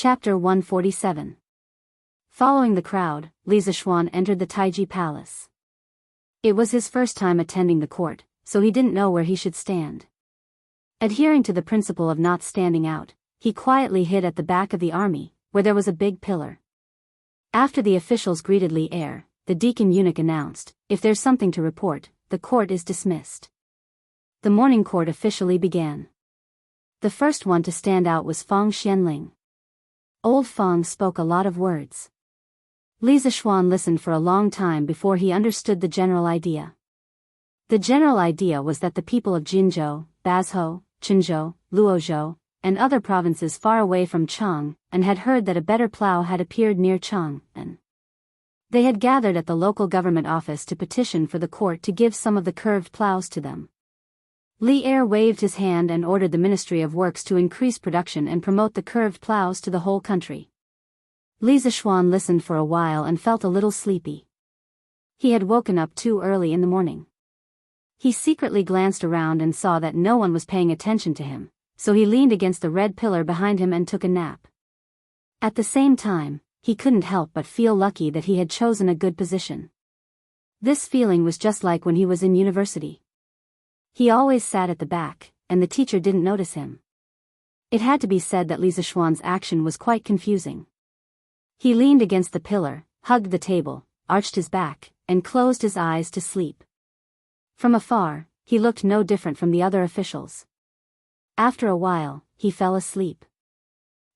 Chapter 147. Following the crowd, Li Zixuan entered the Taiji Palace. It was his first time attending the court, so he didn't know where he should stand. Adhering to the principle of not standing out, he quietly hid at the back of the army, where there was a big pillar. After the officials greeted Li Er, the deacon eunuch announced, "If there's something to report, the court is dismissed." The morning court officially began. The first one to stand out was Fang Xianling. Old Fang spoke a lot of words. Li Zixuan listened for a long time before he understood the general idea. The general idea was that the people of Jinzhou, Bazhou, Qinzhou, Luozhou, and other provinces far away from Chang, and had heard that a better plough had appeared near Chang, and they had gathered at the local government office to petition for the court to give some of the curved ploughs to them. Li Er waved his hand and ordered the Ministry of Works to increase production and promote the curved ploughs to the whole country. Li Zixuan listened for a while and felt a little sleepy. He had woken up too early in the morning. He secretly glanced around and saw that no one was paying attention to him, so he leaned against the red pillar behind him and took a nap. At the same time, he couldn't help but feel lucky that he had chosen a good position. This feeling was just like when he was in university. He always sat at the back, and the teacher didn't notice him. It had to be said that Li Zixuan's action was quite confusing. He leaned against the pillar, hugged the table, arched his back, and closed his eyes to sleep. From afar, he looked no different from the other officials. After a while, he fell asleep.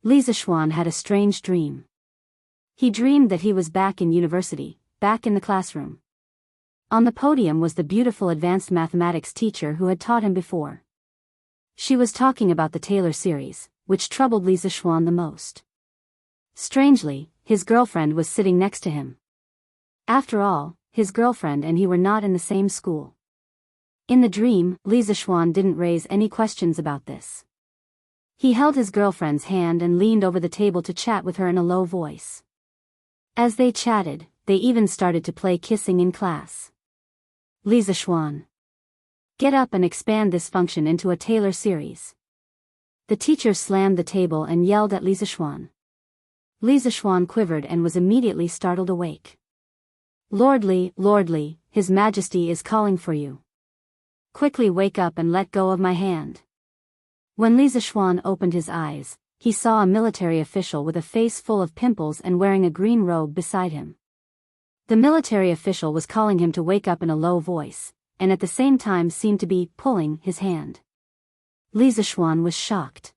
Li Zixuan had a strange dream. He dreamed that he was back in university, back in the classroom. On the podium was the beautiful advanced mathematics teacher who had taught him before. She was talking about the Taylor series, which troubled Li Zixuan the most. Strangely, his girlfriend was sitting next to him. After all, his girlfriend and he were not in the same school. In the dream, Li Zixuan didn't raise any questions about this. He held his girlfriend's hand and leaned over the table to chat with her in a low voice. As they chatted, they even started to play kissing in class. Li Zixuan. Get up and expand this function into a Taylor series. The teacher slammed the table and yelled at Li Zixuan. Li Zixuan quivered and was immediately startled awake. Lord Li, His Majesty is calling for you. Quickly wake up and let go of my hand. When Li Zixuan opened his eyes, he saw a military official with a face full of pimples and wearing a green robe beside him. The military official was calling him to wake up in a low voice, and at the same time seemed to be pulling his hand. Li Zixuan was shocked.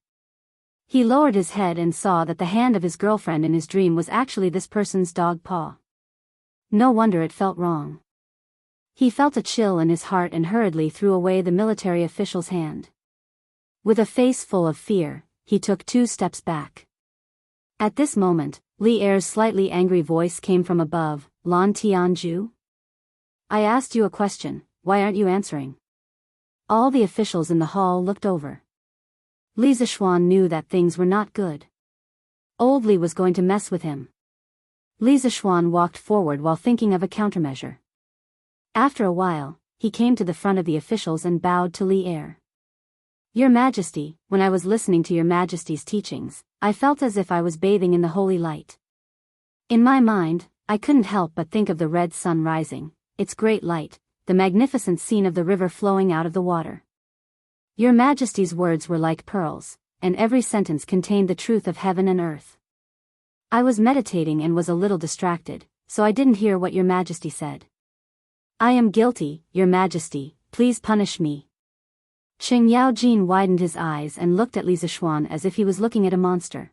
He lowered his head and saw that the hand of his girlfriend in his dream was actually this person's dog paw. No wonder it felt wrong. He felt a chill in his heart and hurriedly threw away the military official's hand. With a face full of fear, he took 2 steps back. At this moment, Li Er's slightly angry voice came from above. Lan Tianju? I asked you a question, why aren't you answering? All the officials in the hall looked over. Li Zixuan knew that things were not good. Old Li was going to mess with him. Li Zixuan walked forward while thinking of a countermeasure. After a while, he came to the front of the officials and bowed to Li Er. Your Majesty, when I was listening to your Majesty's teachings, I felt as if I was bathing in the holy light. In my mind, I couldn't help but think of the red sun rising, its great light, the magnificent scene of the river flowing out of the water. Your Majesty's words were like pearls, and every sentence contained the truth of heaven and earth. I was meditating and was a little distracted, so I didn't hear what your Majesty said. I am guilty, your Majesty, please punish me. Cheng Yaojin widened his eyes and looked at Li Zixuan as if he was looking at a monster.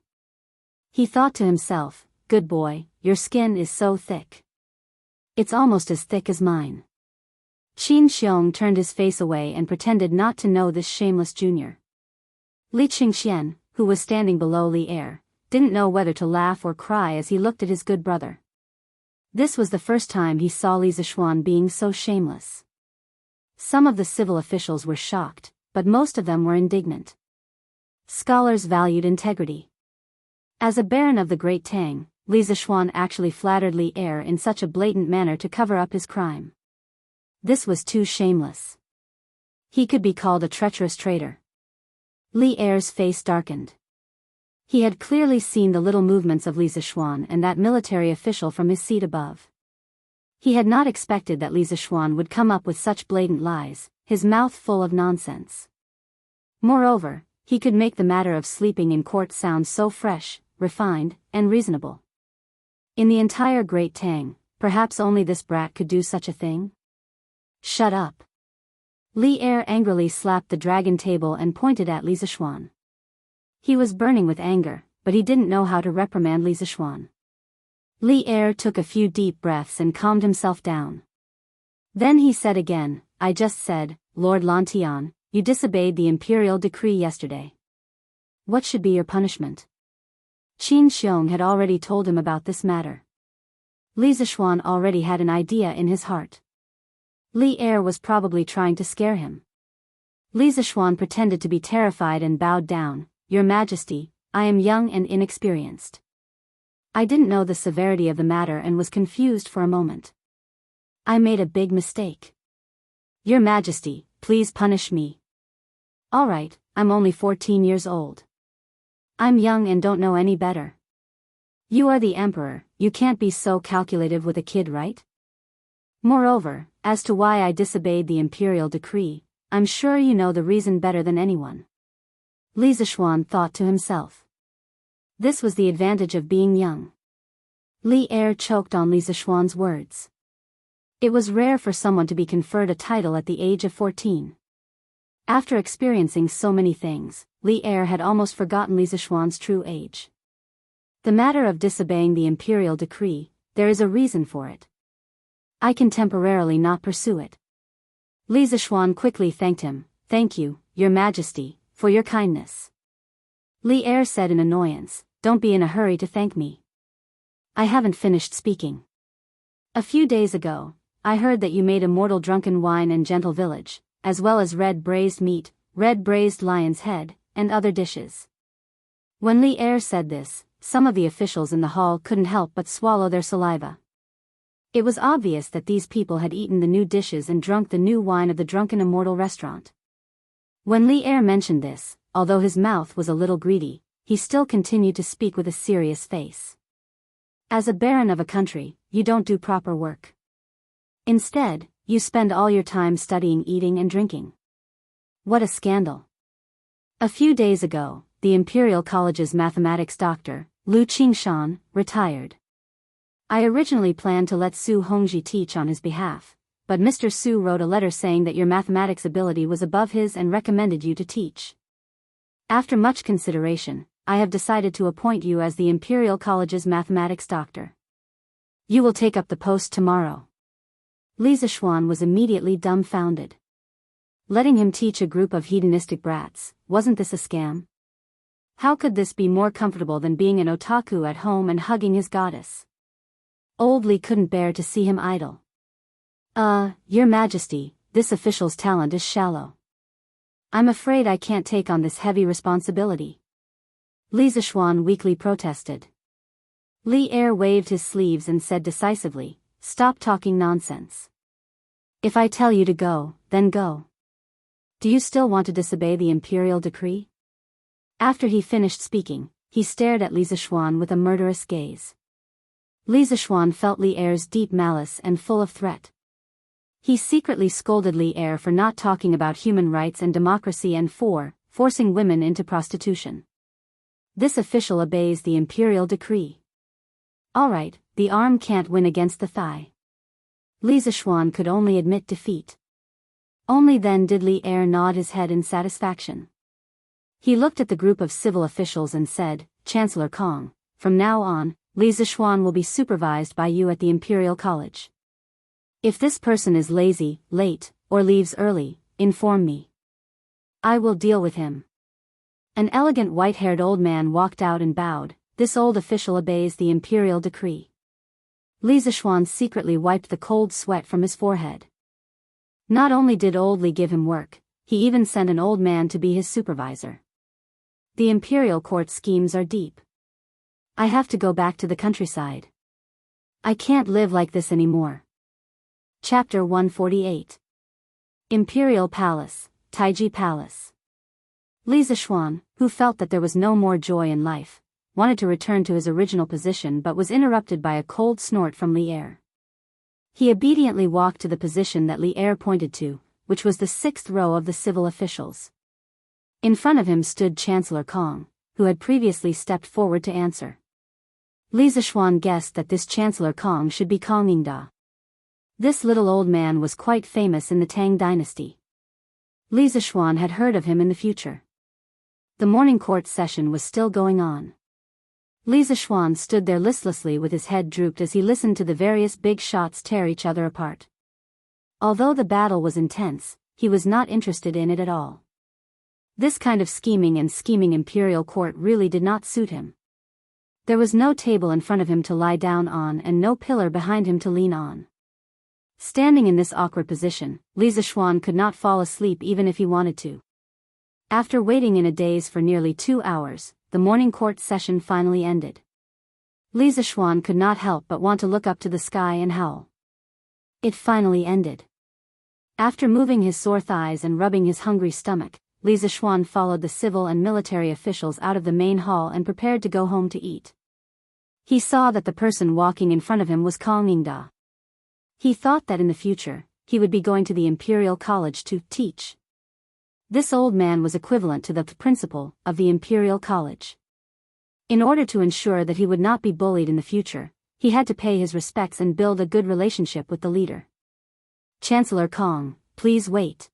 He thought to himself, good boy, your skin is so thick. It's almost as thick as mine. Qin Xiong turned his face away and pretended not to know this shameless junior. Li Qingxian, who was standing below Li Er, didn't know whether to laugh or cry as he looked at his good brother. This was the first time he saw Li Zixuan being so shameless. Some of the civil officials were shocked, but most of them were indignant. Scholars valued integrity. As a baron of the Great Tang, Li Zixuan actually flattered Li Er in such a blatant manner to cover up his crime. This was too shameless. He could be called a treacherous traitor. Li Er's face darkened. He had clearly seen the little movements of Li Zixuan and that military official from his seat above. He had not expected that Li Zixuan would come up with such blatant lies, his mouth full of nonsense. Moreover, he could make the matter of sleeping in court sound so fresh, refined, and reasonable. In the entire Great Tang, perhaps only this brat could do such a thing? Shut up. Li Er angrily slapped the dragon table and pointed at Li Zixuan. He was burning with anger, but he didn't know how to reprimand Li Zixuan. Li Er took a few deep breaths and calmed himself down. Then he said again, I just said, Lord Lantian, you disobeyed the imperial decree yesterday. What should be your punishment? Qin Xiong had already told him about this matter. Li Zixuan already had an idea in his heart. Li Er was probably trying to scare him. Li Zixuan pretended to be terrified and bowed down. Your Majesty, I am young and inexperienced. I didn't know the severity of the matter and was confused for a moment. I made a big mistake. Your Majesty, please punish me. All right, I'm only 14 years old. I'm young and don't know any better. You are the emperor, you can't be so calculative with a kid, right? Moreover, as to why I disobeyed the imperial decree, I'm sure you know the reason better than anyone. Li Zixuan thought to himself. This was the advantage of being young. Li Er choked on Li Zixuan's words. It was rare for someone to be conferred a title at the age of 14. After experiencing so many things, Li Er had almost forgotten Li Zixuan's true age. The matter of disobeying the imperial decree, there is a reason for it. I can temporarily not pursue it. Li Zixuan quickly thanked him. Thank you, Your Majesty, for your kindness. Li Er said in annoyance, don't be in a hurry to thank me. I haven't finished speaking. A few days ago, I heard that you made immortal drunken wine and gentle village, as well as red braised meat, red braised lion's head, and other dishes. When Li Er said this, some of the officials in the hall couldn't help but swallow their saliva. It was obvious that these people had eaten the new dishes and drunk the new wine of the drunken immortal restaurant. When Li Er mentioned this, although his mouth was a little greedy, he still continued to speak with a serious face. As a baron of a country, you don't do proper work. Instead, you spend all your time studying eating and drinking. What a scandal. A few days ago, the Imperial College's mathematics doctor, Lu Qingshan, retired. I originally planned to let Su Hongji teach on his behalf, but Mr. Su wrote a letter saying that your mathematics ability was above his and recommended you to teach. After much consideration, I have decided to appoint you as the Imperial College's mathematics doctor. You will take up the post tomorrow. Li Zixuan was immediately dumbfounded. Letting him teach a group of hedonistic brats, wasn't this a scam? How could this be more comfortable than being an otaku at home and hugging his goddess? Old Li couldn't bear to see him idle. Your Majesty, this official's talent is shallow. I'm afraid I can't take on this heavy responsibility. Li Zixuan weakly protested. Li Er waved his sleeves and said decisively, stop talking nonsense. If I tell you to go, then go. Do you still want to disobey the imperial decree? After he finished speaking, he stared at Li Zixuan with a murderous gaze. Li Zixuan felt Li Er's deep malice and full of threat. He secretly scolded Li Er for not talking about human rights and democracy and for forcing women into prostitution. This official obeys the imperial decree. Alright, the arm can't win against the thigh. Li Zixuan could only admit defeat. Only then did Li Er nod his head in satisfaction. He looked at the group of civil officials and said, Chancellor Kong, from now on, Li Zixuan will be supervised by you at the Imperial College. If this person is lazy, late, or leaves early, inform me. I will deal with him. An elegant white-haired old man walked out and bowed. This old official obeys the imperial decree. Li Zixuan secretly wiped the cold sweat from his forehead. Not only did old Li give him work, he even sent an old man to be his supervisor. The imperial court schemes are deep. I have to go back to the countryside. I can't live like this anymore. Chapter 148. Imperial Palace, Taiji Palace. Li Zishuan, who felt that there was no more joy in life, wanted to return to his original position but was interrupted by a cold snort from Li Er. He obediently walked to the position that Li Er pointed to, which was the 6th row of the civil officials. In front of him stood Chancellor Kong, who had previously stepped forward to answer. Li Zishuan guessed that this Chancellor Kong should be Kong Yingda. This little old man was quite famous in the Tang dynasty. Li Zishuan had heard of him in the future. The morning court session was still going on. Li Zishuan stood there listlessly with his head drooped as he listened to the various big shots tear each other apart. Although the battle was intense, he was not interested in it at all. This kind of scheming imperial court really did not suit him. There was no table in front of him to lie down on and no pillar behind him to lean on. Standing in this awkward position, Li Zishuan could not fall asleep even if he wanted to. After waiting in a daze for nearly 2 hours, the morning court session finally ended. Li Zishuan could not help but want to look up to the sky and howl. It finally ended. After moving his sore thighs and rubbing his hungry stomach, Li Zishuan followed the civil and military officials out of the main hall and prepared to go home to eat. He saw that the person walking in front of him was Kong Yingda. He thought that in the future, he would be going to the Imperial College to teach. This old man was equivalent to the principal of the Imperial College. In order to ensure that he would not be bullied in the future, he had to pay his respects and build a good relationship with the leader. Chancellor Kong, please wait.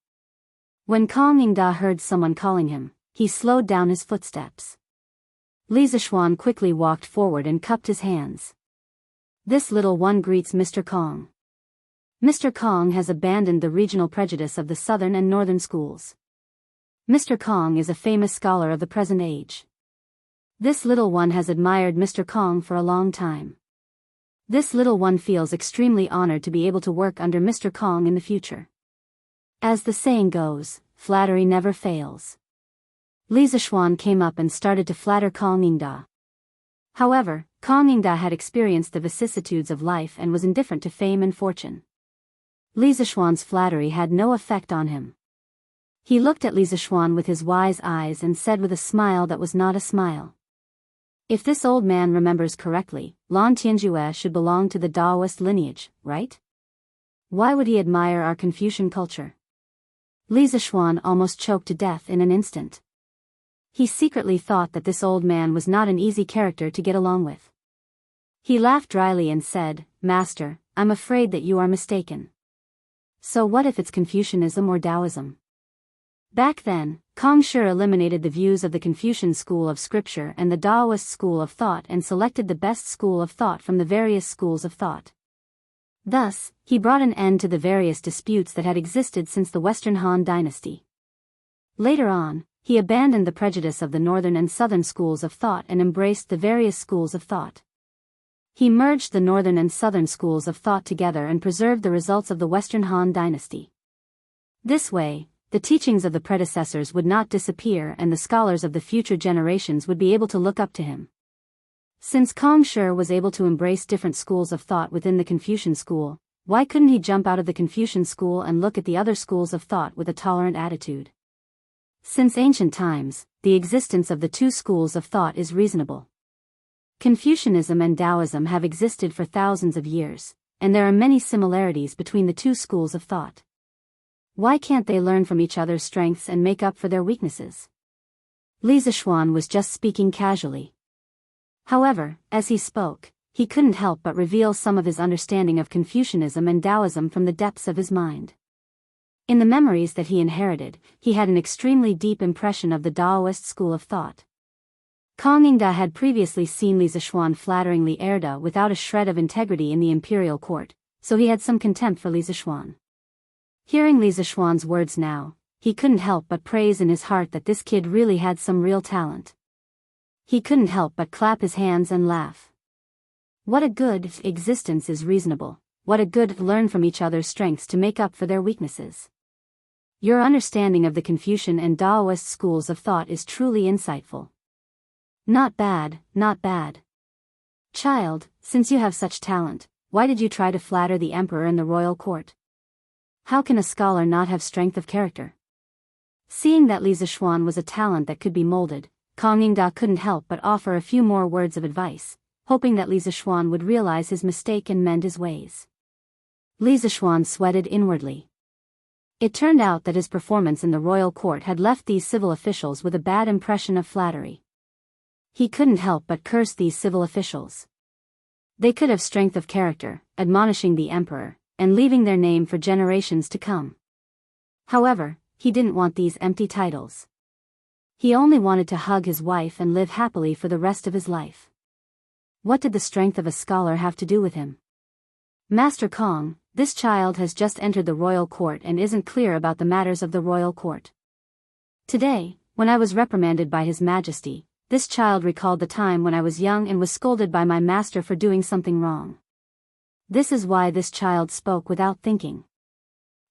When Kong Yingda heard someone calling him, he slowed down his footsteps. Li Zishuan quickly walked forward and cupped his hands. This little one greets Mr. Kong. Mr. Kong has abandoned the regional prejudice of the southern and northern schools. Mr. Kong is a famous scholar of the present age. This little one has admired Mr. Kong for a long time. This little one feels extremely honored to be able to work under Mr. Kong in the future. As the saying goes, flattery never fails. Li Zishuan came up and started to flatter Kong Yingda. However, Kong Yingda had experienced the vicissitudes of life and was indifferent to fame and fortune. Li Zishuan's flattery had no effect on him. He looked at Li Zishuan with his wise eyes and said with a smile that was not a smile. If this old man remembers correctly, Lan Tianjue should belong to the Daoist lineage, right? Why would he admire our Confucian culture? Li Zishuan almost choked to death in an instant. He secretly thought that this old man was not an easy character to get along with. He laughed dryly and said, "Master, I'm afraid that you are mistaken. So what if it's Confucianism or Taoism?" Back then, Kong Shi eliminated the views of the Confucian school of scripture and the Daoist school of thought and selected the best school of thought from the various schools of thought. Thus, he brought an end to the various disputes that had existed since the Western Han dynasty. Later on, he abandoned the prejudice of the northern and southern schools of thought and embraced the various schools of thought. He merged the northern and southern schools of thought together and preserved the results of the Western Han dynasty. This way, the teachings of the predecessors would not disappear and the scholars of the future generations would be able to look up to him. Since Kong Shi was able to embrace different schools of thought within the Confucian school, why couldn't he jump out of the Confucian school and look at the other schools of thought with a tolerant attitude? Since ancient times, the existence of the two schools of thought is reasonable. Confucianism and Taoism have existed for thousands of years, and there are many similarities between the two schools of thought. Why can't they learn from each other's strengths and make up for their weaknesses? Li Zishuan was just speaking casually. However, as he spoke, he couldn't help but reveal some of his understanding of Confucianism and Taoism from the depths of his mind. In the memories that he inherited, he had an extremely deep impression of the Daoist school of thought. Kong Yingda had previously seen Li Zishuan flattering Li Erda without a shred of integrity in the imperial court, so he had some contempt for Li Zishuan. Hearing Li Zishuan's words now, he couldn't help but praise in his heart that this kid really had some real talent. He couldn't help but clap his hands and laugh. What a good existence is reasonable, what a good learn from each other's strengths to make up for their weaknesses. Your understanding of the Confucian and Daoist schools of thought is truly insightful. Not bad, not bad. Child, since you have such talent, why did you try to flatter the emperor in the royal court? How can a scholar not have strength of character? Seeing that Li Zixuan was a talent that could be molded, Kang Yingda couldn't help but offer a few more words of advice, hoping that Li Zixuan would realize his mistake and mend his ways. Li Zixuan sweated inwardly. It turned out that his performance in the royal court had left these civil officials with a bad impression of flattery. He couldn't help but curse these civil officials. They could have strength of character, admonishing the emperor, and leaving their name for generations to come. However, he didn't want these empty titles. He only wanted to hug his wife and live happily for the rest of his life. What did the strength of a scholar have to do with him? Master Kong, this child has just entered the royal court and isn't clear about the matters of the royal court. Today, when I was reprimanded by His Majesty, this child recalled the time when I was young and was scolded by my master for doing something wrong. This is why this child spoke without thinking.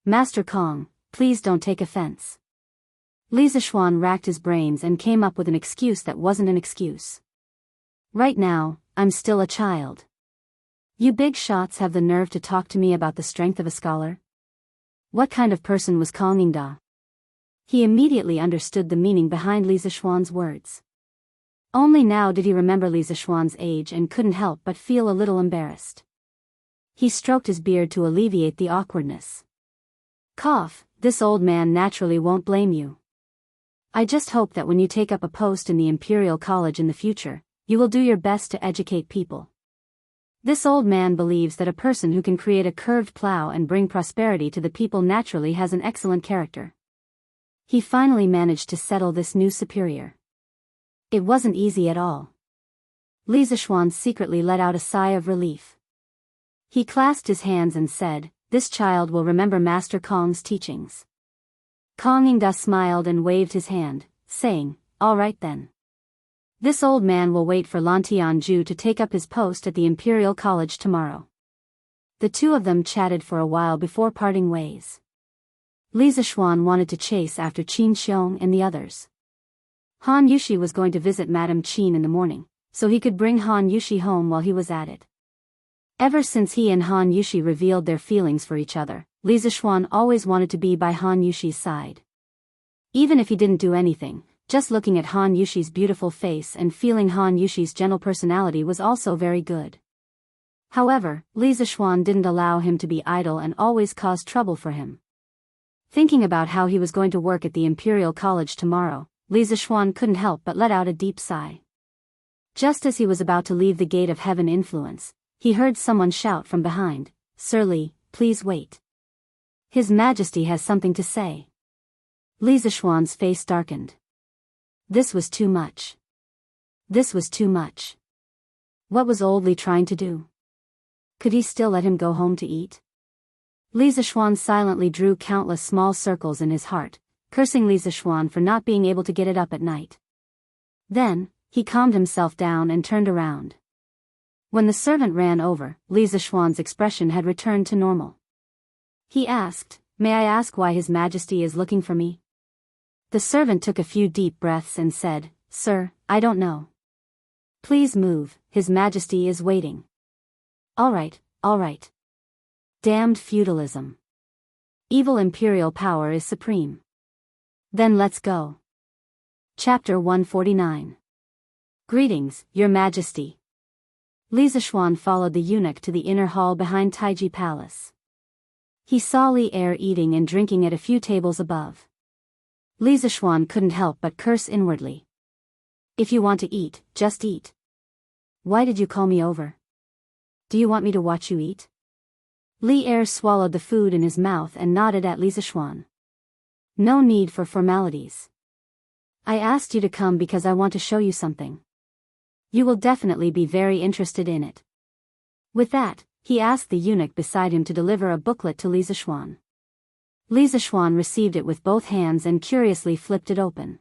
Master Kong, please don't take offense. Li Zixuan racked his brains and came up with an excuse that wasn't an excuse. Right now, I'm still a child. You big shots have the nerve to talk to me about the strength of a scholar? What kind of person was Kang Yingda? He immediately understood the meaning behind Li Zixuan's words. Only now did he remember Li Zixuan's age and couldn't help but feel a little embarrassed. He stroked his beard to alleviate the awkwardness. Cough, this old man naturally won't blame you. I just hope that when you take up a post in the Imperial College in the future, you will do your best to educate people. This old man believes that a person who can create a curved plow and bring prosperity to the people naturally has an excellent character. He finally managed to settle this new superior. It wasn't easy at all. Li Zixuan secretly let out a sigh of relief. He clasped his hands and said, "This child will remember Master Kong's teachings." Kang Yingda smiled and waved his hand, saying, "All right then. This old man will wait for Lan Tianju to take up his post at the Imperial College tomorrow." The two of them chatted for a while before parting ways. Li Zixuan wanted to chase after Qin Xiong and the others. Han Yushi was going to visit Madame Qin in the morning, so he could bring Han Yushi home while he was at it. Ever since he and Han Yushi revealed their feelings for each other, Li Zixuan always wanted to be by Han Yushi's side. Even if he didn't do anything, just looking at Han Yushi's beautiful face and feeling Han Yushi's gentle personality was also very good. However, Li Zixuan didn't allow him to be idle and always caused trouble for him. Thinking about how he was going to work at the Imperial College tomorrow, Li Zixuan couldn't help but let out a deep sigh. Just as he was about to leave the gate of heaven influence, he heard someone shout from behind, "Sir Li, please wait. His Majesty has something to say." Li Zixuan's face darkened. This was too much. This was too much. What was old Li trying to do? Could he still let him go home to eat? Li Zixuan silently drew countless small circles in his heart, cursing Li Zixuan for not being able to get it up at night. Then, he calmed himself down and turned around. When the servant ran over, Li Zixuan's expression had returned to normal. He asked, "May I ask why His Majesty is looking for me?" The servant took a few deep breaths and said, "Sir, I don't know. Please move, His Majesty is waiting." All right, all right. Damned feudalism. Evil imperial power is supreme. Then let's go. Chapter 149. Greetings, Your Majesty. Li Zixuan followed the eunuch to the inner hall behind Taiji Palace. He saw Li Er eating and drinking at a few tables above. Li Zixuan couldn't help but curse inwardly. If you want to eat, just eat. Why did you call me over? Do you want me to watch you eat? Li Er swallowed the food in his mouth and nodded at Li Zixuan. No need for formalities. I asked you to come because I want to show you something. You will definitely be very interested in it. With that, he asked the eunuch beside him to deliver a booklet to Li Zixuan. Li Zixuan received it with both hands and curiously flipped it open.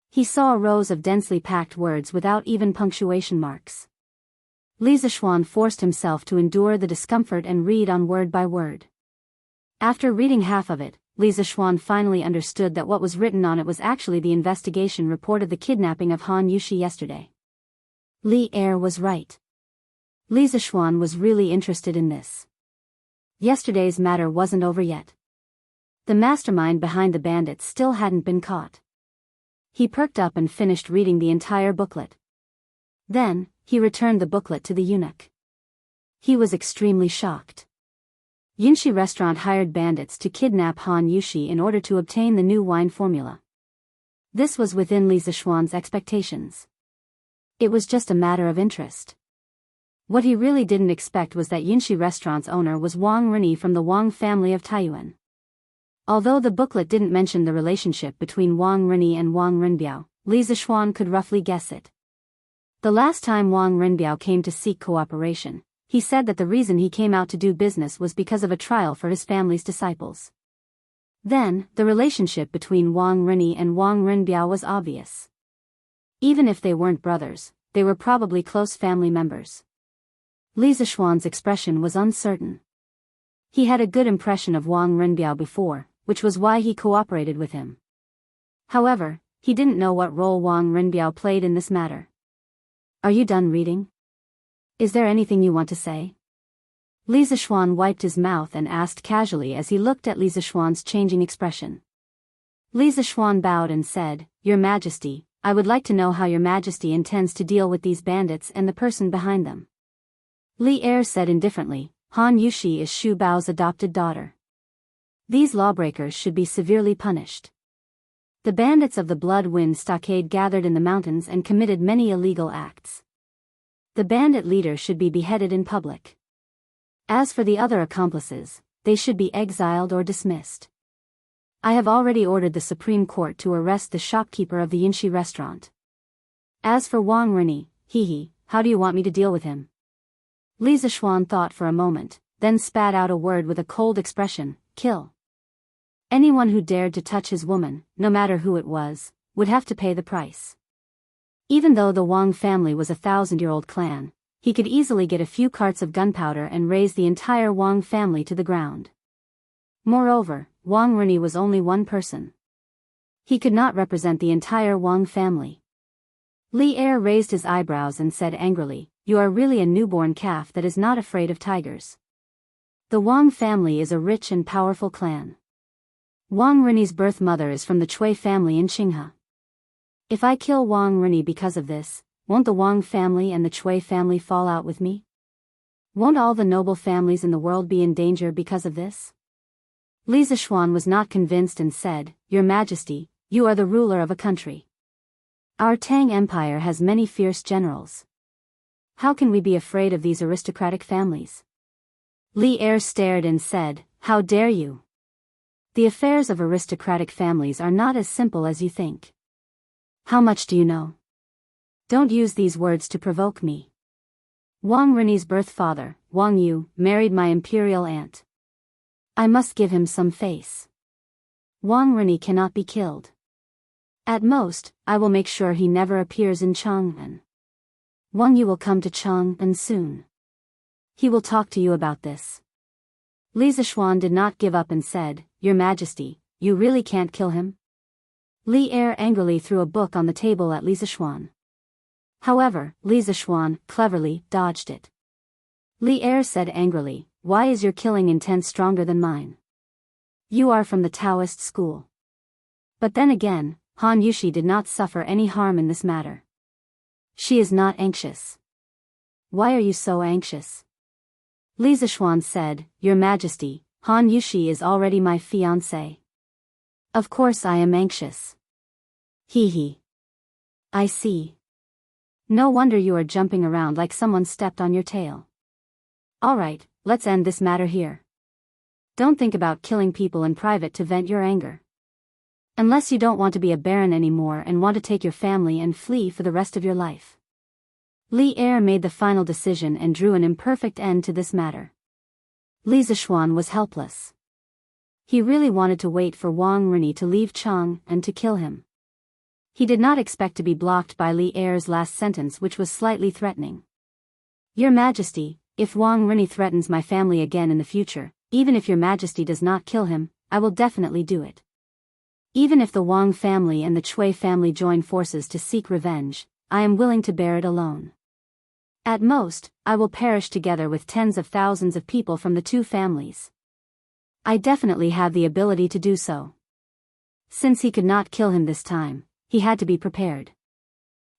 He saw rows of densely packed words without even punctuation marks. Li Zixuan forced himself to endure the discomfort and read on word by word. After reading half of it, Li Zixuan finally understood that what was written on it was actually the investigation report of the kidnapping of Han Yushi yesterday. Li Er was right. Li Zixuan was really interested in this. Yesterday's matter wasn't over yet. The mastermind behind the bandits still hadn't been caught. He perked up and finished reading the entire booklet. Then, he returned the booklet to the eunuch. He was extremely shocked. Yinshi restaurant hired bandits to kidnap Han Yushi in order to obtain the new wine formula. This was within Li Zixuan's expectations. It was just a matter of interest. What he really didn't expect was that Yinshi restaurant's owner was Wang Rini from the Wang family of Taiyuan. Although the booklet didn't mention the relationship between Wang Rini and Wang Rinbiao, Li Zixuan could roughly guess it. The last time Wang Rinbiao came to seek cooperation, he said that the reason he came out to do business was because of a trial for his family's disciples. Then, the relationship between Wang Rini and Wang Rinbiao was obvious. Even if they weren't brothers, they were probably close family members. Li Zixuan's expression was uncertain. He had a good impression of Wang Rinbiao before, which was why he cooperated with him. However, he didn't know what role Wang Rinbiao played in this matter. Are you done reading? Is there anything you want to say? Li Zixuan wiped his mouth and asked casually as he looked at Li Zixuan's changing expression. Li Zixuan bowed and said, "Your Majesty, I would like to know how Your Majesty intends to deal with these bandits and the person behind them." Li Er said indifferently, "Han Yushi is Shu Bao's adopted daughter. These lawbreakers should be severely punished. The bandits of the Blood Wind Stockade gathered in the mountains and committed many illegal acts. The bandit leader should be beheaded in public. As for the other accomplices, they should be exiled or dismissed. I have already ordered the Supreme Court to arrest the shopkeeper of the Yinshi restaurant. As for Wang Rini, how do you want me to deal with him?" Li Zixuan thought for a moment, then spat out a word with a cold expression, "Kill." Anyone who dared to touch his woman, no matter who it was, would have to pay the price. Even though the Wang family was a 1,000-year-old clan, he could easily get a few carts of gunpowder and raze the entire Wang family to the ground. Moreover, Wang Rini was only one person. He could not represent the entire Wang family. Li Er raised his eyebrows and said angrily, "You are really a newborn calf that is not afraid of tigers. The Wang family is a rich and powerful clan. Wang Rini's birth mother is from the Chui family in Qinghe. If I kill Wang Rini because of this, won't the Wang family and the Chui family fall out with me? Won't all the noble families in the world be in danger because of this?" Li Zixuan was not convinced and said, "Your Majesty, you are the ruler of a country. Our Tang Empire has many fierce generals. How can we be afraid of these aristocratic families?" Li Er stared and said, "How dare you? The affairs of aristocratic families are not as simple as you think. How much do you know? Don't use these words to provoke me. Wang Rini's birth father, Wang Yu, married my imperial aunt. I must give him some face. Wang Rini cannot be killed. At most, I will make sure he never appears in Chang'an. Wang Yu will come to Chang'an soon. He will talk to you about this." Li Zixuan did not give up and said, "Your Majesty, you really can't kill him?" Li Er angrily threw a book on the table at Li Zixuan. However, Li Zixuan cleverly dodged it. Li Er said angrily, "Why is your killing intent stronger than mine? You are from the Taoist school." But then again, Han Yushi did not suffer any harm in this matter. She is not anxious. Why are you so anxious? Li Zixuan said, "Your Majesty, Han Yushi is already my fiancé. Of course I am anxious." I see. No wonder you are jumping around like someone stepped on your tail. Alright, let's end this matter here. Don't think about killing people in private to vent your anger. Unless you don't want to be a baron anymore and want to take your family and flee for the rest of your life. Li Er made the final decision and drew an imperfect end to this matter. Li Zixuan was helpless. He really wanted to wait for Wang Rini to leave Chang and to kill him. He did not expect to be blocked by Li Er's last sentence, which was slightly threatening. "Your Majesty, if Wang Rini threatens my family again in the future, even if Your Majesty does not kill him, I will definitely do it. Even if the Wang family and the Chui family join forces to seek revenge, I am willing to bear it alone. At most, I will perish together with tens of thousands of people from the two families. I definitely have the ability to do so. Since he could not kill him this time, he had to be prepared.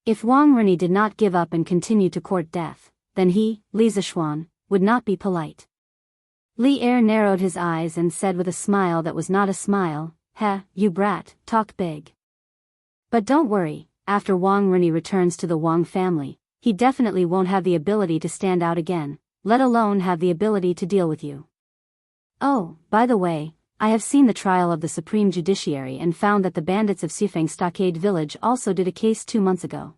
If Wang Rini did not give up and continue to court death, then he, Li Zishuan, would not be polite. Li Er narrowed his eyes and said with a smile that was not a smile, "Heh, you brat, talk big. But don't worry, after Wang Rini returns to the Wang family, he definitely won't have the ability to stand out again, let alone have the ability to deal with you. Oh, by the way, I have seen the trial of the Supreme Judiciary and found that the bandits of Sifeng Stockade Village also did a case 2 months ago.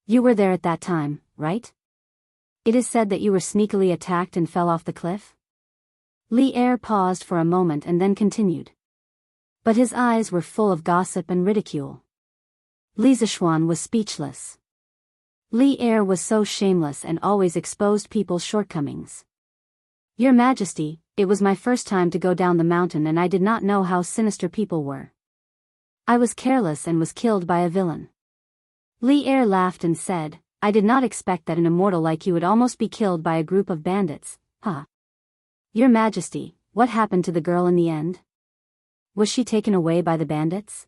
You were there at that time, right? It is said that you were sneakily attacked and fell off the cliff?" Li Er paused for a moment and then continued. But his eyes were full of gossip and ridicule. Li Zishuan was speechless. Li Er was so shameless and always exposed people's shortcomings. "Your Majesty, it was my first time to go down the mountain and I did not know how sinister people were. I was careless and was killed by a villain." Li Er laughed and said, "I did not expect that an immortal like you would almost be killed by a group of bandits, huh? Your Majesty, what happened to the girl in the end? Was she taken away by the bandits?"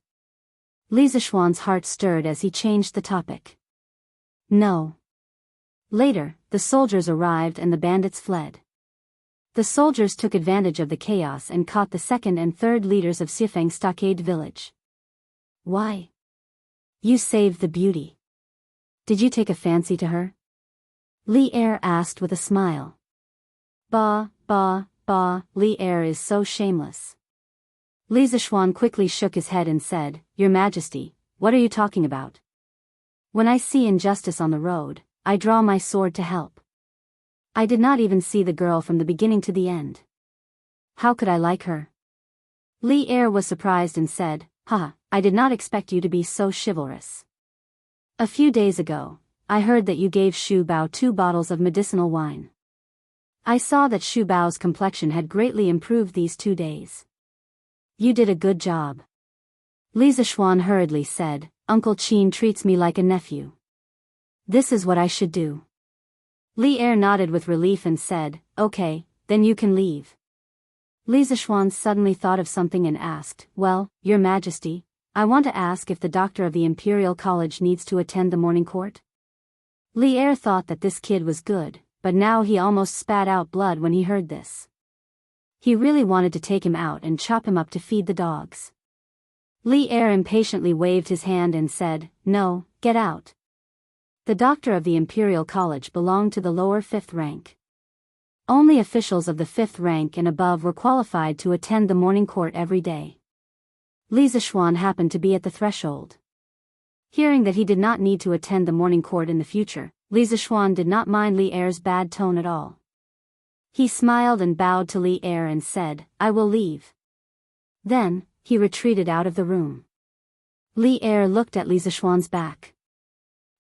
Li Zishuan's heart stirred as he changed the topic. "No." Later, the soldiers arrived and the bandits fled. The soldiers took advantage of the chaos and caught the second and third leaders of Sifeng Stockade Village. "Why? You saved the beauty. Did you take a fancy to her?" Li Er asked with a smile. Bah, Li Er is so shameless." Li Zishuan quickly shook his head and said, "Your Majesty, what are you talking about? When I see injustice on the road, I draw my sword to help. I did not even see the girl from the beginning to the end. How could I like her?" Li Er was surprised and said, "Haha, I did not expect you to be so chivalrous. A few days ago, I heard that you gave Shu Bao 2 bottles of medicinal wine. I saw that Shu Bao's complexion had greatly improved these 2 days. You did a good job." Li Zishuan hurriedly said, "Uncle Qin treats me like a nephew. This is what I should do." Li Er nodded with relief and said, "Okay, then you can leave." Li Zishuan suddenly thought of something and asked, "Well, Your Majesty, I want to ask if the doctor of the Imperial College needs to attend the morning court." Li Er thought that this kid was good, but now he almost spat out blood when he heard this. He really wanted to take him out and chop him up to feed the dogs. Li Er impatiently waved his hand and said, "No, get out." The doctor of the Imperial College belonged to the lower 5th rank. Only officials of the 5th rank and above were qualified to attend the morning court every day. Li Zishuan happened to be at the threshold. Hearing that he did not need to attend the morning court in the future, Li Zishuan did not mind Li Er's bad tone at all. He smiled and bowed to Li Er and said, "I will leave." Then, he retreated out of the room. Li Er looked at Li Zishuan's back.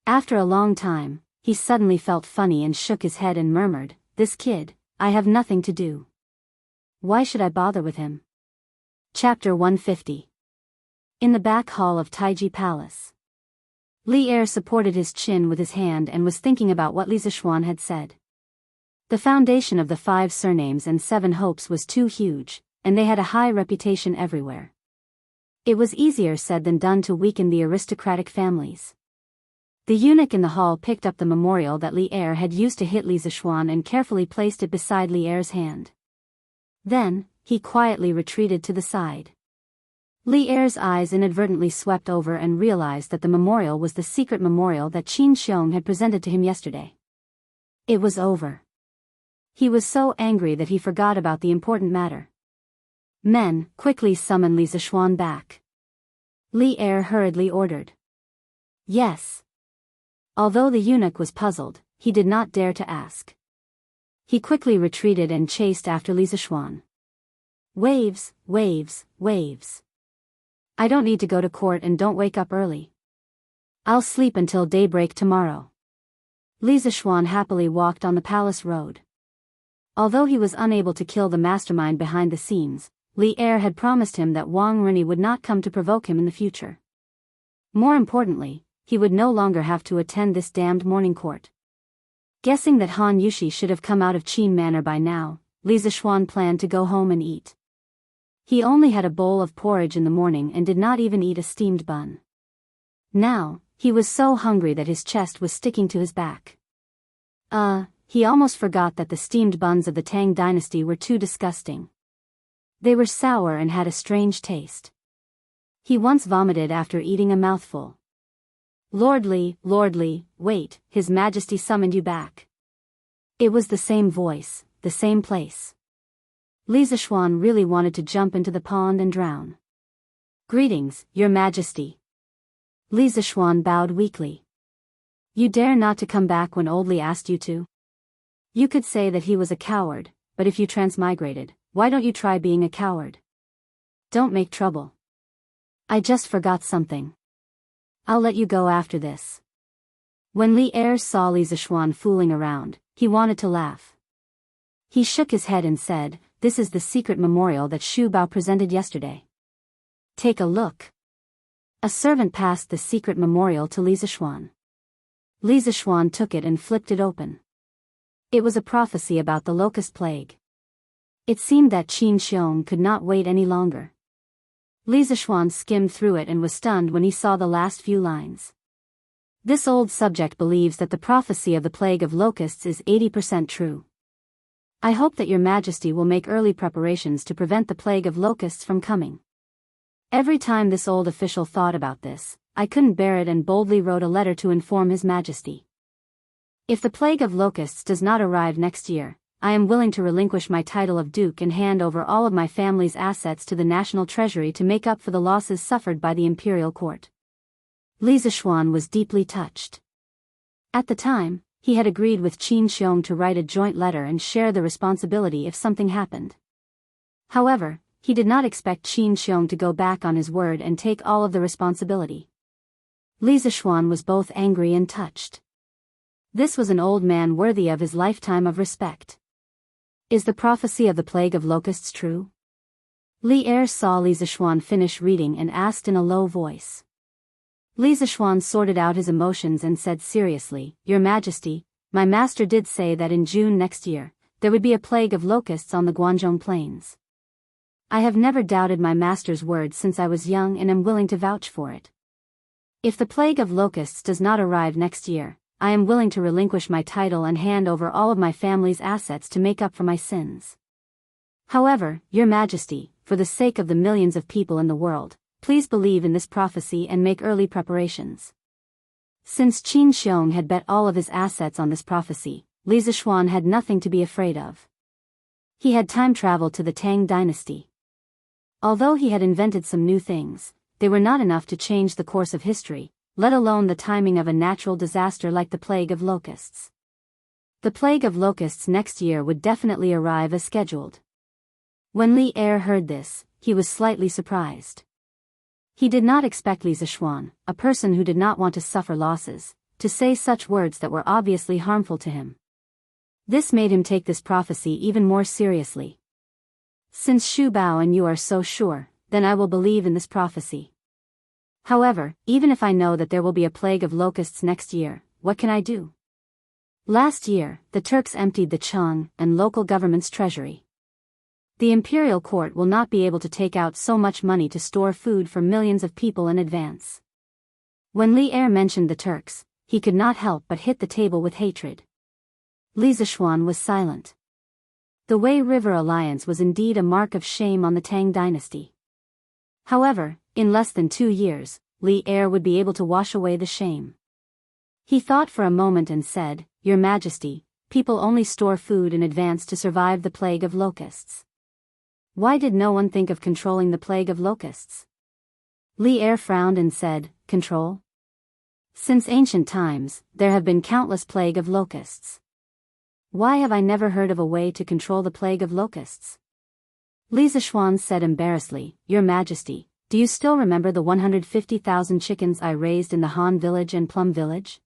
After a long time, he suddenly felt funny and shook his head and murmured, "This kid, I have nothing to do. Why should I bother with him?" Chapter 150. In the back hall of Taiji Palace. Li Er supported his chin with his hand and was thinking about what Li Zishuan had said. The foundation of the 5 surnames and 7 hopes was too huge, and they had a high reputation everywhere. It was easier said than done to weaken the aristocratic families. The eunuch in the hall picked up the memorial that Li Er had used to hit Li Zishuan and carefully placed it beside Li Er's hand. Then, he quietly retreated to the side. Li Er's eyes inadvertently swept over and realized that the memorial was the secret memorial that Qin Xiong had presented to him yesterday. It was over. He was so angry that he forgot about the important matter. "Men, quickly summon Li Zishuan back," Li Er hurriedly ordered. "Yes." Although the eunuch was puzzled, he did not dare to ask. He quickly retreated and chased after Li Zishuan. Waves, waves, waves. I don't need to go to court and don't wake up early. I'll sleep until daybreak tomorrow. Li Zishuan happily walked on the palace road. Although he was unable to kill the mastermind behind the scenes, Li Er had promised him that Wang Rini would not come to provoke him in the future. More importantly, he would no longer have to attend this damned morning court. Guessing that Han Yushi should have come out of Qin Manor by now, Li Zishuan planned to go home and eat. He only had a bowl of porridge in the morning and did not even eat a steamed bun. Now, he was so hungry that his chest was sticking to his back. He almost forgot that the steamed buns of the Tang dynasty were too disgusting. They were sour and had a strange taste. He once vomited after eating a mouthful. Lordly, wait, His Majesty summoned you back. It was the same voice, the same place. Li Zishuan really wanted to jump into the pond and drown. Greetings, Your Majesty. Li Zishuan bowed weakly. You dare not to come back when old Li asked you to? You could say that he was a coward, but if you transmigrated, why don't you try being a coward? Don't make trouble. I just forgot something. I'll let you go after this. When Li Er saw Li Zishuan fooling around, he wanted to laugh. He shook his head and said, "This is the secret memorial that Shu Bao presented yesterday. Take a look." A servant passed the secret memorial to Li Zishuan. Li Zishuan took it and flipped it open. It was a prophecy about the locust plague. It seemed that Qin Xiong could not wait any longer. Li Zishuan skimmed through it and was stunned when he saw the last few lines. This old subject believes that the prophecy of the plague of locusts is 80% true. I hope that Your Majesty will make early preparations to prevent the plague of locusts from coming. Every time this old official thought about this, I couldn't bear it and boldly wrote a letter to inform His Majesty. If the plague of locusts does not arrive next year, I am willing to relinquish my title of Duke and hand over all of my family's assets to the National Treasury to make up for the losses suffered by the Imperial Court. Li Zishuan was deeply touched. At the time, he had agreed with Qin Xiong to write a joint letter and share the responsibility if something happened. However, he did not expect Qin Xiong to go back on his word and take all of the responsibility. Li Zishuan was both angry and touched. This was an old man worthy of his lifetime of respect. Is the prophecy of the plague of locusts true? Li Er saw Li Zishuan finish reading and asked in a low voice. Li Zishuan sorted out his emotions and said seriously, "Your Majesty, my master did say that in June next year, there would be a plague of locusts on the Guangzhong plains. I have never doubted my master's word since I was young and am willing to vouch for it. If the plague of locusts does not arrive next year, I am willing to relinquish my title and hand over all of my family's assets to make up for my sins. However, Your Majesty, for the sake of the millions of people in the world, please believe in this prophecy and make early preparations." Since Qin Xiong had bet all of his assets on this prophecy, Li Zishuan had nothing to be afraid of. He had time traveled to the Tang dynasty. Although he had invented some new things, they were not enough to change the course of history, let alone the timing of a natural disaster like the plague of locusts. The plague of locusts next year would definitely arrive as scheduled. When Li Er heard this, he was slightly surprised. He did not expect Li Zishuan, a person who did not want to suffer losses, to say such words that were obviously harmful to him. This made him take this prophecy even more seriously. "Since Shu Bao and you are so sure, then I will believe in this prophecy. However, even if I know that there will be a plague of locusts next year, what can I do? Last year, the Turks emptied the Chang and local government's treasury. The imperial court will not be able to take out so much money to store food for millions of people in advance." When Li Er mentioned the Turks, he could not help but hit the table with hatred. Li Zishuan was silent. The Wei River alliance was indeed a mark of shame on the Tang dynasty. However, in less than 2 years, Li Er would be able to wash away the shame. He thought for a moment and said, "Your Majesty, people only store food in advance to survive the plague of locusts. Why did no one think of controlling the plague of locusts?" Li Er frowned and said, "Control? Since ancient times, there have been countless plague of locusts. Why have I never heard of a way to control the plague of locusts?" Li Zishuan said embarrassedly, "Your Majesty, do you still remember the 150,000 chickens I raised in the Han village and Plum village?"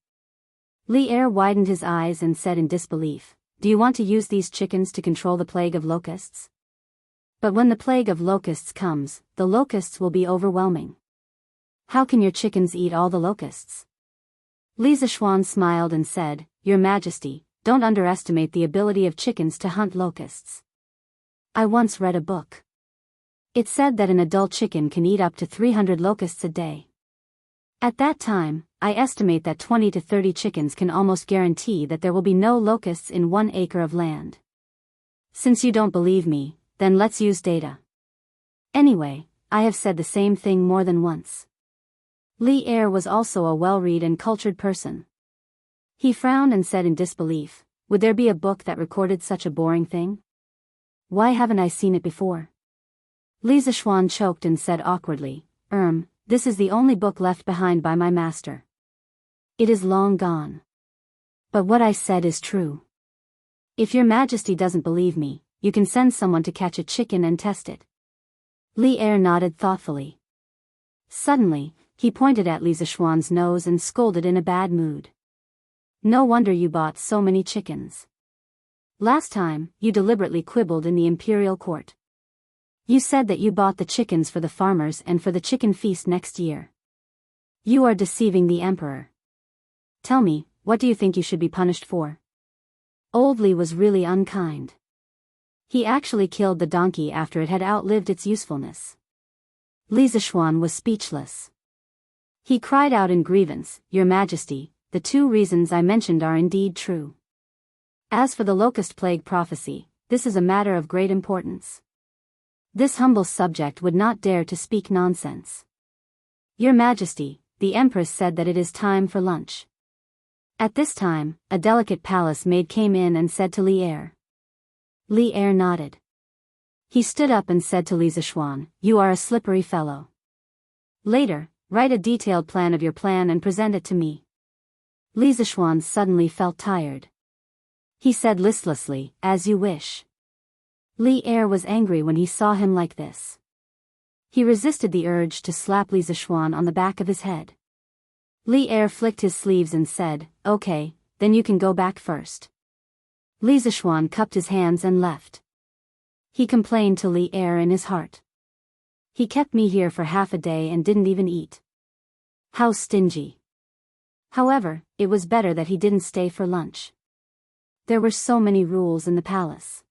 Li Er widened his eyes and said in disbelief, "Do you want to use these chickens to control the plague of locusts? But when the plague of locusts comes, the locusts will be overwhelming. How can your chickens eat all the locusts?" Li Zishuan smiled and said, "Your Majesty, don't underestimate the ability of chickens to hunt locusts. I once read a book. It said that an adult chicken can eat up to 300 locusts a day. At that time, I estimate that 20 to 30 chickens can almost guarantee that there will be no locusts in 1 acre of land. Since you don't believe me, then let's use data. Anyway, I have said the same thing more than once. Li Er was also a well-read and cultured person. He frowned and said in disbelief, would there be a book that recorded such a boring thing? Why haven't I seen it before? Li Zishuan choked and said awkwardly, this is the only book left behind by my master. It is long gone. But what I said is true. If your majesty doesn't believe me, you can send someone to catch a chicken and test it. Li Er nodded thoughtfully. Suddenly, he pointed at Li Zishuan's nose and scolded in a bad mood. No wonder you bought so many chickens. Last time, you deliberately quibbled in the imperial court. You said that you bought the chickens for the farmers and for the chicken feast next year. You are deceiving the emperor. Tell me, what do you think you should be punished for? Old Li was really unkind. He actually killed the donkey after it had outlived its usefulness. Li Zishuan was speechless. He cried out in grievance, Your Majesty, the 2 reasons I mentioned are indeed true. As for the locust plague prophecy, this is a matter of great importance. This humble subject would not dare to speak nonsense. Your Majesty, the Empress said that it is time for lunch. At this time, a delicate palace maid came in and said to Li Er. Li Er nodded. He stood up and said to Li Zishuan, You are a slippery fellow. Later, write a detailed plan of your plan and present it to me. Li Zishuan suddenly felt tired. He said listlessly, As you wish. Li Er was angry when he saw him like this. He resisted the urge to slap Li Zishuan on the back of his head. Li Er flicked his sleeves and said, Okay, then you can go back first. Li Zishuan cupped his hands and left. He complained to Li Er in his heart. He kept me here for half a day and didn't even eat. How stingy. However, it was better that he didn't stay for lunch. There were so many rules in the palace.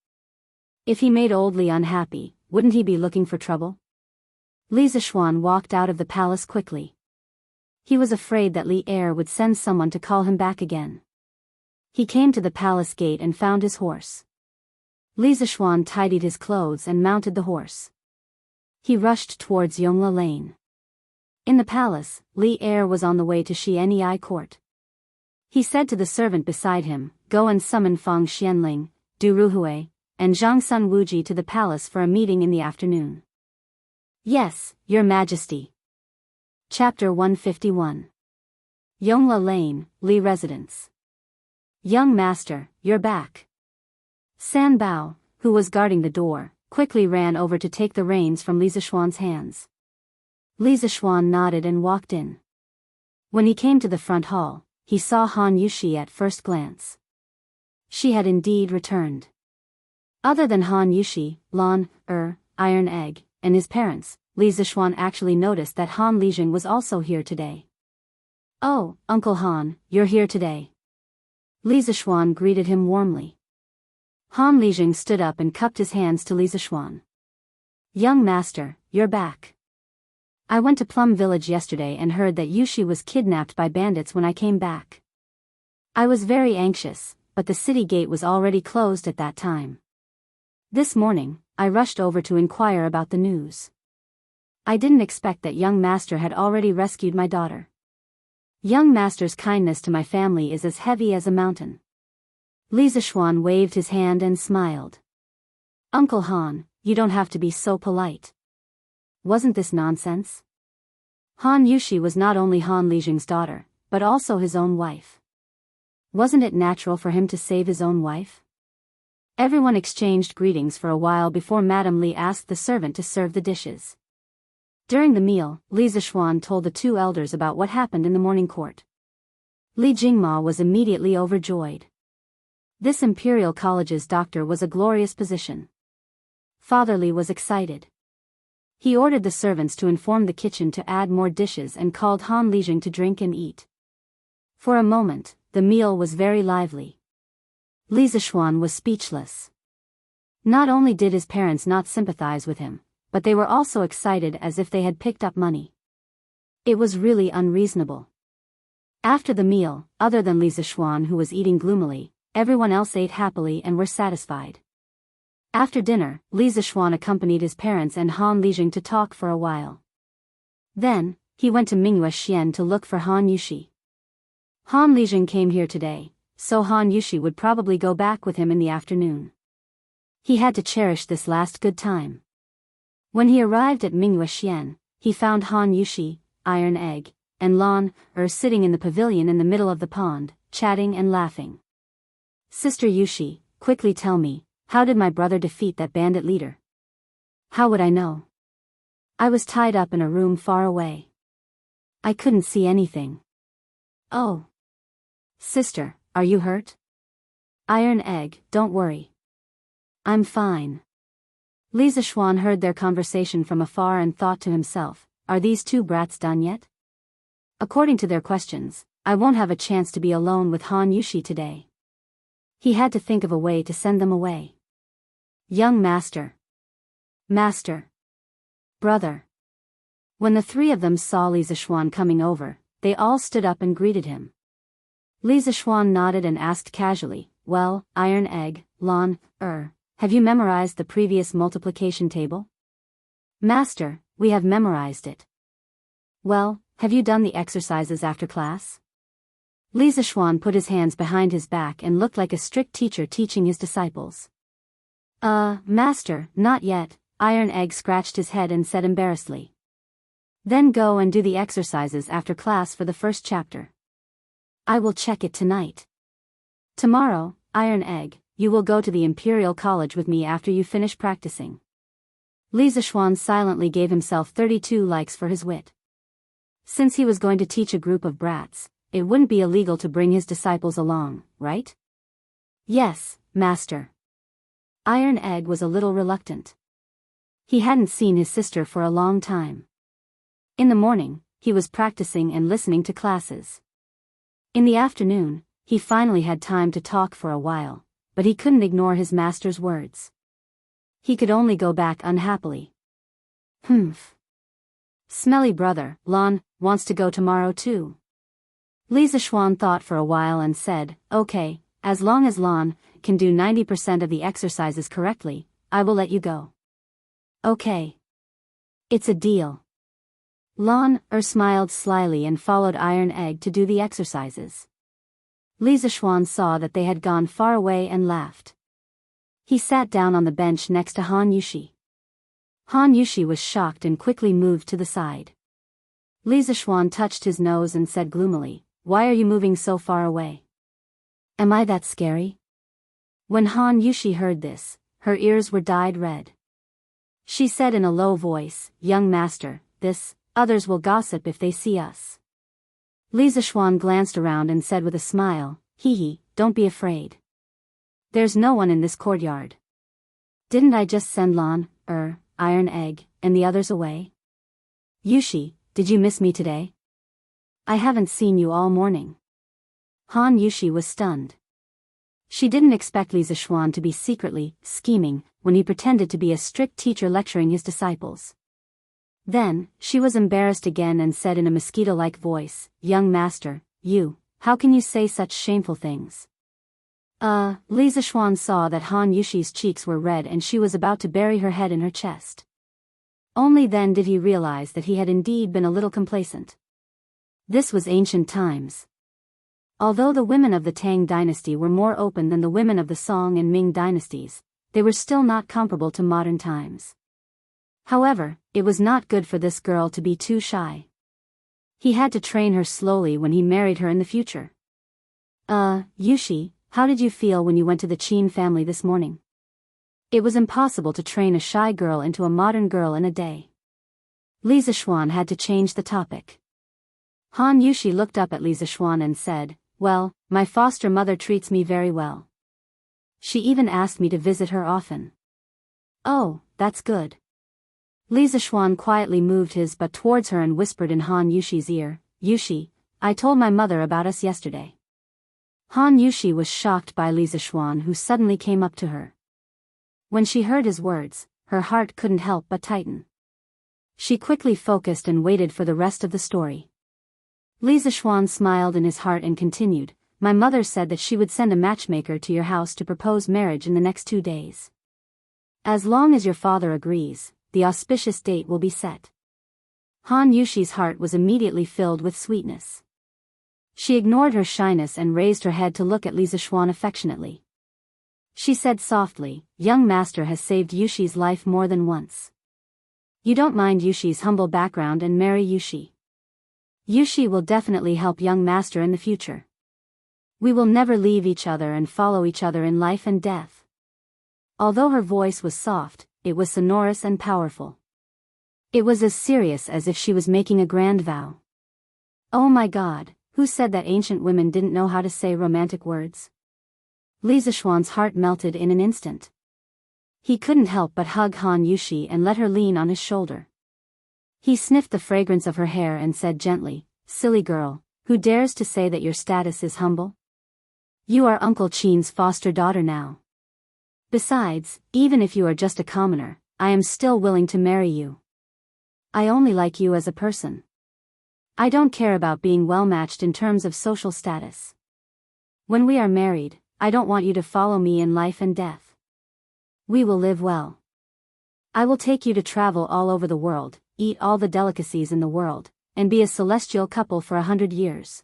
If he made Old Li unhappy, wouldn't he be looking for trouble? Li Zishuan walked out of the palace quickly. He was afraid that Li Er would send someone to call him back again. He came to the palace gate and found his horse. Li Zishuan tidied his clothes and mounted the horse. He rushed towards Yongla Lane. In the palace, Li Er was on the way to Xianyi court. He said to the servant beside him, Go and summon Fang Xianling, Du Ruhui, and Zhang Sun Wuji to the palace for a meeting in the afternoon. Yes, Your Majesty. Chapter 151. Yongla Lane, Li Residence. Young master, you're back. San Bao, who was guarding the door, quickly ran over to take the reins from Li Zishuan's hands. Li Zishuan nodded and walked in. When he came to the front hall, he saw Han Yushi at first glance. She had indeed returned. Other than Han Yushi, Lan, Iron Egg, and his parents, Li Zishuan actually noticed that Han Lijing was also here today. Oh, Uncle Han, you're here today. Li Zishuan greeted him warmly. Han Lijing stood up and cupped his hands to Li Zishuan. Young master, you're back. I went to Plum Village yesterday and heard that Yushi was kidnapped by bandits when I came back. I was very anxious, but the city gate was already closed at that time. This morning, I rushed over to inquire about the news. I didn't expect that young master had already rescued my daughter. Young master's kindness to my family is as heavy as a mountain. Li Zishuan waved his hand and smiled. Uncle Han, you don't have to be so polite. Wasn't this nonsense? Han Yushi was not only Han Lijing's daughter, but also his own wife. Wasn't it natural for him to save his own wife? Everyone exchanged greetings for a while before Madame Li asked the servant to serve the dishes. During the meal, Li Zishuan told the 2 elders about what happened in the morning court. Li Jingma was immediately overjoyed. This Imperial College's doctor was a glorious position. Father Li was excited. He ordered the servants to inform the kitchen to add more dishes and called Han Lijing to drink and eat. For a moment, the meal was very lively. Li Zishuan was speechless. Not only did his parents not sympathize with him, but they were also excited as if they had picked up money. It was really unreasonable. After the meal, other than Li Zishuan who was eating gloomily, everyone else ate happily and were satisfied. After dinner, Li Zishuan accompanied his parents and Han Lijing to talk for a while. Then, he went to Mingyue Xian to look for Han Yushi. Han Lijing came here today, so Han Yushi would probably go back with him in the afternoon. He had to cherish this last good time. When he arrived at Mingyue Xian, he found Han Yushi, Iron Egg, and Lan sitting in the pavilion in the middle of the pond, chatting and laughing. Sister Yushi, quickly tell me, how did my brother defeat that bandit leader? How would I know? I was tied up in a room far away. I couldn't see anything. Oh. Sister, are you hurt? Iron Egg, don't worry. I'm fine. Li Zishuan heard their conversation from afar and thought to himself, are these two brats done yet? According to their questions, I won't have a chance to be alone with Han Yushi today. He had to think of a way to send them away. Young master. Master. Brother. When the three of them saw Li Zishuan coming over, they all stood up and greeted him. Li Zishuan nodded and asked casually, well, Iron Egg, Lan, have you memorized the previous multiplication table? Master, we have memorized it. Well, have you done the exercises after class? Li Zishuan put his hands behind his back and looked like a strict teacher teaching his disciples. Master, not yet, Iron Egg scratched his head and said embarrassedly. Then go and do the exercises after class for the first chapter. I will check it tonight. Tomorrow, Iron Egg, you will go to the Imperial College with me after you finish practicing. Li Zishuan silently gave himself 32 likes for his wit. Since he was going to teach a group of brats, it wouldn't be illegal to bring his disciples along, right? Yes, master. Iron Egg was a little reluctant. He hadn't seen his sister for a long time. In the morning, he was practicing and listening to classes. In the afternoon, he finally had time to talk for a while, but he couldn't ignore his master's words. He could only go back unhappily. Humph. Smelly brother, Lan, wants to go tomorrow too. Li Zishuan thought for a while and said, okay, as long as Lan can do 90% of the exercises correctly, I will let you go. Okay. It's a deal. Lan smiled slyly and followed Iron Egg to do the exercises. Li Zishuan saw that they had gone far away and laughed. He sat down on the bench next to Han Yushi. Han Yushi was shocked and quickly moved to the side. Li Zishuan touched his nose and said gloomily, why are you moving so far away? Am I that scary? When Han Yushi heard this, her ears were dyed red. She said in a low voice, young master, others will gossip if they see us. Li Zishuan glanced around and said with a smile, hee, don't be afraid. There's no one in this courtyard. Didn't I just send Lan, Iron Egg, and the others away? Yushi, did you miss me today? I haven't seen you all morning. Han Yushi was stunned. She didn't expect Li Zishuan to be secretly scheming when he pretended to be a strict teacher lecturing his disciples. Then, she was embarrassed again and said in a mosquito-like voice, young master, how can you say such shameful things? Li Zishuan saw that Han Yushi's cheeks were red and she was about to bury her head in her chest. Only then did he realize that he had indeed been a little complacent. This was ancient times. Although the women of the Tang dynasty were more open than the women of the Song and Ming dynasties, they were still not comparable to modern times. However, it was not good for this girl to be too shy. He had to train her slowly when he married her in the future. Yushi, how did you feel when you went to the Qin family this morning? It was impossible to train a shy girl into a modern girl in a day. Li Zishuan had to change the topic. Han Yushi looked up at Li Zishuan and said, well, my foster mother treats me very well. She even asked me to visit her often. Oh, that's good. Li Zishuan quietly moved his butt towards her and whispered in Han Yushi's ear, Yushi, I told my mother about us yesterday. Han Yushi was shocked by Li Zishuan who suddenly came up to her. When she heard his words, her heart couldn't help but tighten. She quickly focused and waited for the rest of the story. Li Zishuan smiled in his heart and continued, "My mother said that she would send a matchmaker to your house to propose marriage in the next 2 days. As long as your father agrees, the auspicious date will be set." Han Yushi's heart was immediately filled with sweetness. She ignored her shyness and raised her head to look at Li Zishuan affectionately. She said softly, "Young master has saved Yushi's life more than once. You don't mind Yushi's humble background and marry Yushi. Yushi will definitely help young master in the future. We will never leave each other and follow each other in life and death." Although her voice was soft, it was sonorous and powerful. It was as serious as if she was making a grand vow. Oh my God, who said that ancient women didn't know how to say romantic words? Li Zishuan's heart melted in an instant. He couldn't help but hug Han Yushi and let her lean on his shoulder. He sniffed the fragrance of her hair and said gently, "Silly girl, who dares to say that your status is humble? You are Uncle Qin's foster daughter now. Besides, even if you are just a commoner, I am still willing to marry you. I only like you as a person. I don't care about being well matched in terms of social status. When we are married, I don't want you to follow me in life and death. We will live well. I will take you to travel all over the world, eat all the delicacies in the world, and be a celestial couple for 100 years."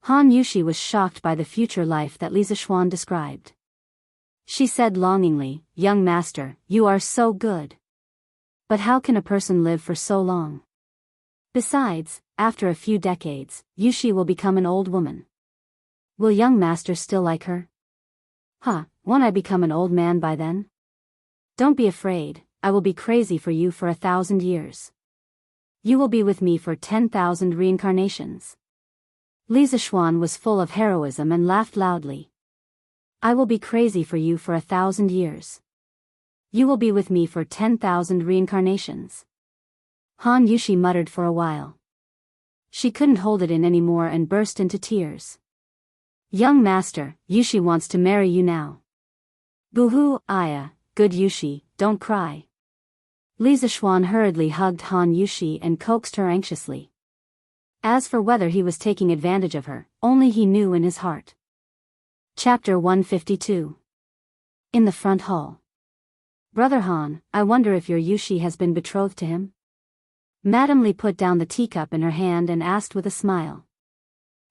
Han Yushi was shocked by the future life that Li Zishuan described. She said longingly, "Young master, you are so good. But how can a person live for so long? Besides, after a few decades, Yushi will become an old woman. Will young master still like her? Won't I become an old man by then? Don't be afraid, I will be crazy for you for 1,000 years. You will be with me for 10,000 reincarnations." Li Zishuan was full of heroism and laughed loudly. "I will be crazy for you for 1,000 years. You will be with me for 10,000 reincarnations." Han Yushi muttered for a while. She couldn't hold it in anymore and burst into tears. "Young master, Yushi wants to marry you now." "Boo-hoo, Aya, good Yushi, don't cry." Li Zishuan hurriedly hugged Han Yushi and coaxed her anxiously. As for whether he was taking advantage of her, only he knew in his heart. Chapter 152. In the front hall. "Brother Han, I wonder if your Yushi has been betrothed to him?" Madame Li put down the teacup in her hand and asked with a smile.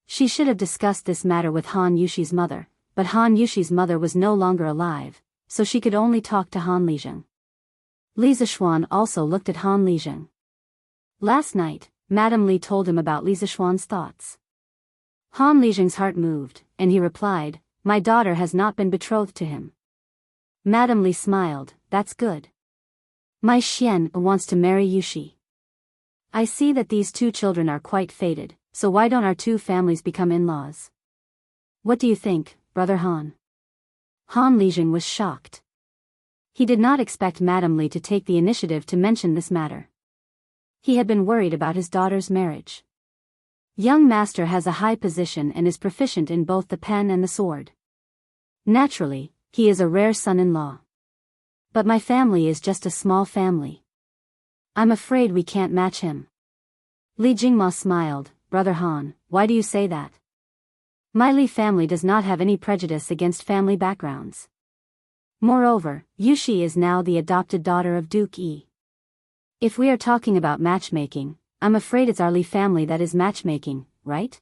She should have discussed this matter with Han Yushi's mother, but Han Yushi's mother was no longer alive, so she could only talk to Han Lizheng. Li Zishuan also looked at Han Lizheng. Last night, Madame Li told him about Li Zishuan's thoughts. Han Lizheng's heart moved, and he replied, "My daughter has not been betrothed to him." Madame Li smiled, "That's good. My Xian wants to marry Yushi. I see that these two children are quite fated, so why don't our two families become in-laws? What do you think, Brother Han?" Han Lizheng was shocked. He did not expect Madame Li to take the initiative to mention this matter. He had been worried about his daughter's marriage. Young master has a high position and is proficient in both the pen and the sword. Naturally, he is a rare son-in-law. But my family is just a small family. I'm afraid we can't match him. Li Jingma smiled, "Brother Han, why do you say that? My Li family does not have any prejudice against family backgrounds. Moreover, Yushi is now the adopted daughter of Duke Yi. If we are talking about matchmaking, I'm afraid it's our Li family that is matchmaking, right?"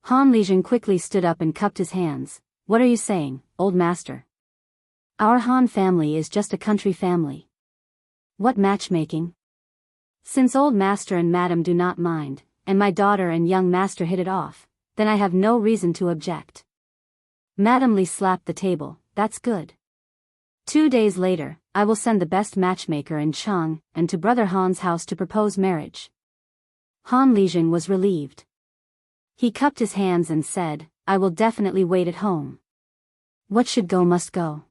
Han Lizheng quickly stood up and cupped his hands. "What are you saying, old master? Our Han family is just a country family. What matchmaking? Since old master and madam do not mind, and my daughter and young master hit it off, then I have no reason to object." Madame Li slapped the table, "That's good. 2 days later, I will send the best matchmaker in Chang and to Brother Han's house to propose marriage." Han Lizheng was relieved. He cupped his hands and said, "I will definitely wait at home. What should go must go."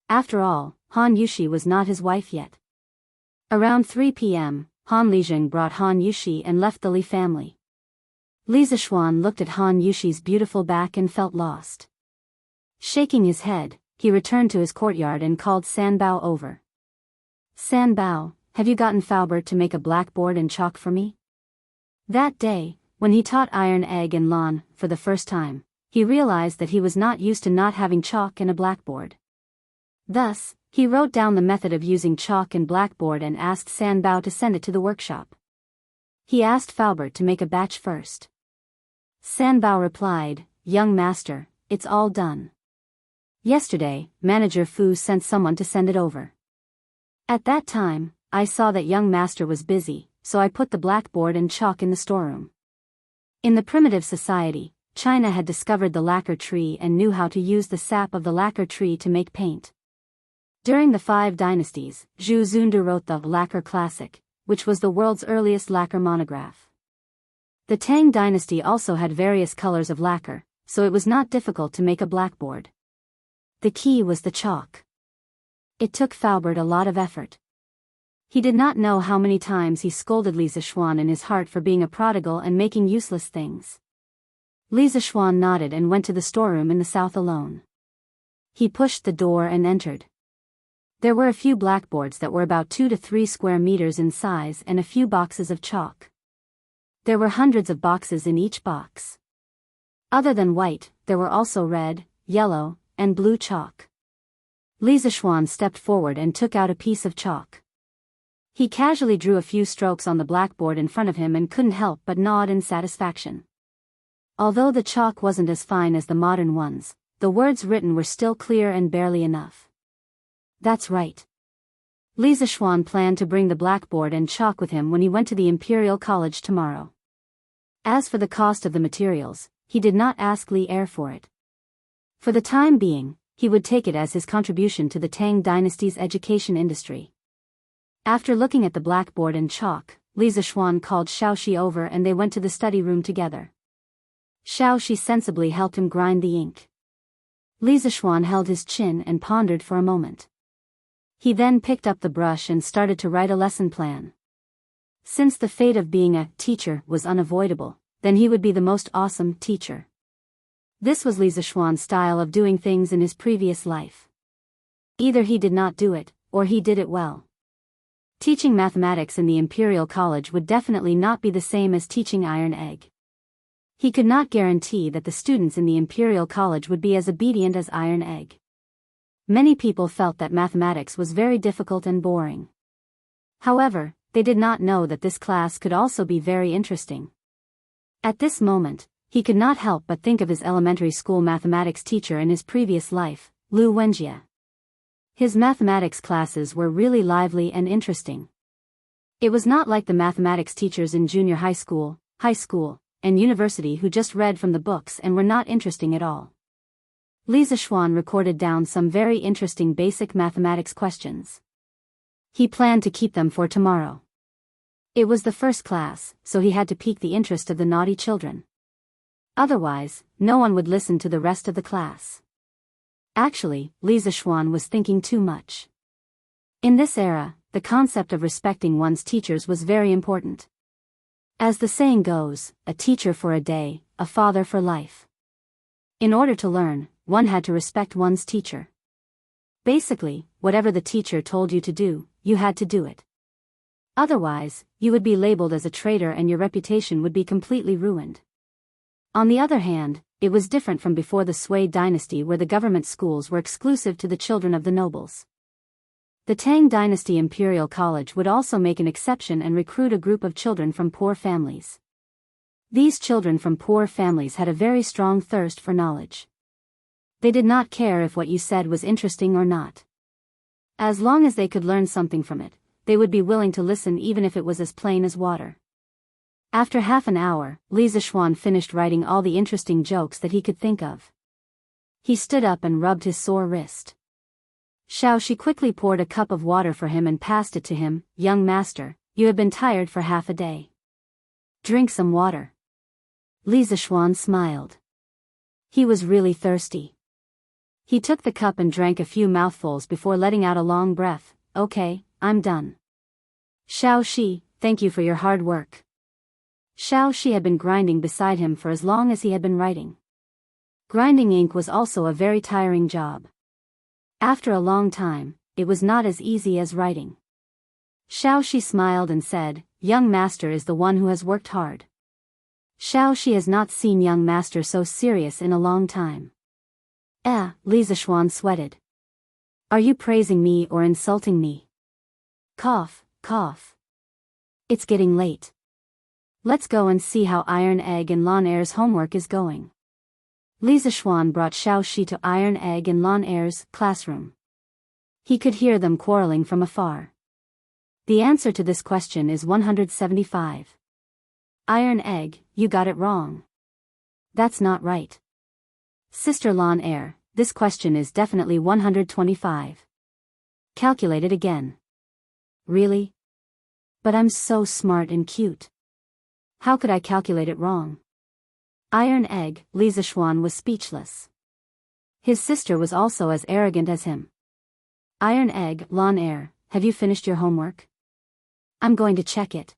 After all, Han Yushi was not his wife yet. Around 3 p.m., Han Lizheng brought Han Yushi and left the Li family. Li Zishuan looked at Han Yushi's beautiful back and felt lost. Shaking his head, he returned to his courtyard and called Sanbao over. San Bao, have you gotten Faubert to make a blackboard and chalk for me? That day, when he taught iron, egg and lawn for the first time, he realized that he was not used to not having chalk and a blackboard. Thus, he wrote down the method of using chalk and blackboard and asked San Bao to send it to the workshop. He asked Faubert to make a batch first. San Bao replied, "Young master, it's all done. Yesterday, Manager Fu sent someone to send it over. At that time, I saw that young master was busy, so I put the blackboard and chalk in the storeroom." In the primitive society, China had discovered the lacquer tree and knew how to use the sap of the lacquer tree to make paint. During the 5 dynasties, Zhu Zundu wrote the Lacquer Classic, which was the world's earliest lacquer monograph. The Tang dynasty also had various colors of lacquer, so it was not difficult to make a blackboard. The key was the chalk. It took Faubert a lot of effort. He did not know how many times he scolded Li Zishuan in his heart for being a prodigal and making useless things. Li Zishuan nodded and went to the storeroom in the south alone. He pushed the door and entered. There were a few blackboards that were about 2 to 3 square meters in size and a few boxes of chalk. There were hundreds of boxes in each box. Other than white, there were also red, yellow, and blue chalk. Li Zishuan stepped forward and took out a piece of chalk. He casually drew a few strokes on the blackboard in front of him and couldn't help but nod in satisfaction. Although the chalk wasn't as fine as the modern ones, the words written were still clear and barely enough. That's right. Li Zishuan planned to bring the blackboard and chalk with him when he went to the Imperial College tomorrow. As for the cost of the materials, he did not ask Li Er for it. For the time being, he would take it as his contribution to the Tang dynasty's education industry. After looking at the blackboard and chalk, Li Zishuan called Xiaoxi over and they went to the study room together. Xiaoxi sensibly helped him grind the ink. Li Zishuan held his chin and pondered for a moment. He then picked up the brush and started to write a lesson plan. Since the fate of being a teacher was unavoidable, then he would be the most awesome teacher. This was Li Zishuan's style of doing things in his previous life. Either he did not do it, or he did it well. Teaching mathematics in the Imperial College would definitely not be the same as teaching iron egg. He could not guarantee that the students in the Imperial College would be as obedient as iron egg. Many people felt that mathematics was very difficult and boring. However, they did not know that this class could also be very interesting. At this moment, he could not help but think of his elementary school mathematics teacher in his previous life, Lu Wenjie. His mathematics classes were really lively and interesting. It was not like the mathematics teachers in junior high school, and university who just read from the books and were not interesting at all. Li Zishuan recorded down some very interesting basic mathematics questions. He planned to keep them for tomorrow. It was the first class, so he had to pique the interest of the naughty children. Otherwise, no one would listen to the rest of the class. Actually, Li Zishuan was thinking too much. In this era, the concept of respecting one's teachers was very important. As the saying goes, a teacher for a day, a father for life. In order to learn, one had to respect one's teacher. Basically, whatever the teacher told you to do, you had to do it. Otherwise, you would be labeled as a traitor and your reputation would be completely ruined. On the other hand, it was different from before the Sui dynasty where the government schools were exclusive to the children of the nobles. The Tang dynasty Imperial College would also make an exception and recruit a group of children from poor families. These children from poor families had a very strong thirst for knowledge. They did not care if what you said was interesting or not. As long as they could learn something from it, they would be willing to listen even if it was as plain as water. After half an hour, Li Zishuan finished writing all the interesting jokes that he could think of. He stood up and rubbed his sore wrist. Xiaoxi quickly poured a cup of water for him and passed it to him. "Young master, you have been tired for half a day. Drink some water." Li Zishuan smiled. He was really thirsty. He took the cup and drank a few mouthfuls before letting out a long breath. "Okay, I'm done. Xiaoxi, thank you for your hard work." Xiaoxi had been grinding beside him for as long as he had been writing. Grinding ink was also a very tiring job. After a long time, it was not as easy as writing. Xiaoxi smiled and said, young master is the one who has worked hard. Xiaoxi has not seen young master so serious in a long time. Li Zishuan sweated. Are you praising me or insulting me? Cough, cough. It's getting late. Let's go and see how Iron Egg and Lon Air's homework is going. Li Zishuan brought Xiaoxi to Iron Egg and Lon Air's classroom. He could hear them quarreling from afar. The answer to this question is 175. Iron Egg, you got it wrong. That's not right. Sister Lon Air, this question is definitely 125. Calculate it again. Really? But I'm so smart and cute. How could I calculate it wrong? Iron Egg, Li Zishuan was speechless. His sister was also as arrogant as him. Iron Egg, Lon Air, have you finished your homework? I'm going to check it.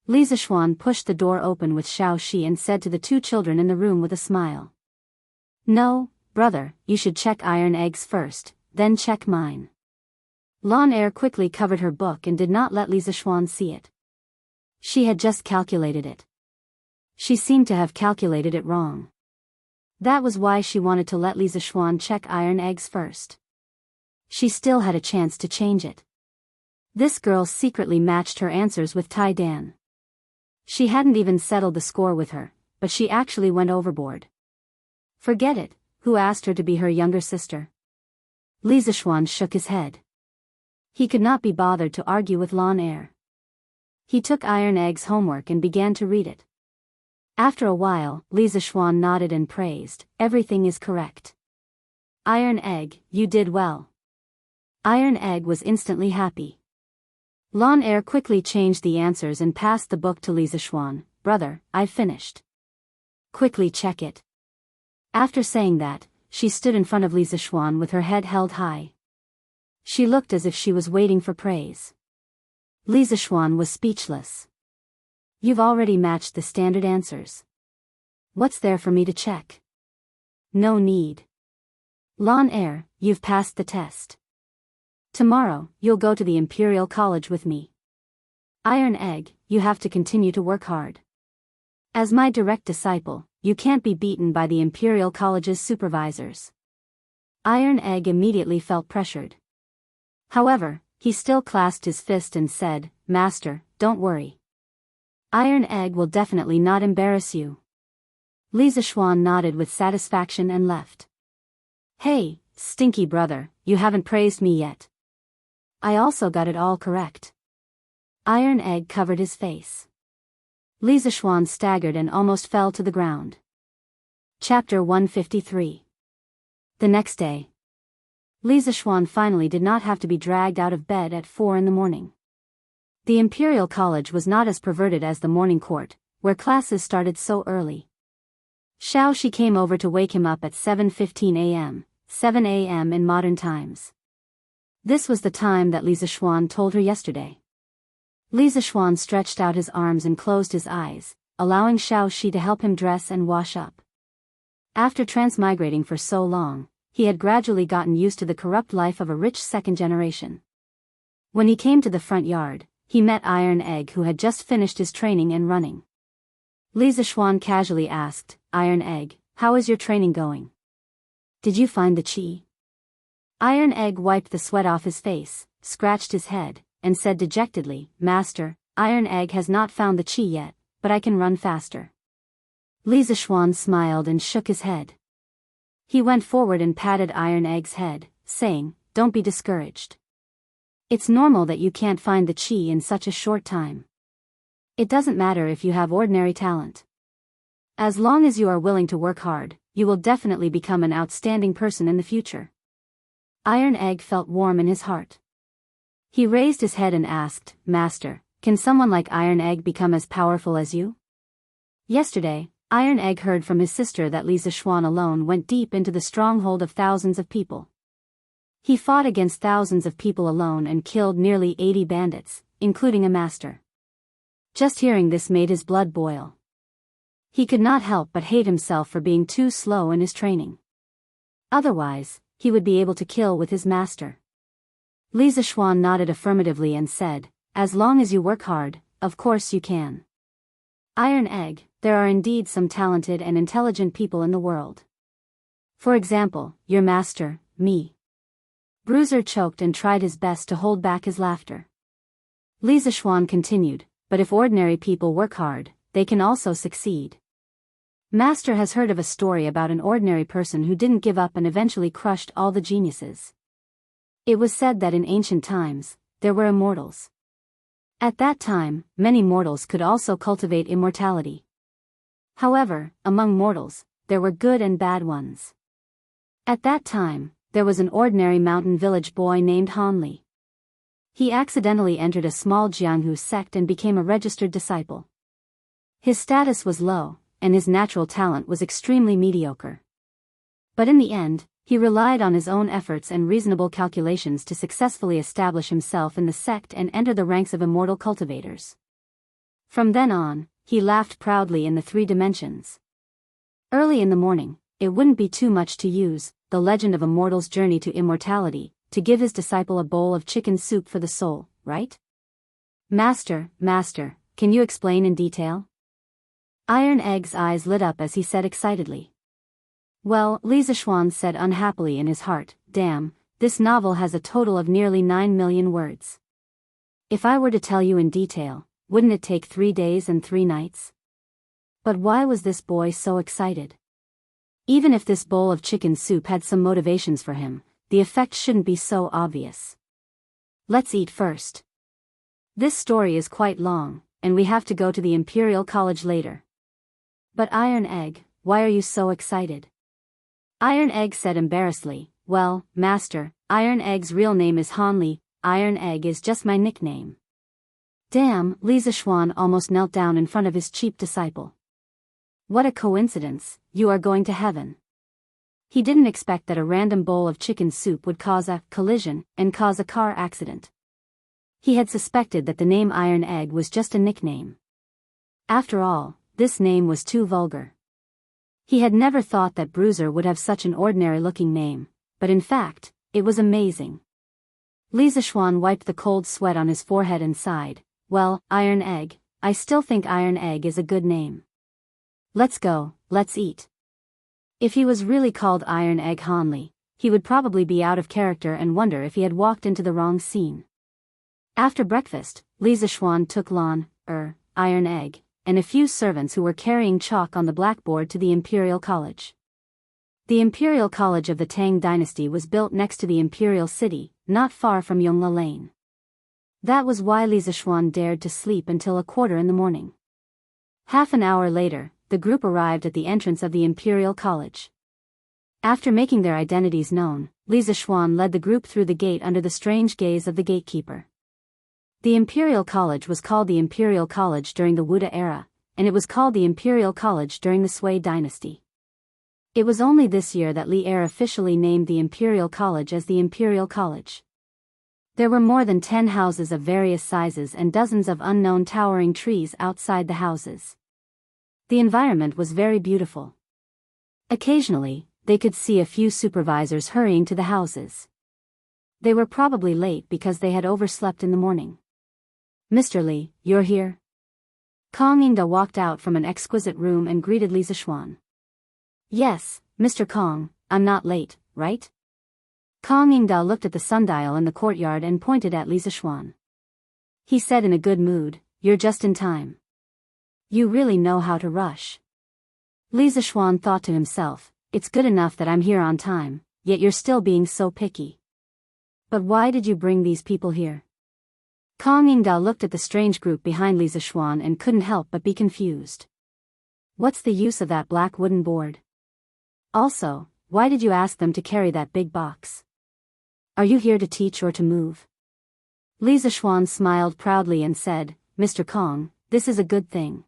Li Zishuan pushed the door open with Xiaoxi and said to the two children in the room with a smile. No, brother, you should check Iron Egg's first, then check mine. Lon Air quickly covered her book and did not let Li Zishuan see it. She had just calculated it. She seemed to have calculated it wrong. That was why she wanted to let Li Zishuan check Iron Eggs first. She still had a chance to change it. This girl secretly matched her answers with Tai Dan. She hadn't even settled the score with her, but she actually went overboard. Forget it, who asked her to be her younger sister? Li Zishuan shook his head. He could not be bothered to argue with Lon Air. He took Iron Egg's homework and began to read it. After a while, Li Zishuan nodded and praised, everything is correct. Iron Egg, you did well. Iron Egg was instantly happy. Lon Air quickly changed the answers and passed the book to Li Zishuan. Brother, I've finished. Quickly check it. After saying that, she stood in front of Li Zishuan with her head held high. She looked as if she was waiting for praise. Li Zishuan was speechless. You've already matched the standard answers. What's there for me to check? No need. Lon Air, you've passed the test. Tomorrow, you'll go to the Imperial College with me. Iron Egg, you have to continue to work hard. As my direct disciple, you can't be beaten by the Imperial College's supervisors. Iron Egg immediately felt pressured. However, he still clasped his fist and said, Master, don't worry. Iron Egg will definitely not embarrass you. Li Zishuan nodded with satisfaction and left. Hey, stinky brother, you haven't praised me yet. I also got it all correct. Iron Egg covered his face. Li Zishuan staggered and almost fell to the ground. Chapter 153. The next day. Li Zishuan finally did not have to be dragged out of bed at 4 in the morning. The Imperial College was not as perverted as the morning court, where classes started so early. Xiaoxi came over to wake him up at 7:15 a.m., 7 a.m. in modern times. This was the time that Li Zishuan told her yesterday. Li Zishuan stretched out his arms and closed his eyes, allowing Xiaoxi to help him dress and wash up. After transmigrating for so long, he had gradually gotten used to the corrupt life of a rich second generation. When he came to the front yard, he met Iron Egg, who had just finished his training and running. Li Zishuan casually asked, Iron Egg, how is your training going? Did you find the chi? Iron Egg wiped the sweat off his face, scratched his head, and said dejectedly, Master, Iron Egg has not found the chi yet, but I can run faster. Li Zishuan smiled and shook his head. He went forward and patted Iron Egg's head, saying, Don't be discouraged. It's normal that you can't find the chi in such a short time. It doesn't matter if you have ordinary talent. As long as you are willing to work hard, you will definitely become an outstanding person in the future. Iron Egg felt warm in his heart. He raised his head and asked, Master, can someone like Iron Egg become as powerful as you? Yesterday, Iron Egg heard from his sister that Li Zishuan alone went deep into the stronghold of thousands of people. He fought against thousands of people alone and killed nearly 80 bandits, including a master. Just hearing this made his blood boil. He could not help but hate himself for being too slow in his training. Otherwise, he would be able to kill with his master. Li Zishuan nodded affirmatively and said, as long as you work hard, of course you can. Iron Egg, there are indeed some talented and intelligent people in the world. For example, your master, me. Bruiser choked and tried his best to hold back his laughter. Lisa Schwan continued, but if ordinary people work hard, they can also succeed. Master has heard of a story about an ordinary person who didn't give up and eventually crushed all the geniuses. It was said that in ancient times, there were immortals. At that time, many mortals could also cultivate immortality. However, among mortals, there were good and bad ones. At that time, there was an ordinary mountain village boy named Han Li. He accidentally entered a small Jianghu sect and became a registered disciple. His status was low, and his natural talent was extremely mediocre. But in the end, he relied on his own efforts and reasonable calculations to successfully establish himself in the sect and enter the ranks of immortal cultivators. From then on, he laughed proudly in the 3 dimensions. Early in the morning, it wouldn't be too much to use The Legend of a Mortal's Journey to Immortality to give his disciple a bowl of chicken soup for the soul, right? Master, can you explain in detail? Iron Egg's eyes lit up as he said excitedly. Well, Li Zixuan said unhappily in his heart, damn, this novel has a total of nearly 9 million words. If I were to tell you in detail, wouldn't it take 3 days and 3 nights? But why was this boy so excited? Even if this bowl of chicken soup had some motivations for him, the effect shouldn't be so obvious. Let's eat first. This story is quite long, and we have to go to the Imperial College later. But Iron Egg, why are you so excited? Iron Egg said embarrassedly, well, Master, Iron Egg's real name is Han Li, Iron Egg is just my nickname. Damn, Li Zixuan almost knelt down in front of his cheap disciple. What a coincidence, you are going to heaven. He didn't expect that a random bowl of chicken soup would cause a collision and cause a car accident. He had suspected that the name Iron Egg was just a nickname. After all, this name was too vulgar. He had never thought that Bruiser would have such an ordinary-looking name, but in fact, it was amazing. Li Zixuan wiped the cold sweat on his forehead and sighed, well, Iron Egg, I still think Iron Egg is a good name. Let's go, let's eat. If he was really called Iron Egg Han Li, he would probably be out of character and wonder if he had walked into the wrong scene. After breakfast, Li Zixuan took Iron Egg, and a few servants who were carrying chalk on the blackboard to the Imperial College. The Imperial College of the Tang Dynasty was built next to the Imperial City, not far from Yongla Lane. That was why Li Zixuan dared to sleep until 1:15 in the morning. Half an hour later, the group arrived at the entrance of the Imperial College. After making their identities known, Li Zixuan led the group through the gate under the strange gaze of the gatekeeper. The Imperial College was called the Imperial College during the Wuda era, and it was called the Imperial College during the Sui dynasty. It was only this year that Li Er officially named the Imperial College as the Imperial College. There were more than 10 houses of various sizes and dozens of unknown towering trees outside the houses. The environment was very beautiful. Occasionally, they could see a few supervisors hurrying to the houses. They were probably late because they had overslept in the morning. Mr. Li, you're here? Kong Yingda walked out from an exquisite room and greeted Li Zixuan. Yes, Mr. Kong, I'm not late, right? Kong Yingda looked at the sundial in the courtyard and pointed at Li Zixuan. He said in a good mood, you're just in time. You really know how to rush. Li Zixuan thought to himself, it's good enough that I'm here on time, yet you're still being so picky. But why did you bring these people here? Kong Yingda looked at the strange group behind Li Zixuan and couldn't help but be confused. What's the use of that black wooden board? Also, why did you ask them to carry that big box? Are you here to teach or to move? Li Zixuan smiled proudly and said, Mr. Kong, this is a good thing.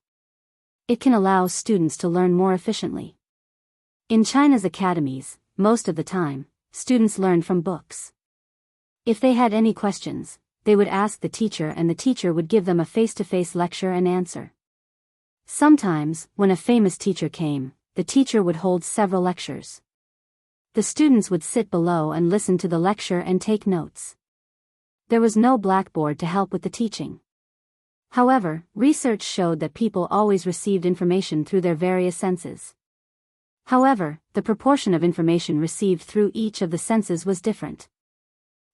It can allow students to learn more efficiently. In China's academies, most of the time, students learn from books. If they had any questions, they would ask the teacher and the teacher would give them a face-to-face lecture and answer. Sometimes, when a famous teacher came, the teacher would hold several lectures. The students would sit below and listen to the lecture and take notes. There was no blackboard to help with the teaching. However, research showed that people always received information through their various senses. However, the proportion of information received through each of the senses was different.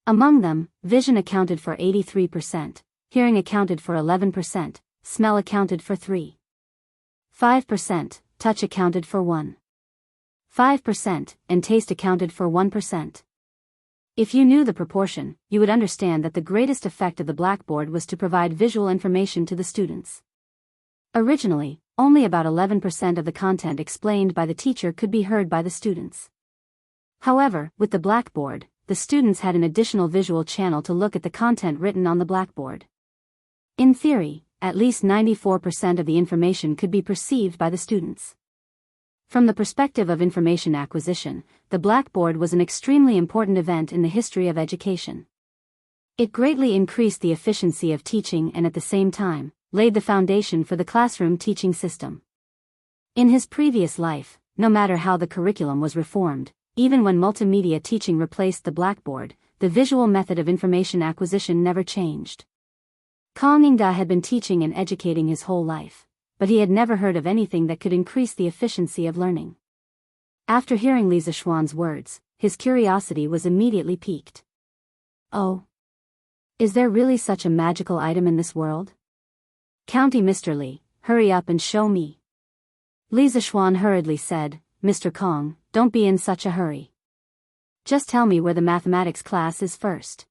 Among them, vision accounted for 83%, hearing accounted for 11%, smell accounted for 3.5%, touch accounted for 1.5%, and taste accounted for 1%. If you knew the proportion, you would understand that the greatest effect of the blackboard was to provide visual information to the students. Originally, only about 11% of the content explained by the teacher could be heard by the students. However, with the blackboard, the students had an additional visual channel to look at the content written on the blackboard. In theory, at least 94% of the information could be perceived by the students. From the perspective of information acquisition, the blackboard was an extremely important event in the history of education. It greatly increased the efficiency of teaching and at the same time, laid the foundation for the classroom teaching system. In his previous life, no matter how the curriculum was reformed, even when multimedia teaching replaced the blackboard, the visual method of information acquisition never changed. Kang Ingda had been teaching and educating his whole life, but he had never heard of anything that could increase the efficiency of learning. After hearing Li Zishuan's words, his curiosity was immediately piqued. Oh! Is there really such a magical item in this world? County Mr. Li, hurry up and show me. Li Zishuan hurriedly said, Mr. Kong, don't be in such a hurry. Just tell me where the mathematics class is first.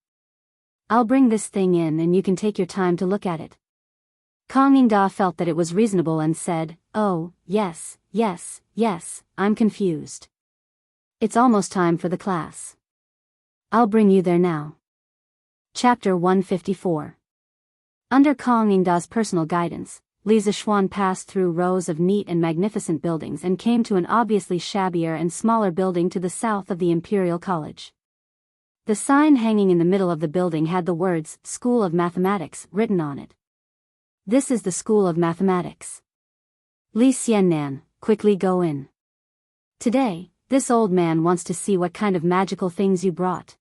I'll bring this thing in and you can take your time to look at it. Kang Ingda felt that it was reasonable and said, oh, yes, I'm confused. It's almost time for the class. I'll bring you there now. Chapter 154. Under Kang Ingda's personal guidance, Li Zishuan passed through rows of neat and magnificent buildings and came to an obviously shabbier and smaller building to the south of the Imperial College. The sign hanging in the middle of the building had the words, School of Mathematics, written on it. This is the School of Mathematics. Li Xiannan, quickly go in. Today, this old man wants to see what kind of magical things you brought.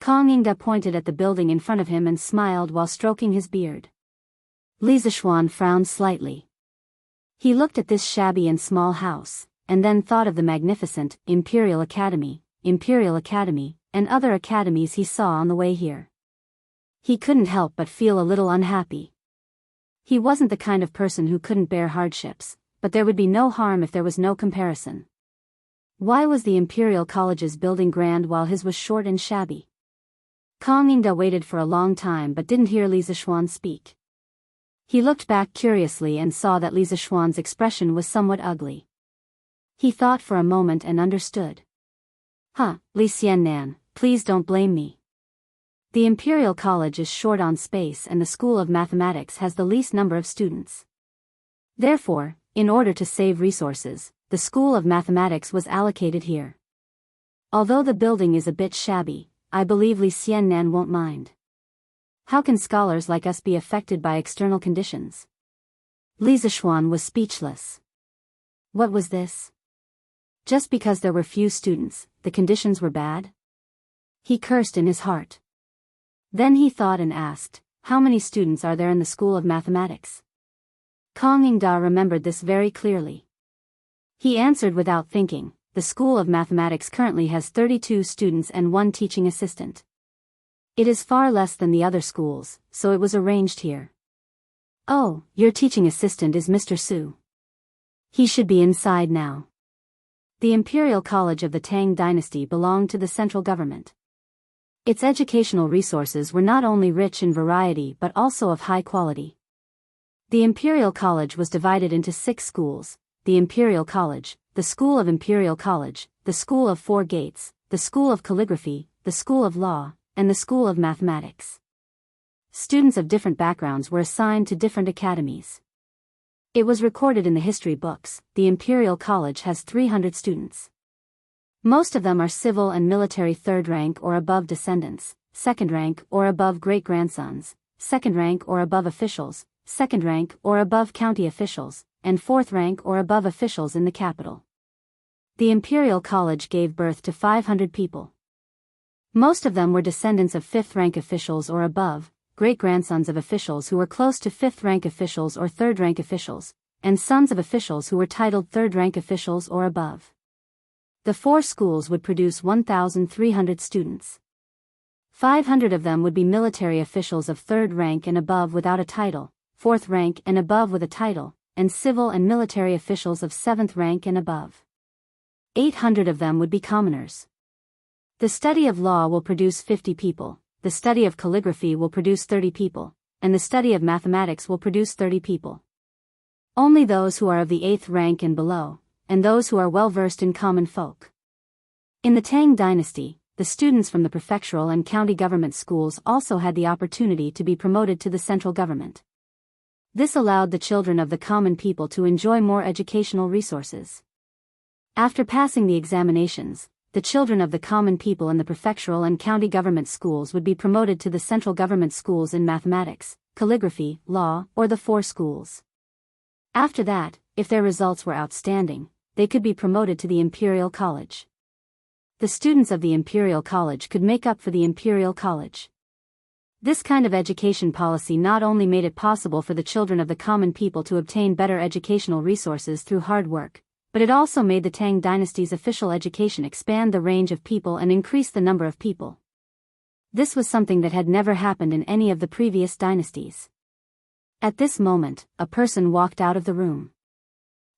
Kang Ingda pointed at the building in front of him and smiled while stroking his beard. Li Zishuan frowned slightly. He looked at this shabby and small house, and then thought of the magnificent Imperial Academy, and other academies he saw on the way here. He couldn't help but feel a little unhappy. He wasn't the kind of person who couldn't bear hardships, but there would be no harm if there was no comparison. Why was the Imperial College's building grand while his was short and shabby? Kang Ingda waited for a long time but didn't hear Li Zishuan speak. He looked back curiously and saw that Li Zishuan's expression was somewhat ugly. He thought for a moment and understood. Li Xiannan, please don't blame me. The Imperial College is short on space and the School of Mathematics has the least number of students. Therefore, in order to save resources, the School of Mathematics was allocated here. Although the building is a bit shabby, I believe Li Xiannan won't mind. How can scholars like us be affected by external conditions? Li Zishuan was speechless. What was this? Just because there were few students, the conditions were bad? He cursed in his heart. Then he thought and asked, how many students are there in the School of Mathematics? Kang Ingda remembered this very clearly. He answered without thinking, the School of Mathematics currently has 32 students and 1 teaching assistant. It is far less than the other schools, so it was arranged here. Oh, your teaching assistant is Mr. Su. He should be inside now. The Imperial College of the Tang Dynasty belonged to the central government. Its educational resources were not only rich in variety but also of high quality. The Imperial College was divided into 6 schools, the Imperial College, the School of Imperial College, the School of 4 Gates, the School of Calligraphy, the School of Law, and the School of Mathematics. Students of different backgrounds were assigned to different academies. It was recorded in the history books, the Imperial College has 300 students. Most of them are civil and military 3rd rank or above descendants, 2nd rank or above great-grandsons, 2nd rank or above officials, 2nd rank or above county officials, and 4th rank or above officials in the capital. The Imperial College gave birth to 500 people. Most of them were descendants of fifth-rank officials or above, great-grandsons of officials who were close to fifth-rank officials or third-rank officials, and sons of officials who were titled third-rank officials or above. The 4 schools would produce 1,300 students. 500 of them would be military officials of third rank and above without a title, fourth rank and above with a title, and civil and military officials of seventh rank and above. 800 of them would be commoners. The study of law will produce 50 people, the study of calligraphy will produce 30 people, and the study of mathematics will produce 30 people. Only those who are of the 8th rank and below, and those who are well versed in common folk. In the Tang dynasty, the students from the prefectural and county government schools also had the opportunity to be promoted to the central government. This allowed the children of the common people to enjoy more educational resources. After passing the examinations, the children of the common people in the prefectural and county government schools would be promoted to the central government schools in mathematics, calligraphy, law, or the 4 schools. After that, if their results were outstanding, they could be promoted to the Imperial College. The students of the Imperial College could make up for the Imperial College. This kind of education policy not only made it possible for the children of the common people to obtain better educational resources through hard work, but it also made the Tang dynasty's official education expand the range of people and increase the number of people. This was something that had never happened in any of the previous dynasties. At this moment, a person walked out of the room.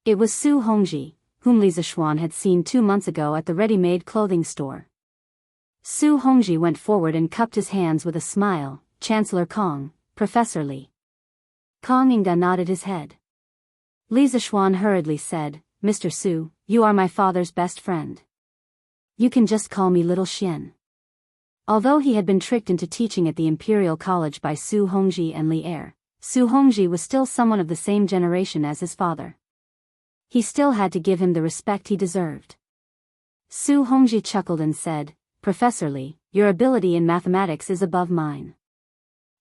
It was Su Hongji, whom Li Zishuan had seen 2 months ago at the ready-made clothing store. Su Hongji went forward and cupped his hands with a smile. "Chancellor Kong, Professor Li." Kong Yingda nodded his head. Li Zishuan hurriedly said, "Mr. Su, you are my father's best friend. You can just call me Little Xian." Although he had been tricked into teaching at the Imperial College by Su Hongji and Li Er, Su Hongji was still someone of the same generation as his father. He still had to give him the respect he deserved. Su Hongji chuckled and said, "Professor Li, your ability in mathematics is above mine.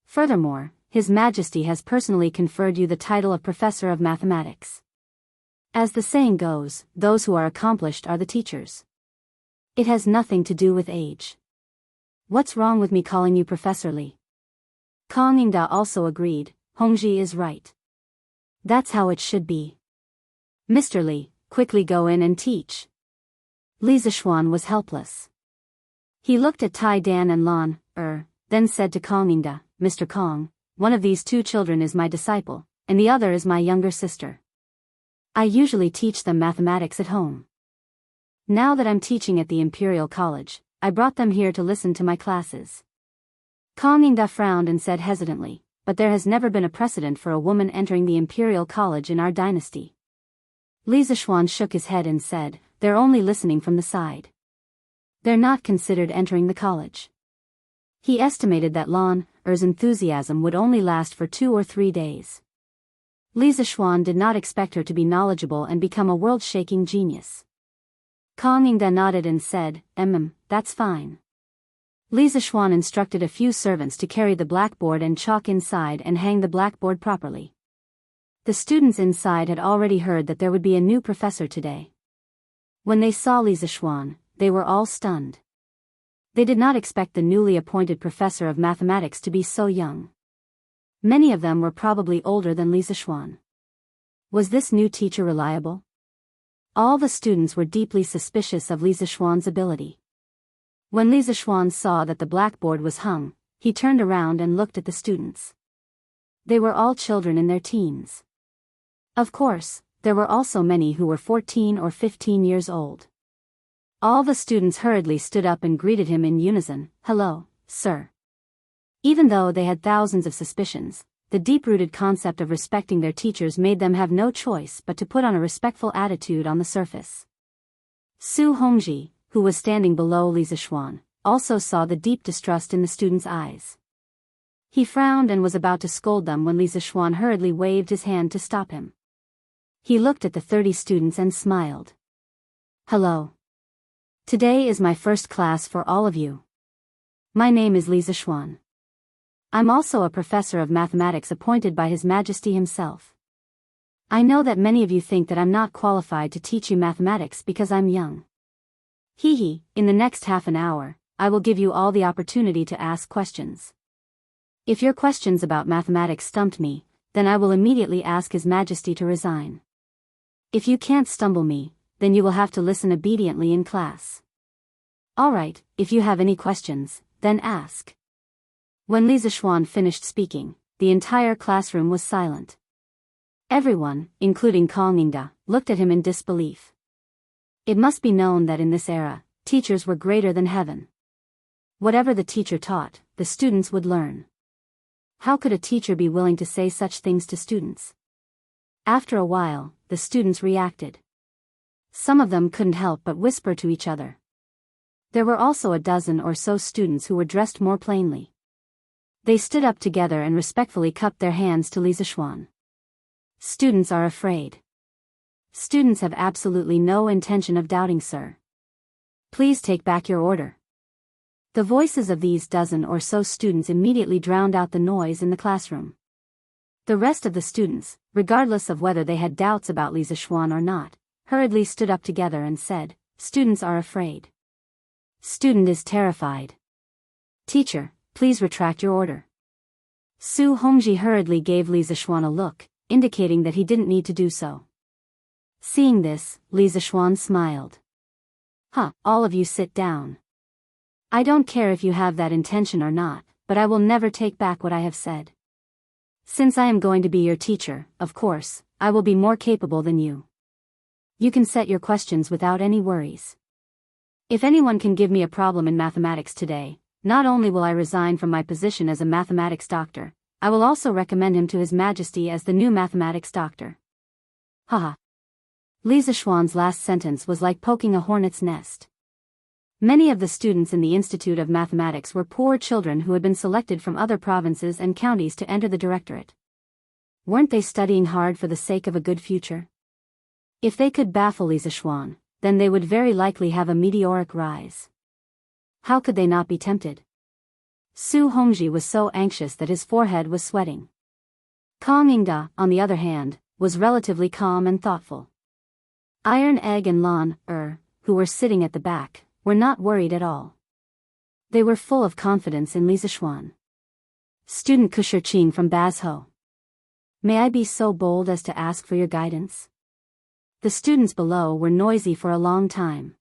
Furthermore, His Majesty has personally conferred you the title of Professor of Mathematics. As the saying goes, those who are accomplished are the teachers. It has nothing to do with age. What's wrong with me calling you Professor Li?" Kong Yingda also agreed. "Hongji is right. That's how it should be. Mr. Li, quickly go in and teach." Li Zishuan was helpless. He looked at Tai Dan and Lan then said to Kong Yingda, "Mr. Kong, one of these 2 children is my disciple, and the other is my younger sister. I usually teach them mathematics at home. Now that I'm teaching at the Imperial College, I brought them here to listen to my classes." Kong Yingda frowned and said hesitantly, "But there has never been a precedent for a woman entering the Imperial College in our dynasty." Li Zishuan shook his head and said, "They're only listening from the side. They're not considered entering the college." He estimated that Lan Er's enthusiasm would only last for 2 or 3 days. Li Zishuan did not expect her to be knowledgeable and become a world-shaking genius. Kong Yingda nodded and said, That's fine." Li Zishuan instructed a few servants to carry the blackboard and chalk inside and hang the blackboard properly. The students inside had already heard that there would be a new professor today. When they saw Li Zishuan, they were all stunned. They did not expect the newly appointed professor of mathematics to be so young. Many of them were probably older than Li Zishuan. Was this new teacher reliable? All the students were deeply suspicious of Li Zishuan's ability. When Li Zishuan saw that the blackboard was hung, he turned around and looked at the students. They were all children in their teens. Of course, there were also many who were 14 or 15 years old. All the students hurriedly stood up and greeted him in unison, "Hello, sir." Even though they had thousands of suspicions, the deep-rooted concept of respecting their teachers made them have no choice but to put on a respectful attitude on the surface. Su Hongji, who was standing below Li Zishuan, also saw the deep distrust in the students' eyes. He frowned and was about to scold them when Li Zishuan hurriedly waved his hand to stop him. He looked at the 30 students and smiled. "Hello. Today is my first class for all of you. My name is Li Zishuan. I'm also a professor of mathematics appointed by His Majesty himself. I know that many of you think that I'm not qualified to teach you mathematics because I'm young. In the next half an hour, I will give you all the opportunity to ask questions. If your questions about mathematics stumped me, then I will immediately ask His Majesty to resign. If you can't stumble me, then you will have to listen obediently in class. Alright, if you have any questions, then ask. When Li Zixuan finished speaking, the entire classroom was silent. Everyone, including Kong Yingda, looked at him in disbelief. It must be known that in this era, teachers were greater than heaven. Whatever the teacher taught, the students would learn. How could a teacher be willing to say such things to students? After a while, the students reacted. Some of them couldn't help but whisper to each other. There were also a dozen or so students who were dressed more plainly. They stood up together and respectfully cupped their hands to Li Zixuan. Students are afraid. Students have absolutely no intention of doubting, sir. Please take back your order. The voices of these dozen or so students immediately drowned out the noise in the classroom. The rest of the students, regardless of whether they had doubts about Li Zixuan or not, hurriedly stood up together and said, "Students are afraid. Student is terrified. Teacher, please retract your order." Su Hongji hurriedly gave Li Zixuan a look, indicating that he didn't need to do so. Seeing this, Li Zixuan smiled. All of you sit down. I don't care if you have that intention or not, but I will never take back what I have said. Since I am going to be your teacher, of course, I will be more capable than you. You can set your questions without any worries. If anyone can give me a problem in mathematics today, not only will I resign from my position as a mathematics doctor, I will also recommend him to His Majesty as the new mathematics doctor. Haha. Li Zixuan's last sentence was like poking a hornet's nest. Many of the students in the Institute of Mathematics were poor children who had been selected from other provinces and counties to enter the directorate. Weren't they studying hard for the sake of a good future? If they could baffle Li Zixuan, then they would very likely have a meteoric rise. How could they not be tempted? Su Hongji was so anxious that his forehead was sweating. Kong Yingda, on the other hand, was relatively calm and thoughtful. Iron Egg and Lan, who were sitting at the back, were not worried at all. They were full of confidence in Li Zixuan. Student Kushirqing from Bazhou. May I be so bold as to ask for your guidance? The students below were noisy for a long time.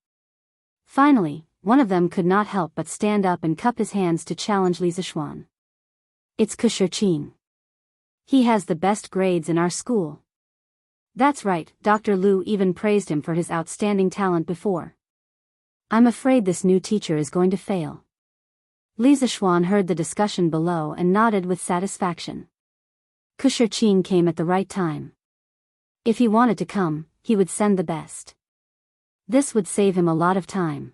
Finally, one of them could not help but stand up and cup his hands to challenge Li Zixuan. It's Kushirqing. He has the best grades in our school. That's right, Dr. Lu even praised him for his outstanding talent before. I'm afraid this new teacher is going to fail. Li Zixuan heard the discussion below and nodded with satisfaction. Kushirqing came at the right time. If he wanted to come, he would send the best. This would save him a lot of time.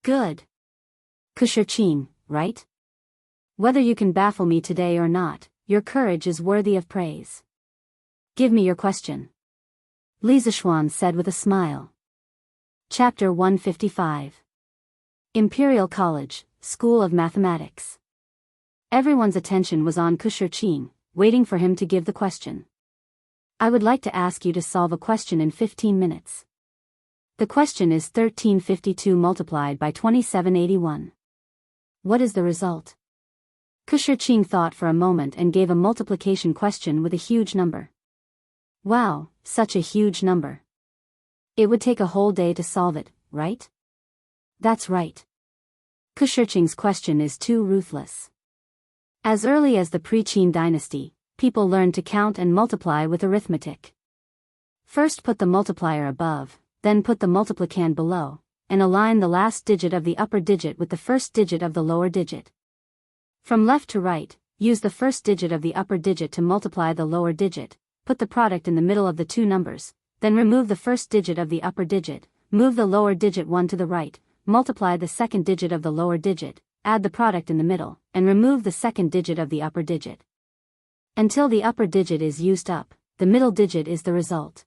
Good. Kushirqing, right? Whether you can baffle me today or not, your courage is worthy of praise. Give me your question. Li Zixuan said with a smile. Chapter 155. Imperial College, School of Mathematics. Everyone's attention was on Kushirqing, waiting for him to give the question. I would like to ask you to solve a question in 15 minutes. The question is 1352 multiplied by 2781. What is the result? Kushirqing thought for a moment and gave a multiplication question with a huge number. Wow, such a huge number. It would take a whole day to solve it, right? That's right. Kushirqing's question is too ruthless. As early as the pre-Qin dynasty, people learned to count and multiply with arithmetic. First put the multiplier above, then put the multiplicand below, and align the last digit of the upper digit with the first digit of the lower digit. From left to right, use the first digit of the upper digit to multiply the lower digit, put the product in the middle of the two numbers, then remove the first digit of the upper digit, move the lower digit one to the right, multiply the second digit of the lower digit, add the product in the middle, and remove the second digit of the upper digit. Until the upper digit is used up, the middle digit is the result.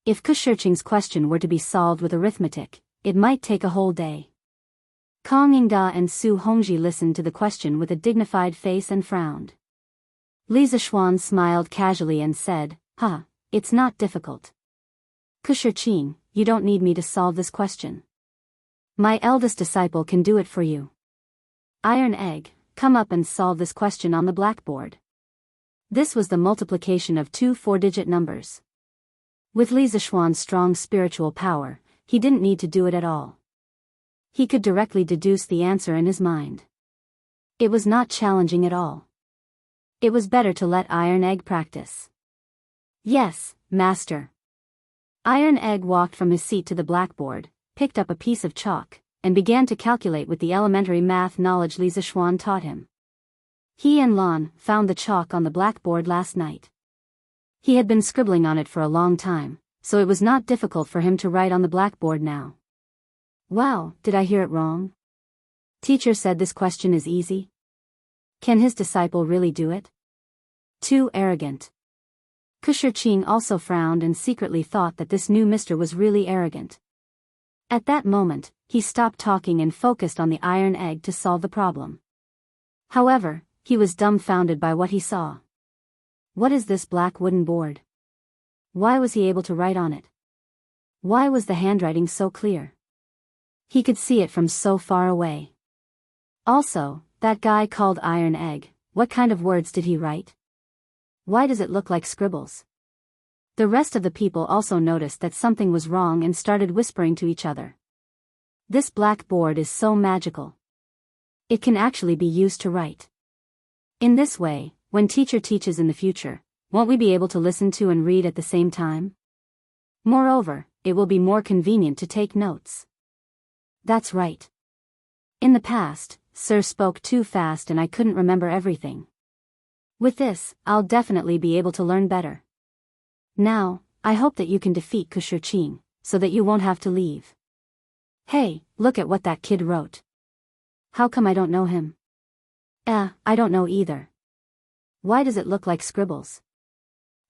If Kushirqing's question were to be solved with arithmetic, it might take a whole day. Kong Yingda and Su Hongji listened to the question with a dignified face and frowned. Li Zixuan smiled casually and said, it's not difficult. Kushirqing, you don't need me to solve this question. My eldest disciple can do it for you. Iron Egg, come up and solve this question on the blackboard. This was the multiplication of two 4-digit numbers. With Li Zishuan's strong spiritual power, he didn't need to do it at all. He could directly deduce the answer in his mind. It was not challenging at all. It was better to let Iron Egg practice. Yes, Master. Iron Egg walked from his seat to the blackboard, picked up a piece of chalk, and began to calculate with the elementary math knowledge Li Zishuan taught him. He and Lan found the chalk on the blackboard last night. He had been scribbling on it for a long time, so it was not difficult for him to write on the blackboard now. Wow, did I hear it wrong? Teacher said this question is easy. Can his disciple really do it? Too arrogant. Kushirqing also frowned and secretly thought that this new mister was really arrogant. At that moment, he stopped talking and focused on the Iron Egg to solve the problem. However, he was dumbfounded by what he saw. What is this black wooden board? Why was he able to write on it? Why was the handwriting so clear? He could see it from so far away. Also, that guy called Iron Egg, what kind of words did he write? Why does it look like scribbles? The rest of the people also noticed that something was wrong and started whispering to each other. This black board is so magical. It can actually be used to write. In this way, when teacher teaches in the future, won't we be able to listen to and read at the same time? Moreover, it will be more convenient to take notes. That's right. In the past, Sir spoke too fast and I couldn't remember everything. With this, I'll definitely be able to learn better. Now, I hope that you can defeat Kushirqing, so that you won't have to leave. Hey, look at what that kid wrote. How come I don't know him? I don't know either. Why does it look like scribbles?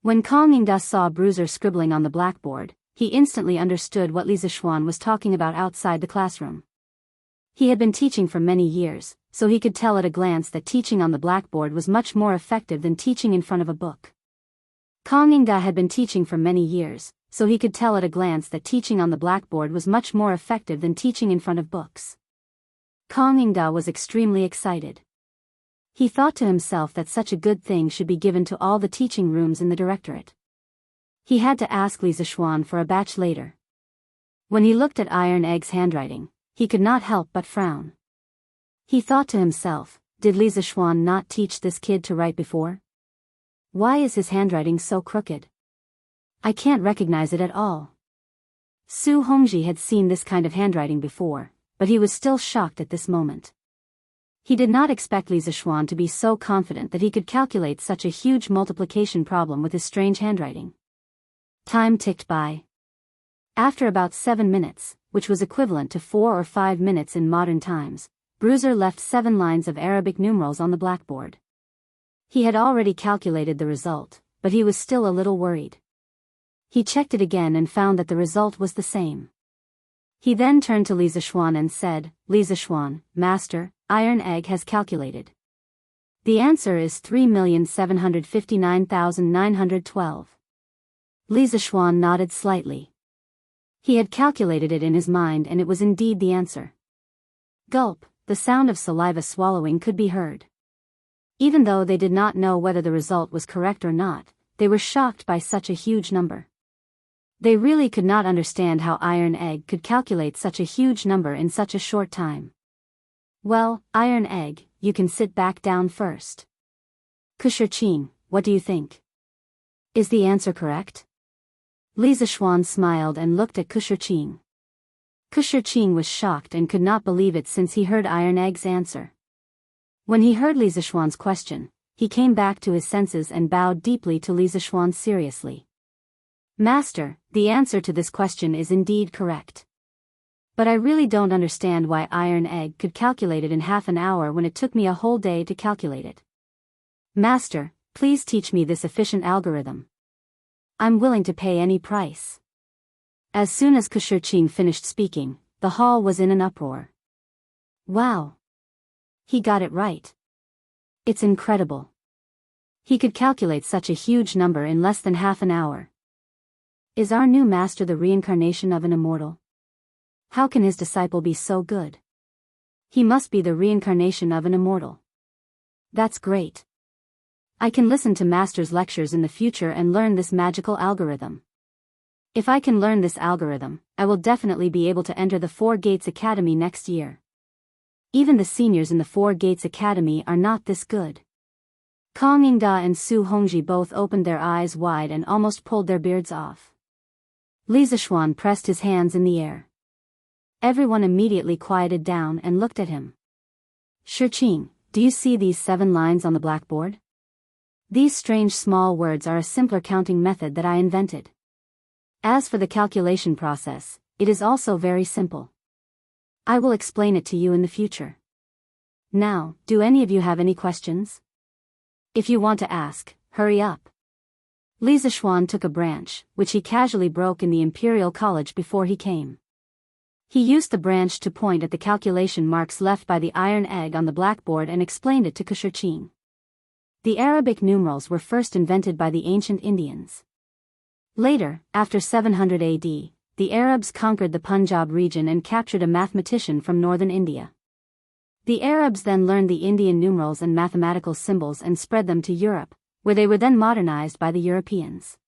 When Kong Yingda saw Bruiser scribbling on the blackboard, he instantly understood what Li Zishuan was talking about outside the classroom. He had been teaching for many years, so he could tell at a glance that teaching on the blackboard was much more effective than teaching in front of a book. Kong Yingda had been teaching for many years, so he could tell at a glance that teaching on the blackboard was much more effective than teaching in front of books. Kong Yingda was extremely excited. He thought to himself that such a good thing should be given to all the teaching rooms in the directorate. He had to ask Li Zishuan for a batch later. When he looked at Iron Egg's handwriting, he could not help but frown. He thought to himself, did Li Zishuan not teach this kid to write before? Why is his handwriting so crooked? I can't recognize it at all. Su Hongji had seen this kind of handwriting before, but he was still shocked at this moment. He did not expect Li Zishuan to be so confident that he could calculate such a huge multiplication problem with his strange handwriting. Time ticked by. After about 7 minutes, which was equivalent to 4 or 5 minutes in modern times, Bruiser left 7 lines of Arabic numerals on the blackboard. He had already calculated the result, but he was still a little worried. He checked it again and found that the result was the same. He then turned to Li Zishuan and said, Li Zishuan, Master, Iron Egg has calculated. The answer is 3,759,912. Li Zishuan nodded slightly. He had calculated it in his mind and it was indeed the answer. Gulp, the sound of saliva swallowing could be heard. Even though they did not know whether the result was correct or not, they were shocked by such a huge number. They really could not understand how Iron Egg could calculate such a huge number in such a short time. Well, Iron Egg, you can sit back down first. Kushirqing, what do you think? Is the answer correct? Li Zishuan smiled and looked at Kushirqing. Kushirqing was shocked and could not believe it since he heard Iron Egg's answer. When he heard Li Zishuan's question, he came back to his senses and bowed deeply to Li Zishuan seriously. Master, the answer to this question is indeed correct. But I really don't understand why Iron Egg could calculate it in half an hour when it took me a whole day to calculate it. Master, please teach me this efficient algorithm. I'm willing to pay any price. As soon as Kushirqing finished speaking, the hall was in an uproar. Wow! He got it right. It's incredible. He could calculate such a huge number in less than half an hour. Is our new master the reincarnation of an immortal? How can his disciple be so good? He must be the reincarnation of an immortal. That's great. I can listen to Master's lectures in the future and learn this magical algorithm. If I can learn this algorithm, I will definitely be able to enter the Four Gates Academy next year. Even the seniors in the Four Gates Academy are not this good. Kang Yingda and Su Hongji both opened their eyes wide and almost pulled their beards off. Li Zixuan pressed his hands in the air. Everyone immediately quieted down and looked at him. Shiqing, do you see these 7 lines on the blackboard? These strange small words are a simpler counting method that I invented. As for the calculation process, it is also very simple. I will explain it to you in the future. Now, do any of you have any questions? If you want to ask, hurry up. Li Zixuan took a branch, which he casually broke in the Imperial College before he came. He used the branch to point at the calculation marks left by the iron egg on the blackboard and explained it to Shiqing. The Arabic numerals were first invented by the ancient Indians. Later, after 700 AD, the Arabs conquered the Punjab region and captured a mathematician from northern India. The Arabs then learned the Indian numerals and mathematical symbols and spread them to Europe, where they were then modernized by the Europeans.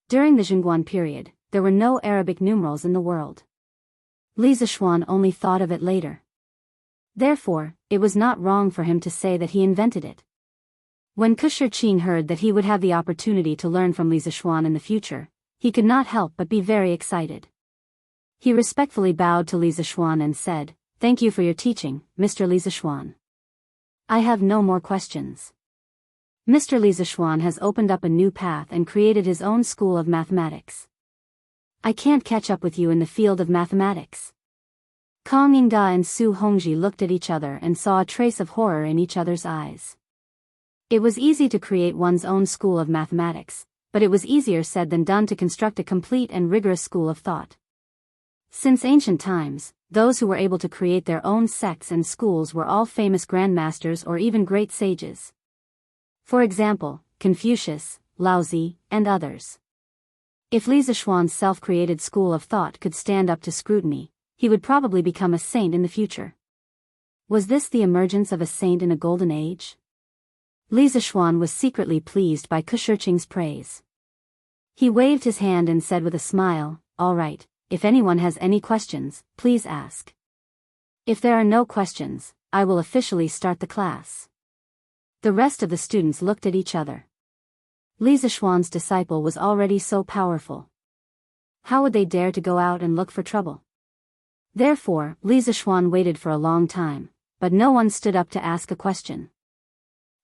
During the Zhongguan period, there were no Arabic numerals in the world. Li Zixuan only thought of it later. Therefore, it was not wrong for him to say that he invented it. When Shiqing heard that he would have the opportunity to learn from Li Zixuan in the future, he could not help but be very excited. He respectfully bowed to Li Zixuan and said, "Thank you for your teaching, Mr. Li Zixuan. I have no more questions." Mr. Li Zixuan has opened up a new path and created his own school of mathematics. I can't catch up with you in the field of mathematics. Kang Yingda and Su Hongji looked at each other and saw a trace of horror in each other's eyes. It was easy to create one's own school of mathematics, but it was easier said than done to construct a complete and rigorous school of thought. Since ancient times, those who were able to create their own sects and schools were all famous grandmasters or even great sages. For example, Confucius, Laozi, and others. If Li Zixuan's self-created school of thought could stand up to scrutiny, he would probably become a saint in the future. Was this the emergence of a saint in a golden age? Li Zixuan was secretly pleased by Shiqing's praise. He waved his hand and said with a smile, "All right, if anyone has any questions, please ask. If there are no questions, I will officially start the class." The rest of the students looked at each other. Li Zixuan's disciple was already so powerful. How would they dare to go out and look for trouble? Therefore, Li Zixuan waited for a long time, but no one stood up to ask a question.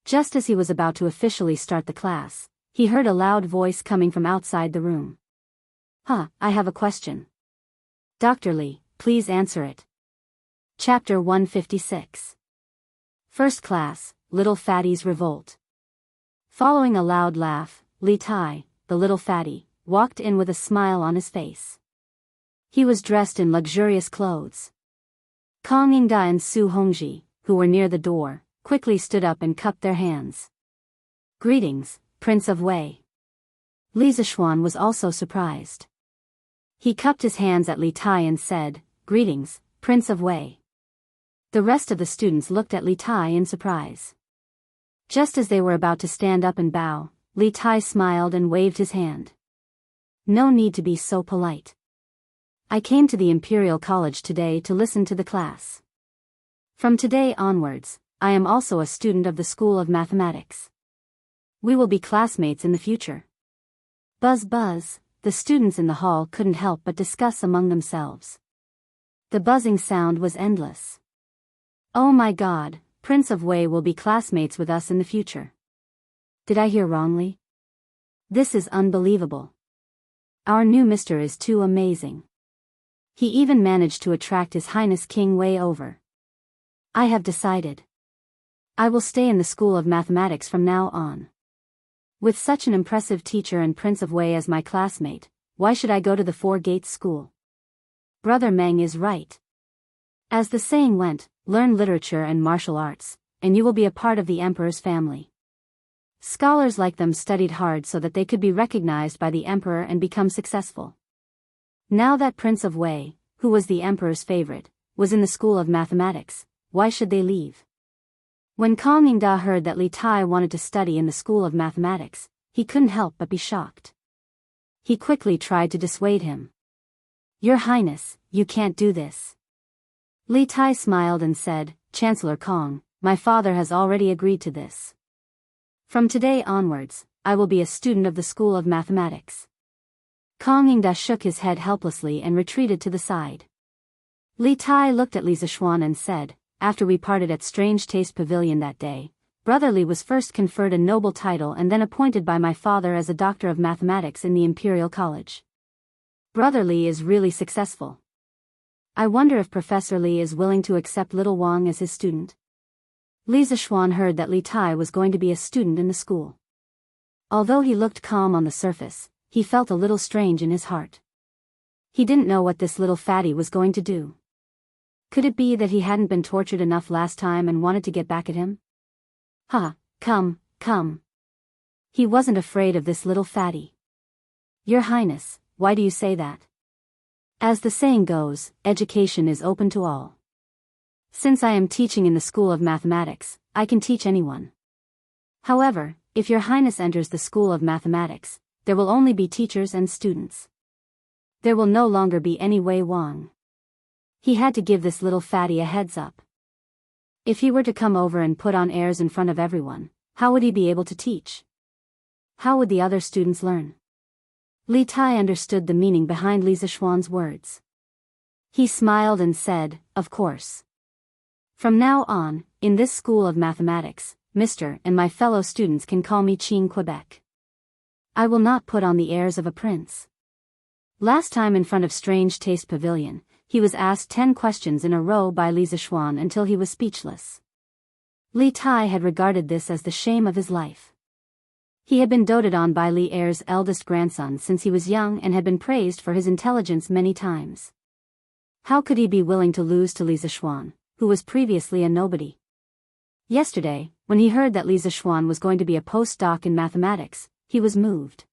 Just as he was about to officially start the class, he heard a loud voice coming from outside the room. I have a question. Dr. Li, please answer it. Chapter 156. First Class, Little Fatty's Revolt. Following a loud laugh, Li Tai, the little fatty, walked in with a smile on his face. He was dressed in luxurious clothes. Kang Yingda and Su Hongji, who were near the door, quickly stood up and cupped their hands. "Greetings, Prince of Wei." Li Zixuan was also surprised. He cupped his hands at Li Tai and said, "Greetings, Prince of Wei." The rest of the students looked at Li Tai in surprise. Just as they were about to stand up and bow, Li Tai smiled and waved his hand. "No need to be so polite. I came to the Imperial College today to listen to the class. From today onwards, I am also a student of the School of Mathematics. We will be classmates in the future." Buzz buzz, the students in the hall couldn't help but discuss among themselves. The buzzing sound was endless. "Oh my God, Prince of Wei will be classmates with us in the future. Did I hear wrongly? This is unbelievable. Our new mister is too amazing. He even managed to attract His Highness King Wei over. I have decided. I will stay in the School of Mathematics from now on. With such an impressive teacher and Prince of Wei as my classmate, why should I go to the Four Gates School? Brother Meng is right. As the saying went, learn literature and martial arts, and you will be a part of the Emperor's family. Scholars like them studied hard so that they could be recognized by the Emperor and become successful. Now that Prince of Wei, who was the emperor's favorite, was in the school of mathematics. Why should they leave? When Kong Yingda heard that Li Tai wanted to study in the school of mathematics, he couldn't help but be shocked. He quickly tried to dissuade him. Your Highness, you can't do this. Li Tai smiled and said, Chancellor Kong, my father has already agreed to this. From today onwards, I will be a student of the school of mathematics. Kong Yingda shook his head helplessly and retreated to the side. Li Tai looked at Li Zishuan and said, after we parted at Strange Taste Pavilion that day, Brother Li was first conferred a noble title and then appointed by my father as a doctor of mathematics in the Imperial College. Brother Li is really successful. I wonder if Professor Li is willing to accept little Wang as his student. Li Zishuan heard that Li Tai was going to be a student in the school. Although he looked calm on the surface, he felt a little strange in his heart. He didn't know what this little fatty was going to do. Could it be that he hadn't been tortured enough last time and wanted to get back at him? Come. He wasn't afraid of this little fatty. Your Highness, why do you say that? As the saying goes, education is open to all. Since I am teaching in the school of mathematics, I can teach anyone. However, if your Highness enters the school of mathematics, there will only be teachers and students. There will no longer be any Wei Wang. He had to give this little fatty a heads up. If he were to come over and put on airs in front of everyone, how would he be able to teach? How would the other students learn? Li Tai understood the meaning behind Li Zishuan's words. He smiled and said, of course. From now on, in this school of mathematics, Mr. and my fellow students can call me Qing Quebec. I will not put on the airs of a prince. Last time in front of Strange Taste Pavilion, he was asked 10 questions in a row by Li Zishuan until he was speechless. Li Tai had regarded this as the shame of his life. He had been doted on by Li Er's eldest grandson since he was young and had been praised for his intelligence many times. How could he be willing to lose to Li Zishuan, who was previously a nobody? Yesterday, when he heard that Li Zishuan was going to be a postdoc in mathematics, he was moved.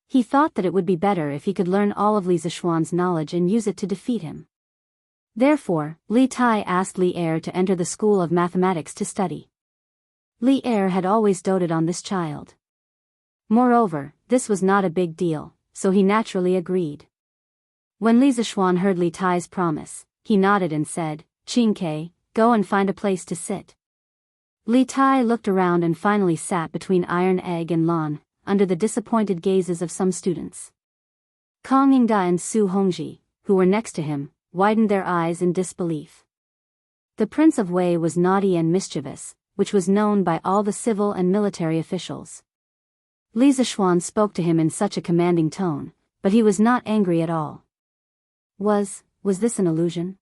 He thought that it would be better if he could learn all of Li Zishuan's knowledge and use it to defeat him. Therefore, Li Tai asked Li Er to enter the school of mathematics to study. Li Er had always doted on this child. Moreover, this was not a big deal, so he naturally agreed. When Li Zishuan heard Li Tai's promise, he nodded and said, Qing Ke, go and find a place to sit. Li Tai looked around and finally sat between Iron Egg and Lon, under the disappointed gazes of some students. Kong Yingda and Su Hongji, who were next to him, widened their eyes in disbelief. The Prince of Wei was naughty and mischievous, which was known by all the civil and military officials. Li Zishuan spoke to him in such a commanding tone, but he was not angry at all. Was this an illusion?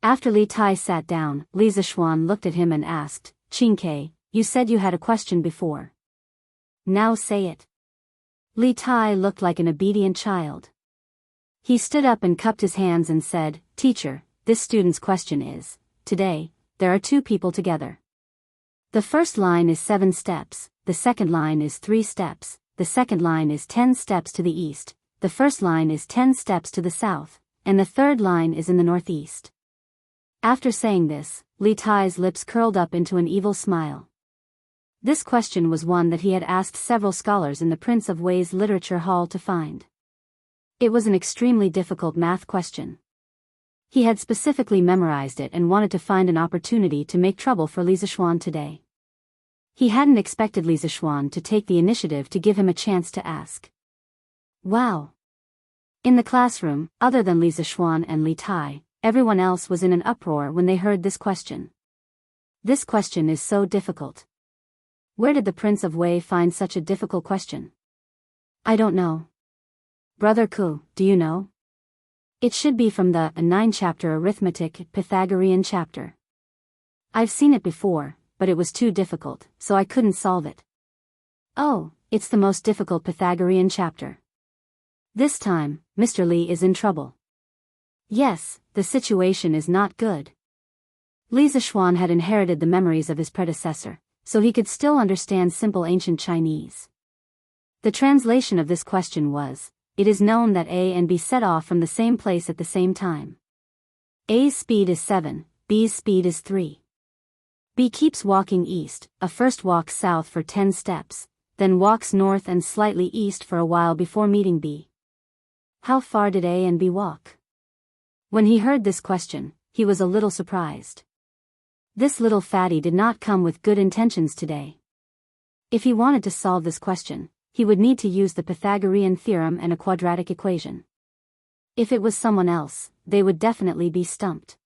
After Li Tai sat down, Li Zishuan looked at him and asked, Qing Ke, you said you had a question before. Now say it. Li Tai looked like an obedient child. He stood up and cupped his hands and said, Teacher, this student's question is, today, there are 2 people together. The first line is 7 steps, the second line is 3 steps, the second line is 10 steps to the east, the first line is 10 steps to the south, and the third line is in the northeast. After saying this, Li Tai's lips curled up into an evil smile. This question was one that he had asked several scholars in the Prince of Wei's literature hall to find. It was an extremely difficult math question. He had specifically memorized it and wanted to find an opportunity to make trouble for Li Zishuan today. He hadn't expected Li Zishuan to take the initiative to give him a chance to ask. Wow! In the classroom, other than Li Zishuan and Li Tai, everyone else was in an uproar when they heard this question. This question is so difficult. Where did the Prince of Wei find such a difficult question? I don't know. Brother Ku, do you know? It should be from the 9-chapter arithmetic Pythagorean chapter. I've seen it before, but it was too difficult, so I couldn't solve it. Oh, it's the most difficult Pythagorean chapter. This time, Mr. Li is in trouble. Yes, the situation is not good. Li Zishuan had inherited the memories of his predecessor, so he could still understand simple ancient Chinese. The translation of this question was, it is known that A and B set off from the same place at the same time. A's speed is 7, B's speed is 3. B keeps walking east, first walks south for 10 steps, then walks north and slightly east for a while before meeting B. How far did A and B walk? When he heard this question, he was a little surprised. This little fatty did not come with good intentions today. If he wanted to solve this question, he would need to use the Pythagorean theorem and a quadratic equation. If it was someone else, they would definitely be stumped.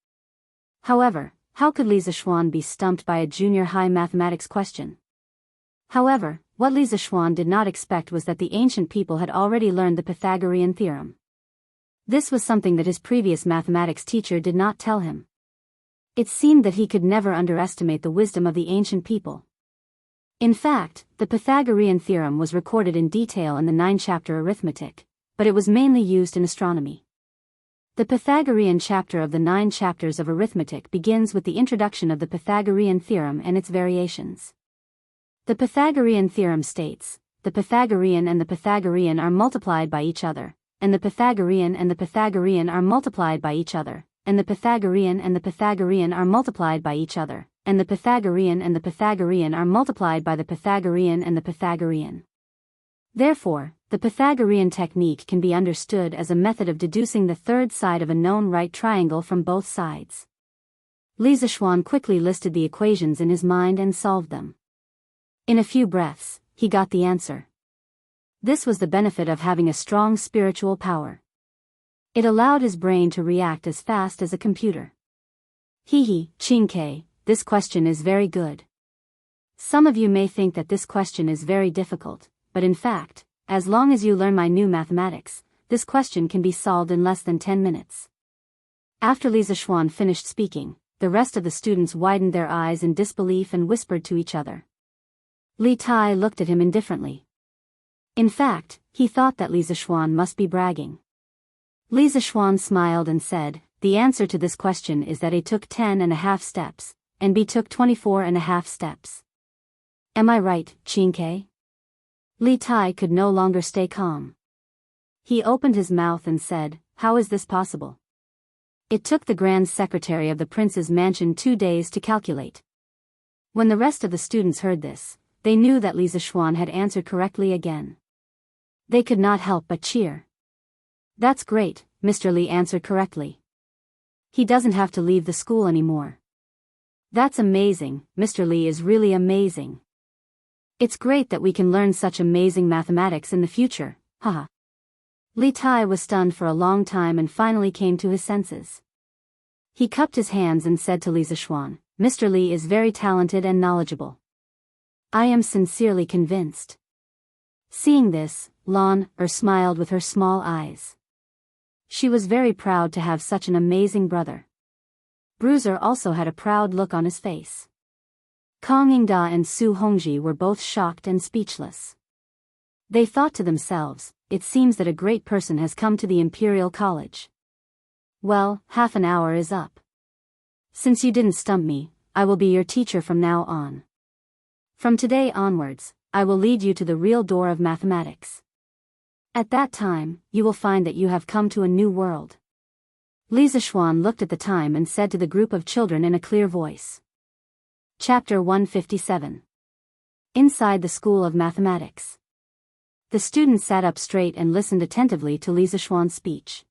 However, how could Lisa Schwann be stumped by a junior high mathematics question? However, what Lisa Schwann did not expect was that the ancient people had already learned the Pythagorean theorem. This was something that his previous mathematics teacher did not tell him. It seemed that he could never underestimate the wisdom of the ancient people. In fact, the Pythagorean theorem was recorded in detail in the 9-chapter arithmetic, but it was mainly used in astronomy. The Pythagorean chapter of the 9 chapters of arithmetic begins with the introduction of the Pythagorean theorem and its variations. The Pythagorean theorem states, the Pythagorean and the Pythagorean are multiplied by each other, and the Pythagorean and the Pythagorean are multiplied by each other, and the Pythagorean and the Pythagorean are multiplied by each other, and the Pythagorean and the Pythagorean are multiplied by the Pythagorean and the Pythagorean. Therefore, the Pythagorean technique can be understood as a method of deducing the third side of a known right triangle from both sides. Lisa Schwann quickly listed the equations in his mind and solved them. In a few breaths, he got the answer. This was the benefit of having a strong spiritual power. It allowed his brain to react as fast as a computer. Chinke, this question is very good. Some of you may think that this question is very difficult, but in fact, as long as you learn my new mathematics, this question can be solved in less than 10 minutes. After Lisa Schwann finished speaking, the rest of the students widened their eyes in disbelief and whispered to each other. Li Tai looked at him indifferently. In fact, he thought that Lisa Schwann must be bragging. Lisa Schwann smiled and said, the answer to this question is that A took 10.5 steps, and B took 24.5 steps. Am I right, Chinke? Li Tai could no longer stay calm. He opened his mouth and said, how is this possible? It took the Grand Secretary of the Prince's mansion 2 days to calculate. When the rest of the students heard this, they knew that Lisa Schwann had answered correctly again. They could not help but cheer. That's great, Mr. Li answered correctly. He doesn't have to leave the school anymore. That's amazing, Mr. Li is really amazing. It's great that we can learn such amazing mathematics in the future, haha. Li Tai was stunned for a long time and finally came to his senses. He cupped his hands and said to Lisa Schwann, Mr. Li is very talented and knowledgeable. I am sincerely convinced. Seeing this, Lan smiled with her small eyes. She was very proud to have such an amazing brother. Bruiser also had a proud look on his face. Kang Yingda and Su Hongji were both shocked and speechless. They thought to themselves, it seems that a great person has come to the Imperial College. Well, half an hour is up. Since you didn't stump me, I will be your teacher from now on. From today onwards, I will lead you to the real door of mathematics. At that time, you will find that you have come to a new world. Lisa Schwann looked at the time and said to the group of children in a clear voice. Chapter 157. Inside the School of Mathematics. The students sat up straight and listened attentively to Lisa Schwann's speech.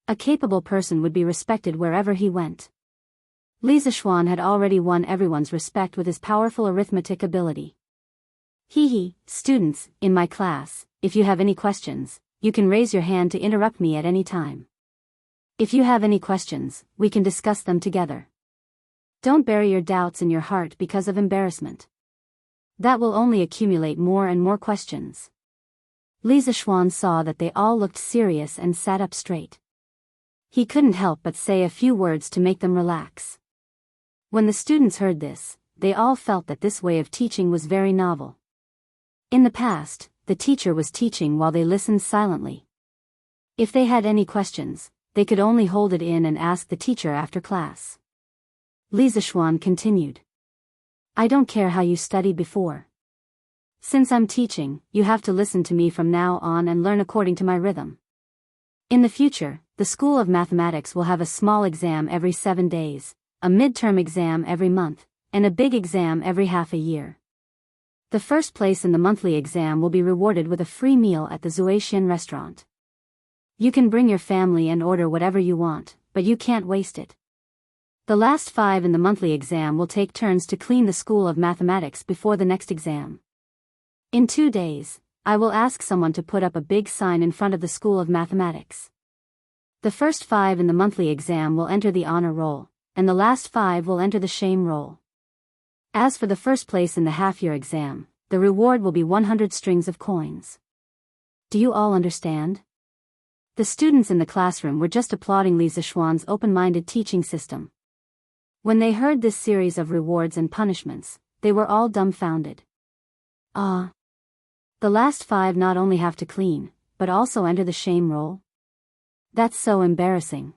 A capable person would be respected wherever he went. Lisa Schwann had already won everyone's respect with his powerful arithmetic ability. Students, in my class, if you have any questions, you can raise your hand to interrupt me at any time. If you have any questions, we can discuss them together. Don't bury your doubts in your heart because of embarrassment. That will only accumulate more and more questions. Lisa Schwann saw that they all looked serious and sat up straight. He couldn't help but say a few words to make them relax. When the students heard this, they all felt that this way of teaching was very novel. In the past, the teacher was teaching while they listened silently. If they had any questions, they could only hold it in and ask the teacher after class. Lisa Schwann continued. I don't care how you studied before. Since I'm teaching, you have to listen to me from now on and learn according to my rhythm. In the future, the School of Mathematics will have a small exam every 7 days, a midterm exam every month, and a big exam every half a year. The first place in the monthly exam will be rewarded with a free meal at the Zuaitian restaurant. You can bring your family and order whatever you want, but you can't waste it. The last 5 in the monthly exam will take turns to clean the School of Mathematics before the next exam. In 2 days, I will ask someone to put up a big sign in front of the School of Mathematics. The first 5 in the monthly exam will enter the honor roll, and the last 5 will enter the shame roll. As for the first place in the half-year exam, the reward will be 100 strings of coins. Do you all understand? The students in the classroom were just applauding Li Zishuan's open-minded teaching system. When they heard this series of rewards and punishments, they were all dumbfounded. Ah! The last 5 not only have to clean, but also enter the shame roll? That's so embarrassing.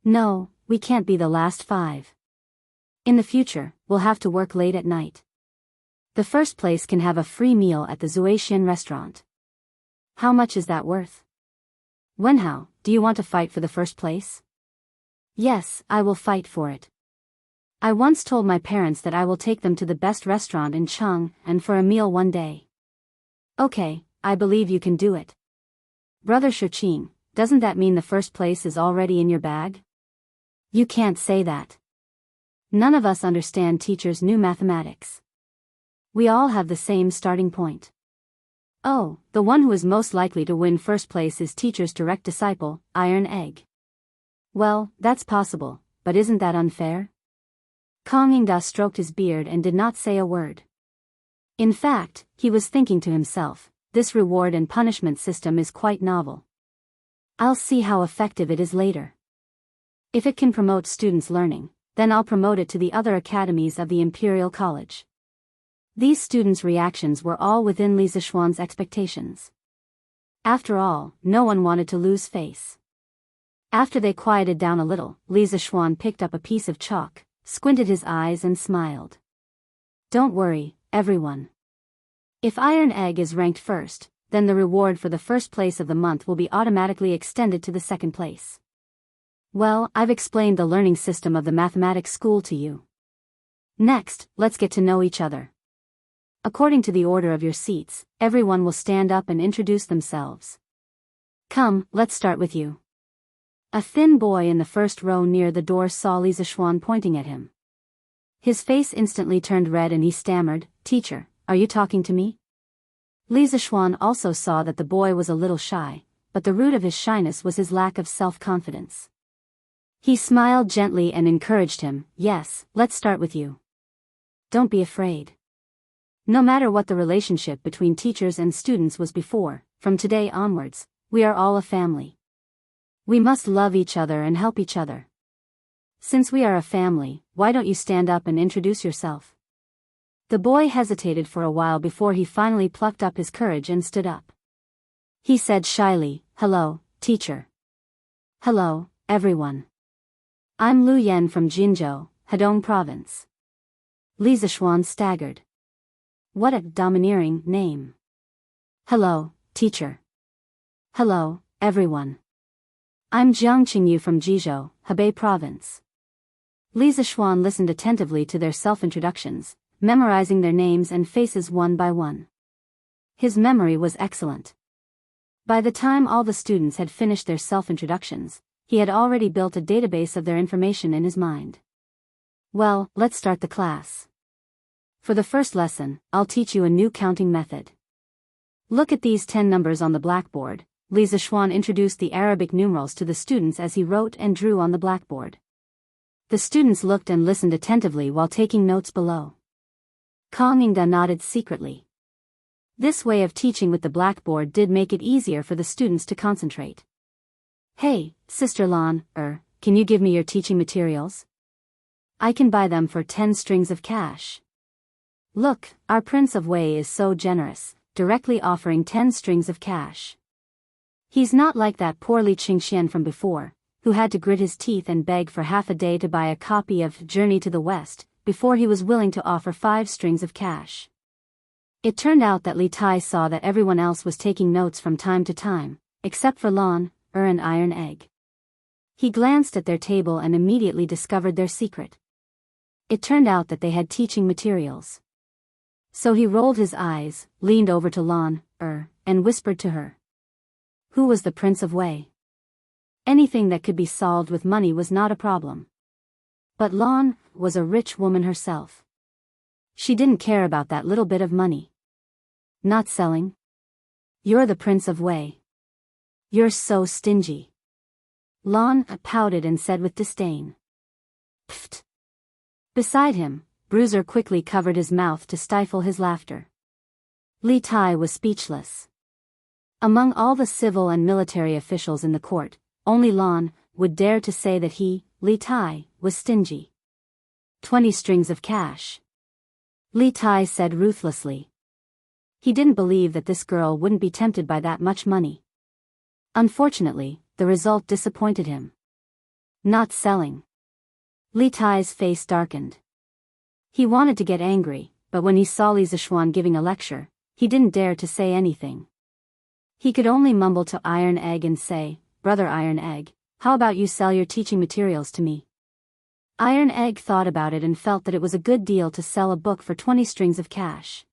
No, we can't be the last 5. In the future, we'll have to work late at night. The first place can have a free meal at the Zuaitian restaurant. How much is that worth? Wenhao, do you want to fight for the first place? Yes, I will fight for it. I once told my parents that I will take them to the best restaurant in Cheng and for a meal one day. Okay, I believe you can do it. Brother Shiqing, doesn't that mean the first place is already in your bag? You can't say that. None of us understand teachers' new mathematics. We all have the same starting point. Oh, the one who is most likely to win first place is teacher's direct disciple, Iron Egg. Well, that's possible, but isn't that unfair? Kang Yingda stroked his beard and did not say a word. In fact, he was thinking to himself, this reward and punishment system is quite novel. I'll see how effective it is later. If it can promote students' learning, then I'll promote it to the other academies of the Imperial College. These students' reactions were all within Li Zishuan's expectations. After all, no one wanted to lose face. After they quieted down a little, Li Zishuan picked up a piece of chalk, squinted his eyes and smiled. Don't worry, everyone. If Iron Egg is ranked first, then the reward for the first place of the month will be automatically extended to the second place. Well, I've explained the learning system of the mathematics school to you. Next, let's get to know each other. According to the order of your seats, everyone will stand up and introduce themselves. Come, let's start with you. A thin boy in the first row near the door saw Li Zishuan pointing at him. His face instantly turned red and he stammered, "Teacher, are you talking to me?" Li Zishuan also saw that the boy was a little shy, but the root of his shyness was his lack of self-confidence. He smiled gently and encouraged him, "Yes, let's start with you. Don't be afraid. No matter what the relationship between teachers and students was before, from today onwards, we are all a family. We must love each other and help each other. Since we are a family, why don't you stand up and introduce yourself?" The boy hesitated for a while before he finally plucked up his courage and stood up. He said shyly, "Hello, teacher. Hello, everyone. I'm Lu Yen from Jinzhou, Hedong Province." Li Zishuan staggered. What a domineering name. "Hello, teacher. Hello, everyone. I'm Jiang Qingyu from Jizhou, Hebei Province." Li Zishuan listened attentively to their self-introductions, memorizing their names and faces one by one. His memory was excellent. By the time all the students had finished their self-introductions, he had already built a database of their information in his mind. Well, let's start the class. For the first lesson, I'll teach you a new counting method. Look at these 10 numbers on the blackboard. Li Zishuan introduced the Arabic numerals to the students as he wrote and drew on the blackboard. The students looked and listened attentively while taking notes below. Kang Yingda nodded secretly. This way of teaching with the blackboard did make it easier for the students to concentrate. "Hey, Sister Lan, can you give me your teaching materials? I can buy them for 10 strings of cash." Look, our Prince of Wei is so generous, directly offering 10 strings of cash. He's not like that poor Li Qingxian from before, who had to grit his teeth and beg for half a day to buy a copy of Journey to the West, before he was willing to offer 5 strings of cash. It turned out that Li Tai saw that everyone else was taking notes from time to time, except for Lan, and Iron Egg. He glanced at their table and immediately discovered their secret. It turned out that they had teaching materials. So he rolled his eyes, leaned over to Lan, and whispered to her. Who was the Prince of Wei? Anything that could be solved with money was not a problem. But Lan was a rich woman herself. She didn't care about that little bit of money. Not selling? You're the Prince of Wei. You're so stingy. Lan pouted and said with disdain. Pfft. Beside him, Bruiser quickly covered his mouth to stifle his laughter. Li Tai was speechless. Among all the civil and military officials in the court, only Lan would dare to say that he, Li Tai, was stingy. 20 strings of cash. Li Tai said ruthlessly. He didn't believe that this girl wouldn't be tempted by that much money. Unfortunately, the result disappointed him. Not selling. Li Tai's face darkened. He wanted to get angry, but when he saw Li Zishuan giving a lecture, he didn't dare to say anything. He could only mumble to Iron Egg and say, Brother Iron Egg, how about you sell your teaching materials to me? Iron Egg thought about it and felt that it was a good deal to sell a book for 20 strings of cash.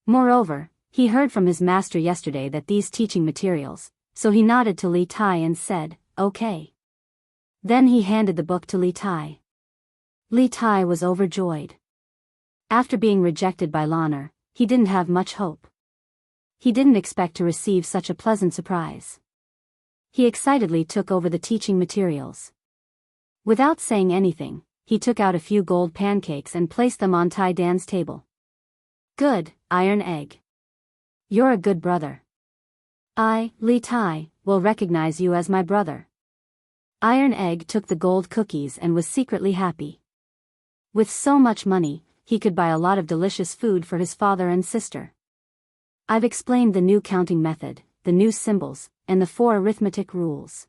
Moreover, he heard from his master yesterday that these teaching materials, so he nodded to Li Tai and said, okay. Then he handed the book to Li Tai. Li Tai was overjoyed. After being rejected by Lan, he didn't have much hope. He didn't expect to receive such a pleasant surprise. He excitedly took over the teaching materials. Without saying anything, he took out a few gold pancakes and placed them on Tai Dan's table. Good, Iron Egg. You're a good brother. I, Li Tai, will recognize you as my brother. Iron Egg took the gold cookies and was secretly happy. With so much money, he could buy a lot of delicious food for his father and sister. I've explained the new counting method, the new symbols, and the 4 arithmetic rules.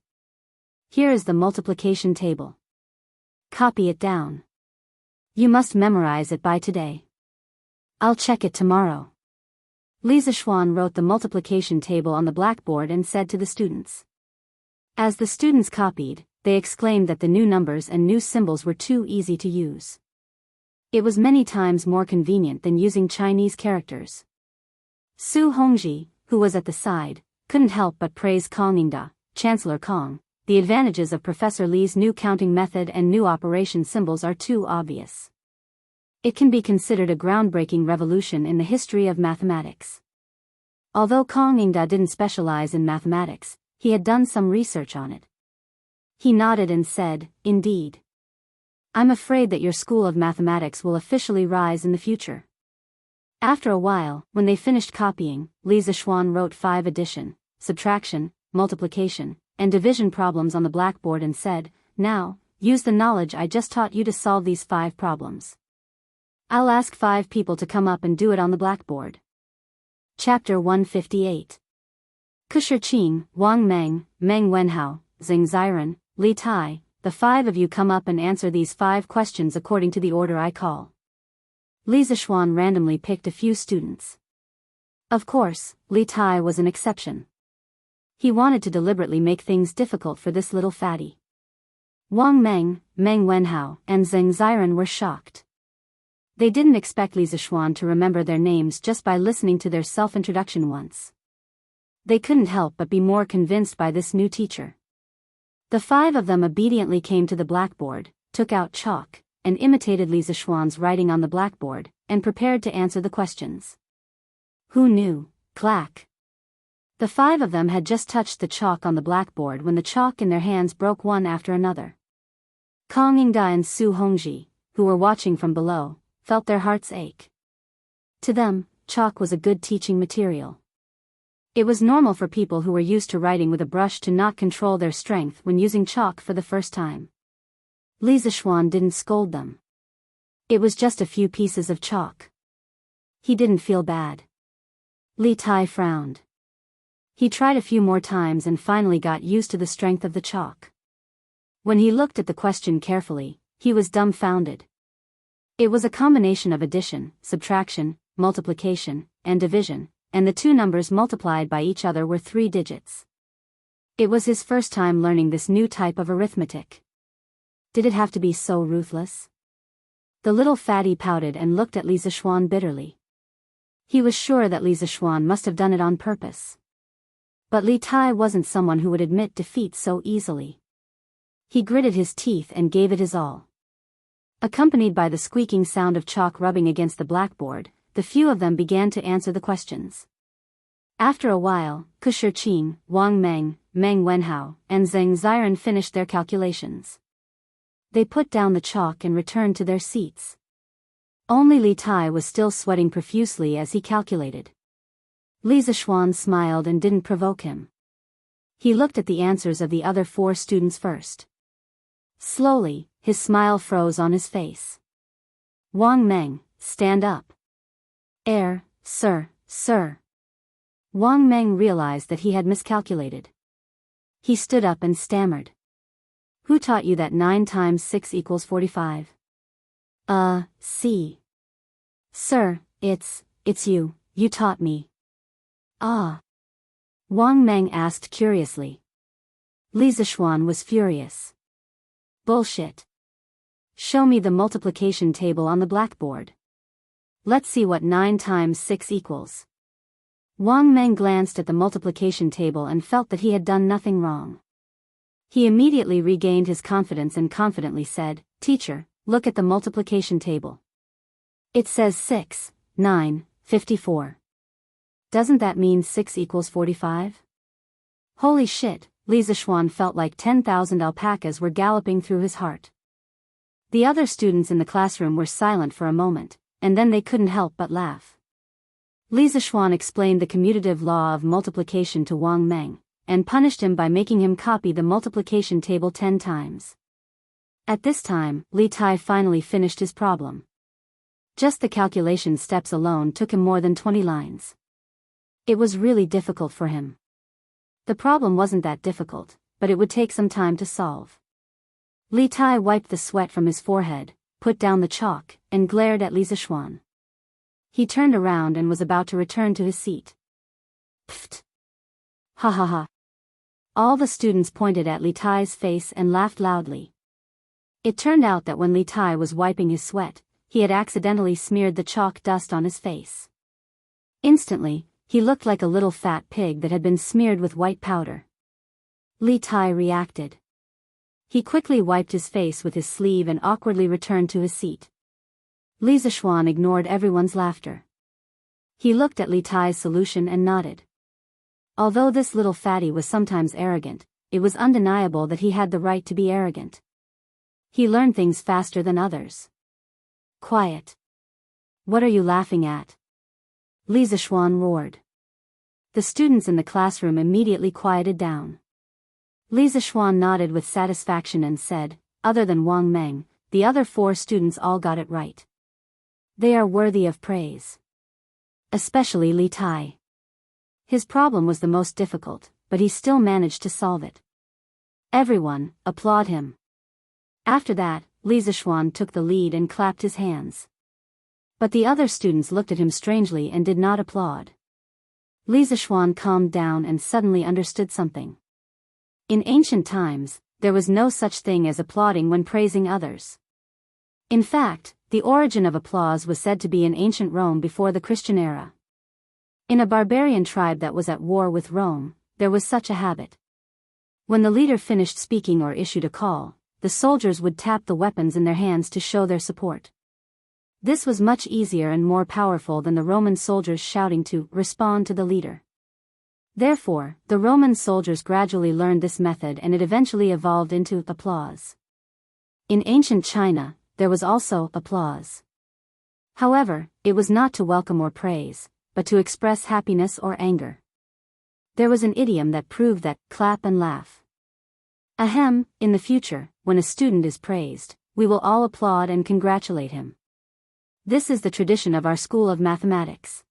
Here is the multiplication table. Copy it down. You must memorize it by today. I'll check it tomorrow. Li Zishuan wrote the multiplication table on the blackboard and said to the students. As the students copied, they exclaimed that the new numbers and new symbols were too easy to use. It was many times more convenient than using Chinese characters. Su Hongji, who was at the side, couldn't help but praise Kong Yingda, Chancellor Kong. The advantages of Professor Li's new counting method and new operation symbols are too obvious. It can be considered a groundbreaking revolution in the history of mathematics. Although Kong Yingda didn't specialize in mathematics, he had done some research on it. He nodded and said, indeed. I'm afraid that your school of mathematics will officially rise in the future. After a while, when they finished copying, Li Zishuan wrote 5 addition, subtraction, multiplication, and division problems on the blackboard and said, now, use the knowledge I just taught you to solve these 5 problems. I'll ask 5 people to come up and do it on the blackboard. Chapter 158. Kusher Qing, Wang Meng, Meng Wenhao, Xing Ziren, Li Tai, the 5 of you come up and answer these 5 questions according to the order I call. Li Zishuan randomly picked a few students. Of course, Li Tai was an exception. He wanted to deliberately make things difficult for this little fatty. Wang Meng, Meng Wenhao, and Xing Ziren were shocked. They didn't expect Li Zishuan to remember their names just by listening to their self-introduction once. They couldn't help but be more convinced by this new teacher. The 5 of them obediently came to the blackboard, took out chalk, and imitated Li Zishuan's writing on the blackboard, and prepared to answer the questions. Who knew? Clack. The 5 of them had just touched the chalk on the blackboard when the chalk in their hands broke one after another. Kong Yingda and Su Hongji, who were watching from below, felt their hearts ache. To them, chalk was a good teaching material. It was normal for people who were used to writing with a brush to not control their strength when using chalk for the first time. Li Zishuan didn't scold them. It was just a few pieces of chalk. He didn't feel bad. Li Tai frowned. He tried a few more times and finally got used to the strength of the chalk. When he looked at the question carefully, he was dumbfounded. It was a combination of addition, subtraction, multiplication, and division, and the two numbers multiplied by each other were 3 digits. It was his first time learning this new type of arithmetic. Did it have to be so ruthless? The little fatty pouted and looked at Li Zishuan bitterly. He was sure that Li Zishuan must have done it on purpose. But Li Tai wasn't someone who would admit defeat so easily. He gritted his teeth and gave it his all. Accompanied by the squeaking sound of chalk rubbing against the blackboard, the few of them began to answer the questions. After a while, Ku Shiqing, Wang Meng, Meng Wenhao, and Zheng Ziren finished their calculations. They put down the chalk and returned to their seats. Only Li Tai was still sweating profusely as he calculated. Li Zishuan smiled and didn't provoke him. He looked at the answers of the other 4 students first. Slowly, his smile froze on his face. Wang Meng, stand up. Sir. Wang Meng realized that he had miscalculated. He stood up and stammered. Who taught you that 9 times 6 equals 45? See. Sir, it's you taught me. Ah. Wang Meng asked curiously. Li Zishuan was furious. Bullshit. Show me the multiplication table on the blackboard. Let's see what 9 times 6 equals. Wang Meng glanced at the multiplication table and felt that he had done nothing wrong. He immediately regained his confidence and confidently said, Teacher, look at the multiplication table. It says 6, 9, 54. Doesn't that mean 6 equals 45? Holy shit, Li Zishuan felt like 10,000 alpacas were galloping through his heart. The other students in the classroom were silent for a moment, and then they couldn't help but laugh. Li Zishuan explained the commutative law of multiplication to Wang Meng, and punished him by making him copy the multiplication table 10 times. At this time, Li Tai finally finished his problem. Just the calculation steps alone took him more than 20 lines. It was really difficult for him. The problem wasn't that difficult, but it would take some time to solve. Li Tai wiped the sweat from his forehead, put down the chalk, and glared at Li Zishuan. He turned around and was about to return to his seat. Pfft! Ha ha ha! All the students pointed at Li Tai's face and laughed loudly. It turned out that when Li Tai was wiping his sweat, he had accidentally smeared the chalk dust on his face. Instantly, he looked like a little fat pig that had been smeared with white powder. Li Tai reacted. He quickly wiped his face with his sleeve and awkwardly returned to his seat. Li Zishuan ignored everyone's laughter. He looked at Li Tai's solution and nodded. Although this little fatty was sometimes arrogant, it was undeniable that he had the right to be arrogant. He learned things faster than others. Quiet. What are you laughing at? Li Zishuan roared. The students in the classroom immediately quieted down. Li Zishuan nodded with satisfaction and said, other than Wang Meng, the other 4 students all got it right. They are worthy of praise. Especially Li Tai. His problem was the most difficult, but he still managed to solve it. Everyone, applaud him. After that, Li Zishuan took the lead and clapped his hands. But the other students looked at him strangely and did not applaud. Li Zishuan calmed down and suddenly understood something. In ancient times, there was no such thing as applauding when praising others. In fact, the origin of applause was said to be in ancient Rome before the Christian era. In a barbarian tribe that was at war with Rome, there was such a habit. When the leader finished speaking or issued a call, the soldiers would tap the weapons in their hands to show their support. This was much easier and more powerful than the Roman soldiers shouting to respond to the leader. Therefore, the Roman soldiers gradually learned this method and it eventually evolved into applause. In ancient China, there was also applause. However, it was not to welcome or praise, but to express happiness or anger. There was an idiom that proved that, clap and laugh. Ahem, in the future, when a student is praised, we will all applaud and congratulate him. This is the tradition of our school of mathematics.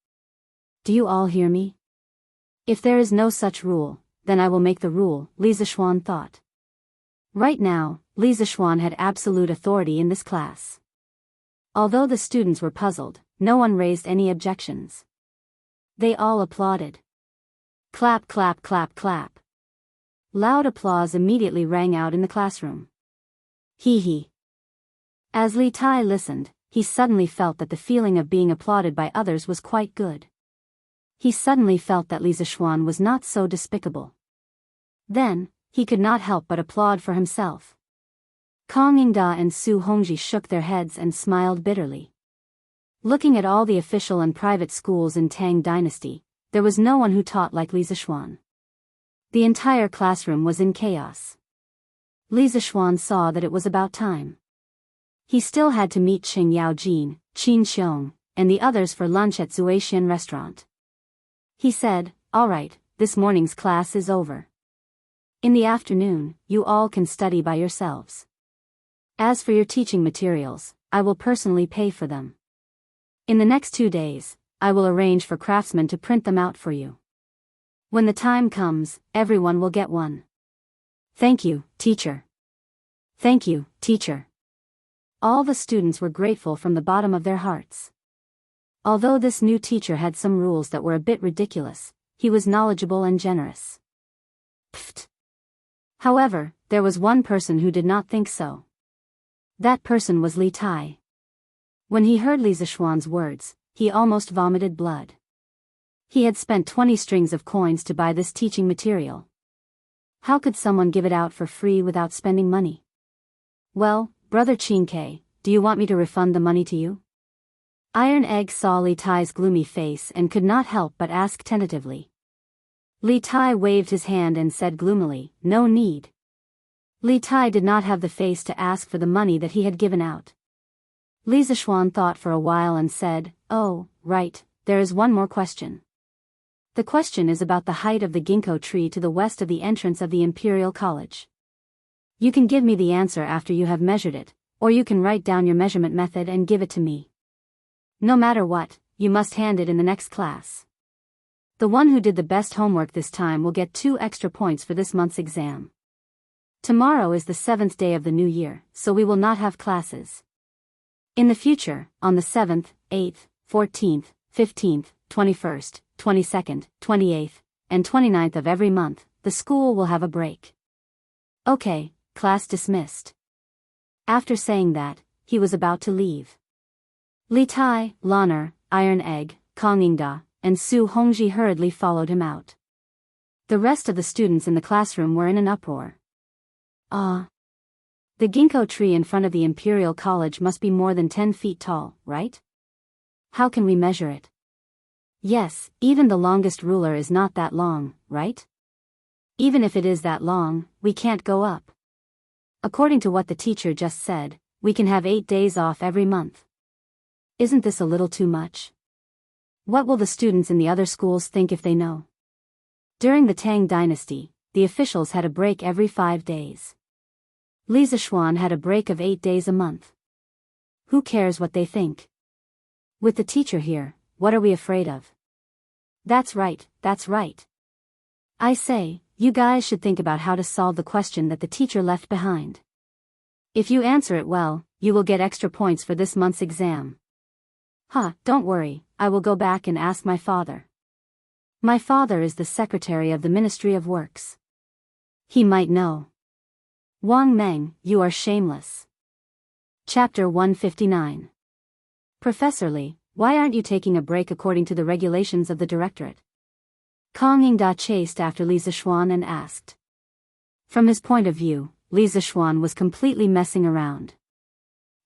Do you all hear me? If there is no such rule, then I will make the rule, Li Zishuan thought. Right now, Li Zishuan had absolute authority in this class. Although the students were puzzled, no one raised any objections. They all applauded. Clap, clap, clap, clap. Loud applause immediately rang out in the classroom. Hee hee. As Li Tai listened, he suddenly felt that the feeling of being applauded by others was quite good. He suddenly felt that Li Zixuan was not so despicable. Then, he could not help but applaud for himself. Kang Yingda and Su Hongji shook their heads and smiled bitterly. Looking at all the official and private schools in Tang Dynasty, there was no one who taught like Li Zixuan. The entire classroom was in chaos. Li Zixuan saw that it was about time. He still had to meet Qing Yaojin, Qin Xiong, and the others for lunch at Zuaxian restaurant. He said, "All right, this morning's class is over. In the afternoon, you all can study by yourselves. As for your teaching materials, I will personally pay for them. In the next 2 days, I will arrange for craftsmen to print them out for you. When the time comes, everyone will get one." "Thank you, teacher." "Thank you, teacher." All the students were grateful from the bottom of their hearts. Although this new teacher had some rules that were a bit ridiculous, he was knowledgeable and generous. Pfft. However, there was one person who did not think so. That person was Li Tai. When he heard Li Zixuan's words, he almost vomited blood. He had spent 20 strings of coins to buy this teaching material. How could someone give it out for free without spending money? "Well, Brother Qingke, do you want me to refund the money to you?" Iron Egg saw Li Tai's gloomy face and could not help but ask tentatively. Li Tai waved his hand and said gloomily, "No need." Li Tai did not have the face to ask for the money that he had given out. Li Zixuan thought for a while and said, "Oh, right, there is one more question. The question is about the height of the ginkgo tree to the west of the entrance of the Imperial College. You can give me the answer after you have measured it, or you can write down your measurement method and give it to me. No matter what, you must hand it in the next class. The one who did the best homework this time will get 2 extra points for this month's exam. Tomorrow is the 7th day of the new year, so we will not have classes. In the future, on the 7th, 8th, 14th, 15th, 21st, 22nd, 28th, and 29th of every month, the school will have a break." "Okay, class dismissed." After saying that, he was about to leave. Li Tai, Lanner, Iron Egg, Kang Yingda, and Su Hongji hurriedly followed him out. The rest of the students in the classroom were in an uproar. The ginkgo tree in front of the Imperial College must be more than 10 feet tall, right? How can we measure it? Yes, even the longest ruler is not that long, right? Even if it is that long, we can't go up. According to what the teacher just said, we can have 8 days off every month. Isn't this a little too much? What will the students in the other schools think if they know? During the Tang Dynasty, the officials had a break every 5 days. Li Zixuan had a break of 8 days a month. Who cares what they think? With the teacher here, what are we afraid of? That's right, that's right. I say, you guys should think about how to solve the question that the teacher left behind. If you answer it well, you will get extra points for this month's exam. Don't worry, I will go back and ask my father. My father is the secretary of the Ministry of Works. He might know. Wang Meng, you are shameless. Chapter 159. Professor Li, why aren't you taking a break according to the regulations of the directorate? Kang Yingda chased after Li Zixuan and asked. From his point of view, Li Zixuan was completely messing around.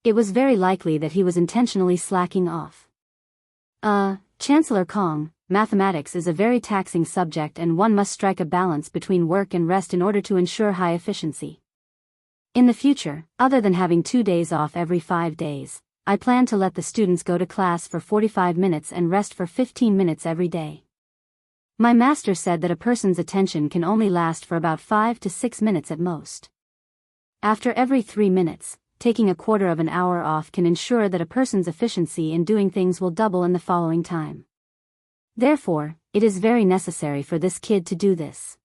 It was very likely that he was intentionally slacking off. Chancellor Kang, mathematics is a very taxing subject and one must strike a balance between work and rest in order to ensure high efficiency. In the future, other than having 2 days off every 5 days, I plan to let the students go to class for 45 minutes and rest for 15 minutes every day. My master said that a person's attention can only last for about 5 to 6 minutes at most. After every 3 minutes, taking a quarter of an hour off can ensure that a person's efficiency in doing things will double in the following time. Therefore, it is very necessary for this kid to do this.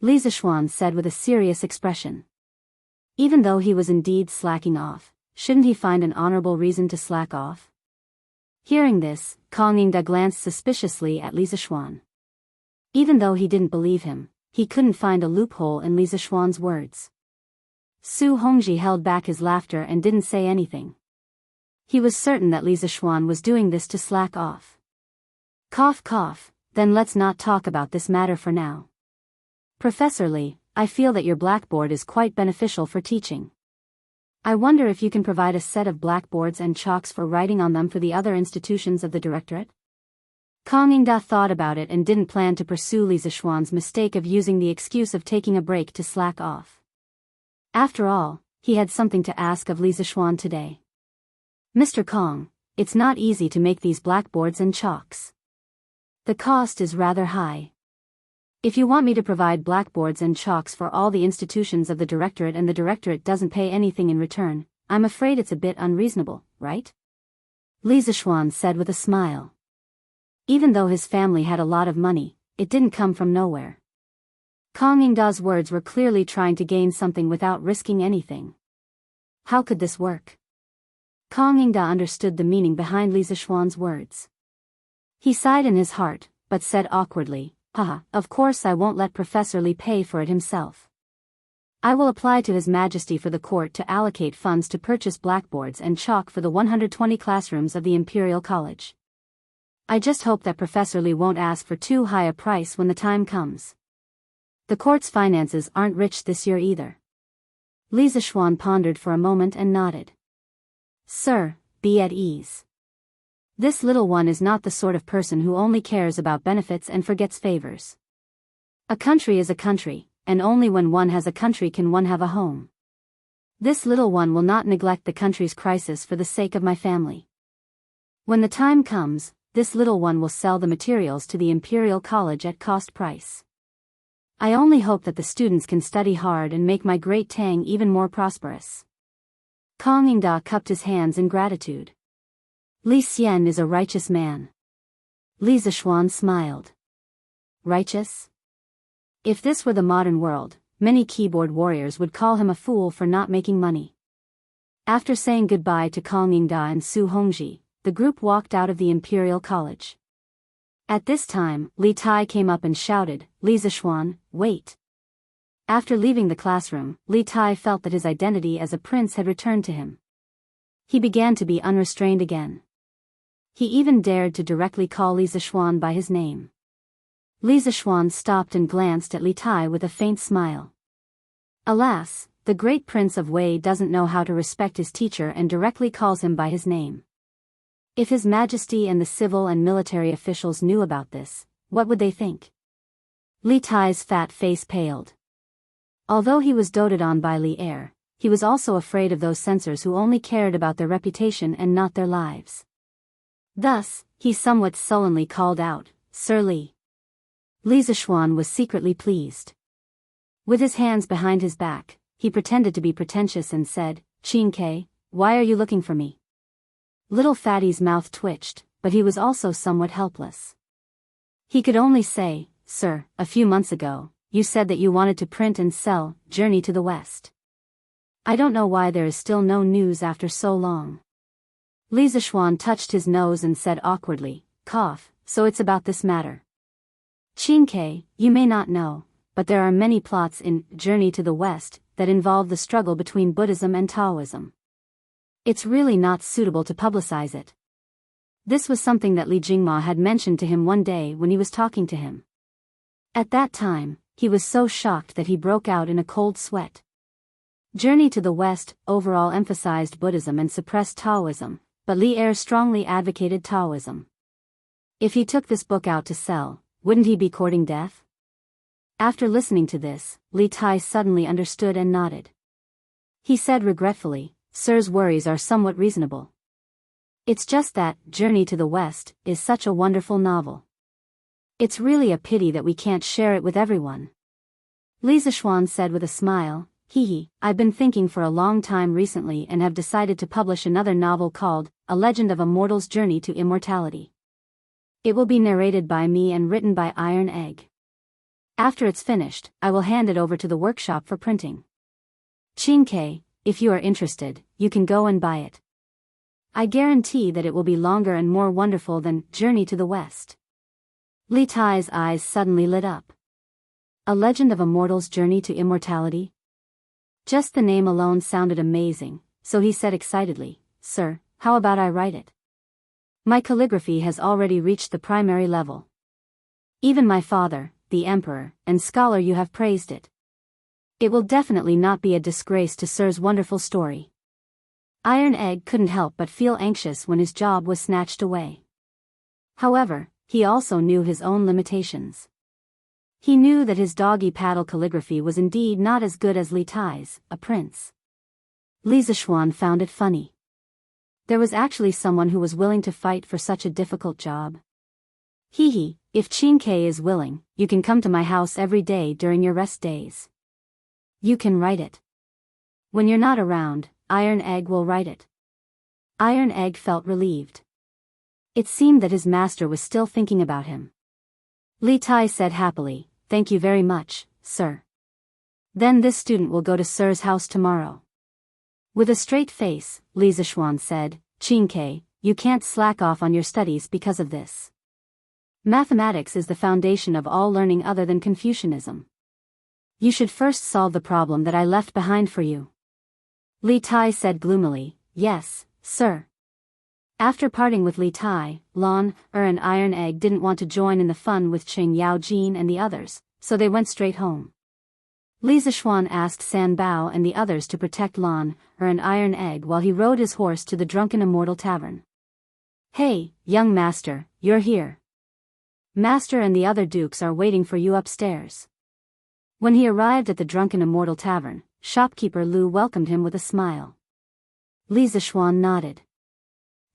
Li Zixuan said with a serious expression. Even though he was indeed slacking off, shouldn't he find an honorable reason to slack off? Hearing this, Kang Yingda glanced suspiciously at Li Zixuan. Even though he didn't believe him, he couldn't find a loophole in Li Zixuan's words. Su Hongji held back his laughter and didn't say anything. He was certain that Li Zixuan was doing this to slack off. Cough cough, then let's not talk about this matter for now. Professor Li, I feel that your blackboard is quite beneficial for teaching. I wonder if you can provide a set of blackboards and chalks for writing on them for the other institutions of the directorate? Kang Yingda thought about it and didn't plan to pursue Li Zixuan's mistake of using the excuse of taking a break to slack off. After all, he had something to ask of Li Zixuan today. Mr. Kang, it's not easy to make these blackboards and chalks. The cost is rather high. If you want me to provide blackboards and chalks for all the institutions of the directorate and the directorate doesn't pay anything in return, I'm afraid it's a bit unreasonable, right? Li Zixuan said with a smile. Even though his family had a lot of money, it didn't come from nowhere. Kang Yingda's words were clearly trying to gain something without risking anything. How could this work? Kang Yingda understood the meaning behind Li Zixuan's words. He sighed in his heart, but said awkwardly, haha, of course I won't let Professor Li pay for it himself. I will apply to His Majesty for the court to allocate funds to purchase blackboards and chalk for the 120 classrooms of the Imperial College. I just hope that Professor Li won't ask for too high a price when the time comes. The court's finances aren't rich this year either. Li Zixuan pondered for a moment and nodded. Sir, be at ease. This little one is not the sort of person who only cares about benefits and forgets favors. A country is a country, and only when one has a country can one have a home. This little one will not neglect the country's crisis for the sake of my family. When the time comes, this little one will sell the materials to the Imperial College at cost price. I only hope that the students can study hard and make my great Tang even more prosperous. Kang Yingda cupped his hands in gratitude. Li Xian is a righteous man. Li Zixuan smiled. Righteous? If this were the modern world, many keyboard warriors would call him a fool for not making money. After saying goodbye to Kang Yingda and Su Hongji, the group walked out of the Imperial College. At this time, Li Tai came up and shouted, Li Zixuan, wait. After leaving the classroom, Li Tai felt that his identity as a prince had returned to him. He began to be unrestrained again. He even dared to directly call Li Zixuan by his name. Li Zixuan stopped and glanced at Li Tai with a faint smile. Alas, the great prince of Wei doesn't know how to respect his teacher and directly calls him by his name. If His Majesty and the civil and military officials knew about this, what would they think? Li Tai's fat face paled. Although he was doted on by Li Er, he was also afraid of those censors who only cared about their reputation and not their lives. Thus, he somewhat sullenly called out, Sir Li. Li Zixuan was secretly pleased. With his hands behind his back, he pretended to be pretentious and said, Qin Ke, why are you looking for me? Little Fatty's mouth twitched, but he was also somewhat helpless. He could only say, Sir, a few months ago, you said that you wanted to print and sell Journey to the West. I don't know why there is still no news after so long. Li Zixuan touched his nose and said awkwardly, cough, so it's about this matter. Qin Ke, you may not know, but there are many plots in Journey to the West that involve the struggle between Buddhism and Taoism. It's really not suitable to publicize it. This was something that Li Jingma had mentioned to him one day when he was talking to him. At that time, he was so shocked that he broke out in a cold sweat. Journey to the West overall emphasized Buddhism and suppressed Taoism, but Li Er strongly advocated Taoism. If he took this book out to sell, wouldn't he be courting death? After listening to this, Li Tai suddenly understood and nodded. He said regretfully, Sir's worries are somewhat reasonable. It's just that Journey to the West is such a wonderful novel. It's really a pity that we can't share it with everyone. Li Zixuan said with a smile, I've been thinking for a long time recently and have decided to publish another novel called A Legend of a Mortal's Journey to Immortality. It will be narrated by me and written by Iron Egg. After it's finished, I will hand it over to the workshop for printing. Qin Ke, if you are interested, you can go and buy it. I guarantee that it will be longer and more wonderful than Journey to the West. Li Tai's eyes suddenly lit up. A Legend of a Mortal's Journey to Immortality? Just the name alone sounded amazing, so he said excitedly, Sir, how about I write it? My calligraphy has already reached the primary level. Even my father, the emperor, and scholar you have praised it. It will definitely not be a disgrace to Sir's wonderful story. Iron Egg couldn't help but feel anxious when his job was snatched away. However, he also knew his own limitations. He knew that his doggy paddle calligraphy was indeed not as good as Li Tai's, a prince. Li Zishuan found it funny. There was actually someone who was willing to fight for such a difficult job. Hee, if Qin Ke is willing, you can come to my house every day during your rest days. You can write it. When you're not around, Iron Egg will write it. Iron Egg felt relieved. It seemed that his master was still thinking about him. Li Tai said happily, Thank you very much, sir. Then this student will go to Sir's house tomorrow. With a straight face, Li Zishuan said, Qin Ke, you can't slack off on your studies because of this. Mathematics is the foundation of all learning other than Confucianism. You should first solve the problem that I left behind for you. Li Tai said gloomily, Yes, sir. After parting with Li Tai, Lan, and Iron Egg didn't want to join in the fun with Qing Yaojin and the others, so they went straight home. Li Zishuan asked San Bao and the others to protect Lan, and Iron Egg while he rode his horse to the Drunken Immortal Tavern. Hey, young master, you're here. Master and the other dukes are waiting for you upstairs. When he arrived at the Drunken Immortal Tavern, shopkeeper Lu welcomed him with a smile. Li Zishuan nodded.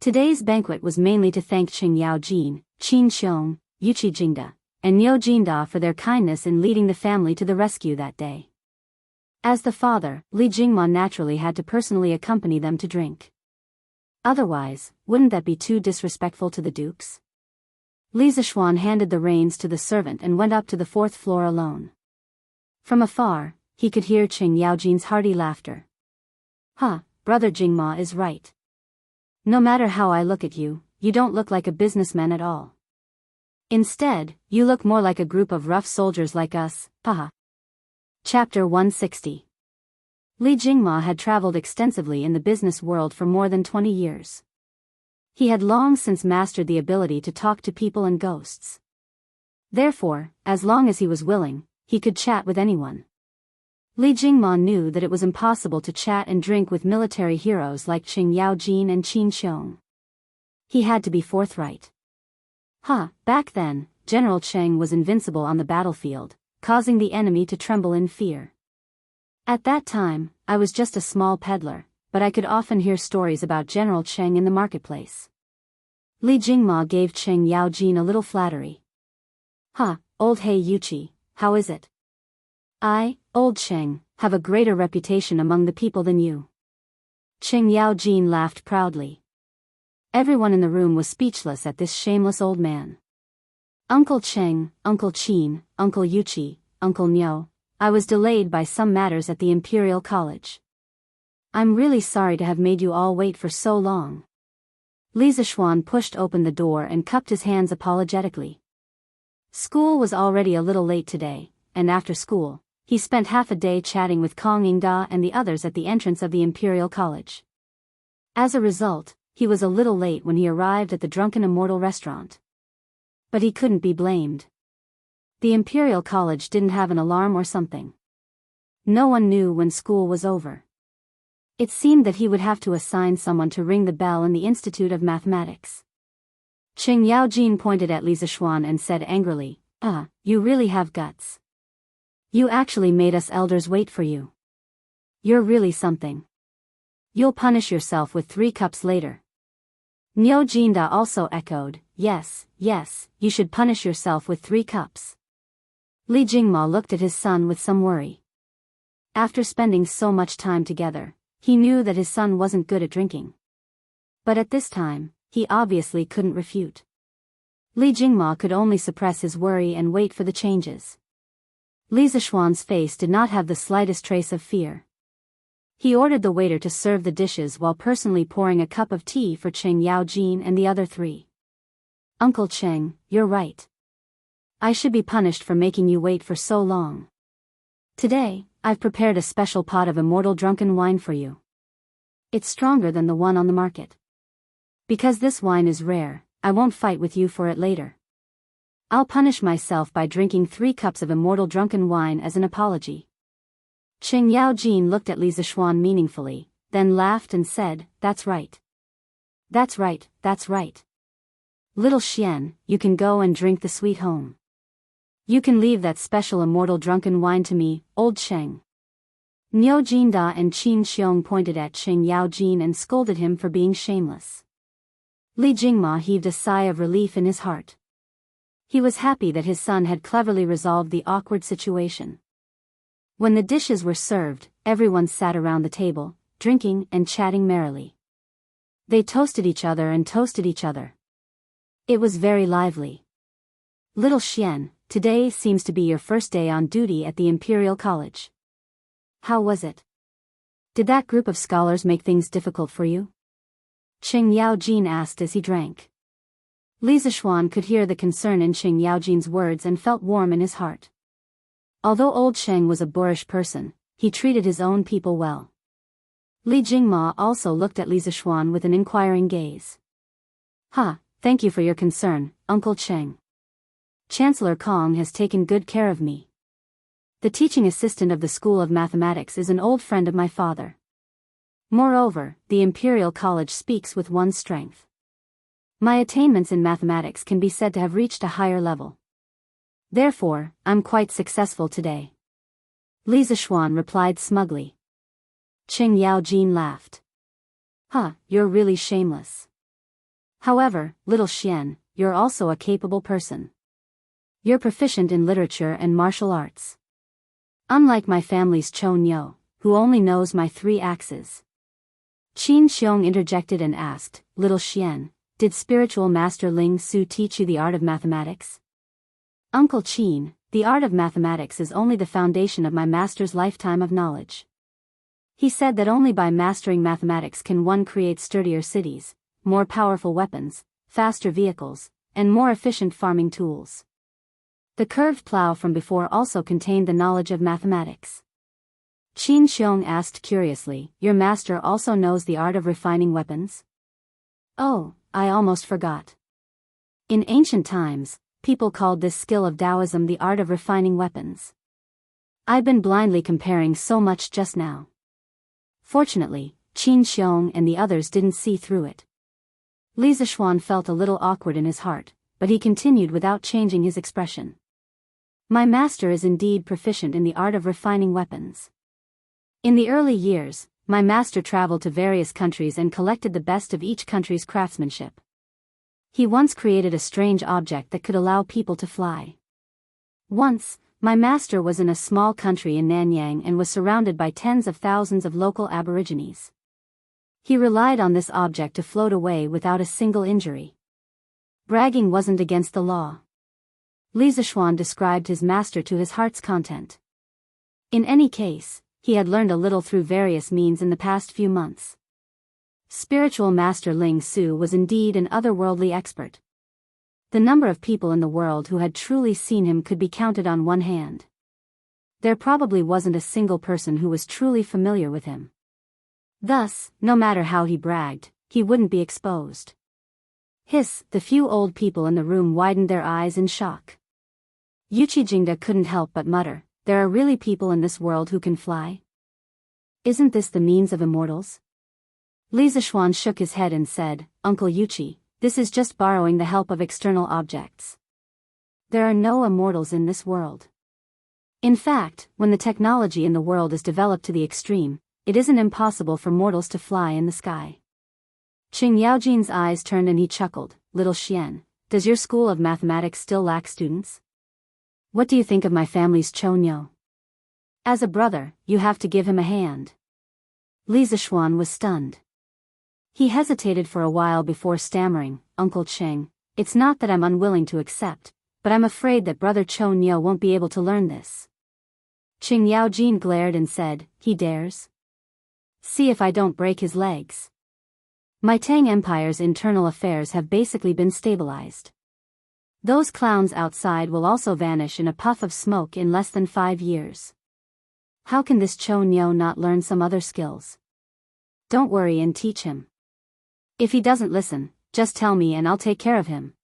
Today's banquet was mainly to thank Qing Yaojin, Qin Xiong, Yuqi Jingda, and Niu Jinda for their kindness in leading the family to the rescue that day. As the father, Li Jingma naturally had to personally accompany them to drink. Otherwise, wouldn't that be too disrespectful to the dukes? Li Zishuan handed the reins to the servant and went up to the 4th floor alone. From afar, he could hear Qing Yaojin's hearty laughter. Brother Jingma is right. No matter how I look at you, you don't look like a businessman at all. Instead, you look more like a group of rough soldiers like us, Paha. Chapter 160. Li Jingma had traveled extensively in the business world for more than 20 years. He had long since mastered the ability to talk to people and ghosts. Therefore, as long as he was willing, he could chat with anyone. Li Jingma knew that it was impossible to chat and drink with military heroes like Qing Yaojin and Qin Xiong. He had to be forthright. Back then, General Cheng was invincible on the battlefield, causing the enemy to tremble in fear. At that time, I was just a small peddler, but I could often hear stories about General Cheng in the marketplace. Li Jingma gave Qing Yaojin a little flattery. Old Hei Yuqi, how is it? I, Old Cheng, have a greater reputation among the people than you. Qing Yaojin laughed proudly. Everyone in the room was speechless at this shameless old man. Uncle Cheng, Uncle Qin, Uncle Yuqi, Uncle Niu, I was delayed by some matters at the Imperial College. I'm really sorry to have made you all wait for so long. Li Zishuan pushed open the door and cupped his hands apologetically. School was already a little late today, and after school, he spent half a day chatting with Kong Yingda and the others at the entrance of the Imperial College. As a result, he was a little late when he arrived at the Drunken Immortal restaurant. But he couldn't be blamed. The Imperial College didn't have an alarm or something. No one knew when school was over. It seemed that he would have to assign someone to ring the bell in the Institute of Mathematics. Qing Yaojin pointed at Li Zishuan and said angrily, You really have guts. You actually made us elders wait for you. You're really something. You'll punish yourself with 3 cups later. Niu Jinda also echoed, Yes, you should punish yourself with 3 cups. Li Jingma looked at his son with some worry. After spending so much time together, he knew that his son wasn't good at drinking. But at this time, he obviously couldn't refute. Li Jingma could only suppress his worry and wait for the changes. Li Zishuan's face did not have the slightest trace of fear. He ordered the waiter to serve the dishes while personally pouring a cup of tea for Cheng Yaojin and the other three. Uncle Cheng, you're right. I should be punished for making you wait for so long. Today, I've prepared a special pot of immortal drunken wine for you. It's stronger than the one on the market. Because this wine is rare, I won't fight with you for it later. I'll punish myself by drinking 3 cups of immortal drunken wine as an apology. Cheng Yaojin looked at Li Zixuan meaningfully, then laughed and said, That's right. That's right, that's right. Little Xian, you can go and drink the sweet home. You can leave that special immortal drunken wine to me, old Cheng. Niu Jinda and Qin Xiong pointed at Cheng Yaojin and scolded him for being shameless. Li Jingma heaved a sigh of relief in his heart. He was happy that his son had cleverly resolved the awkward situation. When the dishes were served, everyone sat around the table, drinking and chatting merrily. They toasted each other and toasted each other. It was very lively. Little Xian, today seems to be your first day on duty at the Imperial College. How was it? Did that group of scholars make things difficult for you? Cheng Yaojin asked as he drank. Li Zixuan could hear the concern in Cheng Yaojin's words and felt warm in his heart. Although old Cheng was a boorish person, he treated his own people well. Li Jingma also looked at Li Zixuan with an inquiring gaze. Thank you for your concern, Uncle Cheng. Chancellor Kong has taken good care of me. The teaching assistant of the School of Mathematics is an old friend of my father. Moreover, the Imperial College speaks with one's strength. My attainments in mathematics can be said to have reached a higher level. Therefore, I'm quite successful today. Li Zixuan replied smugly. Cheng Yaojin laughed. You're really shameless. However, little Xian, you're also a capable person. You're proficient in literature and martial arts. Unlike my family's Chou Nyo, who only knows my 3 axes. Qin Xiong interjected and asked, Little Xian, did spiritual master Ling Su teach you the art of mathematics? Uncle Qin, the art of mathematics is only the foundation of my master's lifetime of knowledge. He said that only by mastering mathematics can one create sturdier cities, more powerful weapons, faster vehicles, and more efficient farming tools. The curved plow from before also contained the knowledge of mathematics. Qin Xiong asked curiously, Your master also knows the art of refining weapons? Oh, I almost forgot. In ancient times, people called this skill of Taoism the art of refining weapons. I've been blindly comparing so much just now. Fortunately, Qin Xiong and the others didn't see through it. Li Zixuan felt a little awkward in his heart, but he continued without changing his expression. My master is indeed proficient in the art of refining weapons. In the early years, my master traveled to various countries and collected the best of each country's craftsmanship. He once created a strange object that could allow people to fly. Once, my master was in a small country in Nanyang and was surrounded by tens of thousands of local aborigines. He relied on this object to float away without a single injury. Bragging wasn't against the law. Li Zixuan described his master to his heart's content. In any case, he had learned a little through various means in the past few months. Spiritual Master Ling Su was indeed an otherworldly expert. The number of people in the world who had truly seen him could be counted on one hand. There probably wasn't a single person who was truly familiar with him. Thus, no matter how he bragged, he wouldn't be exposed. The few old people in the room widened their eyes in shock. Yuchi Jingda couldn't help but mutter, There are really people in this world who can fly? Isn't this the means of immortals? Li Zixuan shook his head and said, Uncle Yuchi, this is just borrowing the help of external objects. There are no immortals in this world. In fact, when the technology in the world is developed to the extreme, it isn't impossible for mortals to fly in the sky. Cheng Yaojin's eyes turned and he chuckled, Little Xian, does your school of mathematics still lack students? What do you think of my family's Chonyo? As a brother, you have to give him a hand. Li Zixuan was stunned. He hesitated for a while before stammering, Uncle Cheng, it's not that I'm unwilling to accept, but I'm afraid that Brother Chonyo won't be able to learn this. Cheng Yaojin glared and said, He dares? See if I don't break his legs. My Tang Empire's internal affairs have basically been stabilized. Those clowns outside will also vanish in a puff of smoke in less than 5 years. How can this Cho Nyo not learn some other skills? Don't worry and teach him. If he doesn't listen, just tell me and I'll take care of him.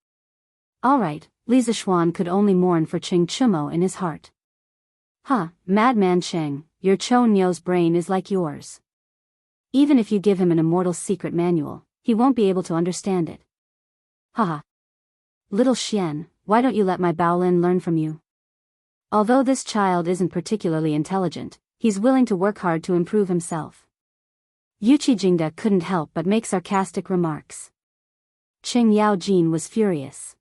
Alright, Li Zishuan could only mourn for Cheng Chumo in his heart. Madman Cheng, your Cho Nyo's brain is like yours. Even if you give him an immortal secret manual, he won't be able to understand it. Little Xian, why don't you let my Baolin learn from you? Although this child isn't particularly intelligent, he's willing to work hard to improve himself. Yuchi Jingda couldn't help but make sarcastic remarks. Qing Yao Jin was furious.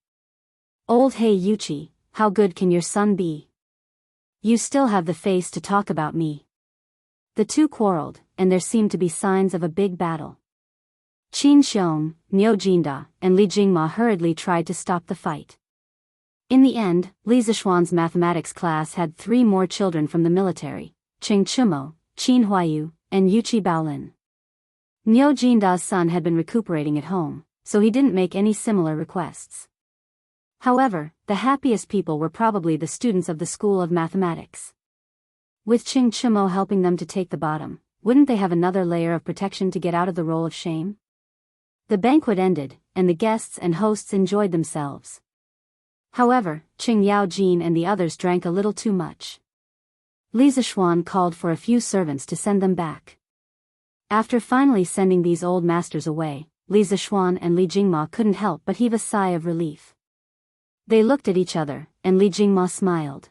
Old hey Yuchi, how good can your son be? You still have the face to talk about me. The two quarreled, and there seemed to be signs of a big battle. Qin Xiong, Niu Jinda, and Li Jingma hurriedly tried to stop the fight. In the end, Li Zishuan's mathematics class had 3 more children from the military, Cheng Chumo, Qin Huayu, and Yuchi Baolin. Niu Jinda's son had been recuperating at home, so he didn't make any similar requests. However, the happiest people were probably the students of the School of Mathematics. With Cheng Chumo helping them to take the bottom, wouldn't they have another layer of protection to get out of the role of shame? The banquet ended, and the guests and hosts enjoyed themselves. However, Qing Yao Jin and the others drank a little too much. Li Zishuan called for a few servants to send them back. After finally sending these old masters away, Li Zishuan and Li Jingma couldn't help but heave a sigh of relief. They looked at each other, and Li Jingma smiled.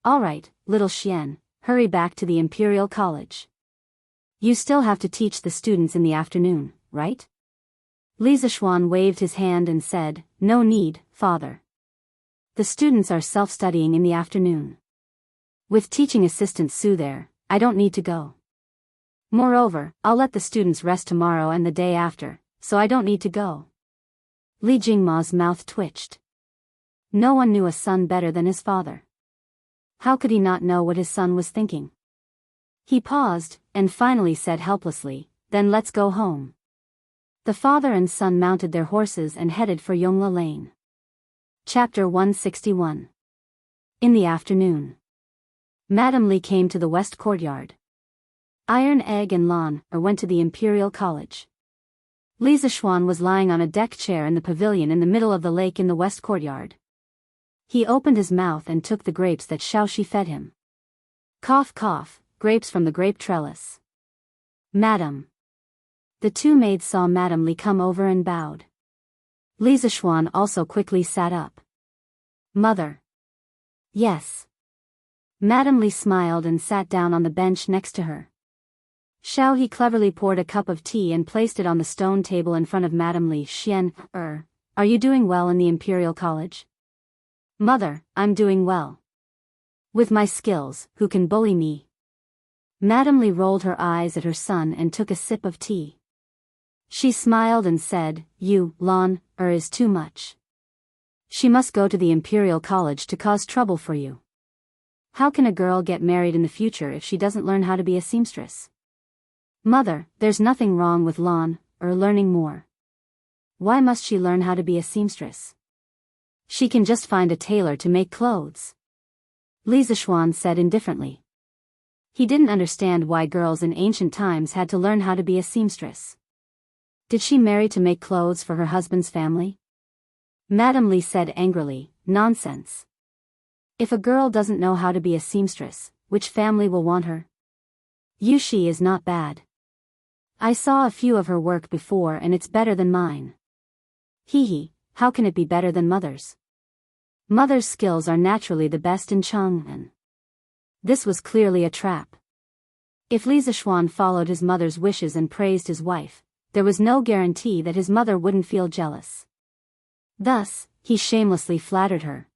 Alright, little Xian, hurry back to the Imperial College. You still have to teach the students in the afternoon, right? Li Zishuan waved his hand and said, No need, father. The students are self-studying in the afternoon. With teaching assistant Su there, I don't need to go. Moreover, I'll let the students rest tomorrow and the day after, so I don't need to go. Li Jingma's mouth twitched. No one knew a son better than his father. How could he not know what his son was thinking? He paused, and finally said helplessly, Then let's go home. The father and son mounted their horses and headed for Yongla Lane. Chapter 161. In the afternoon. Madame Li came to the west courtyard. Iron Egg and Lan went to the Imperial College. Li Zishuan was lying on a deck chair in the pavilion in the middle of the lake in the west courtyard. He opened his mouth and took the grapes that Xiaoxi fed him. Cough cough, grapes from the grape trellis. Madam. The 2 maids saw Madame Li come over and bowed. Li Zishuan also quickly sat up. Mother. Yes. Madame Li smiled and sat down on the bench next to her. Xiaohe cleverly poured a cup of tea and placed it on the stone table in front of Madame Li. Xian, are you doing well in the Imperial College? Mother, I'm doing well. With my skills, who can bully me? Madame Li rolled her eyes at her son and took a sip of tea. She smiled and said, You, Lan, is too much. She must go to the Imperial College to cause trouble for you. How can a girl get married in the future if she doesn't learn how to be a seamstress? Mother, there's nothing wrong with Lan, learning more. Why must she learn how to be a seamstress? She can just find a tailor to make clothes. Li Zishuan said indifferently. He didn't understand why girls in ancient times had to learn how to be a seamstress. Did she marry to make clothes for her husband's family? Madame Li said angrily, Nonsense. If a girl doesn't know how to be a seamstress, which family will want her? Yushi is not bad. I saw a few of her work before and it's better than mine. Hee, how can it be better than mother's? Mother's skills are naturally the best in Chang'an. This was clearly a trap. If Li Zishuan followed his mother's wishes and praised his wife, there was no guarantee that his mother wouldn't feel jealous. Thus, he shamelessly flattered her.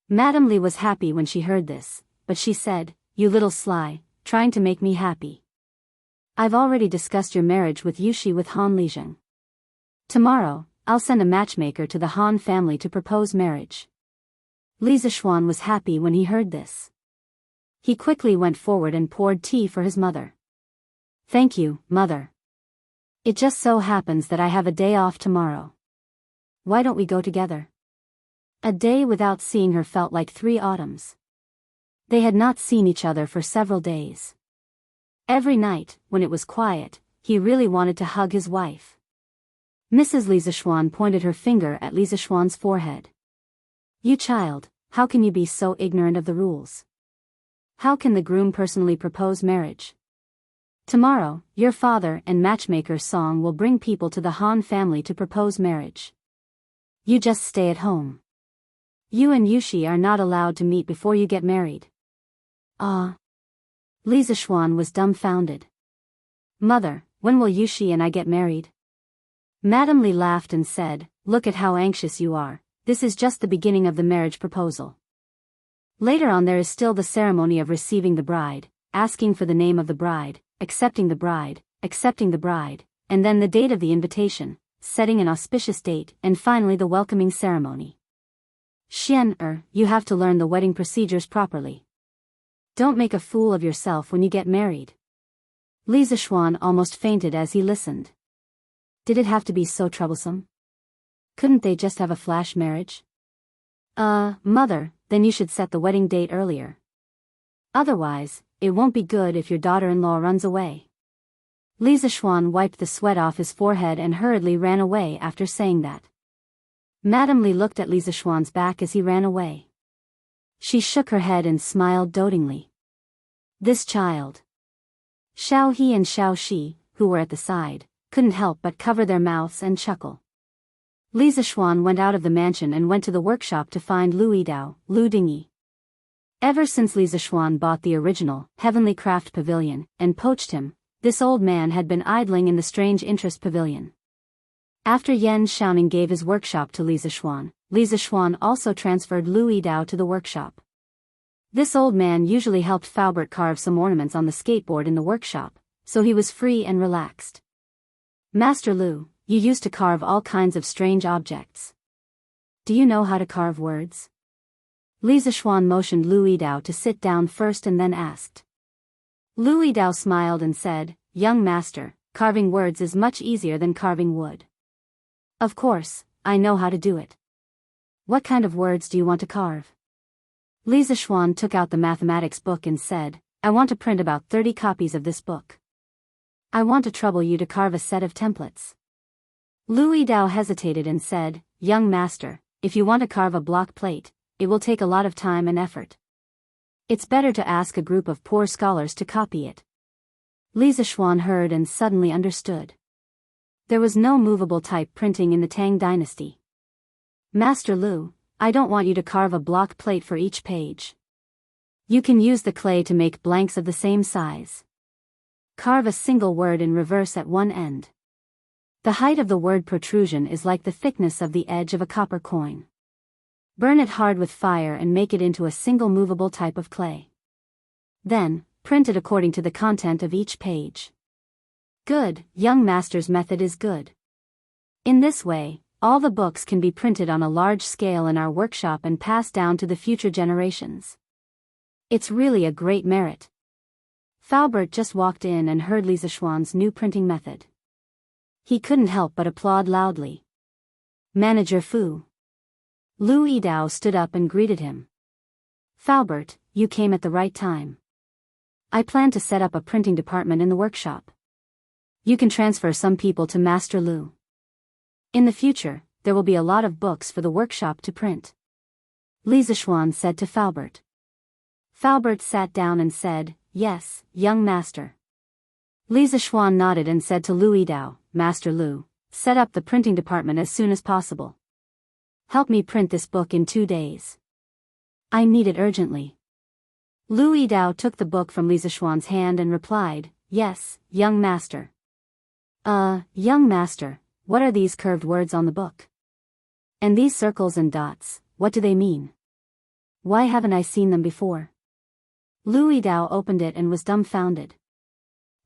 Madame Li was happy when she heard this, but she said, You little sly, trying to make me happy. I've already discussed your marriage with Yushi with Han Lijing. Tomorrow, I'll send a matchmaker to the Han family to propose marriage. Li Zishuan was happy when he heard this. He quickly went forward and poured tea for his mother. Thank you, Mother. It just so happens that I have a day off tomorrow. Why don't we go together? A day without seeing her felt like 3 autumns. They had not seen each other for several days. Every night, when it was quiet, he really wanted to hug his wife. Mrs. Lisa Schwan pointed her finger at Lisa Schwan's forehead. You child, how can you be so ignorant of the rules? How can the groom personally propose marriage? Tomorrow, your father and matchmaker's song will bring people to the Han family to propose marriage. You just stay at home. You and Yushi are not allowed to meet before you get married. Ah. Lisa Schwan was dumbfounded. Mother, when will Yushi and I get married? Madame Li laughed and said, look at how anxious you are, this is just the beginning of the marriage proposal. Later on there is still the ceremony of receiving the bride, asking for the name of the bride, accepting the bride, and then the date of the invitation, setting an auspicious date, and finally the welcoming ceremony. You have to learn the wedding procedures properly. Don't make a fool of yourself when you get married. Lisa Schwan almost fainted as he listened. Did it have to be so troublesome? Couldn't they just have a flash marriage? Mother, then you should set the wedding date earlier. Otherwise, it won't be good if your daughter-in-law runs away. Lisa Schwan wiped the sweat off his forehead and hurriedly ran away after saying that. Madame Li looked at Lisa Schwan's back as he ran away. She shook her head and smiled dotingly. This child. Xiao He and Xiao Shi, who were at the side, couldn't help but cover their mouths and chuckle. Lisa Schwan went out of the mansion and went to the workshop to find Lu Yidao, Lu Dingyi. Ever since Lisa Schwan bought the original, Heavenly Craft Pavilion, and poached him, this old man had been idling in the Strange Interest Pavilion. After Yan Xiaoning gave his workshop to Lisa Schwan also transferred Lu Yidao to the workshop. This old man usually helped Faubert carve some ornaments on the skateboard in the workshop, so he was free and relaxed. Master Lu, you used to carve all kinds of strange objects. Do you know how to carve words? Lisa Schwan motioned Lu Yidao to sit down first and then asked. Lu Yidao smiled and said, young master, carving words is much easier than carving wood. Of course, I know how to do it. What kind of words do you want to carve? Lisa Schwan took out the mathematics book and said, I want to print about 30 copies of this book. I want to trouble you to carve a set of templates. Lu Yidao hesitated and said, young master, if you want to carve a block plate, it will take a lot of time and effort. It's better to ask a group of poor scholars to copy it. Lisa Schwan heard and suddenly understood. There was no movable type printing in the Tang dynasty. Master Lu, I don't want you to carve a block plate for each page. You can use the clay to make blanks of the same size. Carve a single word in reverse at one end. The height of the word protrusion is like the thickness of the edge of a copper coin. Burn it hard with fire and make it into a single movable type of clay. Then, print it according to the content of each page. Good, young master's method is good. In this way, all the books can be printed on a large scale in our workshop and passed down to the future generations. It's really a great merit. Faubert just walked in and heard Lisa Schwan's new printing method. He couldn't help but applaud loudly. Manager Fu. Lu Yidao stood up and greeted him. Faubert, you came at the right time. I plan to set up a printing department in the workshop. You can transfer some people to Master Lu. In the future, there will be a lot of books for the workshop to print. Lisa Schwan said to Faubert. Faubert sat down and said, yes, young master. Lisa Schwan nodded and said to Lu Yidao, Master Lu, set up the printing department as soon as possible. Help me print this book in 2 days. I need it urgently. Lu Yidao took the book from Lisa Schwan's hand and replied, yes, young master. Young master, what are these curved words on the book? And these circles and dots, what do they mean? Why haven't I seen them before? Lu Yidao opened it and was dumbfounded.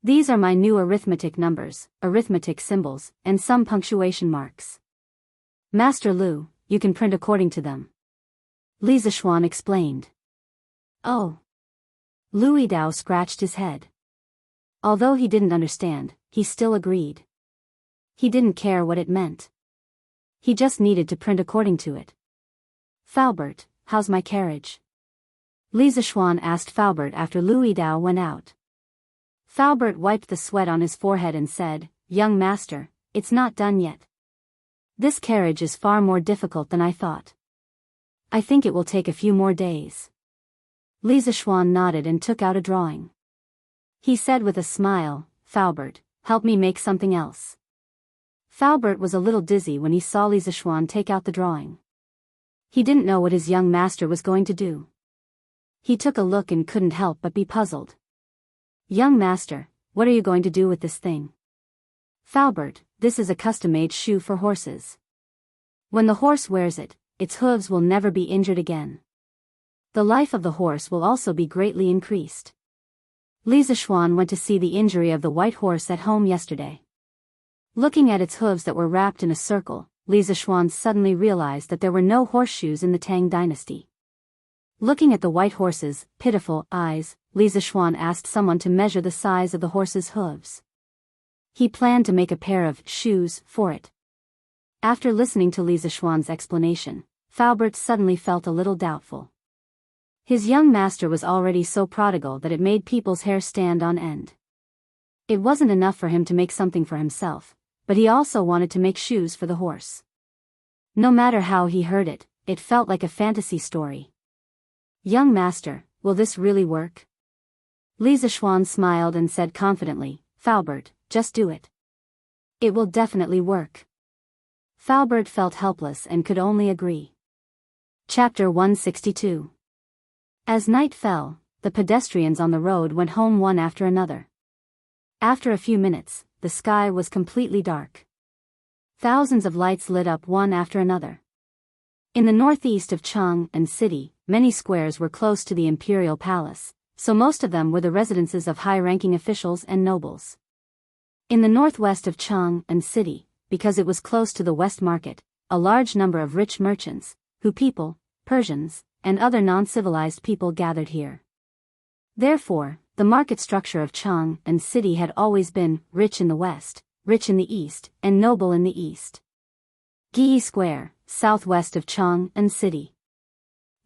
These are my new arithmetic numbers, arithmetic symbols, and some punctuation marks. Master Lu, you can print according to them. Lisa Schwan explained. Oh. Lu Yidao scratched his head. Although he didn't understand, he still agreed. He didn't care what it meant. He just needed to print according to it. Faubert, how's my carriage? Lisa Schwan asked Faubert after Louis Dao went out. Faubert wiped the sweat on his forehead and said, "Young master, it's not done yet. This carriage is far more difficult than I thought. I think it will take a few more days." Lisa Schwan nodded and took out a drawing. He said with a smile, "Faubert, help me make something else." Faubert was a little dizzy when he saw Lisa Schwan take out the drawing. He didn't know what his young master was going to do. He took a look and couldn't help but be puzzled. "Young master, what are you going to do with this thing?" "Faubert, this is a custom-made shoe for horses. When the horse wears it, its hooves will never be injured again. The life of the horse will also be greatly increased." Lisa Schwan went to see the injury of the white horse at home yesterday. Looking at its hooves that were wrapped in a circle, Lisa Schwan suddenly realized that there were no horseshoes in the Tang dynasty. Looking at the white horse's pitiful eyes, Lisa Schwan asked someone to measure the size of the horse's hooves. He planned to make a pair of shoes for it. After listening to Lisa Schwan's explanation, Faubert suddenly felt a little doubtful. His young master was already so prodigal that it made people's hair stand on end. It wasn't enough for him to make something for himself, but he also wanted to make shoes for the horse. No matter how he heard it, it felt like a fantasy story. "Young master, will this really work?" Lisa Schwan smiled and said confidently, "Faubert, just do it. It will definitely work." Faubert felt helpless and could only agree. Chapter 162. As night fell, the pedestrians on the road went home one after another. After a few minutes, the sky was completely dark. Thousands of lights lit up one after another. In the northeast of Chang'an City, many squares were close to the imperial palace, so most of them were the residences of high-ranking officials and nobles. In the northwest of Chang'an City, because it was close to the West Market, a large number of rich merchants, Persians, and other non-civilized people gathered here. Therefore, the market structure of Chang'an City had always been rich in the west, rich in the east, and noble in the east. Giyi Square, southwest of Chang'an City.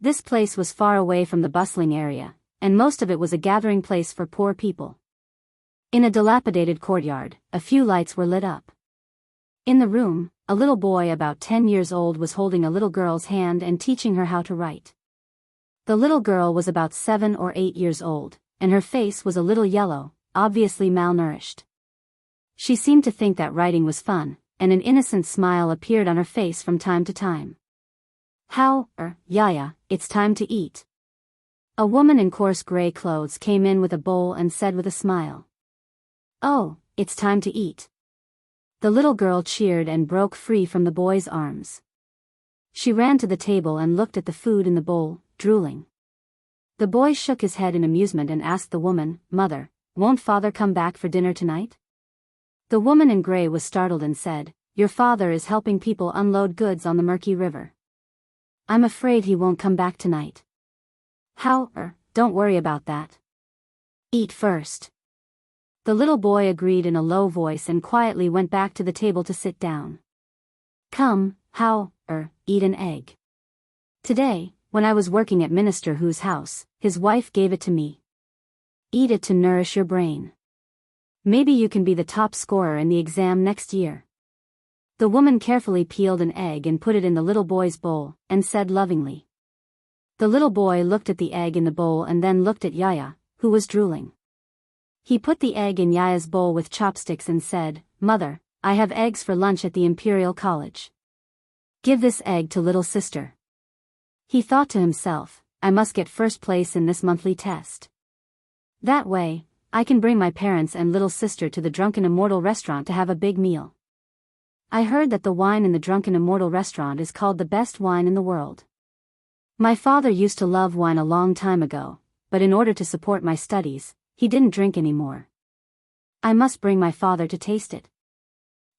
This place was far away from the bustling area, and most of it was a gathering place for poor people. In a dilapidated courtyard, a few lights were lit up. In the room, a little boy about 10 years old was holding a little girl's hand and teaching her how to write. The little girl was about 7 or 8 years old, and her face was a little yellow, obviously malnourished. She seemed to think that writing was fun, and an innocent smile appeared on her face from time to time. Yaya, it's time to eat." A woman in coarse gray clothes came in with a bowl and said with a smile. "Oh, it's time to eat." The little girl cheered and broke free from the boy's arms. She ran to the table and looked at the food in the bowl, drooling. The boy shook his head in amusement and asked the woman, "Mother, won't father come back for dinner tonight?" The woman in gray was startled and said, "Your father is helping people unload goods on the murky river. I'm afraid he won't come back tonight." Don't worry about that. Eat first." The little boy agreed in a low voice and quietly went back to the table to sit down. "Come, eat an egg. Today, when I was working at Minister Hu's house, his wife gave it to me. Eat it to nourish your brain. Maybe you can be the top scorer in the exam next year." The woman carefully peeled an egg and put it in the little boy's bowl, and said lovingly. The little boy looked at the egg in the bowl and then looked at Yaya, who was drooling. He put the egg in Yaya's bowl with chopsticks and said, "Mother, I have eggs for lunch at the Imperial College. Give this egg to little sister." He thought to himself, "I must get first place in this monthly test. That way, I can bring my parents and little sister to the Drunken Immortal restaurant to have a big meal. I heard that the wine in the Drunken Immortal restaurant is called the best wine in the world. My father used to love wine a long time ago, but in order to support my studies, he didn't drink anymore. I must bring my father to taste it.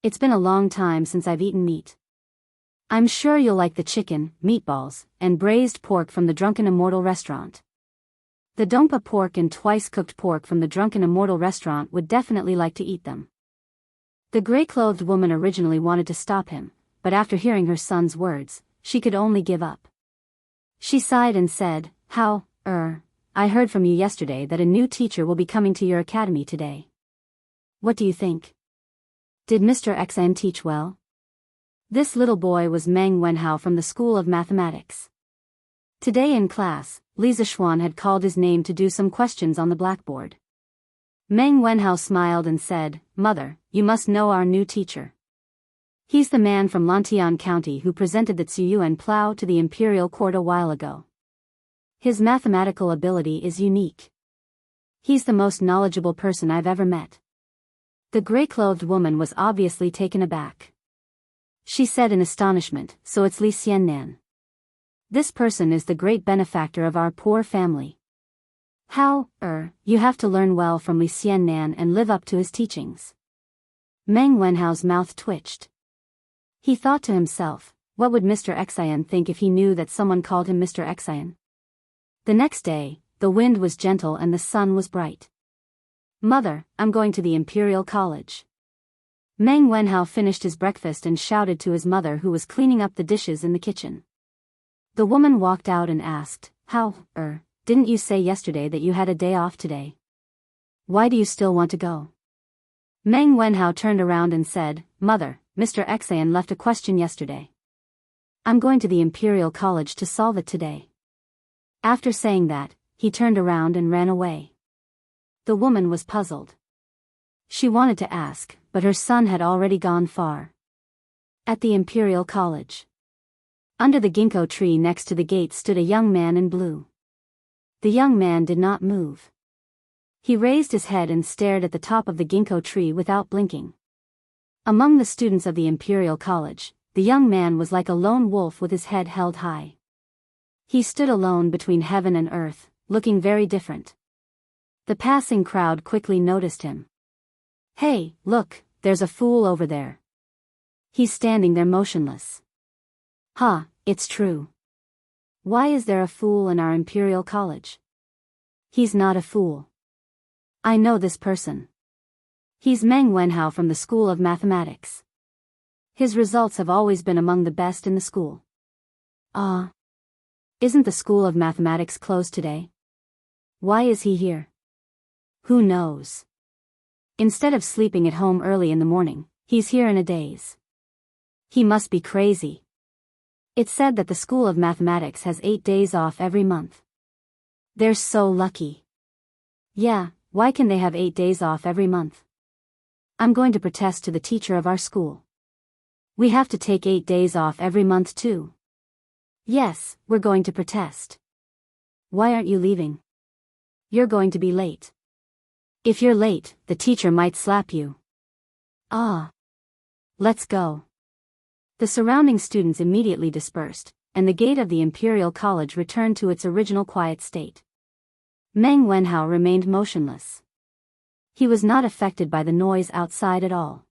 It's been a long time since I've eaten meat. I'm sure you'll like the chicken, meatballs, and braised pork from the Drunken Immortal restaurant." The Dompa pork and twice-cooked pork from the Drunken Immortal restaurant would definitely like to eat them. The gray-clothed woman originally wanted to stop him, but after hearing her son's words, she could only give up. She sighed and said, I heard from you yesterday that a new teacher will be coming to your academy today. What do you think? Did Mr. Xan teach well? This little boy was Meng Wenhao from the School of Mathematics. Today in class, Li Zixuan had called his name to do some questions on the blackboard. Meng Wenhao smiled and said, Mother, you must know our new teacher. He's the man from Lantian County who presented the Ziyuan plow to the imperial court a while ago. His mathematical ability is unique. He's the most knowledgeable person I've ever met. The gray-clothed woman was obviously taken aback. She said in astonishment, so it's Li Xiannan. This person is the great benefactor of our poor family. You have to learn well from Li Xiannan and live up to his teachings. Meng Wenhao's mouth twitched. He thought to himself, what would Mr. Xian think if he knew that someone called him Mr. Xian? The next day, the wind was gentle and the sun was bright. Mother, I'm going to the Imperial College. Meng Wenhao finished his breakfast and shouted to his mother who was cleaning up the dishes in the kitchen. The woman walked out and asked, didn't you say yesterday that you had a day off today? Why do you still want to go? Meng Wenhao turned around and said, Mother, Mr. Xian left a question yesterday. I'm going to the Imperial College to solve it today. After saying that, he turned around and ran away. The woman was puzzled. She wanted to ask, but her son had already gone far. At the Imperial College. Under the ginkgo tree next to the gate stood a young man in blue. The young man did not move. He raised his head and stared at the top of the ginkgo tree without blinking. Among the students of the Imperial College, the young man was like a lone wolf with his head held high. He stood alone between heaven and earth, looking very different. The passing crowd quickly noticed him. Hey, look, there's a fool over there. He's standing there motionless. It's true. Why is there a fool in our Imperial College? He's not a fool. I know this person. He's Meng Wenhao from the School of Mathematics. His results have always been among the best in the school. Isn't the School of Mathematics closed today? Why is he here? Who knows? Instead of sleeping at home early in the morning, he's here in a daze. He must be crazy. It's said that the School of Mathematics has 8 days off every month. They're so lucky. Yeah, why can they have 8 days off every month? I'm going to protest to the teacher of our school. We have to take 8 days off every month too. Yes, we're going to protest. Why aren't you leaving? You're going to be late. If you're late, the teacher might slap you. Let's go. The surrounding students immediately dispersed, and the gate of the Imperial College returned to its original quiet state. Meng Wenhao remained motionless. He was not affected by the noise outside at all.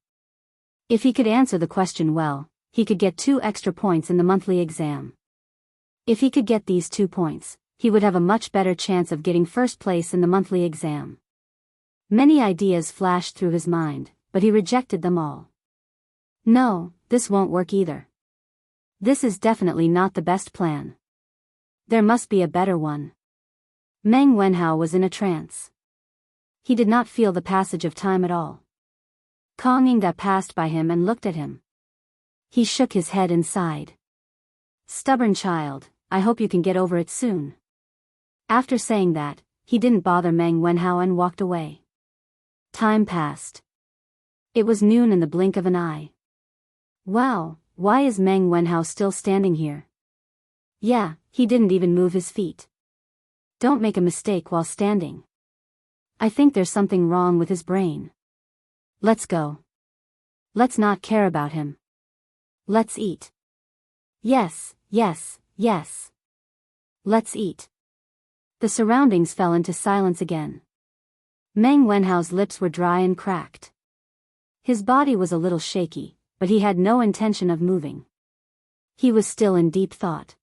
If he could answer the question well, he could get 2 extra points in the monthly exam. If he could get these 2 points, he would have a much better chance of getting first place in the monthly exam. Many ideas flashed through his mind, but he rejected them all. No, this won't work either. This is definitely not the best plan. There must be a better one. Meng Wenhao was in a trance. He did not feel the passage of time at all. Kang Yingda passed by him and looked at him. He shook his head and sighed. Stubborn child, I hope you can get over it soon. After saying that, he didn't bother Meng Wenhao and walked away. Time passed. It was noon in the blink of an eye. Wow, why is Meng Wenhao still standing here? Yeah, he didn't even move his feet. Don't make a mistake while standing. I think there's something wrong with his brain. Let's go. Let's not care about him. Let's eat. Yes, yes, yes. Let's eat. The surroundings fell into silence again. Meng Wenhao's lips were dry and cracked. His body was a little shaky, but he had no intention of moving. He was still in deep thought.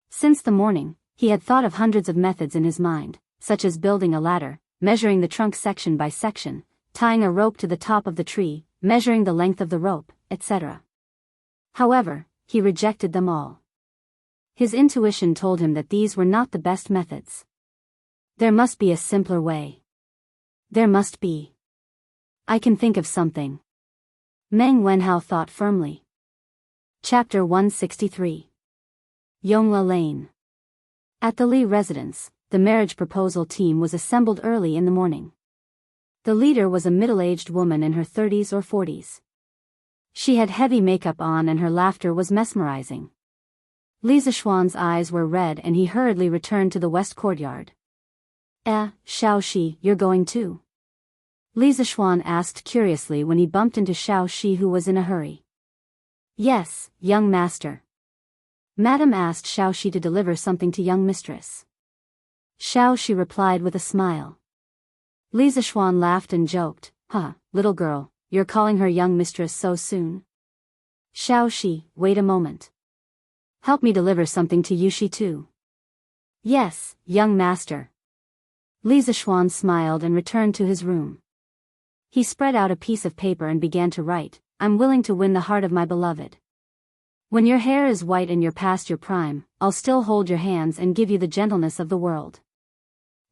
Since the morning, he had thought of hundreds of methods in his mind, such as building a ladder, measuring the trunk section by section, tying a rope to the top of the tree, measuring the length of the rope, etc. However, he rejected them all. His intuition told him that these were not the best methods. There must be a simpler way. There must be. I can think of something. Meng Wenhao thought firmly. Chapter 163. Yongla Lane. At the Li residence, the marriage proposal team was assembled early in the morning. The leader was a middle-aged woman in her 30s or 40s. She had heavy makeup on and her laughter was mesmerizing. Li Zishuan's eyes were red and he hurriedly returned to the west courtyard. Xiao Shi, you're going too? Li Zishuan asked curiously when he bumped into Xiao Shi, who was in a hurry. Yes, young master. Madam asked Xiao Shi to deliver something to young mistress. Xiao Shi replied with a smile. Li Zishuan laughed and joked, little girl, you're calling her young mistress so soon? Xiao Shi, wait a moment. Help me deliver something to Yushi too. Yes, young master. Li Zishuan smiled and returned to his room. He spread out a piece of paper and began to write, I'm willing to win the heart of my beloved. When your hair is white and you're past your prime, I'll still hold your hands and give you the gentleness of the world.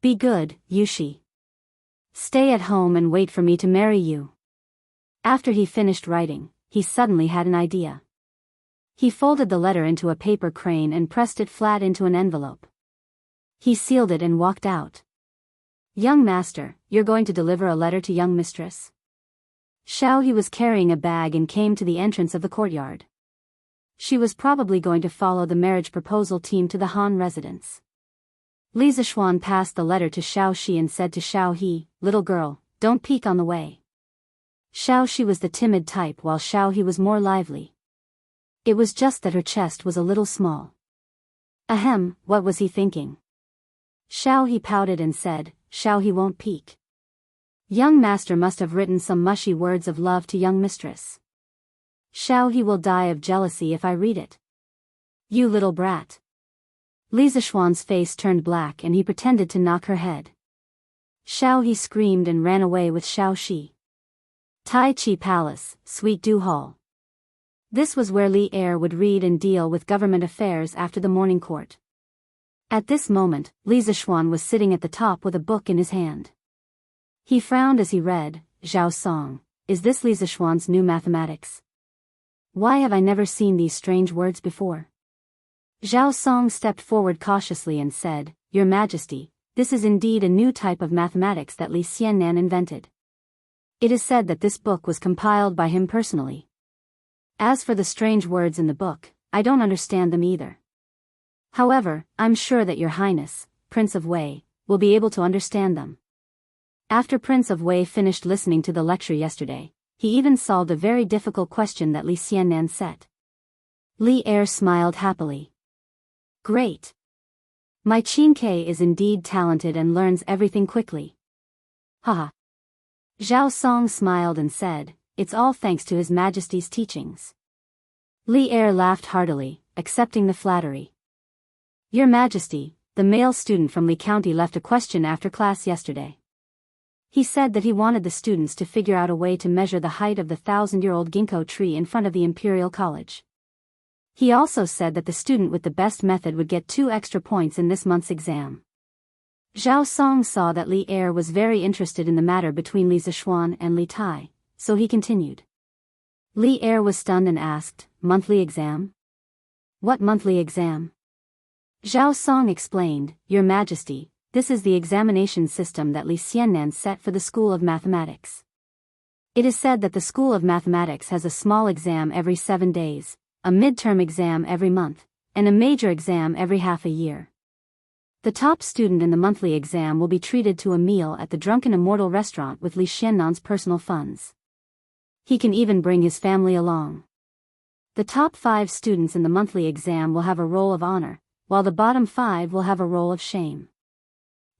Be good, Yushi. Stay at home and wait for me to marry you. After he finished writing, he suddenly had an idea. He folded the letter into a paper crane and pressed it flat into an envelope. He sealed it and walked out. Young master, you're going to deliver a letter to young mistress? Xiao He was carrying a bag and came to the entrance of the courtyard. She was probably going to follow the marriage proposal team to the Han residence. Li Zishuan passed the letter to Xiao Shi and said to Xiao He, little girl, don't peek on the way. Xiao Shi was the timid type while Xiao He was more lively. It was just that her chest was a little small. Ahem, what was he thinking? Xiao He pouted and said, Xiao He won't peek. Young master must have written some mushy words of love to young mistress. Xiao He will die of jealousy if I read it. You little brat. Li Zishuan's face turned black and he pretended to knock her head. Xiao He screamed and ran away with Xiao Shi. Tai Chi Palace, Sweet Du Hall. This was where Li Er would read and deal with government affairs after the morning court. At this moment, Li Zishuan was sitting at the top with a book in his hand. He frowned as he read, Zhao Song, is this Li Zishuan's new mathematics? Why have I never seen these strange words before? Zhao Song stepped forward cautiously and said, Your Majesty, this is indeed a new type of mathematics that Li Xiannan invented. It is said that this book was compiled by him personally. As for the strange words in the book, I don't understand them either. However, I'm sure that Your Highness, Prince of Wei, will be able to understand them. After Prince of Wei finished listening to the lecture yesterday, he even solved a very difficult question that Li Xiannan set. Li Er smiled happily. Great. My Qin-Ke is indeed talented and learns everything quickly. Haha. Zhao Song smiled and said, It's all thanks to His Majesty's teachings. Li Er laughed heartily, accepting the flattery. Your Majesty, the male student from Li County left a question after class yesterday. He said that he wanted the students to figure out a way to measure the height of the 1,000-year-old ginkgo tree in front of the Imperial College. He also said that the student with the best method would get 2 extra points in this month's exam. Zhao Song saw that Li Er was very interested in the matter between Li Zishuan and Li Tai, so he continued. Li Er was stunned and asked, Monthly exam? What monthly exam? Zhao Song explained, Your Majesty, this is the examination system that Li Xiannan set for the School of Mathematics. It is said that the School of Mathematics has a small exam every 7 days, a midterm exam every month, and a major exam every half a year. The top student in the monthly exam will be treated to a meal at the Drunken Immortal restaurant with Li Xiannan's personal funds. He can even bring his family along. The top 5 students in the monthly exam will have a roll of honor, while the bottom 5 will have a roll of shame.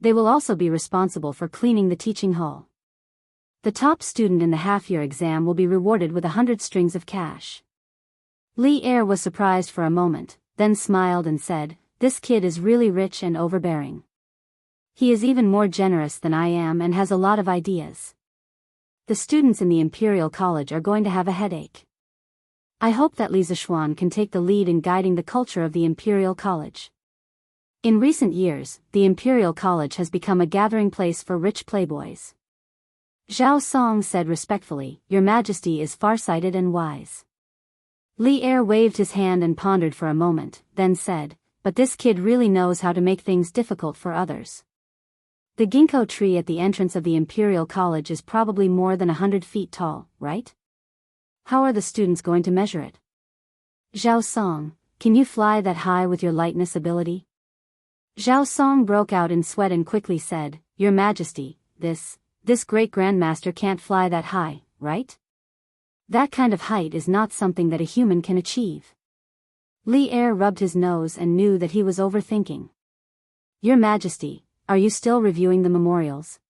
They will also be responsible for cleaning the teaching hall. The top student in the half-year exam will be rewarded with 100 strings of cash. Li Er was surprised for a moment, then smiled and said, This kid is really rich and overbearing. He is even more generous than I am and has a lot of ideas. The students in the Imperial College are going to have a headache. I hope that Li Zishuan can take the lead in guiding the culture of the Imperial College. In recent years, the Imperial College has become a gathering place for rich playboys. Zhao Song said respectfully, Your Majesty is farsighted and wise. Li Er waved his hand and pondered for a moment, then said, But this kid really knows how to make things difficult for others. The ginkgo tree at the entrance of the Imperial College is probably more than 100 feet tall, right? How are the students going to measure it? Zhao Song, can you fly that high with your lightness ability? Zhao Song broke out in sweat and quickly said, Your Majesty, this great grandmaster can't fly that high, right? That kind of height is not something that a human can achieve. Li Er rubbed his nose and knew that he was overthinking. Your Majesty, are you still reviewing the memorials?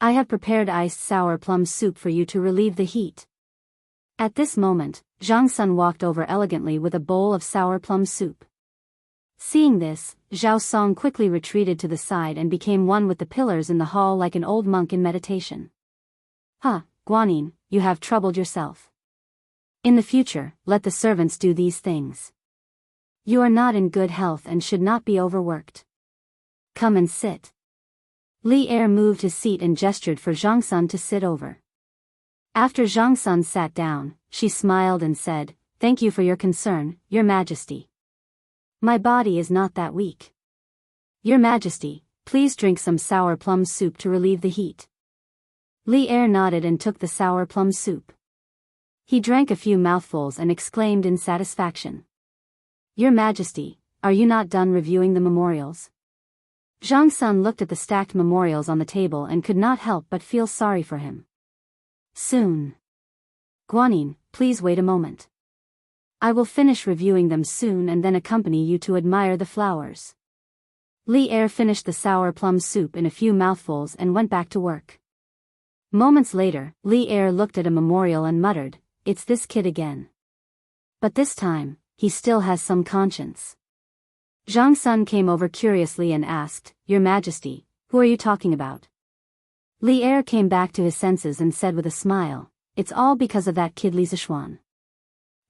I have prepared iced sour plum soup for you to relieve the heat. At this moment, Zhang Sun walked over elegantly with a bowl of sour plum soup. Seeing this, Zhao Song quickly retreated to the side and became one with the pillars in the hall like an old monk in meditation. Guanyin, you have troubled yourself. In the future, let the servants do these things. You are not in good health and should not be overworked. Come and sit. Li Er moved his seat and gestured for Zhang Sun to sit over. After Zhang Sun sat down, she smiled and said, Thank you for your concern, Your Majesty. My body is not that weak. Your Majesty, please drink some sour plum soup to relieve the heat. Li Er nodded and took the sour plum soup. He drank a few mouthfuls and exclaimed in satisfaction. Your Majesty, are you not done reviewing the memorials? Zhang Sun looked at the stacked memorials on the table and could not help but feel sorry for him. Soon. Guanyin, please wait a moment. I will finish reviewing them soon and then accompany you to admire the flowers. Li Er finished the sour plum soup in a few mouthfuls and went back to work. Moments later, Li Er looked at a memorial and muttered, It's this kid again. But this time, he still has some conscience. Zhang Sun came over curiously and asked, Your Majesty, who are you talking about? Li Er came back to his senses and said with a smile, It's all because of that kid Li Zishuan.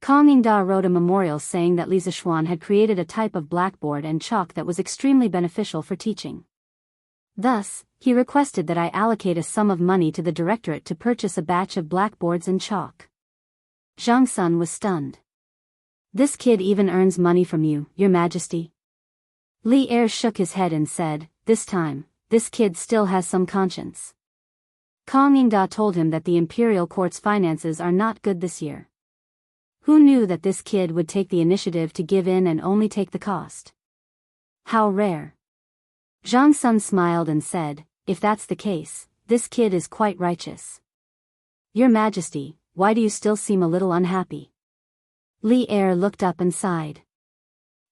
Kong Yingda wrote a memorial saying that Li Zishuan had created a type of blackboard and chalk that was extremely beneficial for teaching. Thus, he requested that I allocate a sum of money to the directorate to purchase a batch of blackboards and chalk. Zhang Sun was stunned. This kid even earns money from you, Your Majesty? Li Er shook his head and said, This time, this kid still has some conscience. Kong Yingda told him that the Imperial Court's finances are not good this year. Who knew that this kid would take the initiative to give in and only take the cost? How rare. Zhang Sun smiled and said, If that's the case, this kid is quite righteous. Your Majesty, why do you still seem a little unhappy? Li Er looked up and sighed.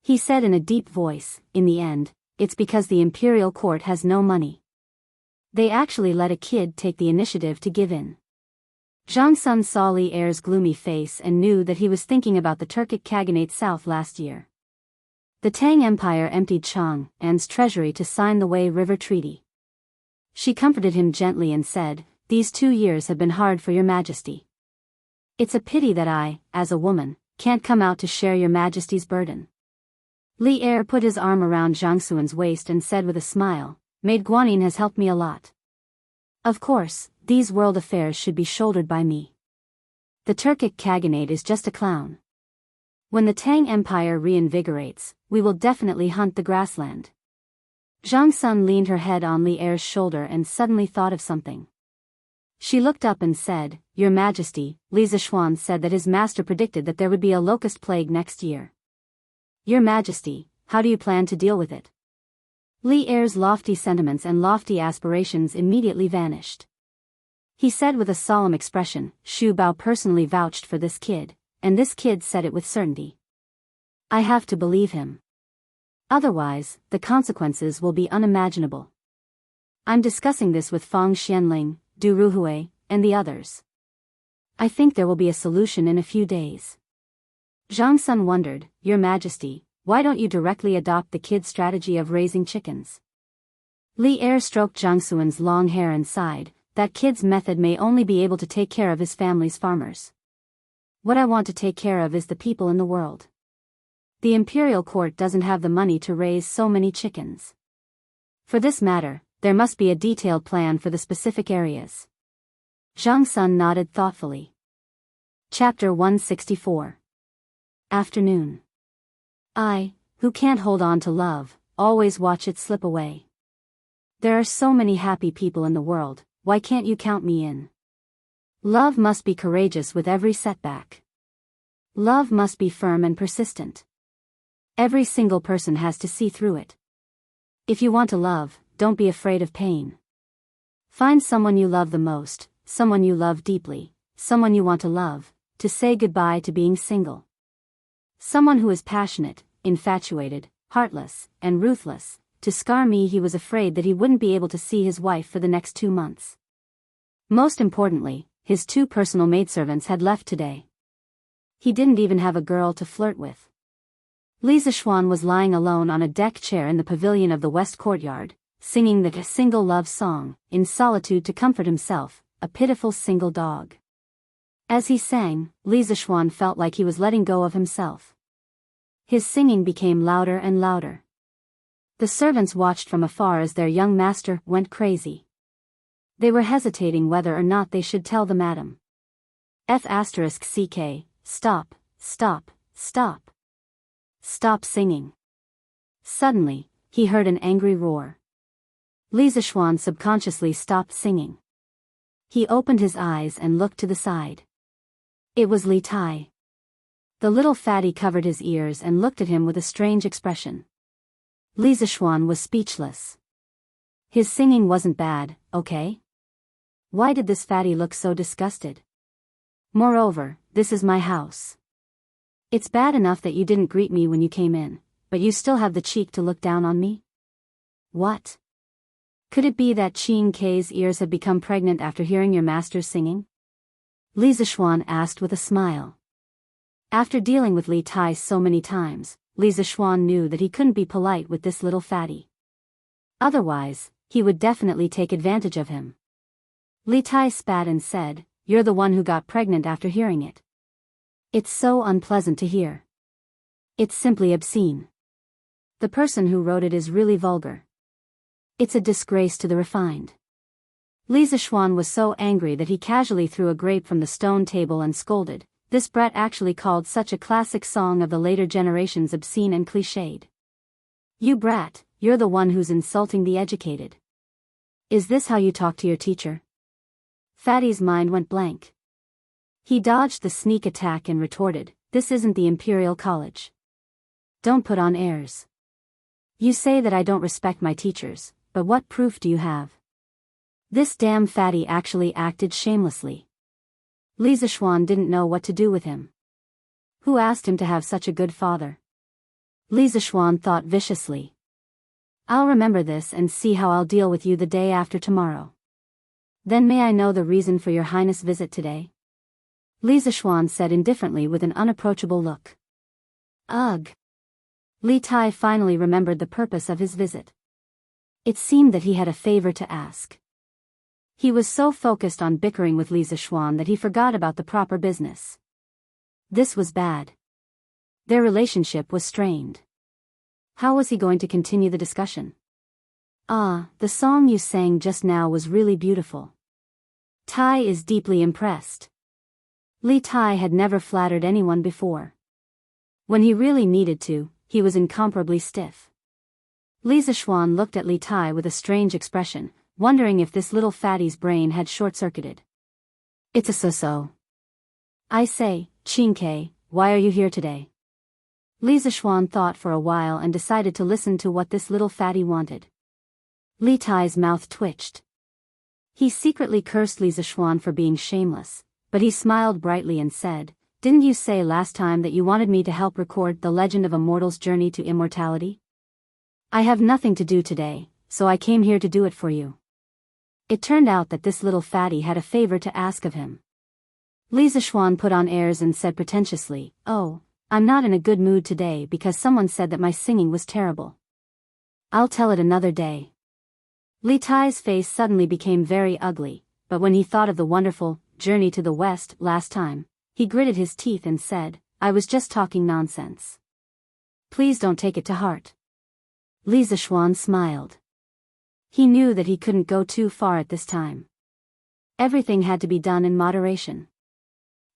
He said in a deep voice, In the end, it's because the Imperial Court has no money. They actually let a kid take the initiative to give in. Zhang Sun saw Li Er's gloomy face and knew that he was thinking about the Turkic Khaganate south last year. The Tang Empire emptied Chang'an's treasury to sign the Wei River Treaty. She comforted him gently and said, These 2 years have been hard for Your Majesty. It's a pity that I, as a woman, can't come out to share Your Majesty's burden. Li Er put his arm around Zhang Sun's waist and said with a smile, Maid Guanyin has helped me a lot. Of course, these world affairs should be shouldered by me. The Turkic Khaganate is just a clown. When the Tang Empire reinvigorates, we will definitely hunt the grassland. Zhang Sun leaned her head on Li Er's shoulder and suddenly thought of something. She looked up and said, Your Majesty, Li Zishuan said that his master predicted that there would be a locust plague next year. Your Majesty, how do you plan to deal with it? Li Er's lofty sentiments and lofty aspirations immediately vanished. He said with a solemn expression, Shu Bao personally vouched for this kid, and this kid said it with certainty. I have to believe him. Otherwise, the consequences will be unimaginable. I'm discussing this with Fang Xianling, Du Ruhui, and the others. I think there will be a solution in a few days. Zhang Sun wondered, Your Majesty, why don't you directly adopt the kid's strategy of raising chickens? Li Er stroked Jiang Xuan's long hair and sighed, that kid's method may only be able to take care of his family's farmers. What I want to take care of is the people in the world. The imperial court doesn't have the money to raise so many chickens. For this matter, there must be a detailed plan for the specific areas. Jiang Sun nodded thoughtfully. Chapter 164. Afternoon. I, who can't hold on to love, always watch it slip away. There are so many happy people in the world, why can't you count me in? Love must be courageous with every setback. Love must be firm and persistent. Every single person has to see through it. If you want to love, don't be afraid of pain. Find someone you love the most, someone you love deeply, someone you want to love, to say goodbye to being single. Someone who is passionate, infatuated, heartless, and ruthless. To scar me, he was afraid that he wouldn't be able to see his wife for the next 2 months. Most importantly, his 2 personal maidservants had left today. He didn't even have a girl to flirt with. Li Zishuan was lying alone on a deck chair in the pavilion of the west courtyard, singing the single love song, in solitude to comfort himself, a pitiful single dog. As he sang, Li Zishuan felt like he was letting go of himself. His singing became louder and louder. The servants watched from afar as their young master went crazy. They were hesitating whether or not they should tell the madam. *CK, stop, stop, stop. Stop singing. Suddenly, he heard an angry roar. Li Zishuan subconsciously stopped singing. He opened his eyes and looked to the side. It was Li Tai. The little fatty covered his ears and looked at him with a strange expression. Li Zishuan was speechless. His singing wasn't bad, okay? Why did this fatty look so disgusted? Moreover, this is my house. It's bad enough that you didn't greet me when you came in, but you still have the cheek to look down on me? What? Could it be that Qin K's ears had become pregnant after hearing your master's singing? Li Zishuan asked with a smile. After dealing with Li Tai so many times, Li Zishuan knew that he couldn't be polite with this little fatty. Otherwise, he would definitely take advantage of him. Li Tai spat and said, "You're the one who got pregnant after hearing it. It's so unpleasant to hear. It's simply obscene. The person who wrote it is really vulgar. It's a disgrace to the refined." Li Zishuan was so angry that he casually threw a grape from the stone table and scolded, "This brat actually called such a classic song of the later generations obscene and cliched. You brat, you're the one who's insulting the educated. Is this how you talk to your teacher?" Fatty's mind went blank. He dodged the sneak attack and retorted, "This isn't the Imperial College. Don't put on airs. You say that I don't respect my teachers, but what proof do you have?" This damn fatty actually acted shamelessly. Li Zishuan didn't know what to do with him. Who asked him to have such a good father? Li Zishuan thought viciously. I'll remember this and see how I'll deal with you the day after tomorrow. Then may I know the reason for your highness' visit today? Li Zishuan said indifferently with an unapproachable look. Ugh. Li Tai finally remembered the purpose of his visit. It seemed that he had a favor to ask. He was so focused on bickering with Li Zishuan that he forgot about the proper business. This was bad. Their relationship was strained. How was he going to continue the discussion? Ah, the song you sang just now was really beautiful. Tai is deeply impressed. Li Tai had never flattered anyone before. When he really needed to, he was incomparably stiff. Li Zishuan looked at Li Tai with a strange expression, wondering if this little fatty's brain had short-circuited. It's a so-so. I say, Qin, why are you here today? Li Zishuan thought for a while and decided to listen to what this little fatty wanted. Li Tai's mouth twitched. He secretly cursed Li Zishuan for being shameless, but he smiled brightly and said, "Didn't you say last time that you wanted me to help record the legend of a mortal's journey to immortality? I have nothing to do today, so I came here to do it for you." It turned out that this little fatty had a favor to ask of him. Li Zishuan put on airs and said pretentiously, "Oh, I'm not in a good mood today because someone said that my singing was terrible. I'll tell it another day." Li Tai's face suddenly became very ugly, but when he thought of the wonderful journey to the west last time, he gritted his teeth and said, I was just talking nonsense. Please don't take it to heart. Li Zishuan smiled. He knew that he couldn't go too far at this time. Everything had to be done in moderation.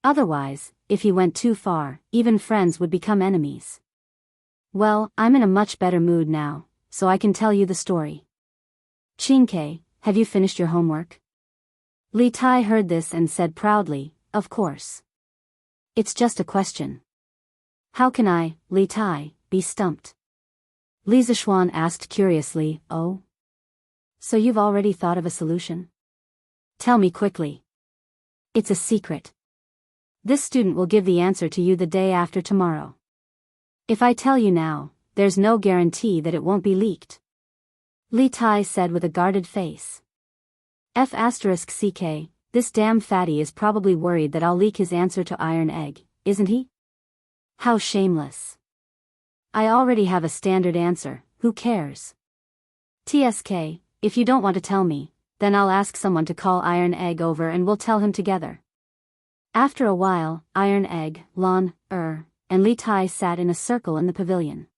Otherwise, if he went too far, even friends would become enemies. Well, I'm in a much better mood now, so I can tell you the story. Qingke, have you finished your homework? Li Tai heard this and said proudly, of course. It's just a question. How can I, Li Tai, be stumped? Li Zishuan asked curiously, oh? So you've already thought of a solution? Tell me quickly. It's a secret. This student will give the answer to you the day after tomorrow. If I tell you now, there's no guarantee that it won't be leaked. Li Tai said with a guarded face. F*CK, this damn fatty is probably worried that I'll leak his answer to Iron Egg, isn't he? How shameless. I already have a standard answer, who cares? TSK, if you don't want to tell me, then I'll ask someone to call Iron Egg over and we'll tell him together. After a while, Iron Egg, Lon, and Li Tai sat in a circle in the pavilion.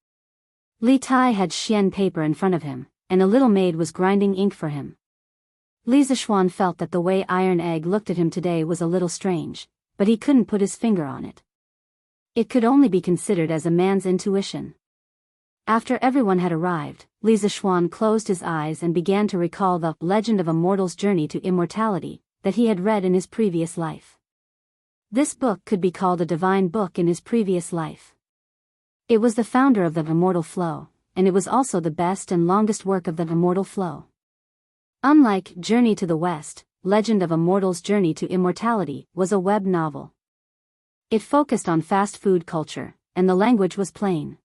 Li Tai had xian paper in front of him, and a little maid was grinding ink for him. Li Zishuan felt that the way Iron Egg looked at him today was a little strange, but he couldn't put his finger on it. It could only be considered as a man's intuition. After everyone had arrived, Li Zishuan closed his eyes and began to recall the Legend of a Mortal's Journey to Immortality that he had read in his previous life. This book could be called a divine book in his previous life. It was the founder of the Immortal Flow, and it was also the best and longest work of the Immortal Flow. Unlike Journey to the West, Legend of a Mortal's Journey to Immortality was a web novel. It focused on fast food culture, and the language was plain.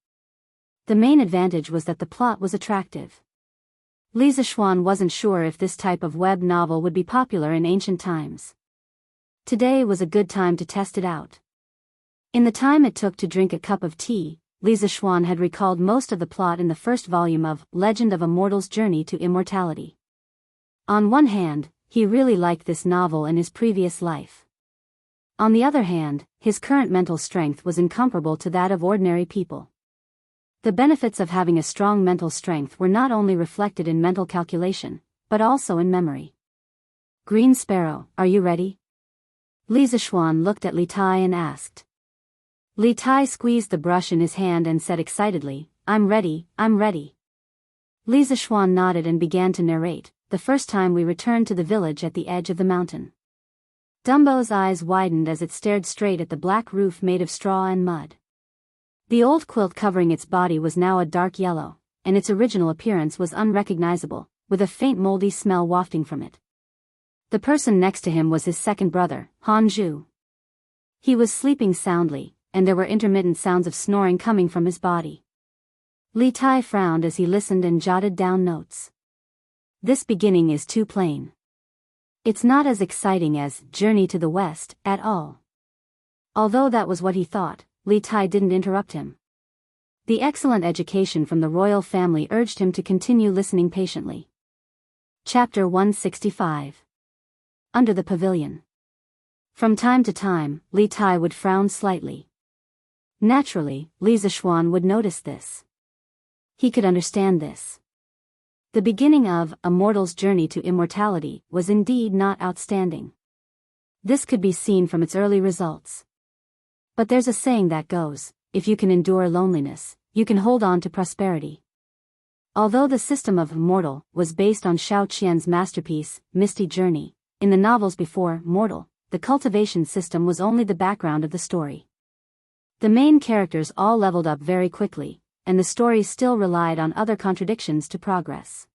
The main advantage was that the plot was attractive. Li Zishuan wasn't sure if this type of web novel would be popular in ancient times. Today was a good time to test it out. In the time it took to drink a cup of tea, Li Zishuan had recalled most of the plot in the first volume of Legend of a Mortal's Journey to Immortality. On one hand, he really liked this novel in his previous life. On the other hand, his current mental strength was incomparable to that of ordinary people. The benefits of having a strong mental strength were not only reflected in mental calculation, but also in memory. Green Sparrow, are you ready? Li Zishuan looked at Li Tai and asked. Li Tai squeezed the brush in his hand and said excitedly, I'm ready, I'm ready. Li Zishuan nodded and began to narrate, the first time we returned to the village at the edge of the mountain. Dumbo's eyes widened as it stared straight at the black roof made of straw and mud. The old quilt covering its body was now a dark yellow, and its original appearance was unrecognizable, with a faint moldy smell wafting from it. The person next to him was his second brother, Hanju. He was sleeping soundly, and there were intermittent sounds of snoring coming from his body. Li Tai frowned as he listened and jotted down notes. This beginning is too plain. It's not as exciting as Journey to the West at all. Although that was what he thought, Li Tai didn't interrupt him. The excellent education from the royal family urged him to continue listening patiently. Chapter 165. Under the Pavilion. From time to time, Li Tai would frown slightly. Naturally, Li Zishuan would notice this. He could understand this. The beginning of A Mortal's Journey to Immortality was indeed not outstanding. This could be seen from its early results. But there's a saying that goes, if you can endure loneliness, you can hold on to prosperity. Although the system of Mortal was based on Xiao Qian's masterpiece, Misty Journey, in the novels before Mortal, the cultivation system was only the background of the story. The main characters all leveled up very quickly, and the story still relied on other contradictions to progress.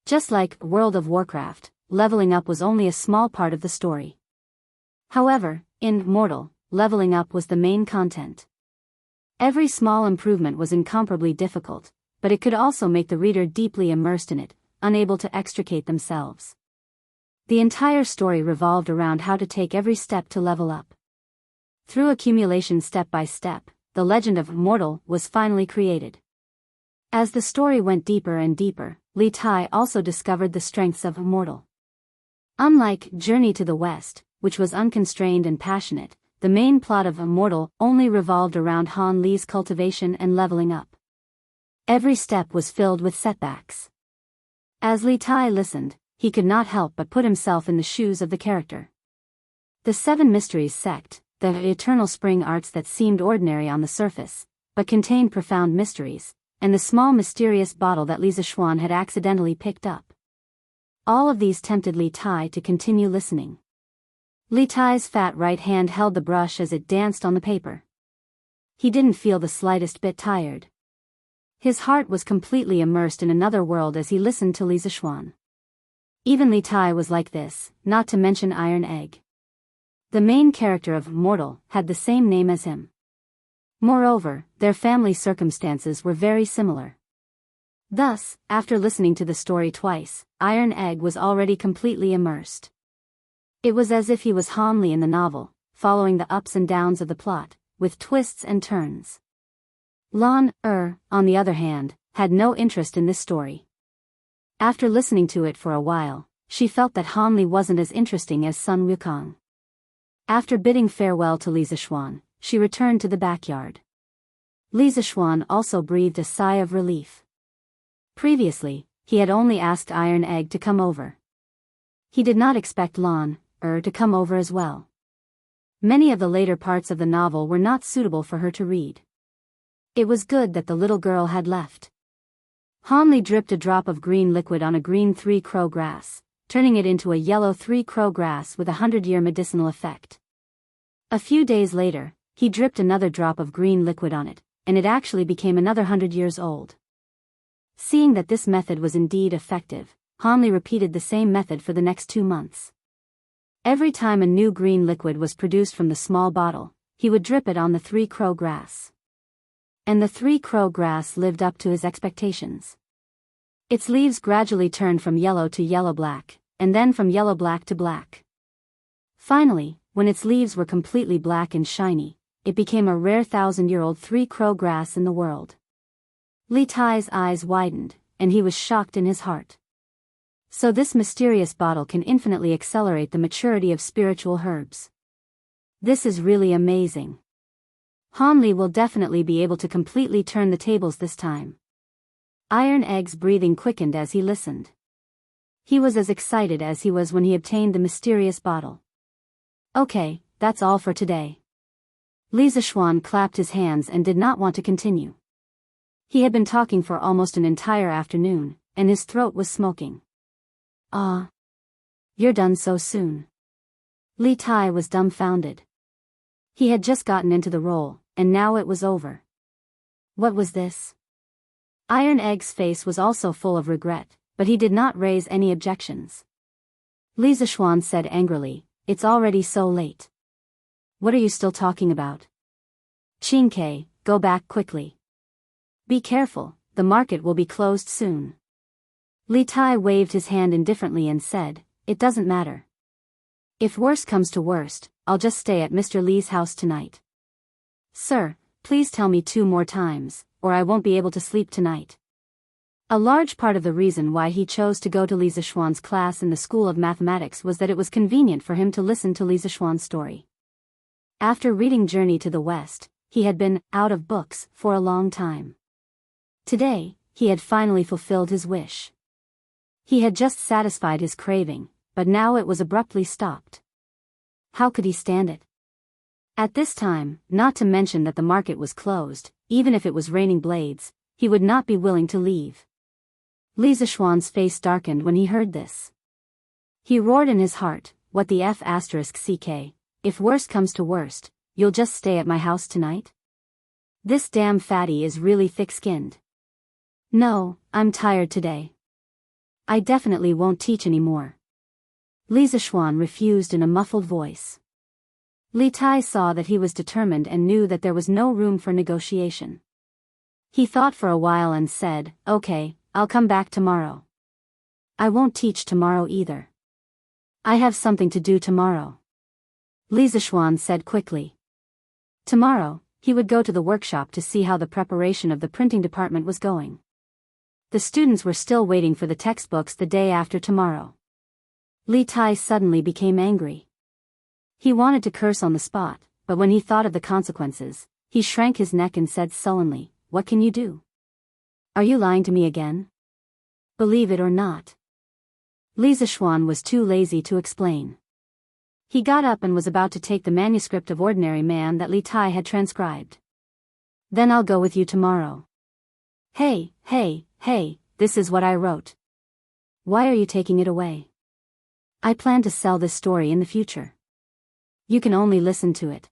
Just like World of Warcraft, leveling up was only a small part of the story. However, in Mortal, leveling up was the main content. Every small improvement was incomparably difficult, but it could also make the reader deeply immersed in it, unable to extricate themselves. The entire story revolved around how to take every step to level up. Through accumulation step by step, the legend of Mortal was finally created. As the story went deeper and deeper, Li Tai also discovered the strengths of Immortal. Unlike Journey to the West, which was unconstrained and passionate, the main plot of Immortal only revolved around Han Li's cultivation and leveling up. Every step was filled with setbacks. As Li Tai listened, he could not help but put himself in the shoes of the character. The Seven Mysteries sect, the eternal spring arts that seemed ordinary on the surface, but contained profound mysteries, and the small mysterious bottle that Li Zishuan had accidentally picked up. All of these tempted Li Tai to continue listening. Li Tai's fat right hand held the brush as it danced on the paper. He didn't feel the slightest bit tired. His heart was completely immersed in another world as he listened to Li Zishuan. Even Li Tai was like this, not to mention Iron Egg. The main character of Immortal had the same name as him. Moreover, their family circumstances were very similar. Thus, after listening to the story twice, Iron Egg was already completely immersed. It was as if he was Han Li in the novel, following the ups and downs of the plot, with twists and turns. Lan on the other hand, had no interest in this story. After listening to it for a while, she felt that Han Li wasn't as interesting as Sun Wukong. After bidding farewell to Li Zishuan, she returned to the backyard. Li Zishuan also breathed a sigh of relief. Previously, he had only asked Iron Egg to come over. He did not expect Lan to come over as well. Many of the later parts of the novel were not suitable for her to read. It was good that the little girl had left. Han Li dripped a drop of green liquid on a green three-crow grass, turning it into a yellow three-crow grass with a 100-year medicinal effect. A few days later, he dripped another drop of green liquid on it, and it actually became another 100 years old. Seeing that this method was indeed effective, Han Li repeated the same method for the next 2 months. Every time a new green liquid was produced from the small bottle, he would drip it on the three-crow grass. And the three-crow grass lived up to his expectations. Its leaves gradually turned from yellow to yellow-black, and then from yellow-black to black. Finally, when its leaves were completely black and shiny, it became a rare 1,000-year-old three-crow grass in the world. Li Tai's eyes widened, and he was shocked in his heart. So this mysterious bottle can infinitely accelerate the maturity of spiritual herbs. This is really amazing. Han Li will definitely be able to completely turn the tables this time. Iron Egg's breathing quickened as he listened. He was as excited as he was when he obtained the mysterious bottle. Okay, that's all for today. Li Zishuan clapped his hands and did not want to continue. He had been talking for almost an entire afternoon, and his throat was smoking. You're done so soon. Li Tai was dumbfounded. He had just gotten into the role, and now it was over. What was this? Iron Egg's face was also full of regret, but he did not raise any objections. Li Zishuan said angrily, "It's already so late. What are you still talking about? Qingke, go back quickly. Be careful, the market will be closed soon." Li Tai waved his hand indifferently and said, "It doesn't matter. If worst comes to worst, I'll just stay at Mr. Li's house tonight. Sir, please tell me 2 more times, or I won't be able to sleep tonight." A large part of the reason why he chose to go to Li Zishuan's class in the School of Mathematics was that it was convenient for him to listen to Li Zishuan's story. After reading Journey to the West, he had been out of books for a long time. Today, he had finally fulfilled his wish. He had just satisfied his craving, but now it was abruptly stopped. How could he stand it? At this time, not to mention that the market was closed, even if it was raining blades, he would not be willing to leave. Li Zishuan's face darkened when he heard this. He roared in his heart, "What the f***ck, if worst comes to worst, you'll just stay at my house tonight? This damn fatty is really thick-skinned. No, I'm tired today. I definitely won't teach anymore." Li Zishuan refused in a muffled voice. Li Tai saw that he was determined and knew that there was no room for negotiation. He thought for a while and said, "Okay, I'll come back tomorrow." "I won't teach tomorrow either. I have something to do tomorrow," Li Zishuan said quickly. Tomorrow, he would go to the workshop to see how the preparation of the printing department was going. The students were still waiting for the textbooks the day after tomorrow. Li Tai suddenly became angry. He wanted to curse on the spot, but when he thought of the consequences, he shrank his neck and said sullenly, "What can you do? Are you lying to me again?" "Believe it or not." Li Zishuan was too lazy to explain. He got up and was about to take the manuscript of Ordinary Man that Li Tai had transcribed. "Then I'll go with you tomorrow." Hey, this is what I wrote. Why are you taking it away?" "I plan to sell this story in the future. You can only listen to it.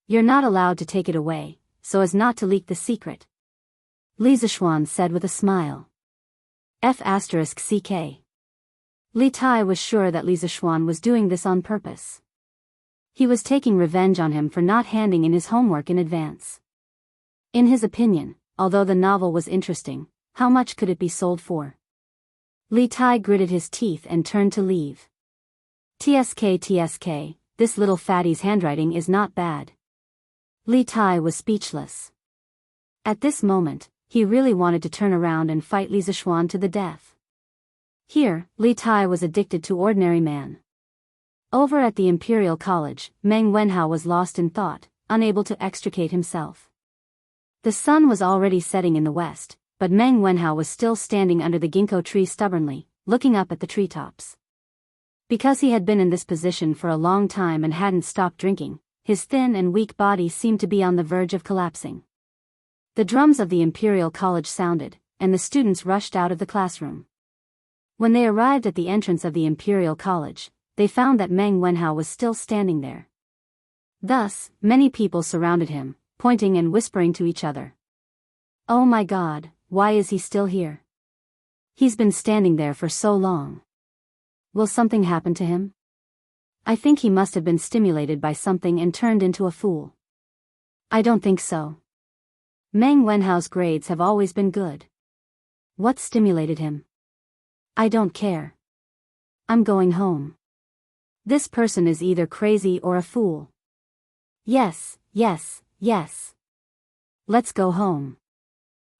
You're not allowed to take it away, so as not to leak the secret," Li Zishuan said with a smile. F***ck. Li Tai was sure that Li Zishuan was doing this on purpose. He was taking revenge on him for not handing in his homework in advance. In his opinion, although the novel was interesting, how much could it be sold for? Li Tai gritted his teeth and turned to leave. TSK, this little fatty's handwriting is not bad. Li Tai was speechless. At this moment, he really wanted to turn around and fight Li Zishuan to the death. Here, Li Tai was addicted to Ordinary Man. Over at the Imperial College, Meng Wenhao was lost in thought, unable to extricate himself. The sun was already setting in the west, but Meng Wenhao was still standing under the ginkgo tree stubbornly, looking up at the treetops. Because he had been in this position for a long time and hadn't stopped drinking, his thin and weak body seemed to be on the verge of collapsing. The drums of the Imperial College sounded, and the students rushed out of the classroom. When they arrived at the entrance of the Imperial College, they found that Meng Wenhao was still standing there. Thus, many people surrounded him, pointing and whispering to each other. "Oh my God, why is he still here? He's been standing there for so long. Will something happen to him? I think he must have been stimulated by something and turned into a fool." "I don't think so. Meng Wenhao's grades have always been good. What stimulated him? I don't care. I'm going home. This person is either crazy or a fool. Yes. Let's go home."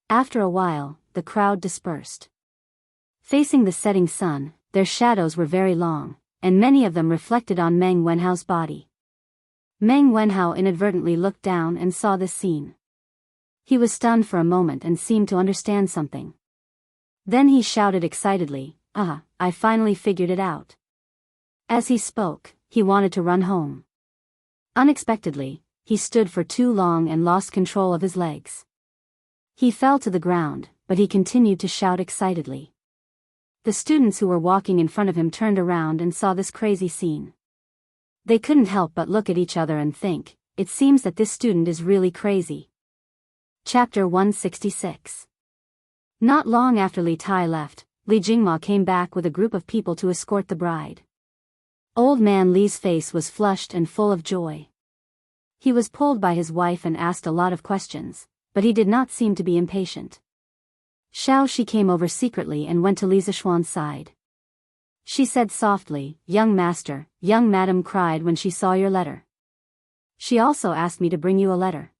After a while, the crowd dispersed. Facing the setting sun, their shadows were very long, and many of them reflected on Meng Wenhao's body. Meng Wenhao inadvertently looked down and saw this scene. He was stunned for a moment and seemed to understand something. Then he shouted excitedly, "Ah, I finally figured it out." As he spoke, he wanted to run home. Unexpectedly, he stood for too long and lost control of his legs. He fell to the ground, but he continued to shout excitedly. The students who were walking in front of him turned around and saw this crazy scene. They couldn't help but look at each other and think, "It seems that this student is really crazy." Chapter 166. Not long after Li Tai left, Li Jingma came back with a group of people to escort the bride. Old man Li's face was flushed and full of joy. He was pulled by his wife and asked a lot of questions, but he did not seem to be impatient. Xiao Shi came over secretly and went to Li Zishuan's side. She said softly, "Young master, young madam cried when she saw your letter. She also asked me to bring you a letter."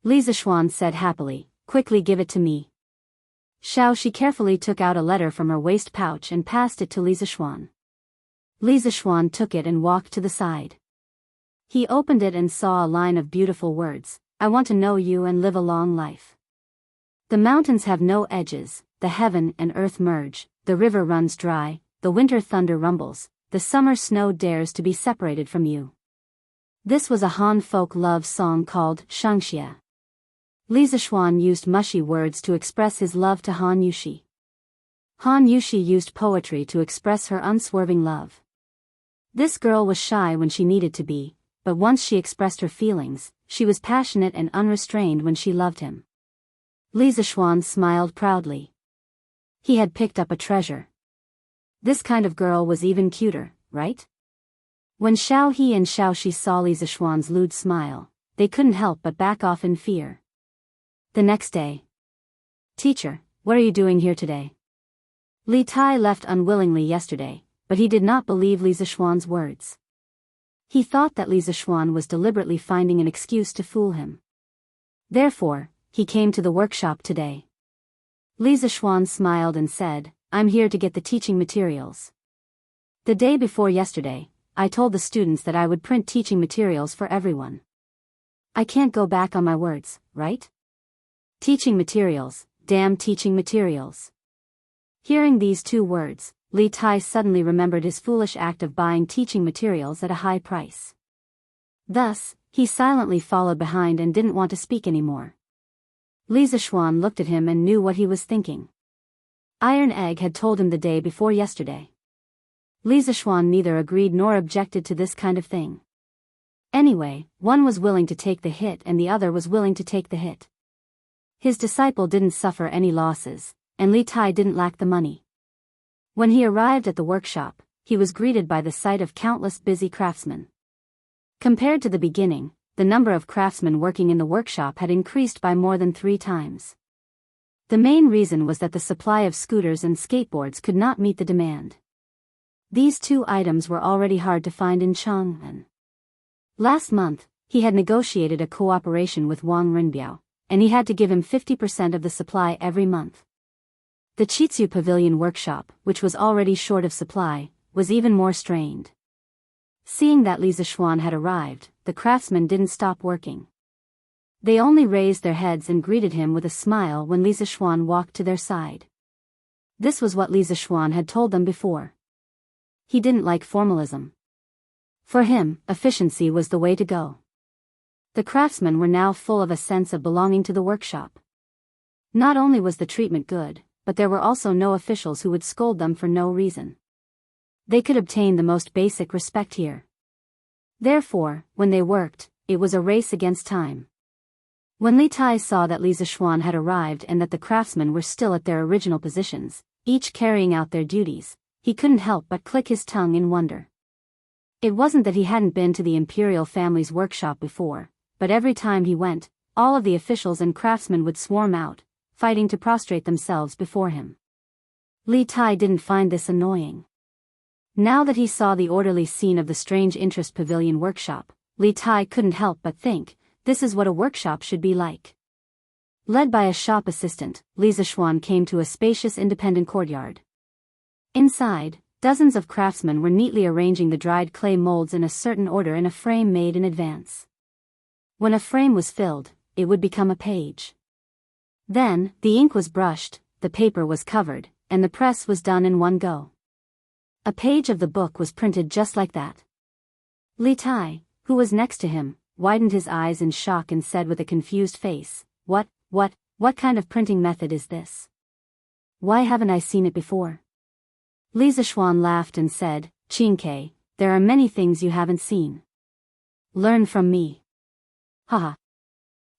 Li Zishuan said happily, "Quickly give it to me." Xiao Shi carefully took out a letter from her waist pouch and passed it to Li Zishuan. Li Zishuan took it and walked to the side. He opened it and saw a line of beautiful words, "I want to know you and live a long life. The mountains have no edges, the heaven and earth merge, the river runs dry, the winter thunder rumbles, the summer snow dares to be separated from you." This was a Han folk love song called Shangxia. Li Zishuan used mushy words to express his love to Han Yushi. Han Yushi used poetry to express her unswerving love. This girl was shy when she needed to be, but once she expressed her feelings, she was passionate and unrestrained when she loved him. Li Zishuan smiled proudly. He had picked up a treasure. This kind of girl was even cuter, right? When Xiao He and Xiao Shi saw Li Zishuan's lewd smile, they couldn't help but back off in fear. The next day. "Teacher, what are you doing here today?" Li Tai left unwillingly yesterday, but he did not believe Li Zishuan's words. He thought that Li Zishuan was deliberately finding an excuse to fool him. Therefore, he came to the workshop today. Li Zishuan smiled and said, I'm here to get the teaching materials. The day before yesterday, I told the students that I would print teaching materials for everyone. I can't go back on my words, right? Teaching materials, damn teaching materials. Hearing these two words, Li Tai suddenly remembered his foolish act of buying teaching materials at a high price. Thus, he silently followed behind and didn't want to speak anymore. Li Zishuan looked at him and knew what he was thinking. Iron Egg had told him the day before yesterday. Li Zishuan neither agreed nor objected to this kind of thing. Anyway, one was willing to take the hit and the other was willing to take the hit. His disciple didn't suffer any losses, and Li Tai didn't lack the money. When he arrived at the workshop, he was greeted by the sight of countless busy craftsmen. Compared to the beginning, the number of craftsmen working in the workshop had increased by more than 3 times. The main reason was that the supply of scooters and skateboards could not meet the demand. These 2 items were already hard to find in Chang'an. Last month, he had negotiated a cooperation with Wang Renbiao, and he had to give him 50% of the supply every month. The Chitsu Pavilion workshop, which was already short of supply, was even more strained. Seeing that Li Zishuan had arrived, the craftsmen didn't stop working. They only raised their heads and greeted him with a smile when Li Zishuan walked to their side. This was what Li Zishuan had told them before. He didn't like formalism. For him, efficiency was the way to go. The craftsmen were now full of a sense of belonging to the workshop. Not only was the treatment good, but there were also no officials who would scold them for no reason. They could obtain the most basic respect here. Therefore, when they worked, it was a race against time. When Li Tai saw that Li Zishuan had arrived and that the craftsmen were still at their original positions, each carrying out their duties, he couldn't help but click his tongue in wonder. It wasn't that he hadn't been to the imperial family's workshop before, but every time he went, all of the officials and craftsmen would swarm out, fighting to prostrate themselves before him. Li Tai didn't find this annoying. Now that he saw the orderly scene of the Strange Interest Pavilion workshop, Li Tai couldn't help but think, this is what a workshop should be like. Led by a shop assistant, Li Zishuan came to a spacious independent courtyard. Inside, dozens of craftsmen were neatly arranging the dried clay molds in a certain order in a frame made in advance. When a frame was filled, it would become a page. Then, the ink was brushed, the paper was covered, and the press was done in one go. A page of the book was printed just like that. Li Tai, who was next to him, widened his eyes in shock and said with a confused face, What kind of printing method is this? Why haven't I seen it before? Li Zishuan laughed and said, Qingke, there are many things you haven't seen. Learn from me. Haha.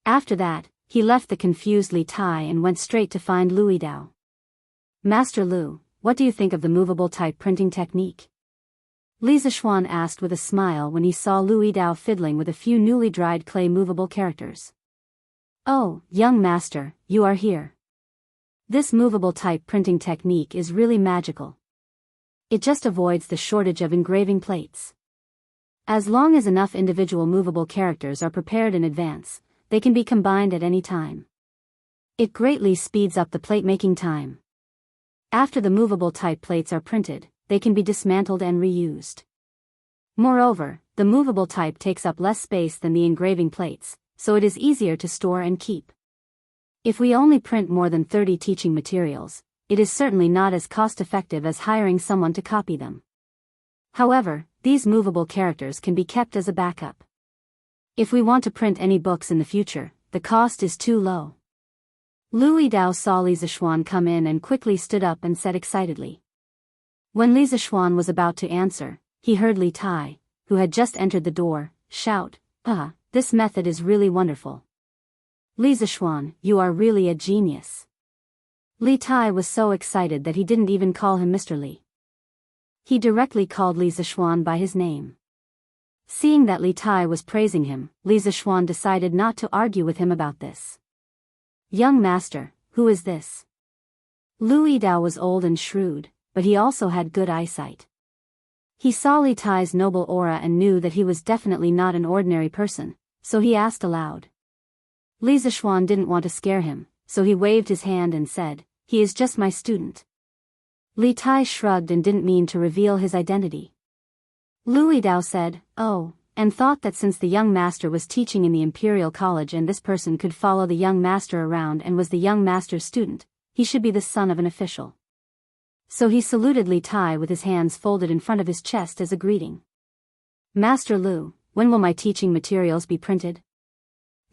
After that, he left the confused Li Tai and went straight to find Lui Dao. Master Lu, what do you think of the movable type printing technique? Li Zishuan asked with a smile when he saw Lui Dao fiddling with a few newly dried clay movable characters. Oh, young master, you are here. This movable type printing technique is really magical. It just avoids the shortage of engraving plates. As long as enough individual movable characters are prepared in advance, they can be combined at any time. It greatly speeds up the plate making time. After the movable type plates are printed, they can be dismantled and reused. Moreover, the movable type takes up less space than the engraving plates, so it is easier to store and keep. If we only print more than 30 teaching materials, it is certainly not as cost-effective as hiring someone to copy them. However, these movable characters can be kept as a backup. If we want to print any books in the future, the cost is too low. Lui Dao saw Li Zishuan come in and quickly stood up and said excitedly. When Li Zishuan was about to answer, he heard Li Tai, who had just entered the door, shout, this method is really wonderful. Li Zishuan, you are really a genius. Li Tai was so excited that he didn't even call him Mr. Li. He directly called Li Zishuan by his name. Seeing that Li Tai was praising him, Li Zishuan decided not to argue with him about this. Young master, who is this? Lui Dao was old and shrewd, but he also had good eyesight. He saw Li Tai's noble aura and knew that he was definitely not an ordinary person, so he asked aloud. Li Zishuan didn't want to scare him, so he waved his hand and said, he is just my student. Li Tai shrugged and didn't mean to reveal his identity. Lu Yidao said, oh, and thought that since the young master was teaching in the Imperial College and this person could follow the young master around and was the young master's student, he should be the son of an official. So he saluted Li Tai with his hands folded in front of his chest as a greeting. Master Lu, when will my teaching materials be printed?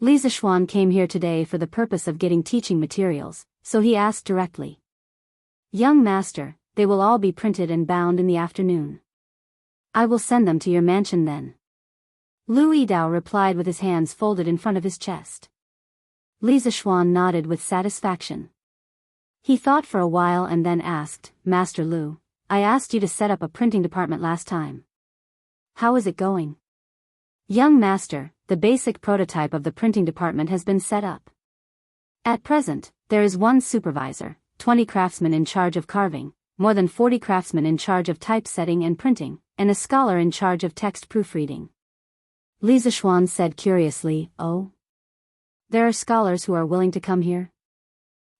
Li Zishuan came here today for the purpose of getting teaching materials, so he asked directly. Young master, they will all be printed and bound in the afternoon. I will send them to your mansion then. Lu Yidao replied with his hands folded in front of his chest. Li Zishuan nodded with satisfaction. He thought for a while and then asked, Master Lu, I asked you to set up a printing department last time. How is it going? Young master, the basic prototype of the printing department has been set up. At present, there is one supervisor, 20 craftsmen in charge of carving, more than 40 craftsmen in charge of typesetting and printing, and a scholar in charge of text proofreading. Li Zishuan said curiously, oh? There are scholars who are willing to come here?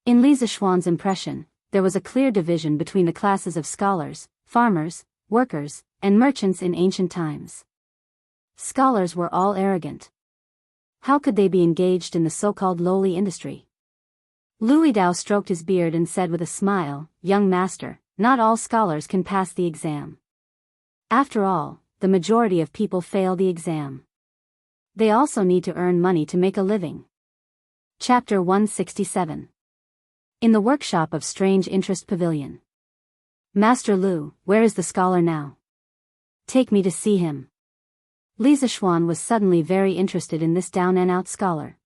In Li Zishuan's impression, there was a clear division between the classes of scholars, farmers, workers, and merchants in ancient times. Scholars were all arrogant. How could they be engaged in the so-called lowly industry? Lu Yidao stroked his beard and said with a smile, Young master, not all scholars can pass the exam. After all, the majority of people fail the exam. They also need to earn money to make a living. Chapter 167. In the workshop of Strange Interest Pavilion. Master Lu, where is the scholar now? Take me to see him. Li Zishuan was suddenly very interested in this down-and-out scholar.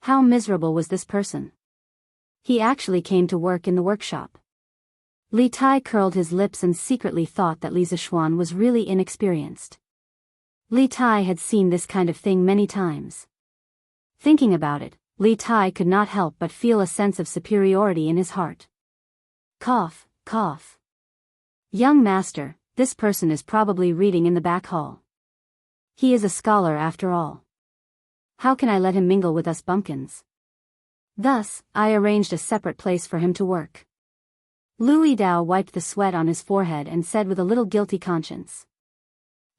How miserable was this person? He actually came to work in the workshop. Li Tai curled his lips and secretly thought that Li Zishuan was really inexperienced. Li Tai had seen this kind of thing many times. Thinking about it, Li Tai could not help but feel a sense of superiority in his heart. Cough, cough. Young master, this person is probably reading in the back hall. He is a scholar after all. How can I let him mingle with us bumpkins? Thus, I arranged a separate place for him to work. Lu Yidao wiped the sweat on his forehead and said with a little guilty conscience.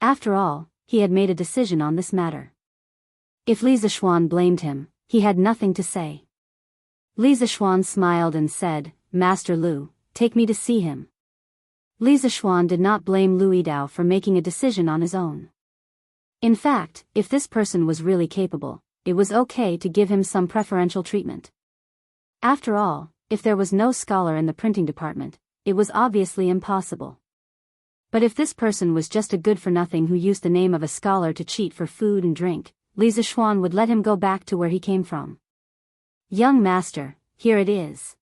After all, he had made a decision on this matter. If Li Zishuan blamed him, he had nothing to say. Li Zishuan smiled and said, Master Lu, take me to see him. Li Zishuan did not blame Lu Yidao for making a decision on his own. In fact, if this person was really capable, it was okay to give him some preferential treatment. After all, if there was no scholar in the printing department, it was obviously impossible. But if this person was just a good-for-nothing who used the name of a scholar to cheat for food and drink, Li Zishuan would let him go back to where he came from. Young master, here it is.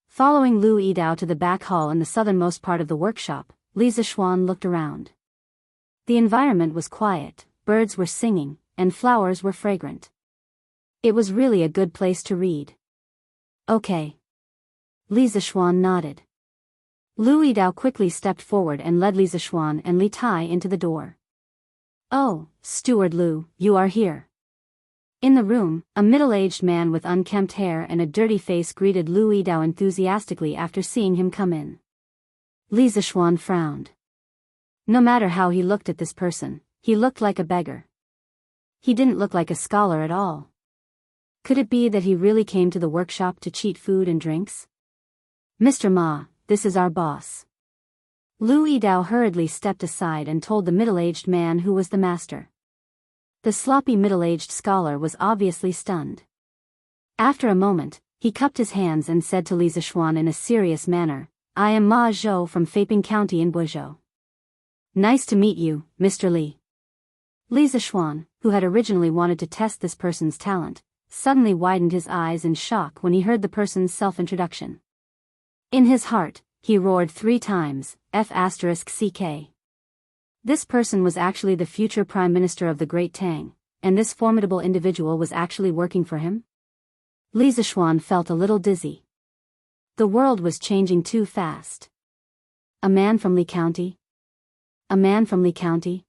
Following Lu Yidao to the back hall in the southernmost part of the workshop, Li Zishuan looked around. The environment was quiet, birds were singing, and flowers were fragrant. It was really a good place to read. Okay. Li Zishuan nodded. Lu Yidao quickly stepped forward and led Li Zishuan and Li Tai into the door. Oh, Steward Lu, you are here. In the room, a middle-aged man with unkempt hair and a dirty face greeted Lu Yidao enthusiastically after seeing him come in. Li Zishuan frowned. No matter how he looked at this person, he looked like a beggar. He didn't look like a scholar at all. Could it be that he really came to the workshop to cheat food and drinks? Mr. Ma, this is our boss. Lu Yidao hurriedly stepped aside and told the middle-aged man who was the master. The sloppy middle-aged scholar was obviously stunned. After a moment, he cupped his hands and said to Li Zishuan in a serious manner, I am Ma Zhou from Feiping County in Guizhou. Nice to meet you, Mr. Li. Li Zishuan, who had originally wanted to test this person's talent, suddenly widened his eyes in shock when he heard the person's self-introduction. In his heart, he roared 3 times, F***CK. This person was actually the future Prime Minister of the Great Tang, and this formidable individual was actually working for him? Li Zishuan felt a little dizzy. The world was changing too fast. A man from Li County? A man from Li County?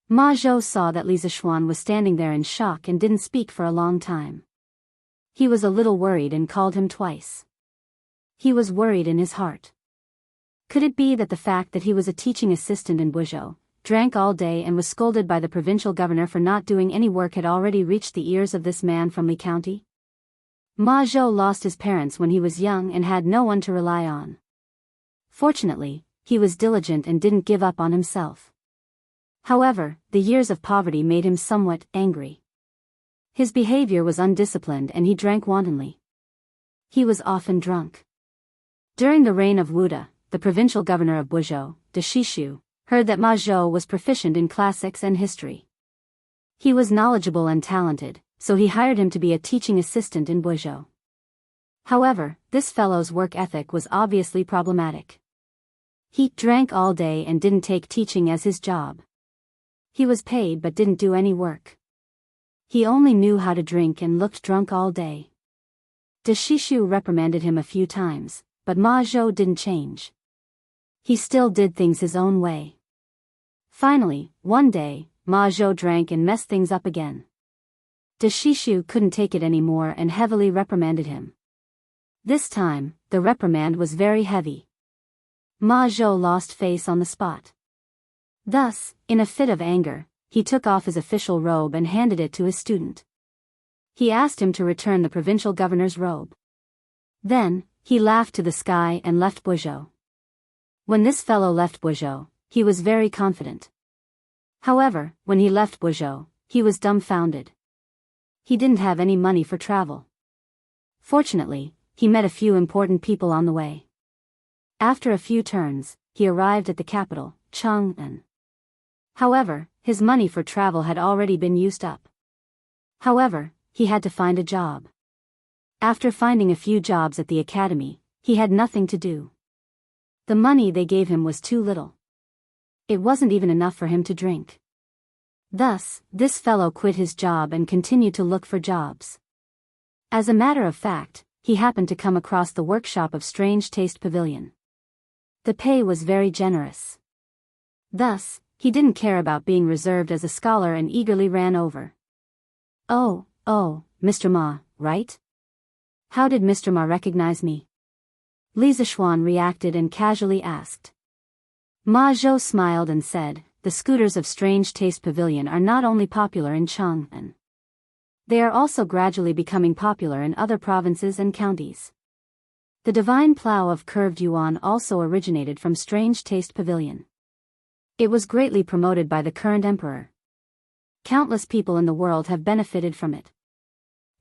Ma Zhou saw that Li Zishuan was standing there in shock and didn't speak for a long time. He was a little worried and called him twice. He was worried in his heart. Could it be that the fact that he was a teaching assistant in Buzhou, drank all day and was scolded by the provincial governor for not doing any work had already reached the ears of this man from Li County? Ma Zhou lost his parents when he was young and had no one to rely on. Fortunately, he was diligent and didn't give up on himself. However, the years of poverty made him somewhat angry. His behavior was undisciplined and he drank wantonly. He was often drunk. During the reign of Wuda, the provincial governor of Buzhou, de Shishu, heard that Ma Zhou was proficient in classics and history. He was knowledgeable and talented, so he hired him to be a teaching assistant in Buzhou. However, this fellow's work ethic was obviously problematic. He drank all day and didn't take teaching as his job. He was paid but didn't do any work. He only knew how to drink and looked drunk all day. De Shishu reprimanded him a few times, but Ma Zhou didn't change. He still did things his own way. Finally, one day, Ma Zhou drank and messed things up again. De Shishu couldn't take it anymore and heavily reprimanded him. This time, the reprimand was very heavy. Ma Zhou lost face on the spot. Thus, in a fit of anger, he took off his official robe and handed it to his student. He asked him to return the provincial governor's robe. Then, he laughed to the sky and left Buzhou. When this fellow left Buzhou, he was very confident. However, when he left Buzhou, he was dumbfounded. He didn't have any money for travel. Fortunately, he met a few important people on the way. After a few turns, he arrived at the capital, Chang'an. However, his money for travel had already been used up. However, he had to find a job. After finding a few jobs at the academy, he had nothing to do. The money they gave him was too little. It wasn't even enough for him to drink. Thus, this fellow quit his job and continued to look for jobs. As a matter of fact, he happened to come across the workshop of Strange Taste Pavilion. The pay was very generous. Thus, he didn't care about being reserved as a scholar and eagerly ran over. Oh, Mr. Ma, right? How did Mr. Ma recognize me? Li Zishuan reacted and casually asked. Ma Zhou smiled and said, the scooters of Strange Taste Pavilion are not only popular in Chang'an. They are also gradually becoming popular in other provinces and counties. The divine plow of curved yuan also originated from Strange Taste Pavilion. It was greatly promoted by the current emperor. Countless people in the world have benefited from it.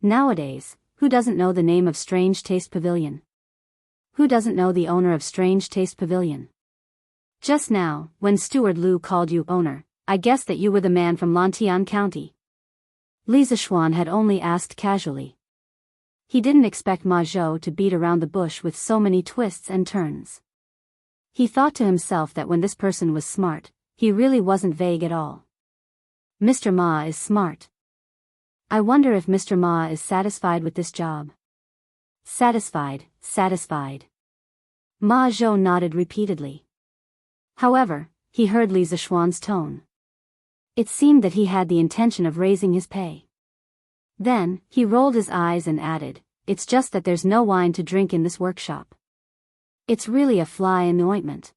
Nowadays, who doesn't know the name of Strange Taste Pavilion? Who doesn't know the owner of Strange Taste Pavilion? Just now, when Steward Lu called you owner, I guessed that you were the man from Lantian County. Li Zishuan had only asked casually. He didn't expect Ma Zhou to beat around the bush with so many twists and turns. He thought to himself that when this person was smart, he really wasn't vague at all. Mr. Ma is smart. I wonder if Mr. Ma is satisfied with this job. Satisfied. Ma Zhou nodded repeatedly. However, he heard Li Zishuan's tone. It seemed that he had the intention of raising his pay. Then, he rolled his eyes and added, it's just that there's no wine to drink in this workshop. It's really a fly in the ointment.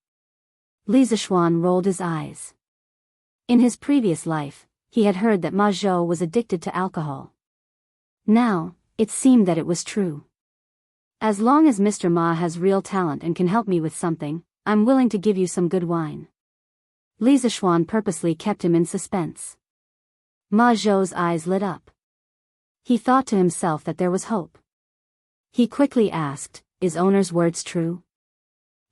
Li Zishuan rolled his eyes. In his previous life, he had heard that Ma Zhou was addicted to alcohol. Now, it seemed that it was true. As long as Mr. Ma has real talent and can help me with something, I'm willing to give you some good wine. Li Zishuan purposely kept him in suspense. Ma Zhou's eyes lit up. He thought to himself that there was hope. He quickly asked, is owner's words true?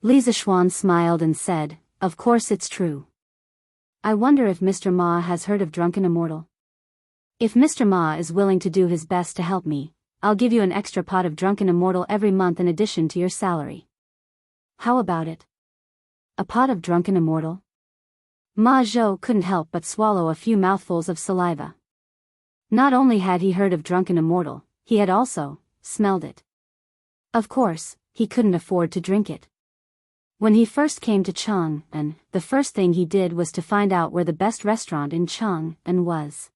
Li Zishuan smiled and said, of course it's true. I wonder if Mr. Ma has heard of Drunken Immortal. If Mr. Ma is willing to do his best to help me, I'll give you an extra pot of Drunken Immortal every month in addition to your salary. How about it? A pot of Drunken Immortal? Ma Zhou couldn't help but swallow a few mouthfuls of saliva. Not only had he heard of Drunken Immortal, he had also smelled it. Of course, he couldn't afford to drink it. When he first came to Chang'an, the first thing he did was to find out where the best restaurant in Chang'an was.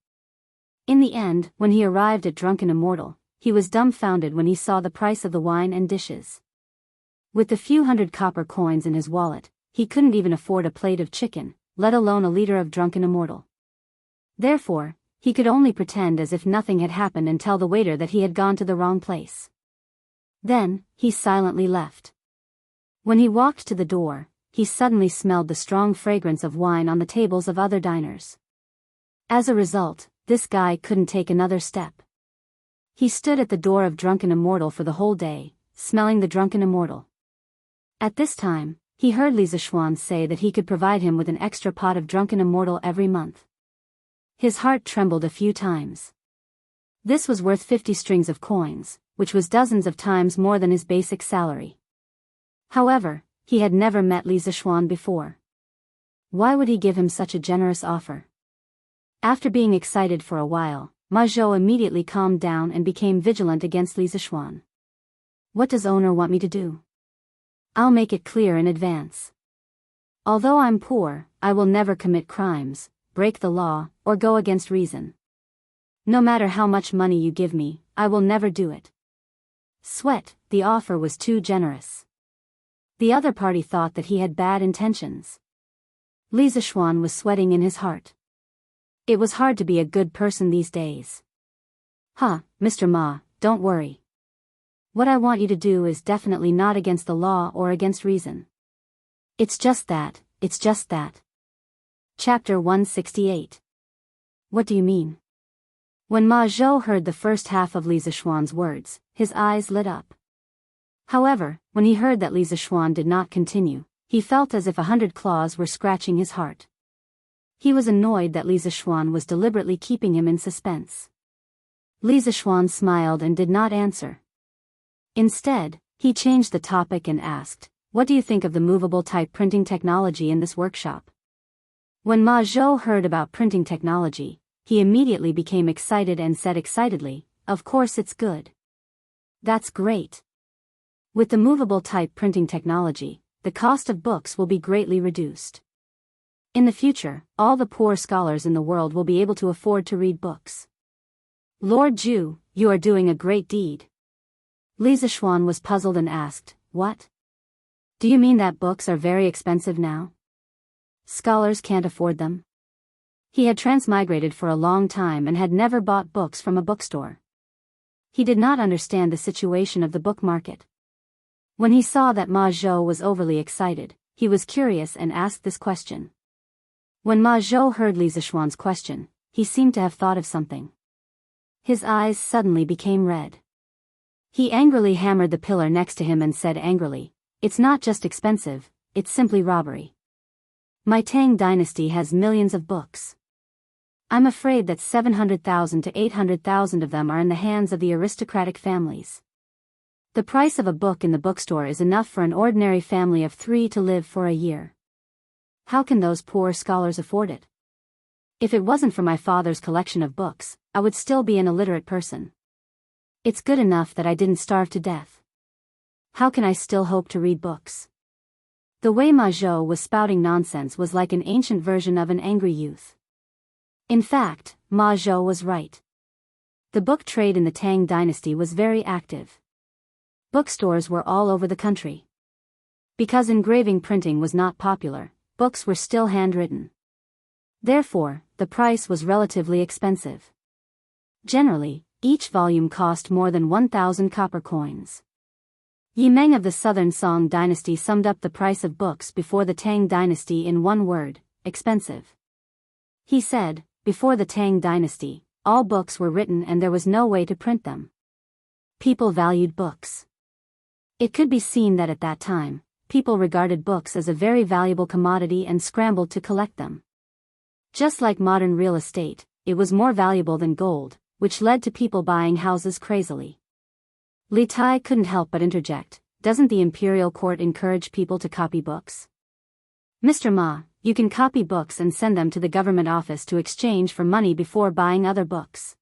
In the end, when he arrived at Drunken Immortal, he was dumbfounded when he saw the price of the wine and dishes. With the few hundred copper coins in his wallet, he couldn't even afford a plate of chicken, let alone a liter of drunken immortal. Therefore, he could only pretend as if nothing had happened and tell the waiter that he had gone to the wrong place. Then, he silently left. When he walked to the door, he suddenly smelled the strong fragrance of wine on the tables of other diners. As a result, this guy couldn't take another step. He stood at the door of Drunken Immortal for the whole day, smelling the Drunken Immortal. At this time, he heard Li Zishuan say that he could provide him with an extra pot of Drunken Immortal every month. His heart trembled a few times. This was worth 50 strings of coins, which was dozens of times more than his basic salary. However, he had never met Li Zishuan before. Why would he give him such a generous offer? After being excited for a while, Ma Zhou immediately calmed down and became vigilant against Li Zishuan. What does owner want me to do? I'll make it clear in advance. Although I'm poor, I will never commit crimes, break the law, or go against reason. No matter how much money you give me, I will never do it. Sweat, the offer was too generous. The other party thought that he had bad intentions. Li Zishuan was sweating in his heart. It was hard to be a good person these days. Mr. Ma, don't worry. What I want you to do is definitely not against the law or against reason. It's just that. Chapter 168. What do you mean? When Ma Zhou heard the first half of Li Zishuan's words, his eyes lit up. However, when he heard that Li Zishuan did not continue, he felt as if 100 claws were scratching his heart. He was annoyed that Li Zishuan was deliberately keeping him in suspense. Li Zishuan smiled and did not answer. Instead, he changed the topic and asked, "What do you think of the movable type printing technology in this workshop?" When Ma Zhou heard about printing technology, he immediately became excited and said excitedly, "Of course it's good. That's great. With the movable type printing technology, the cost of books will be greatly reduced. In the future, all the poor scholars in the world will be able to afford to read books. Lord Zhu, you are doing a great deed." Li Zishuan was puzzled and asked, "What? Do you mean that books are very expensive now? Scholars can't afford them?" He had transmigrated for a long time and had never bought books from a bookstore. He did not understand the situation of the book market. When he saw that Ma Zhou was overly excited, he was curious and asked this question. When Ma Zhou heard Li Zishuan's question, he seemed to have thought of something. His eyes suddenly became red. He angrily hammered the pillar next to him and said angrily, "It's not just expensive, it's simply robbery. My Tang dynasty has millions of books. I'm afraid that 700,000 to 800,000 of them are in the hands of the aristocratic families. The price of a book in the bookstore is enough for an ordinary family of 3 to live for a year. How can those poor scholars afford it? If it wasn't for my father's collection of books, I would still be an illiterate person. It's good enough that I didn't starve to death. How can I still hope to read books?" The way Ma Zhou was spouting nonsense was like an ancient version of an angry youth. In fact, Ma Zhou was right. The book trade in the Tang dynasty was very active. Bookstores were all over the country. Because engraving printing was not popular, books were still handwritten. Therefore, the price was relatively expensive. Generally, each volume cost more than 1,000 copper coins. Yi Meng of the Southern Song dynasty summed up the price of books before the Tang dynasty in one word: expensive. He said, before the Tang dynasty, all books were written and there was no way to print them. People valued books. It could be seen that at that time, people regarded books as a very valuable commodity and scrambled to collect them. Just like modern real estate, it was more valuable than gold, which led to people buying houses crazily. Li Tai couldn't help but interject, "Doesn't the imperial court encourage people to copy books? Mr. Ma, you can copy books and send them to the government office to exchange for money before buying other books."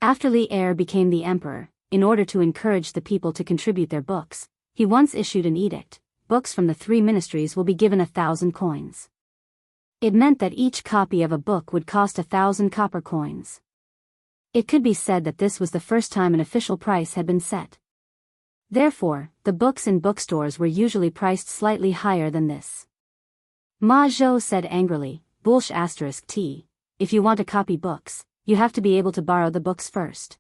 After Li Er became the emperor, in order to encourage the people to contribute their books, he once issued an edict: books from the 3 ministries will be given 1,000 coins. It meant that each copy of a book would cost 1,000 copper coins. It could be said that this was the first time an official price had been set. Therefore, the books in bookstores were usually priced slightly higher than this. Ma Zhou said angrily, Bullsh *t. If you want to copy books, you have to be able to borrow the books first.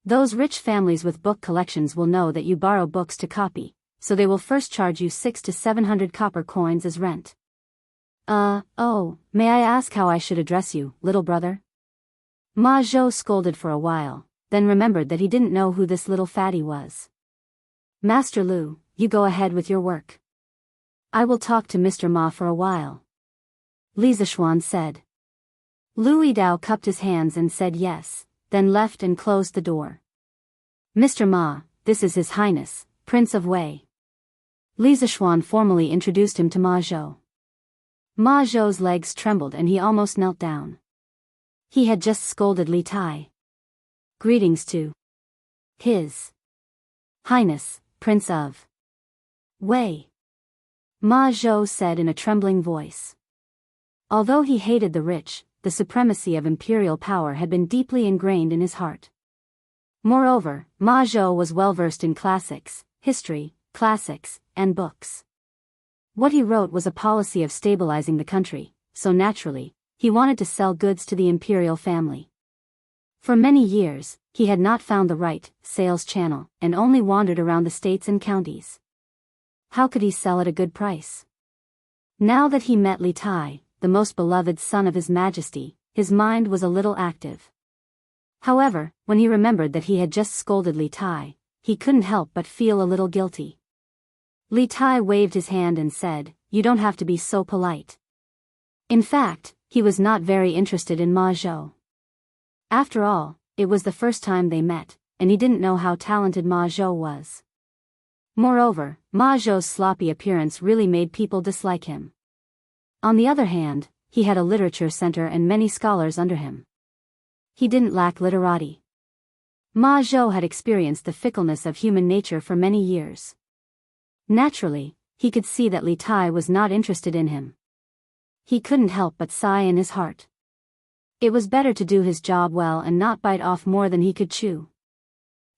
Those rich families with book collections will know that you borrow books to copy, so they will first charge you 600 to 700 copper coins as rent. Oh, may I ask how I should address you, little brother? Ma Zhou scolded for a while, then remembered that he didn't know who this little fatty was. Master Lu, you go ahead with your work. I will talk to Mr. Ma for a while. Li Zishuan said. Lu Yidao cupped his hands and said yes, then left and closed the door. Mr. Ma, this is His Highness, Prince of Wei. Li Zishuan formally introduced him to Ma Zhou. Ma Zhou's legs trembled and he almost knelt down. He had just scolded Li Tai. Greetings to His Highness, Prince of Wei. Ma Zhou said in a trembling voice. Although he hated the rich, the supremacy of imperial power had been deeply ingrained in his heart. Moreover, Ma Zhou was well versed in classics, history, classics, and books. What he wrote was a policy of stabilizing the country, so naturally, he wanted to sell goods to the imperial family. For many years, he had not found the right sales channel and only wandered around the states and counties. How could he sell at a good price? Now that he met Li Tai, the most beloved son of His Majesty, his mind was a little active. However, when he remembered that he had just scolded Li Tai, he couldn't help but feel a little guilty. Li Tai waved his hand and said, "You don't have to be so polite." In fact, he was not very interested in Ma Zhou. After all, it was the first time they met, and he didn't know how talented Ma Zhou was. Moreover, Ma Zhou's sloppy appearance really made people dislike him. On the other hand, he had a literature center and many scholars under him. He didn't lack literati. Ma Zhou had experienced the fickleness of human nature for many years. Naturally, he could see that Li Tai was not interested in him. He couldn't help but sigh in his heart. It was better to do his job well and not bite off more than he could chew.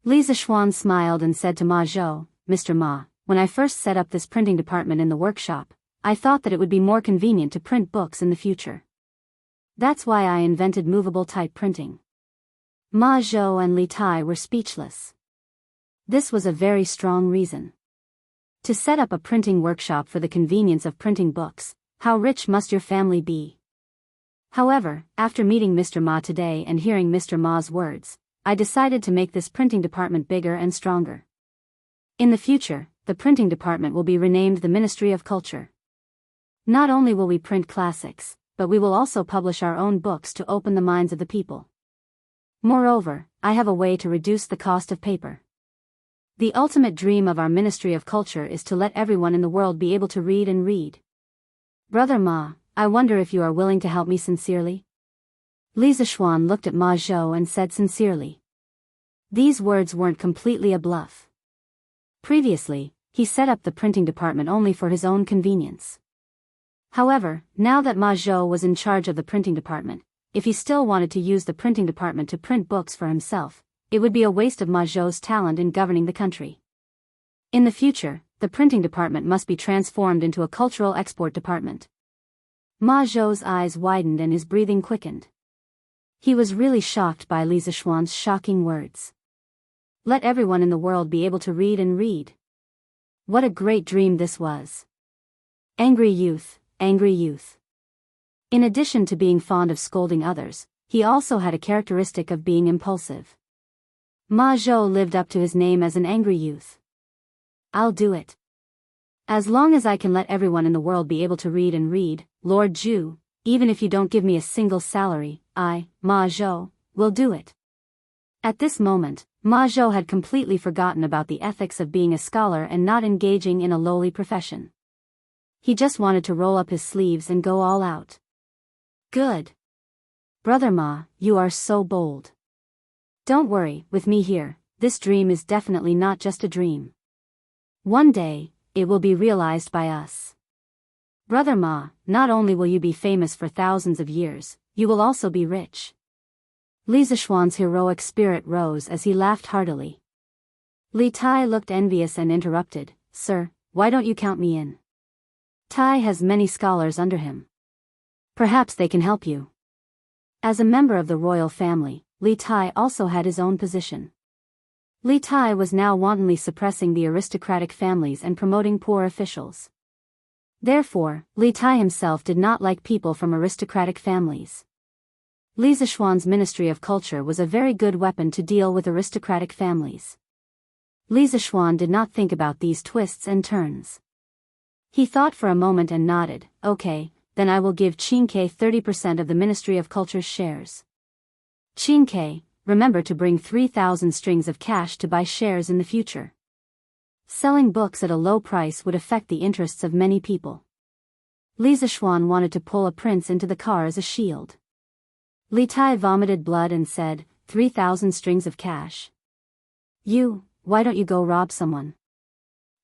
Li Zishuan smiled and said to Ma Zhou, "Mr. Ma, when I first set up this printing department in the workshop, I thought that it would be more convenient to print books in the future. That's why I invented movable type printing." Ma Zhou and Li Tai were speechless. This was a very strong reason. To set up a printing workshop for the convenience of printing books, how rich must your family be? However, after meeting Mr. Ma today and hearing Mr. Ma's words, I decided to make this printing department bigger and stronger. In the future, the printing department will be renamed the Ministry of Culture. Not only will we print classics, but we will also publish our own books to open the minds of the people. Moreover, I have a way to reduce the cost of paper. The ultimate dream of our Ministry of Culture is to let everyone in the world be able to read and read. Brother Ma, I wonder if you are willing to help me sincerely? Li Zishuan looked at Ma Zhou and said sincerely. These words weren't completely a bluff. Previously, he set up the printing department only for his own convenience. However, now that Ma Zhou was in charge of the printing department, if he still wanted to use the printing department to print books for himself, it would be a waste of Ma Zhou's talent in governing the country. In the future, the printing department must be transformed into a cultural export department. Ma Zhou's eyes widened and his breathing quickened. He was really shocked by Li Zishuan's shocking words. Let everyone in the world be able to read and read. What a great dream this was. Angry youth, angry youth. In addition to being fond of scolding others, he also had a characteristic of being impulsive. Ma Zhou lived up to his name as an angry youth. I'll do it. As long as I can let everyone in the world be able to read and read, Lord Zhu, even if you don't give me a single salary, I, Ma Zhou, will do it. At this moment, Ma Zhou had completely forgotten about the ethics of being a scholar and not engaging in a lowly profession. He just wanted to roll up his sleeves and go all out. Good. Brother Ma, you are so bold. Don't worry, with me here, this dream is definitely not just a dream. One day, it will be realized by us. Brother Ma, not only will you be famous for thousands of years, you will also be rich. Li Zishuan's heroic spirit rose as he laughed heartily. Li Tai looked envious and interrupted, "Sir, why don't you count me in? Tai has many scholars under him. Perhaps they can help you." As a member of the royal family, Li Tai also had his own position. Li Tai was now wantonly suppressing the aristocratic families and promoting poor officials. Therefore, Li Tai himself did not like people from aristocratic families. Li Zishuan's Ministry of Culture was a very good weapon to deal with aristocratic families. Li Zishuan did not think about these twists and turns. He thought for a moment and nodded, "Okay, then I will give Qin 30% of the Ministry of Culture's shares. Qin, remember to bring 3,000 strings of cash to buy shares in the future." Selling books at a low price would affect the interests of many people. Li Zishuan wanted to pull a prince into the car as a shield. Li Tai vomited blood and said, 3,000 strings of cash. Why don't you go rob someone?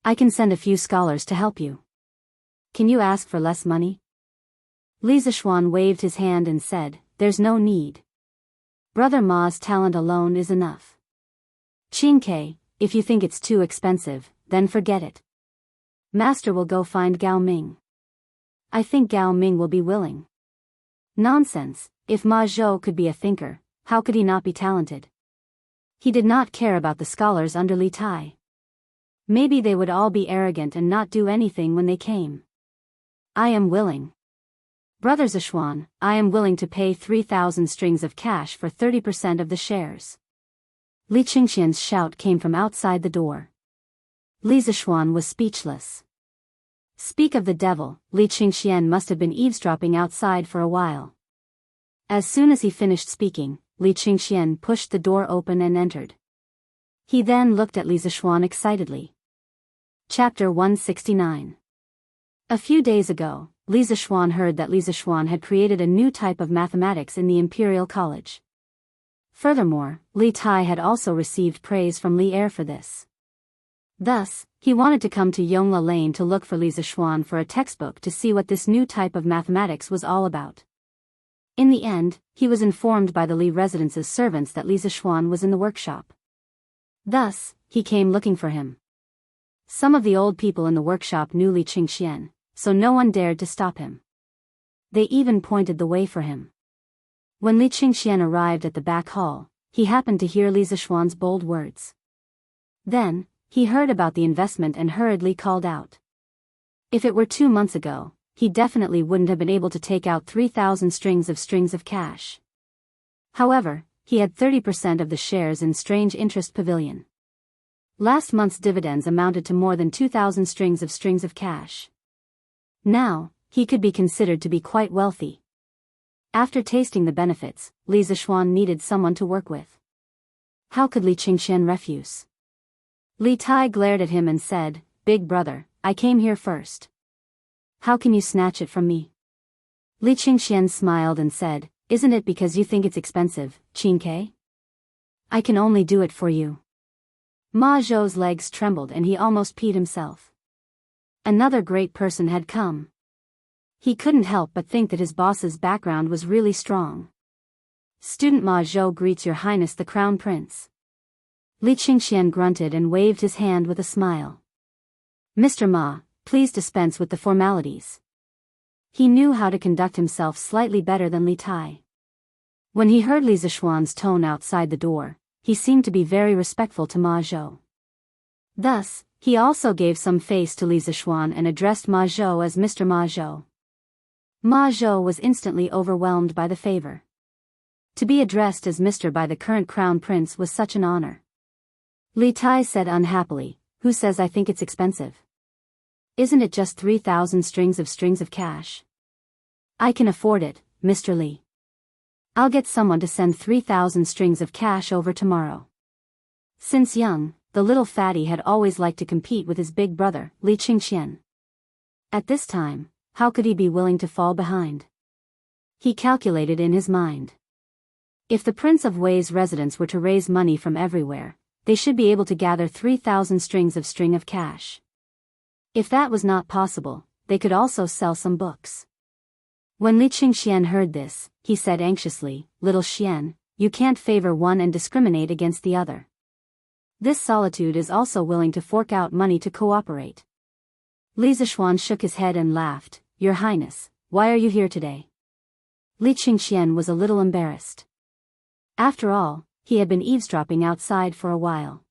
I can send a few scholars to help you. Can you ask for less money? Li Zishuan waved his hand and said, "There's no need. Brother Ma's talent alone is enough. Qin, if you think it's too expensive, then forget it. Master will go find Gao Ming. I think Gao Ming will be willing." Nonsense, if Ma Zhou could be a thinker, how could he not be talented? He did not care about the scholars under Li Tai. Maybe they would all be arrogant and not do anything when they came. "I am willing. Brother Zishuan, I am willing to pay 3,000 strings of cash for 30% of the shares." Li Qingxian's shout came from outside the door. Li Zishuan was speechless. Speak of the devil, Li Qingxian must have been eavesdropping outside for a while. As soon as he finished speaking, Li Qingxian pushed the door open and entered. He then looked at Li Zishuan excitedly. Chapter 169. A few days ago, Li Zishuan heard that Li Zishuan had created a new type of mathematics in the Imperial College. Furthermore, Li Tai had also received praise from Li Er for this. Thus, he wanted to come to Yongla Lane to look for Li Zishuan for a textbook to see what this new type of mathematics was all about. In the end, he was informed by the Li residence's servants that Li Zishuan was in the workshop. Thus, he came looking for him. Some of the old people in the workshop knew Li Qingxian, so no one dared to stop him. They even pointed the way for him. When Li Qingxian arrived at the back hall, he happened to hear Li Zishuan's bold words. Then, he heard about the investment and hurriedly called out. If it were 2 months ago, he definitely wouldn't have been able to take out 3,000 strings of cash. However, he had 30% of the shares in Strange Interest Pavilion. Last month's dividends amounted to more than 2,000 strings of cash. Now, he could be considered to be quite wealthy. After tasting the benefits, Li Zishuan needed someone to work with. How could Li Qingxian refuse? Li Tai glared at him and said, "Big brother, I came here first. How can you snatch it from me?" Li Qingxian smiled and said, "Isn't it because you think it's expensive, Qin? I can only do it for you." Ma Zhou's legs trembled and he almost peed himself. Another great person had come. He couldn't help but think that his boss's background was really strong. "Student Ma Zhou greets Your Highness the Crown Prince." Li Qingxian grunted and waved his hand with a smile. "Mr. Ma, please dispense with the formalities." He knew how to conduct himself slightly better than Li Tai. When he heard Li Zishuan's tone outside the door, he seemed to be very respectful to Ma Zhou. Thus, he also gave some face to Li Zishuan and addressed Ma Zhou as Mr. Ma Zhou. Ma Zhou was instantly overwhelmed by the favor. To be addressed as Mr. by the current crown prince was such an honor. Li Tai said unhappily, "Who says I think it's expensive? Isn't it just 3,000 strings of cash? I can afford it, Mr. Li. I'll get someone to send 3,000 strings of cash over tomorrow." Since young, the little fatty had always liked to compete with his big brother, Li Qingxian. At this time, how could he be willing to fall behind? He calculated in his mind. If the Prince of Wei's residents were to raise money from everywhere, they should be able to gather 3,000 strings of cash. If that was not possible, they could also sell some books. When Li Qingxian heard this, he said anxiously, "Little Xian, you can't favor one and discriminate against the other. This solitude is also willing to fork out money to cooperate. Li Zishuan shook his head and laughed. Your Highness, why are you here today? Li Qingxian was a little embarrassed. After all, he had been eavesdropping outside for a while.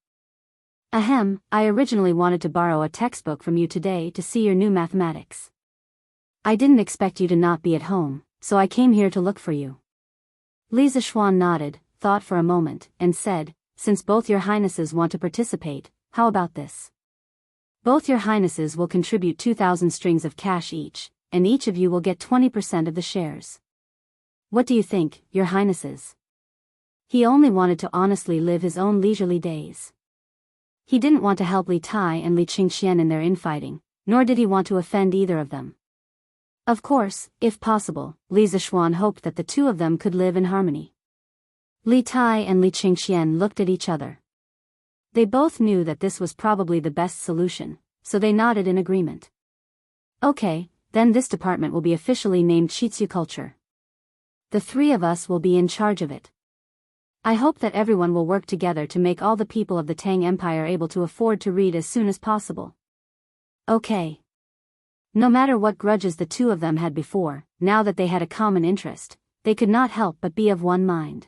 Ahem, I originally wanted to borrow a textbook from you today to see your new mathematics. I didn't expect you to not be at home, so I came here to look for you. Li Zishuan nodded, thought for a moment, and said, since both your highnesses want to participate, how about this? Both your highnesses will contribute 2,000 strings of cash each, and each of you will get 20% of the shares. What do you think, your highnesses? He only wanted to honestly live his own leisurely days. He didn't want to help Li Tai and Li Qingxian in their infighting, nor did he want to offend either of them. Of course, if possible, Li Zishuan hoped that the two of them could live in harmony. Li Tai and Li Qingxian looked at each other. They both knew that this was probably the best solution, so they nodded in agreement. Okay, then this department will be officially named Shitsu Culture. The three of us will be in charge of it. I hope that everyone will work together to make all the people of the Tang Empire able to afford to read as soon as possible. Okay. No matter what grudges the two of them had before, now that they had a common interest, they could not help but be of one mind.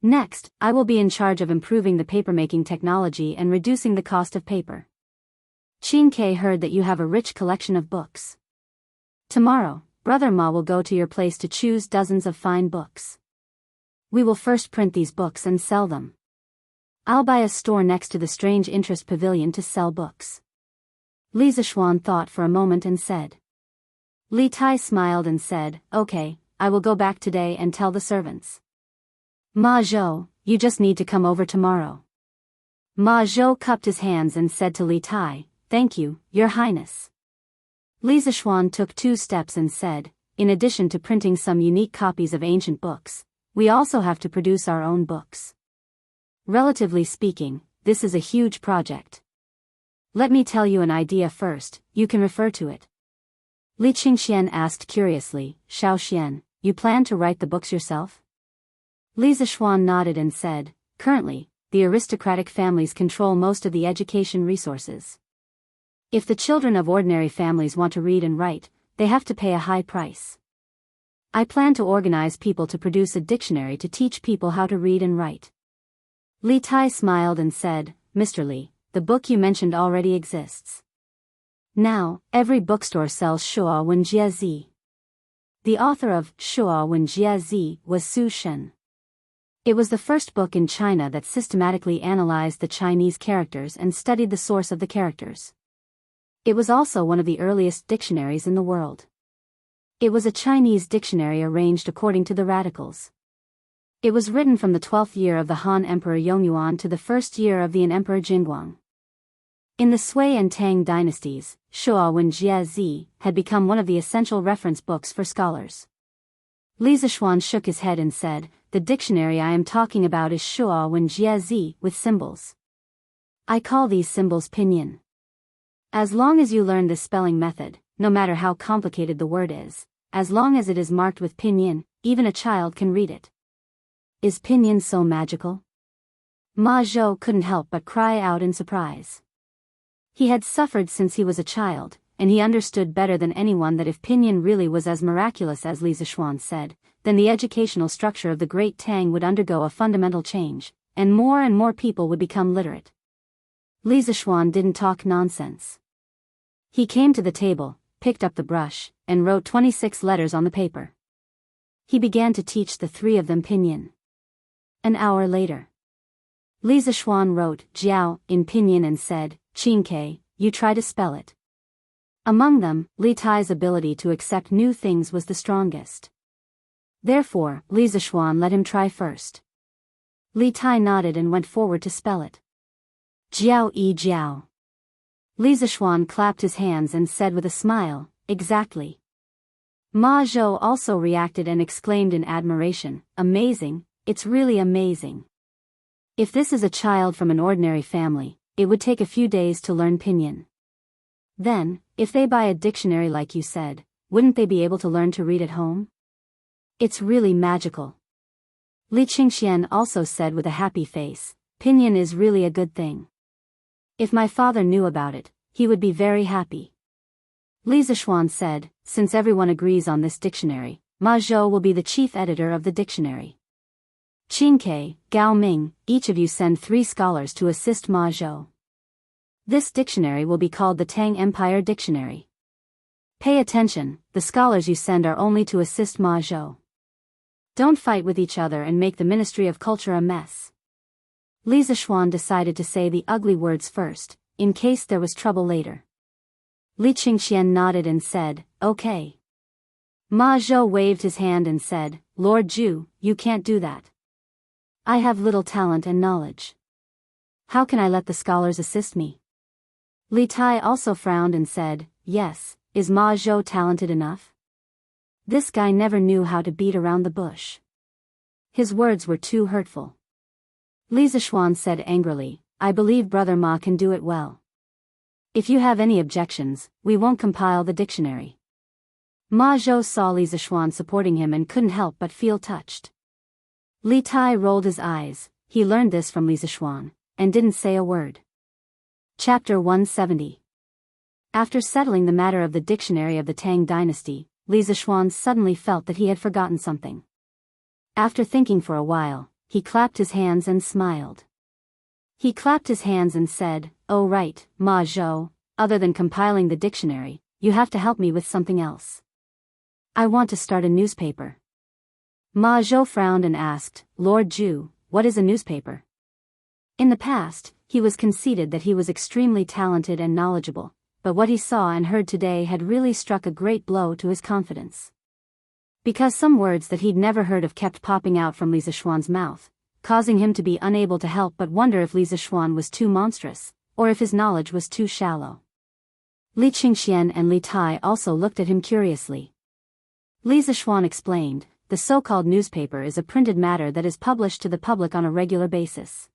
Next, I will be in charge of improving the papermaking technology and reducing the cost of paper. Qin Ke heard that you have a rich collection of books. Tomorrow, Brother Ma will go to your place to choose dozens of fine books. We will first print these books and sell them. I'll buy a store next to the Strange Interest Pavilion to sell books. Li Zishuan thought for a moment and said. Li Tai smiled and said, okay, I will go back today and tell the servants. Ma Zhou, you just need to come over tomorrow. Ma Zhou cupped his hands and said to Li Tai, thank you, your highness. Li Zishuan took 2 steps and said, in addition to printing some unique copies of ancient books, we also have to produce our own books. Relatively speaking, this is a huge project. Let me tell you an idea first, you can refer to it. Li Qingxian asked curiously, Xiao Xian, you plan to write the books yourself? Li Zishuan nodded and said, currently, the aristocratic families control most of the education resources. If the children of ordinary families want to read and write, they have to pay a high price. I plan to organize people to produce a dictionary to teach people how to read and write. Li Tai smiled and said, Mr. Li, the book you mentioned already exists. Now, every bookstore sells Shuo Wen Jie Zi. The author of Shuo Wen Jie Zi was Su Shen. It was the first book in China that systematically analyzed the Chinese characters and studied the source of the characters. It was also one of the earliest dictionaries in the world. It was a Chinese dictionary arranged according to the radicals. It was written from the 12th year of the Han Emperor Yongyuan to the 1st year of the An Emperor Jingguang. In the Sui and Tang dynasties, Shuo Wen Jie Zi had become one of the essential reference books for scholars. Li Zishuan shook his head and said, the dictionary I am talking about is Shuo Wen Jie Zi with symbols. I call these symbols pinyin. As long as you learn this spelling method, no matter how complicated the word is, as long as it is marked with pinyin, even a child can read it. Is pinyin so magical? Ma Zhou couldn't help but cry out in surprise. He had suffered since he was a child, and he understood better than anyone that if pinyin really was as miraculous as Li Zishuan said, then the educational structure of the Great Tang would undergo a fundamental change, and more people would become literate. Li Zishuan didn't talk nonsense. He came to the table, picked up the brush, and wrote 26 letters on the paper. He began to teach the 3 of them pinyin. An hour later, Li Zishuan wrote Jiao in pinyin and said, Qin Ke, you try to spell it. Among them, Li Tai's ability to accept new things was the strongest. Therefore, Li Zishuan let him try first. Li Tai nodded and went forward to spell it. Jiao yi jiao. Li Zishuan clapped his hands and said with a smile, exactly. Ma Zhou also reacted and exclaimed in admiration, amazing, it's really amazing. If this is a child from an ordinary family, it would take a few days to learn pinyin. Then, if they buy a dictionary like you said, wouldn't they be able to learn to read at home? It's really magical. Li Qingxian also said with a happy face, Pinyin is really a good thing. If my father knew about it, he would be very happy. Li Zishuan said, since everyone agrees on this dictionary, Ma Zhou will be the chief editor of the dictionary. Qingke, Gao Ming, each of you send 3 scholars to assist Ma Zhou. This dictionary will be called the Tang Empire Dictionary. Pay attention, the scholars you send are only to assist Ma Zhou. Don't fight with each other and make the Ministry of Culture a mess. Li Zishuan decided to say the ugly words first, in case there was trouble later. Li Qingxian nodded and said, okay. Ma Zhou waved his hand and said, Lord Zhu, you can't do that. I have little talent and knowledge. How can I let the scholars assist me? Li Tai also frowned and said, yes, is Ma Zhou talented enough? This guy never knew how to beat around the bush. His words were too hurtful. Li Zishuan said angrily, I believe Brother Ma can do it well. If you have any objections, we won't compile the dictionary. Ma Zhou saw Li Zishuan supporting him and couldn't help but feel touched. Li Tai rolled his eyes, he learned this from Li Zishuan, and didn't say a word. Chapter 170. After settling the matter of the dictionary of the Tang dynasty, Li Zishuan suddenly felt that he had forgotten something. After thinking for a while, he clapped his hands and smiled. He clapped his hands and said, oh right, Ma Zhou, other than compiling the dictionary, you have to help me with something else. I want to start a newspaper. Ma Zhou frowned and asked, Lord Zhu, what is a newspaper? In the past, he was conceited that he was extremely talented and knowledgeable, but what he saw and heard today had really struck a great blow to his confidence. Because some words that he'd never heard of kept popping out from Li Zishuan's mouth, causing him to be unable to help but wonder if Li Zishuan was too monstrous, or if his knowledge was too shallow. Li Qingxian and Li Tai also looked at him curiously. Li Zishuan explained, the so-called newspaper is a printed matter that is published to the public on a regular basis.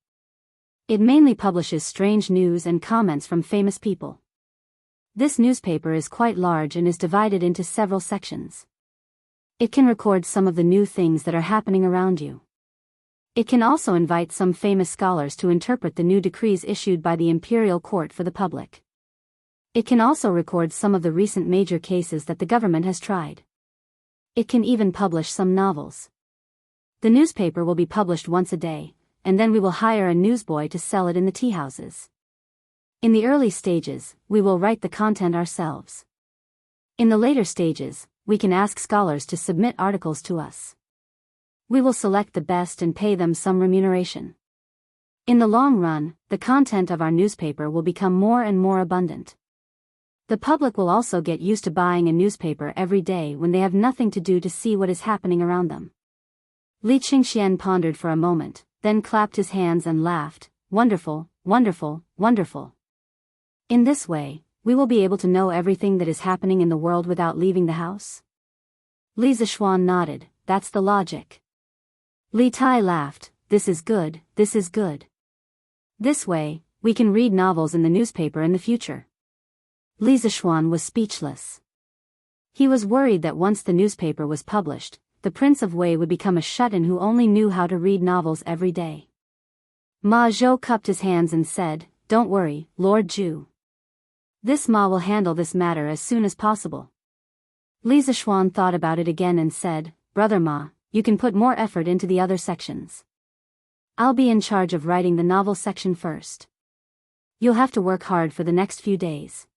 It mainly publishes strange news and comments from famous people. This newspaper is quite large and is divided into several sections. It can record some of the new things that are happening around you. It can also invite some famous scholars to interpret the new decrees issued by the imperial court for the public. It can also record some of the recent major cases that the government has tried. It can even publish some novels. The newspaper will be published once a day, and then we will hire a newsboy to sell it in the tea houses. In the early stages, we will write the content ourselves. In the later stages, we can ask scholars to submit articles to us. We will select the best and pay them some remuneration. In the long run, the content of our newspaper will become more and more abundant. The public will also get used to buying a newspaper every day when they have nothing to do to see what is happening around them. Li Qingxian pondered for a moment, then clapped his hands and laughed, wonderful, wonderful, wonderful. In this way, we will be able to know everything that is happening in the world without leaving the house. Li Zishuan nodded, that's the logic. Li Tai laughed, this is good, this is good. This way, we can read novels in the newspaper in the future. Li Zishuan was speechless. He was worried that once the newspaper was published, the Prince of Wei would become a shut-in who only knew how to read novels every day. Ma Zhou cupped his hands and said, don't worry, Lord Zhu. This Ma will handle this matter as soon as possible. Li Zishuan thought about it again and said, Brother Ma, you can put more effort into the other sections. I'll be in charge of writing the novel section first. You'll have to work hard for the next few days.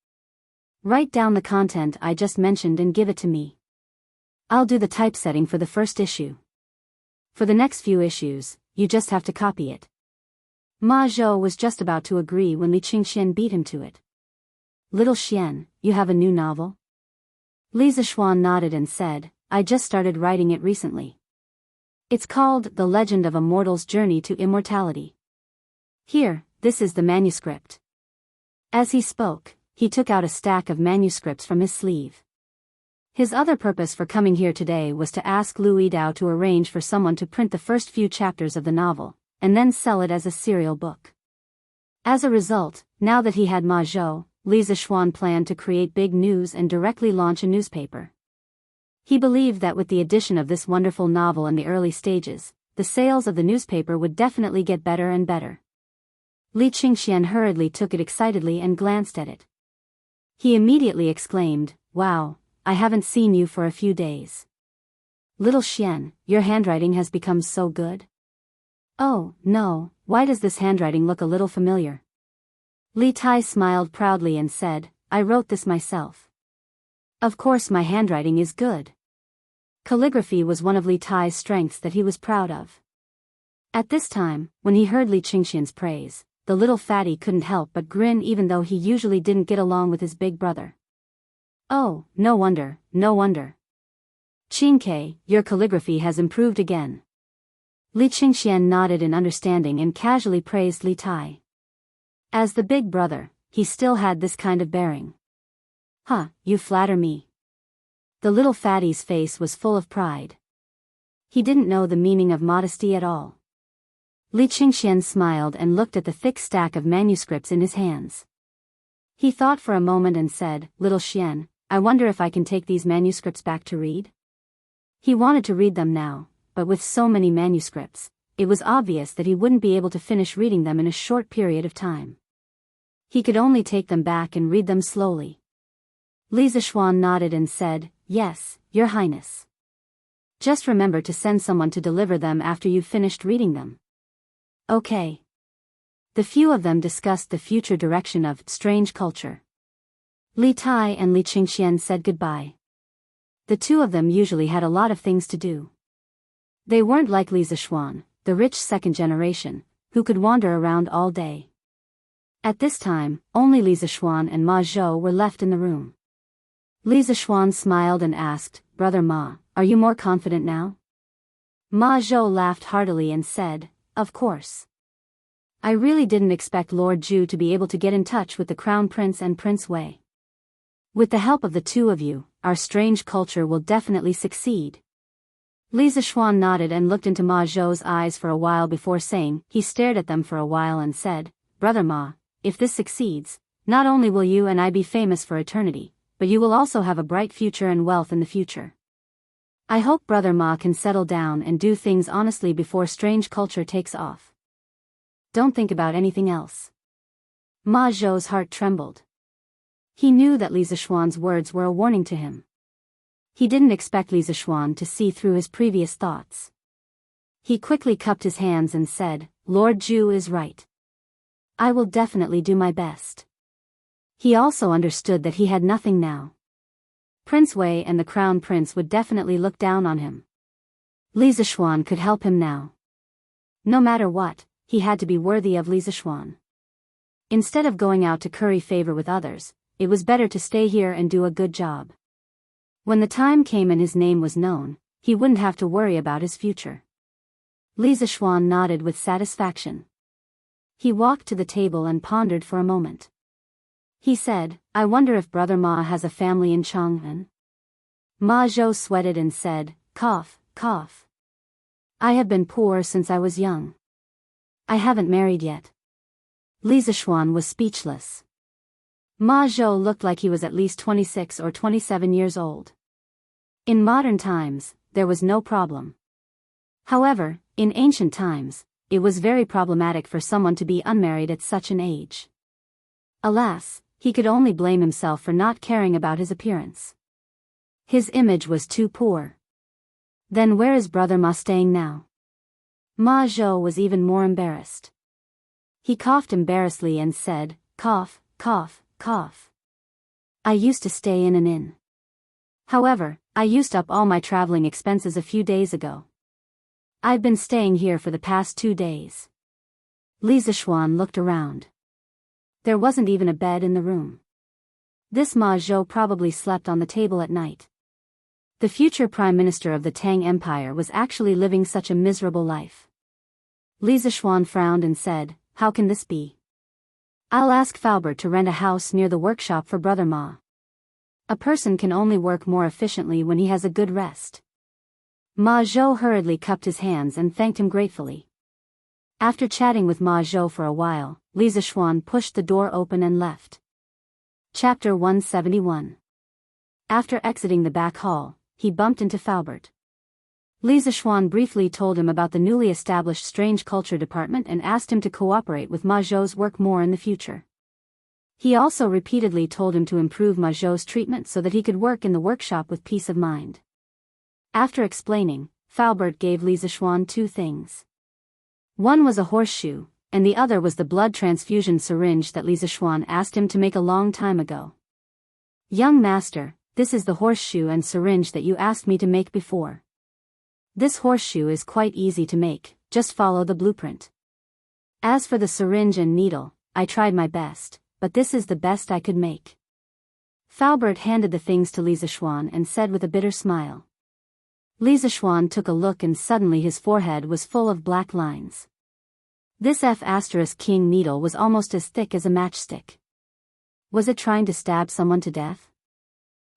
Write down the content I just mentioned and give it to me. I'll do the typesetting for the first issue. For the next few issues, you just have to copy it. Ma Zhou was just about to agree when Li Qingxian beat him to it. Little Xian, you have a new novel? Li Zishuan nodded and said, I just started writing it recently. It's called The Legend of a Mortal's Journey to Immortality. Here, this is the manuscript. As he spoke, he took out a stack of manuscripts from his sleeve. His other purpose for coming here today was to ask Lu Yidao to arrange for someone to print the first few chapters of the novel, and then sell it as a serial book. As a result, now that he had Ma Zhou, Li Zishuan planned to create big news and directly launch a newspaper. He believed that with the addition of this wonderful novel in the early stages, the sales of the newspaper would definitely get better and better. Li Qingxian hurriedly took it excitedly and glanced at it. He immediately exclaimed, "Wow, I haven't seen you for a few days. Little Xian, your handwriting has become so good." "Oh, no, why does this handwriting look a little familiar?" Li Tai smiled proudly and said, "I wrote this myself. Of course my handwriting is good." Calligraphy was one of Li Tai's strengths that he was proud of. At this time, when he heard Li Qingxian's praise, the little fatty couldn't help but grin even though he usually didn't get along with his big brother. "Oh, no wonder, no wonder. Qingke, your calligraphy has improved again." Li Qingxian nodded in understanding and casually praised Li Tai. As the big brother, he still had this kind of bearing. "Huh, you flatter me." The little fatty's face was full of pride. He didn't know the meaning of modesty at all. Li Qingxian smiled and looked at the thick stack of manuscripts in his hands. He thought for a moment and said, "Little Xian, I wonder if I can take these manuscripts back to read?" He wanted to read them now, but with so many manuscripts, it was obvious that he wouldn't be able to finish reading them in a short period of time. He could only take them back and read them slowly. Li Zishuan nodded and said, "Yes, Your Highness. Just remember to send someone to deliver them after you've finished reading them." "Okay." The few of them discussed the future direction of strange culture. Li Tai and Li Qingxian said goodbye. The two of them usually had a lot of things to do. They weren't like Li Zishuan, the rich second generation, who could wander around all day. At this time, only Li Zishuan and Ma Zhou were left in the room. Li Zishuan smiled and asked, "Brother Ma, are you more confident now?" Ma Zhou laughed heartily and said, "Of course. I really didn't expect Lord Zhu to be able to get in touch with the Crown Prince and Prince Wei. With the help of the two of you, our strange culture will definitely succeed." Li Zishuan nodded and looked into Ma Zhou's eyes for a while before saying, he stared at them for a while and said, "Brother Ma, if this succeeds, not only will you and I be famous for eternity, but you will also have a bright future and wealth in the future. I hope Brother Ma can settle down and do things honestly before strange culture takes off. Don't think about anything else." Ma Zhou's heart trembled. He knew that Li Zishuan's words were a warning to him. He didn't expect Li Zishuan to see through his previous thoughts. He quickly cupped his hands and said, "Lord Zhu is right. I will definitely do my best." He also understood that he had nothing now. Prince Wei and the Crown Prince would definitely look down on him. Li Zishuan could help him now. No matter what, he had to be worthy of Li Zishuan. Instead of going out to curry favor with others, it was better to stay here and do a good job. When the time came and his name was known, he wouldn't have to worry about his future. Li Zishuan nodded with satisfaction. He walked to the table and pondered for a moment. He said, "I wonder if Brother Ma has a family in Chang'an." Ma Zhou sweated and said, "Cough, cough. I have been poor since I was young. I haven't married yet." Li Zishuan was speechless. Ma Zhou looked like he was at least 26 or 27 years old. In modern times, there was no problem. However, in ancient times, it was very problematic for someone to be unmarried at such an age. Alas, he could only blame himself for not caring about his appearance. His image was too poor. Then where is Brother Ma staying now? Ma Zhou was even more embarrassed. He coughed embarrassedly and said, "Cough, cough, cough. I used to stay in an inn. However, I used up all my traveling expenses a few days ago. I've been staying here for the past 2 days." Li Zishuan looked around. There wasn't even a bed in the room. This Ma Zhou probably slept on the table at night. The future Prime Minister of the Tang Empire was actually living such a miserable life. Li Zishuan frowned and said, "How can this be? I'll ask Faubert to rent a house near the workshop for Brother Ma. A person can only work more efficiently when he has a good rest." Ma Zhou hurriedly cupped his hands and thanked him gratefully. After chatting with Ma Zhou for a while, Li Zishuan pushed the door open and left. Chapter 171. After exiting the back hall, he bumped into Faubert. Li Zixuan briefly told him about the newly established Strange Culture Department and asked him to cooperate with Ma Zhou's work more in the future. He also repeatedly told him to improve Ma Zhou's treatment so that he could work in the workshop with peace of mind. After explaining, Faubert gave Li Zixuan two things. One was a horseshoe, and the other was the blood transfusion syringe that Li Zixuan asked him to make a long time ago. "Young master, this is the horseshoe and syringe that you asked me to make before. This horseshoe is quite easy to make, just follow the blueprint. As for the syringe and needle, I tried my best, but this is the best I could make." Faubert handed the things to Li Zixuan and said with a bitter smile. Li Zixuan took a look and suddenly his forehead was full of black lines. This F*King needle was almost as thick as a matchstick. Was it trying to stab someone to death?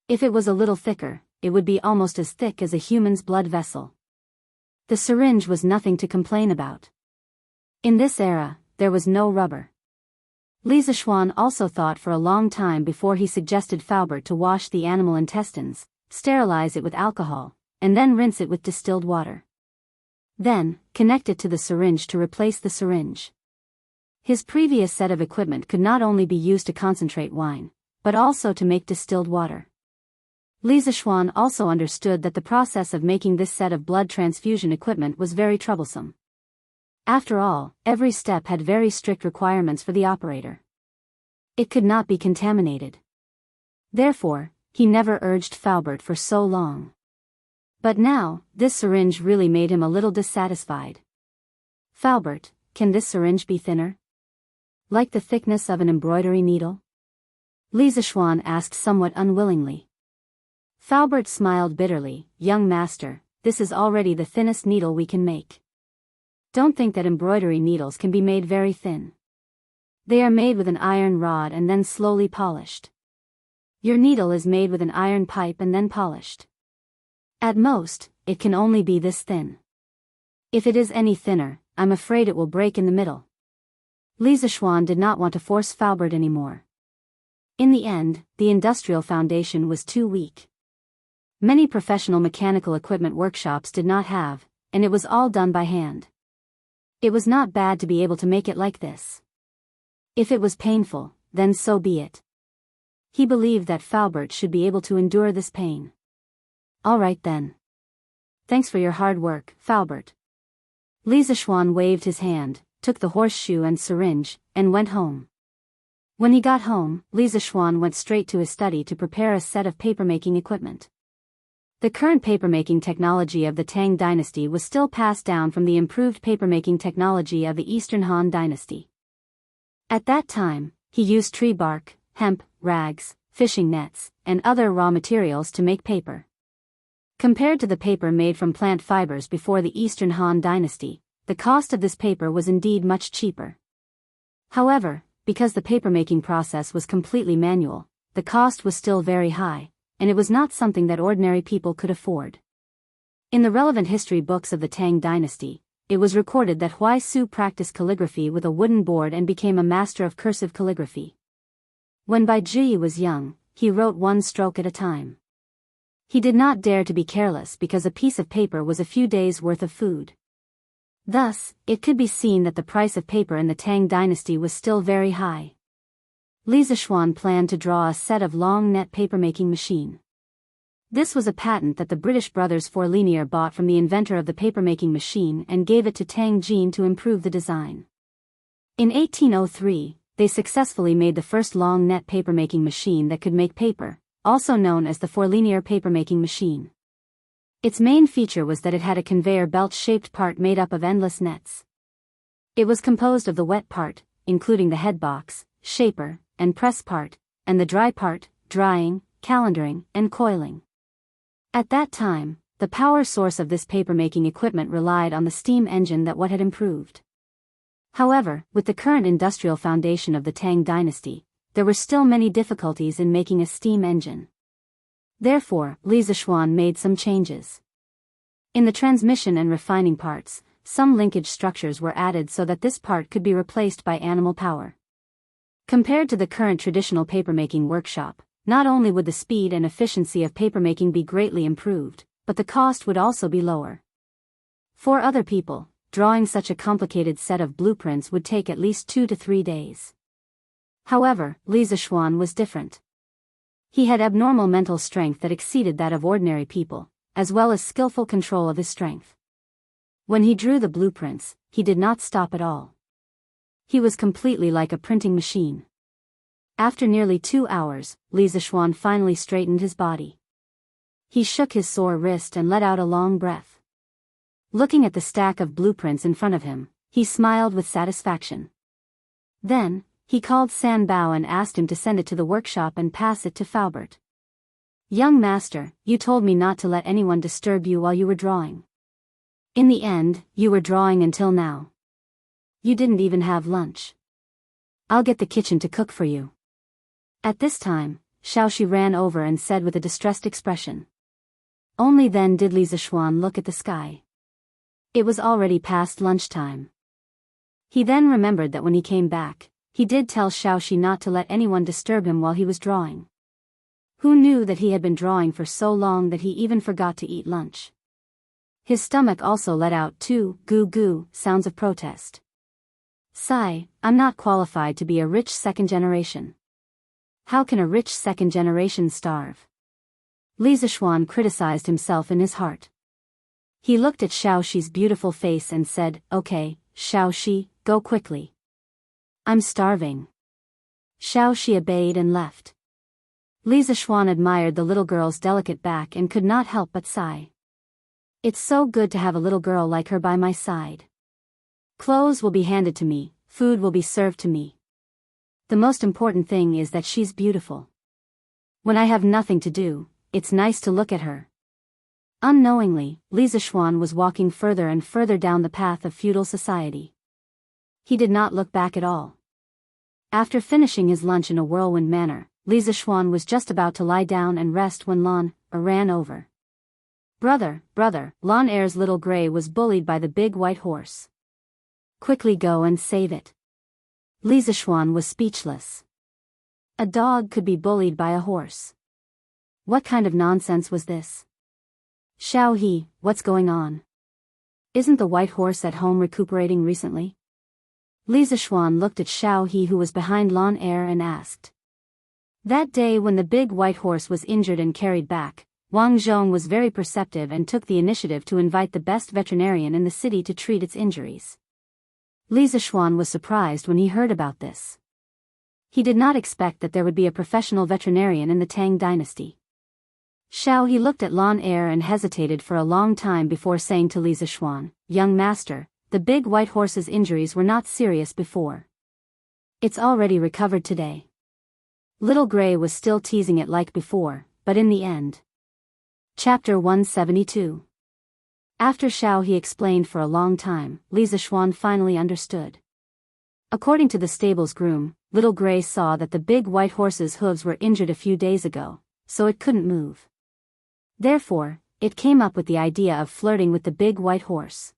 If it was a little thicker, it would be almost as thick as a human's blood vessel. The syringe was nothing to complain about. In this era, there was no rubber. Li Zixuan also thought for a long time before he suggested Faubert to wash the animal intestines, sterilize it with alcohol, and then rinse it with distilled water. Then, connect it to the syringe to replace the syringe. His previous set of equipment could not only be used to concentrate wine, but also to make distilled water. Li Zixuan also understood that the process of making this set of blood transfusion equipment was very troublesome. After all, every step had very strict requirements for the operator. It could not be contaminated. Therefore, he never urged Faubert for so long. But now, this syringe really made him a little dissatisfied. "Faubert, can this syringe be thinner? Like the thickness of an embroidery needle?" Li Zixuan asked somewhat unwillingly. Faubert smiled bitterly. "Young master, this is already the thinnest needle we can make. Don't think that embroidery needles can be made very thin. They are made with an iron rod and then slowly polished. Your needle is made with an iron pipe and then polished. At most, it can only be this thin. If it is any thinner, I'm afraid it will break in the middle." Li Zixuan did not want to force Faubert anymore. In the end, the industrial foundation was too weak. Many professional mechanical equipment workshops did not have, and it was all done by hand. It was not bad to be able to make it like this. If it was painful, then so be it. He believed that Faubert should be able to endure this pain. "All right then. Thanks for your hard work, Faubert." Li Zixuan waved his hand, took the horseshoe and syringe, and went home. When he got home, Li Zixuan went straight to his study to prepare a set of papermaking equipment. The current papermaking technology of the Tang dynasty was still passed down from the improved papermaking technology of the Eastern Han dynasty. At that time, he used tree bark, hemp, rags, fishing nets, and other raw materials to make paper. Compared to the paper made from plant fibers before the Eastern Han dynasty, the cost of this paper was indeed much cheaper. However, because the papermaking process was completely manual, the cost was still very high, and it was not something that ordinary people could afford. In the relevant history books of the Tang dynasty, it was recorded that Huai Su practiced calligraphy with a wooden board and became a master of cursive calligraphy. When Bai Zhiyi was young, he wrote one stroke at a time. He did not dare to be careless because a piece of paper was a few days' worth of food. Thus, it could be seen that the price of paper in the Tang dynasty was still very high. Li Zixuan planned to draw a set of long net papermaking machine. This was a patent that the British brothers Fourlinier bought from the inventor of the papermaking machine and gave it to Tang Jin to improve the design. In 1803, they successfully made the first long net papermaking machine that could make paper, also known as the Fourlinier papermaking machine. Its main feature was that it had a conveyor belt-shaped part made up of endless nets. It was composed of the wet part, including the head box, shaper, and press part, and the dry part, drying, calendaring, and coiling. At that time, the power source of this papermaking equipment relied on the steam engine that what had improved. However, with the current industrial foundation of the Tang dynasty, there were still many difficulties in making a steam engine. Therefore, Li Zixuan made some changes. In the transmission and refining parts, some linkage structures were added so that this part could be replaced by animal power. Compared to the current traditional papermaking workshop, not only would the speed and efficiency of papermaking be greatly improved, but the cost would also be lower. For other people, drawing such a complicated set of blueprints would take at least 2 to 3 days. However, Li Zishuan was different. He had abnormal mental strength that exceeded that of ordinary people, as well as skillful control of his strength. When he drew the blueprints, he did not stop at all. He was completely like a printing machine. After nearly 2 hours, Li Zishuan finally straightened his body. He shook his sore wrist and let out a long breath. Looking at the stack of blueprints in front of him, he smiled with satisfaction. Then, he called San Bao and asked him to send it to the workshop and pass it to Faubert. "Young master, you told me not to let anyone disturb you while you were drawing. In the end, you were drawing until now. You didn't even have lunch. I'll get the kitchen to cook for you." At this time, Xiaoxi ran over and said with a distressed expression. Only then did Li Zishuan look at the sky. It was already past lunchtime. He then remembered that when he came back, he did tell Xiaoxi not to let anyone disturb him while he was drawing. Who knew that he had been drawing for so long that he even forgot to eat lunch? His stomach also let out 2 goo-goo sounds of protest. "Sigh, I'm not qualified to be a rich second generation. How can a rich second generation starve?" Li Zishuan criticized himself in his heart. He looked at Xiaoxi's beautiful face and said, "Okay, Xiaoxi, go quickly. I'm starving." Xiaoxi obeyed and left. Li Zishuan admired the little girl's delicate back and could not help but sigh. It's so good to have a little girl like her by my side. Clothes will be handed to me, food will be served to me. The most important thing is that she's beautiful. When I have nothing to do, it's nice to look at her. Unknowingly, Li Zishuan was walking further and further down the path of feudal society. He did not look back at all. After finishing his lunch in a whirlwind manner, Li Zishuan was just about to lie down and rest when Lan Er ran over. Brother, Lan Er's little gray was bullied by the big white horse. Quickly go and save it." Li Zishuan was speechless. A dog could be bullied by a horse. What kind of nonsense was this? "Xiao He, what's going on? Isn't the white horse at home recuperating recently?" Li Zishuan looked at Xiao He who was behind Lan Er and asked. That day when the big white horse was injured and carried back, Wang Zhong was very perceptive and took the initiative to invite the best veterinarian in the city to treat its injuries. Li Zishuan was surprised when he heard about this. He did not expect that there would be a professional veterinarian in the Tang dynasty. Xiao He looked at Lan Er and hesitated for a long time before saying to Li Zishuan, "Young master, the big white horse's injuries were not serious before. It's already recovered today." Little Gray was still teasing it like before, but in the end. Chapter 172. After Xiao He explained for a long time, Li Zishuan finally understood. According to the stable's groom, Little Gray saw that the big white horse's hooves were injured a few days ago, so it couldn't move. Therefore, it came up with the idea of flirting with the big white horse.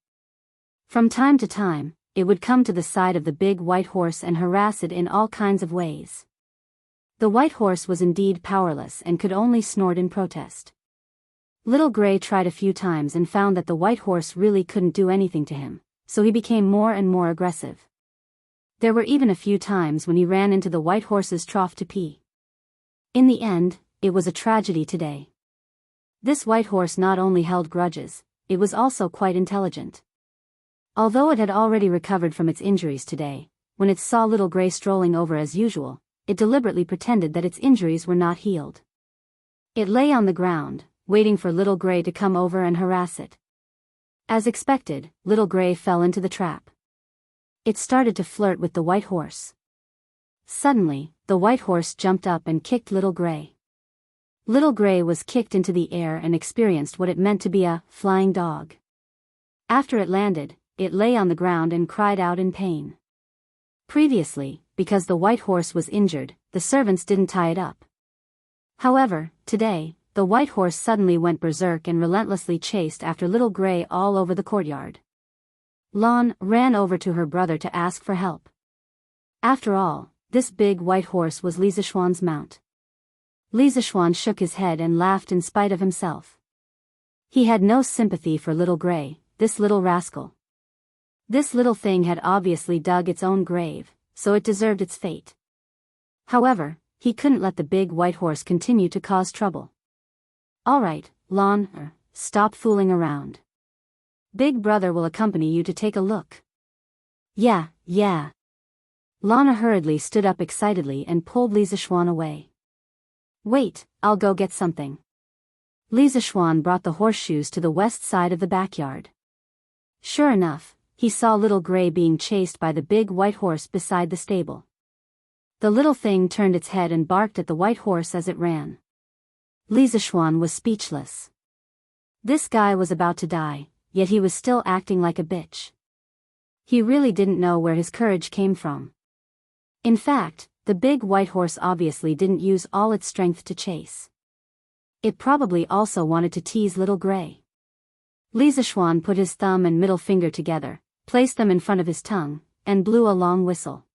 From time to time, it would come to the side of the big white horse and harass it in all kinds of ways. The white horse was indeed powerless and could only snort in protest. Little Gray tried a few times and found that the white horse really couldn't do anything to him, so he became more and more aggressive. There were even a few times when he ran into the white horse's trough to pee. In the end, it was a tragedy today. This white horse not only held grudges, it was also quite intelligent. Although it had already recovered from its injuries today, when it saw Little Gray strolling over as usual, it deliberately pretended that its injuries were not healed. It lay on the ground, waiting for Little Gray to come over and harass it. As expected, Little Gray fell into the trap. It started to flirt with the white horse. Suddenly, the white horse jumped up and kicked Little Gray. Little Gray was kicked into the air and experienced what it meant to be a flying dog. After it landed, it lay on the ground and cried out in pain. Previously, because the white horse was injured, the servants didn't tie it up. However, today, the white horse suddenly went berserk and relentlessly chased after Little Gray all over the courtyard. Lan ran over to her brother to ask for help. After all, this big white horse was Li Zishuan's mount. Li Zishuan shook his head and laughed in spite of himself. He had no sympathy for Little Gray, this little rascal. This little thing had obviously dug its own grave, so it deserved its fate. However, he couldn't let the big white horse continue to cause trouble. All right, Lon, stop fooling around. Big brother will accompany you to take a look. Yeah. Lana hurriedly stood up excitedly and pulled Lisa Schwan away. Wait, I'll go get something. Lisa Schwan brought the horseshoes to the west side of the backyard. Sure enough, he saw Little Gray being chased by the big white horse beside the stable. The little thing turned its head and barked at the white horse as it ran. Lisa Schwan was speechless. This guy was about to die, yet he was still acting like a bitch. He really didn't know where his courage came from. In fact, the big white horse obviously didn't use all its strength to chase. It probably also wanted to tease Little Gray. Lisa Schwan put his thumb and middle finger together, placed them in front of his tongue, and blew a long whistle.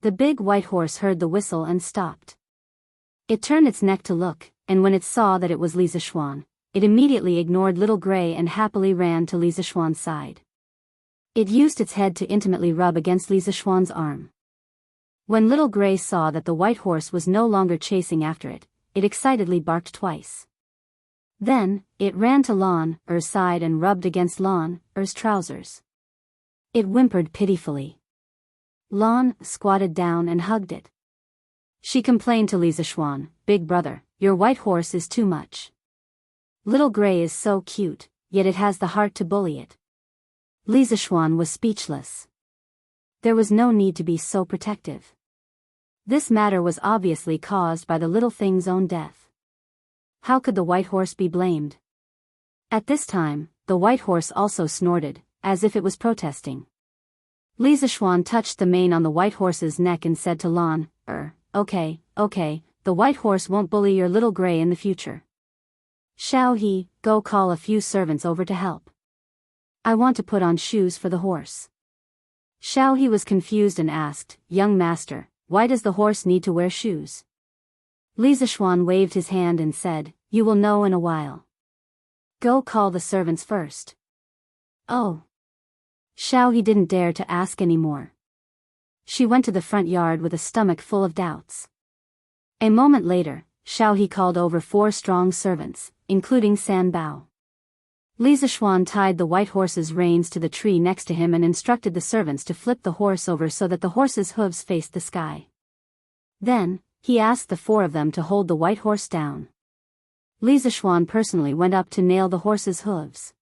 The big white horse heard the whistle and stopped. It turned its neck to look, and when it saw that it was Lisa Schwan, it immediately ignored Little Gray and happily ran to Lisa Schwan's side. It used its head to intimately rub against Lisa Schwan's arm. When Little Gray saw that the white horse was no longer chasing after it, it excitedly barked twice. Then, it ran to Lon-er's side and rubbed against Lon-er's trousers. It whimpered pitifully. Lon squatted down and hugged it. She complained to Lisa Schwan, "Big brother, your white horse is too much. Little Gray is so cute, yet it has the heart to bully it." Lisa Schwan was speechless. There was no need to be so protective. This matter was obviously caused by the little thing's own death. How could the white horse be blamed? At this time, the white horse also snorted, as if it was protesting. Lisa Schwan touched the mane on the white horse's neck and said to Lon, okay, the white horse won't bully your Little Gray in the future. Shall he go call a few servants over to help? I want to put on shoes for the horse. Shao He was confused and asked, "Young master, why does the horse need to wear shoes?" Lisa Schwan waved his hand and said, "You will know in a while. Go call the servants first." Oh. Shao He didn't dare to ask any more. She went to the front yard with a stomach full of doubts. A moment later, Shao He called over 4 strong servants, including San Bao. Lisa Schwan tied the white horse's reins to the tree next to him and instructed the servants to flip the horse over so that the horse's hooves faced the sky. Then, he asked the 4 of them to hold the white horse down. Lisa Schwan personally went up to nail the horse's hooves.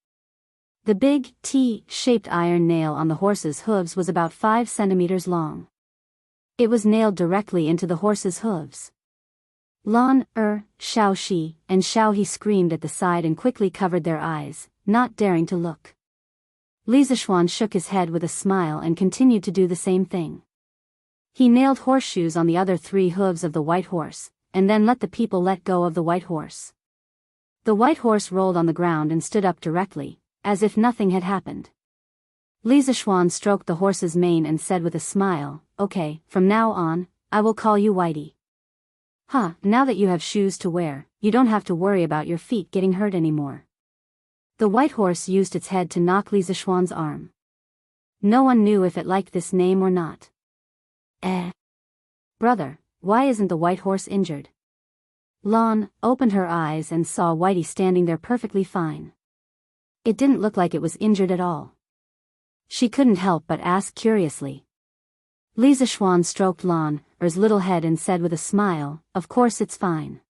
The big, T-shaped iron nail on the horse's hooves was about 5 centimeters long. It was nailed directly into the horse's hooves. Shao Shi, and Shao He screamed at the side and quickly covered their eyes, not daring to look. Lisa Schwan shook his head with a smile and continued to do the same thing. He nailed horseshoes on the other 3 hooves of the white horse, and then let the people let go of the white horse. The white horse rolled on the ground and stood up directly, as if nothing had happened. Lisa Schwan stroked the horse's mane and said with a smile, "Okay, from now on, I will call you Whitey. Now that you have shoes to wear, you don't have to worry about your feet getting hurt anymore." The white horse used its head to knock Lisa Schwan's arm. No one knew if it liked this name or not. Brother, why isn't the white horse injured? Lon opened her eyes and saw Whitey standing there perfectly fine. It didn't look like it was injured at all. She couldn't help but ask curiously. Lisa Schwan stroked Lon's little head and said with a smile, "Of course it's fine.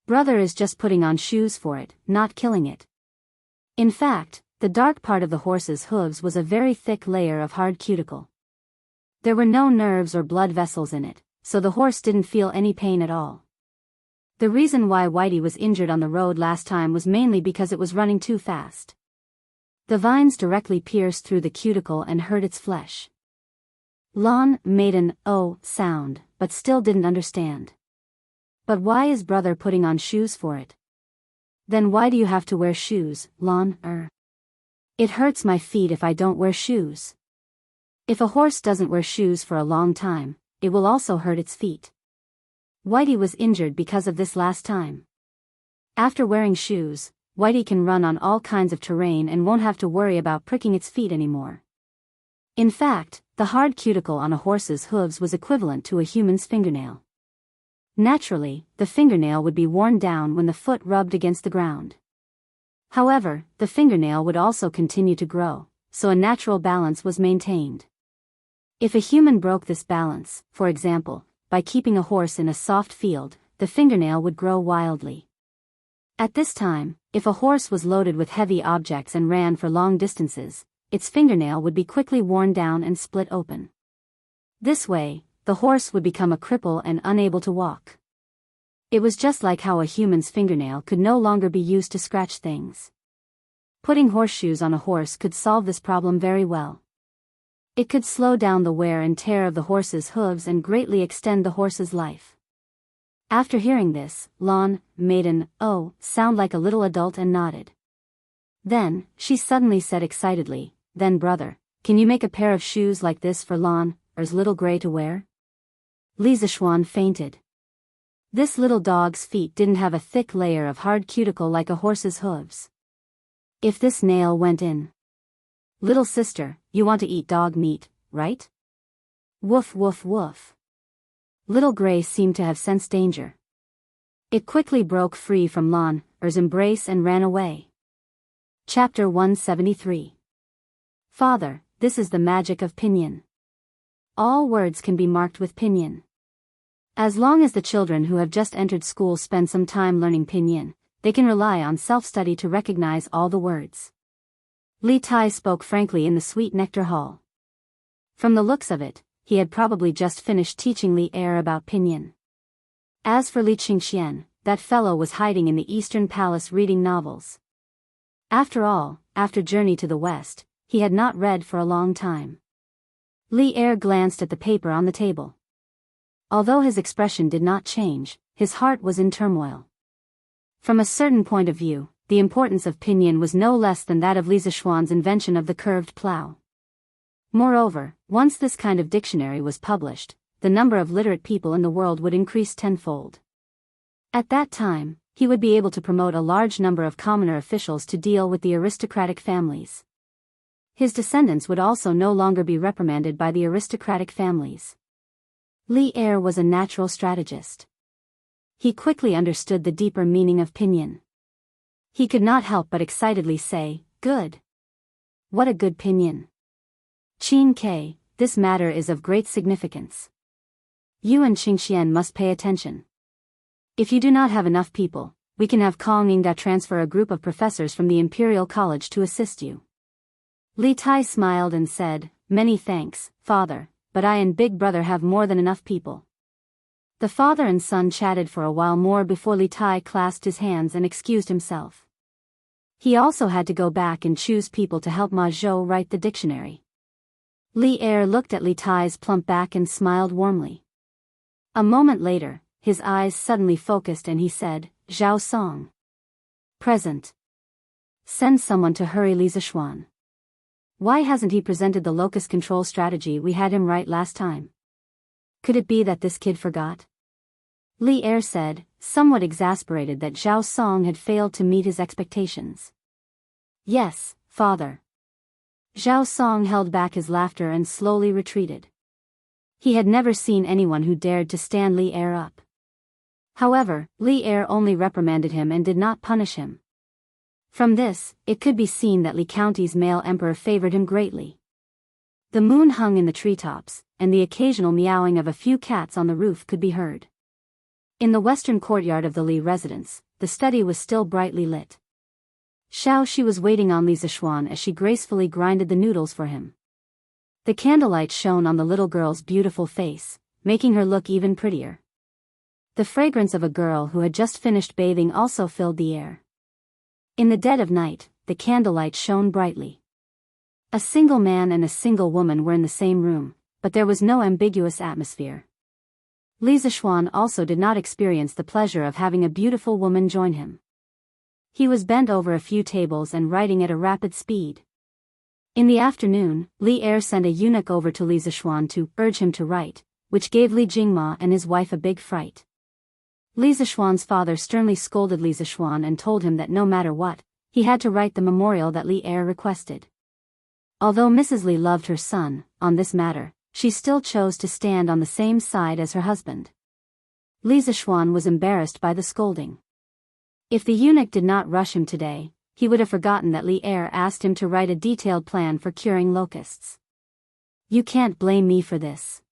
Brother is just putting on shoes for it, not killing it." In fact, the dark part of the horse's hooves was a very thick layer of hard cuticle. There were no nerves or blood vessels in it, so the horse didn't feel any pain at all. The reason why Whitey was injured on the road last time was mainly because it was running too fast. The vines directly pierced through the cuticle and hurt its flesh. Lon made an "oh" sound, but still didn't understand. But why is brother putting on shoes for it? Then why do you have to wear shoes, Lon? It hurts my feet if I don't wear shoes. If a horse doesn't wear shoes for a long time, it will also hurt its feet. Whitey was injured because of this last time. After wearing shoes, Whitey can run on all kinds of terrain and won't have to worry about pricking its feet anymore. In fact, the hard cuticle on a horse's hooves was equivalent to a human's fingernail. Naturally, the fingernail would be worn down when the foot rubbed against the ground. However, the fingernail would also continue to grow, so a natural balance was maintained. If a human broke this balance, for example, by keeping a horse in a soft field, the fingernail would grow wildly. At this time, if a horse was loaded with heavy objects and ran for long distances, its fingernail would be quickly worn down and split open. This way, the horse would become a cripple and unable to walk. It was just like how a human's fingernail could no longer be used to scratch things. Putting horseshoes on a horse could solve this problem very well. It could slow down the wear and tear of the horse's hooves and greatly extend the horse's life. After hearing this, Lon made an "oh" sound like a little adult and nodded. Then, she suddenly said excitedly, "Then brother, can you make a pair of shoes like this for Lon's little gray to wear?" Li Zishuan fainted. This little dog's feet didn't have a thick layer of hard cuticle like a horse's hooves. If this nail went in. "Little sister, you want to eat dog meat, right?" Woof woof woof. Little Gray seemed to have sensed danger. It quickly broke free from Lon's embrace and ran away. Chapter 173. Father, this is the magic of pinyin. All words can be marked with pinyin. As long as the children who have just entered school spend some time learning pinyin, they can rely on self-study to recognize all the words. Li Tai spoke frankly in the sweet nectar hall. From the looks of it, he had probably just finished teaching Li Er about pinyin. As for Li Qingxian, that fellow was hiding in the Eastern Palace reading novels. After all, after Journey to the West, he had not read for a long time. Li Er glanced at the paper on the table. Although his expression did not change, his heart was in turmoil. From a certain point of view, the importance of pinyin was no less than that of Li Zishuan's invention of the curved plow. Moreover, once this kind of dictionary was published, the number of literate people in the world would increase tenfold. At that time, he would be able to promote a large number of commoner officials to deal with the aristocratic families. His descendants would also no longer be reprimanded by the aristocratic families. Li Er was a natural strategist. He quickly understood the deeper meaning of pinyin. He could not help but excitedly say, "Good. What a good pinyin. Qin Ke, this matter is of great significance. You and Qingxian must pay attention. If you do not have enough people, we can have Kong Yingda transfer a group of professors from the Imperial College to assist you." Li Tai smiled and said, "Many thanks, father, but I and big brother have more than enough people." The father and son chatted for a while more before Li Tai clasped his hands and excused himself. He also had to go back and choose people to help Ma Zhou write the dictionary. Li Er looked at Li Tai's plump back and smiled warmly. A moment later, his eyes suddenly focused and he said, "Zhao Song. Present. Send someone to hurry Li Zishuan. Why hasn't he presented the locus control strategy we had him write last time? Could it be that this kid forgot?" Li Er said, somewhat exasperated that Zhao Song had failed to meet his expectations. "Yes, father." Zhao Song held back his laughter and slowly retreated. He had never seen anyone who dared to stand Li Er up. However, Li Er only reprimanded him and did not punish him. From this, it could be seen that Li County's male emperor favored him greatly. The moon hung in the treetops, and the occasional meowing of a few cats on the roof could be heard. In the western courtyard of the Li residence, the study was still brightly lit. Xiao Shi was waiting on Li Zishuan as she gracefully grinded the noodles for him. The candlelight shone on the little girl's beautiful face, making her look even prettier. The fragrance of a girl who had just finished bathing also filled the air. In the dead of night, the candlelight shone brightly. A single man and a single woman were in the same room, but there was no ambiguous atmosphere. Li Zishuan also did not experience the pleasure of having a beautiful woman join him. He was bent over a few tables and writing at a rapid speed. In the afternoon, Li Er sent a eunuch over to Li Zishuan to urge him to write, which gave Li Jingma and his wife a big fright. Li Zishuan's father sternly scolded Li Zishuan and told him that no matter what, He had to write the memorial that Li Er requested. Although Mrs. Li loved her son, on this matter, she still chose to stand on the same side as her husband. Li Zishuan was embarrassed by the scolding. If the eunuch did not rush him today, he would have forgotten that Li Er asked him to write a detailed plan for curing locusts. You can't blame me for this.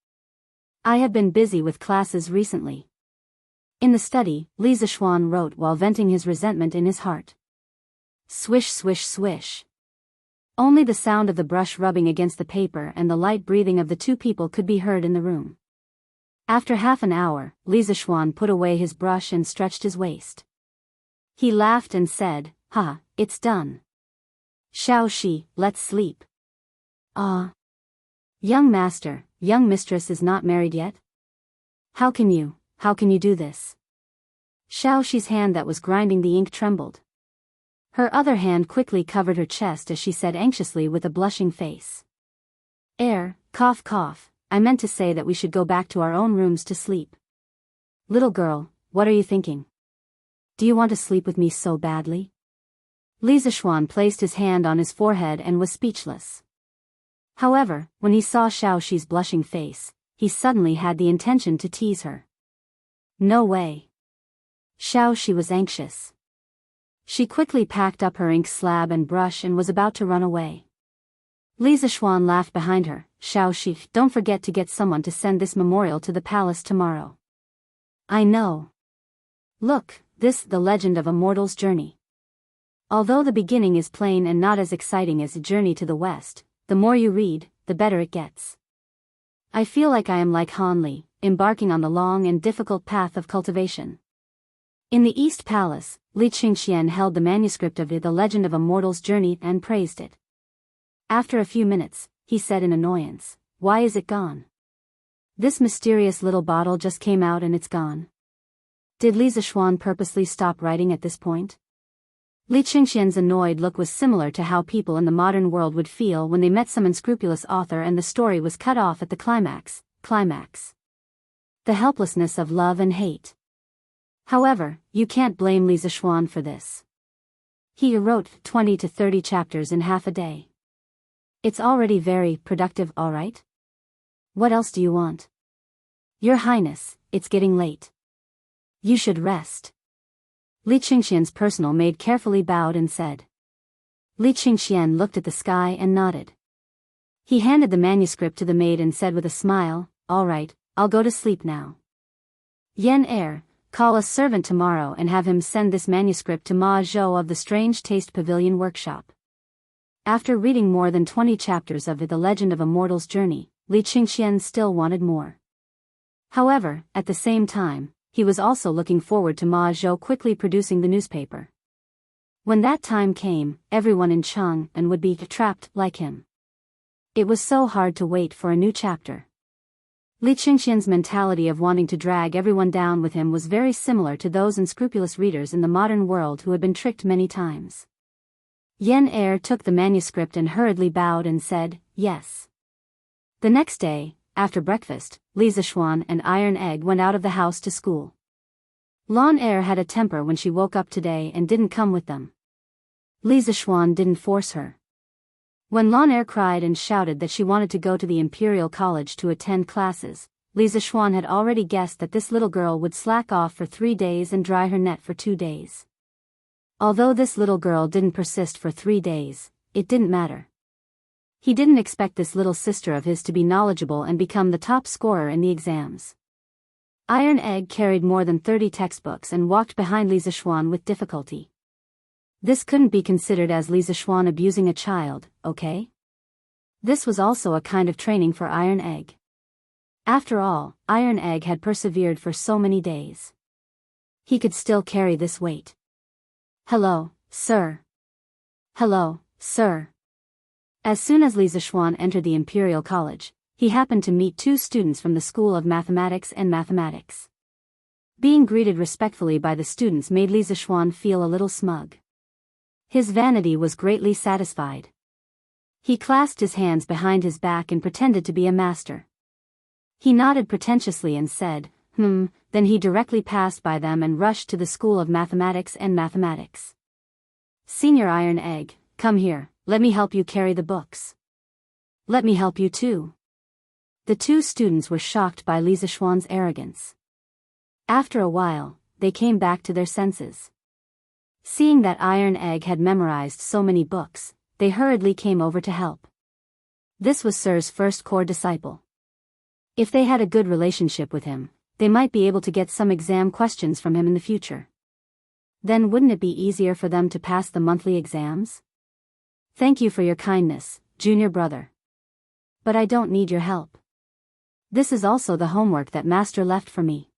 I have been busy with classes recently. In the study, Li Zishuan wrote while venting his resentment in his heart. Swish swish swish. Only the sound of the brush rubbing against the paper and the light breathing of the two people could be heard in the room. After half an hour, Li Zishuan put away his brush and stretched his waist. He laughed and said, "Ha, it's done. Xiao Shi, let's sleep." Ah. Young master, young mistress is not married yet? How can you do this? Xiao Shi's hand that was grinding the ink trembled. Her other hand quickly covered her chest as she said anxiously with a blushing face. Cough cough, I meant to say that we should go back to our own rooms to sleep. Little girl, what are you thinking? Do you want to sleep with me so badly? Li Zishuan placed his hand on his forehead and was speechless. However, when he saw Xiao Shi's blushing face, he suddenly had the intention to tease her. No way. Xiao Shi was anxious. She quickly packed up her ink slab and brush and was about to run away. Li Zishuan laughed behind her. Xiao Shi, don't forget to get someone to send this memorial to the palace tomorrow. I know. Look, this, The Legend of a Mortal's Journey. Although the beginning is plain and not as exciting as A Journey to the West, the more you read, the better it gets. I feel like I am like Han Li, embarking on the long and difficult path of cultivation. In the East Palace, Li Qingxian held the manuscript of The Legend of a Mortal's Journey and praised it. After a few minutes, he said in annoyance, "Why is it gone? This mysterious little bottle just came out and it's gone." Did Li Zishuan purposely stop writing at this point? Li Qingxian's annoyed look was similar to how people in the modern world would feel when they met some unscrupulous author and the story was cut off at the climax. The helplessness of love and hate. However, you can't blame Li Zishuan for this. He wrote 20 to 30 chapters in half a day. It's already very productive, alright? What else do you want? Your Highness, it's getting late. You should rest. Li Qingxian's personal maid carefully bowed and said. Li Qingxian looked at the sky and nodded. He handed the manuscript to the maid and said with a smile, "All right, I'll go to sleep now. Yan call a servant tomorrow and have him send this manuscript to Ma Zhou of the Strange Taste Pavilion Workshop." After reading more than 20 chapters of The Legend of a Mortal's Journey, Li Qingxian still wanted more. However, at the same time, he was also looking forward to Ma Zhou quickly producing the newspaper. When that time came, everyone in Chang'an would be trapped like him. It was so hard to wait for a new chapter. Li Qingxian's mentality of wanting to drag everyone down with him was very similar to those unscrupulous readers in the modern world who had been tricked many times. Yan took the manuscript and hurriedly bowed and said, "Yes." The next day, after breakfast, Li Zishuan and Iron Egg went out of the house to school. Lan had a temper when she woke up today and didn't come with them. Li Zishuan didn't force her. When Lan cried and shouted that she wanted to go to the Imperial College to attend classes, Li Zishuan had already guessed that this little girl would slack off for 3 days and dry her net for 2 days. Although this little girl didn't persist for 3 days, it didn't matter. He didn't expect this little sister of his to be knowledgeable and become the top scorer in the exams. Iron Egg carried more than 30 textbooks and walked behind Li Zishuan with difficulty. This couldn't be considered as Li Zishuan abusing a child, okay? This was also a kind of training for Iron Egg. After all, Iron Egg had persevered for so many days. He could still carry this weight. "Hello, sir." "Hello, sir." As soon as Li Zishuan entered the Imperial College, he happened to meet 2 students from the School of Mathematics and Mathematics. Being greeted respectfully by the students made Li Zishuan feel a little smug. His vanity was greatly satisfied. He clasped his hands behind his back and pretended to be a master. He nodded pretentiously and said, then he directly passed by them and rushed to the School of Mathematics and Mathematics. Senior Iron Egg, come here, let me help you carry the books. Let me help you too. The two students were shocked by Lisa Schwann's arrogance. After a while, they came back to their senses. Seeing that Iron Egg had memorized so many books, they hurriedly came over to help. This was Sir's first core disciple. If they had a good relationship with him, they might be able to get some exam questions from him in the future. Then wouldn't it be easier for them to pass the monthly exams? Thank you for your kindness, junior brother. But I don't need your help. This is also the homework that Master left for me.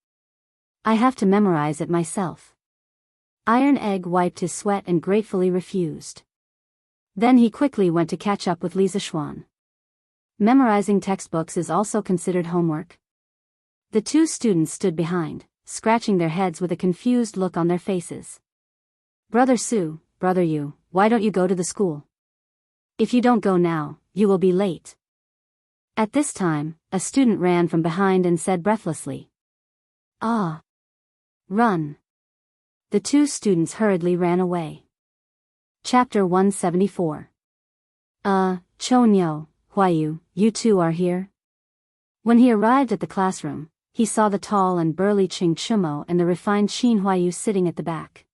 I have to memorize it myself. Iron Egg wiped his sweat and gratefully refused. Then he quickly went to catch up with Lisa Schwann. Memorizing textbooks is also considered homework. The two students stood behind, scratching their heads with a confused look on their faces. Brother Sue, Brother Yu, why don't you go to the school? If you don't go now, you will be late. At this time, a student ran from behind and said breathlessly, "Ah! Run!" The two students hurriedly ran away. Chapter 174. Chonyo, Huayu, you two are here? When he arrived at the classroom, he saw the tall and burly Ching Chumo and the refined Qin Huayu sitting at the back.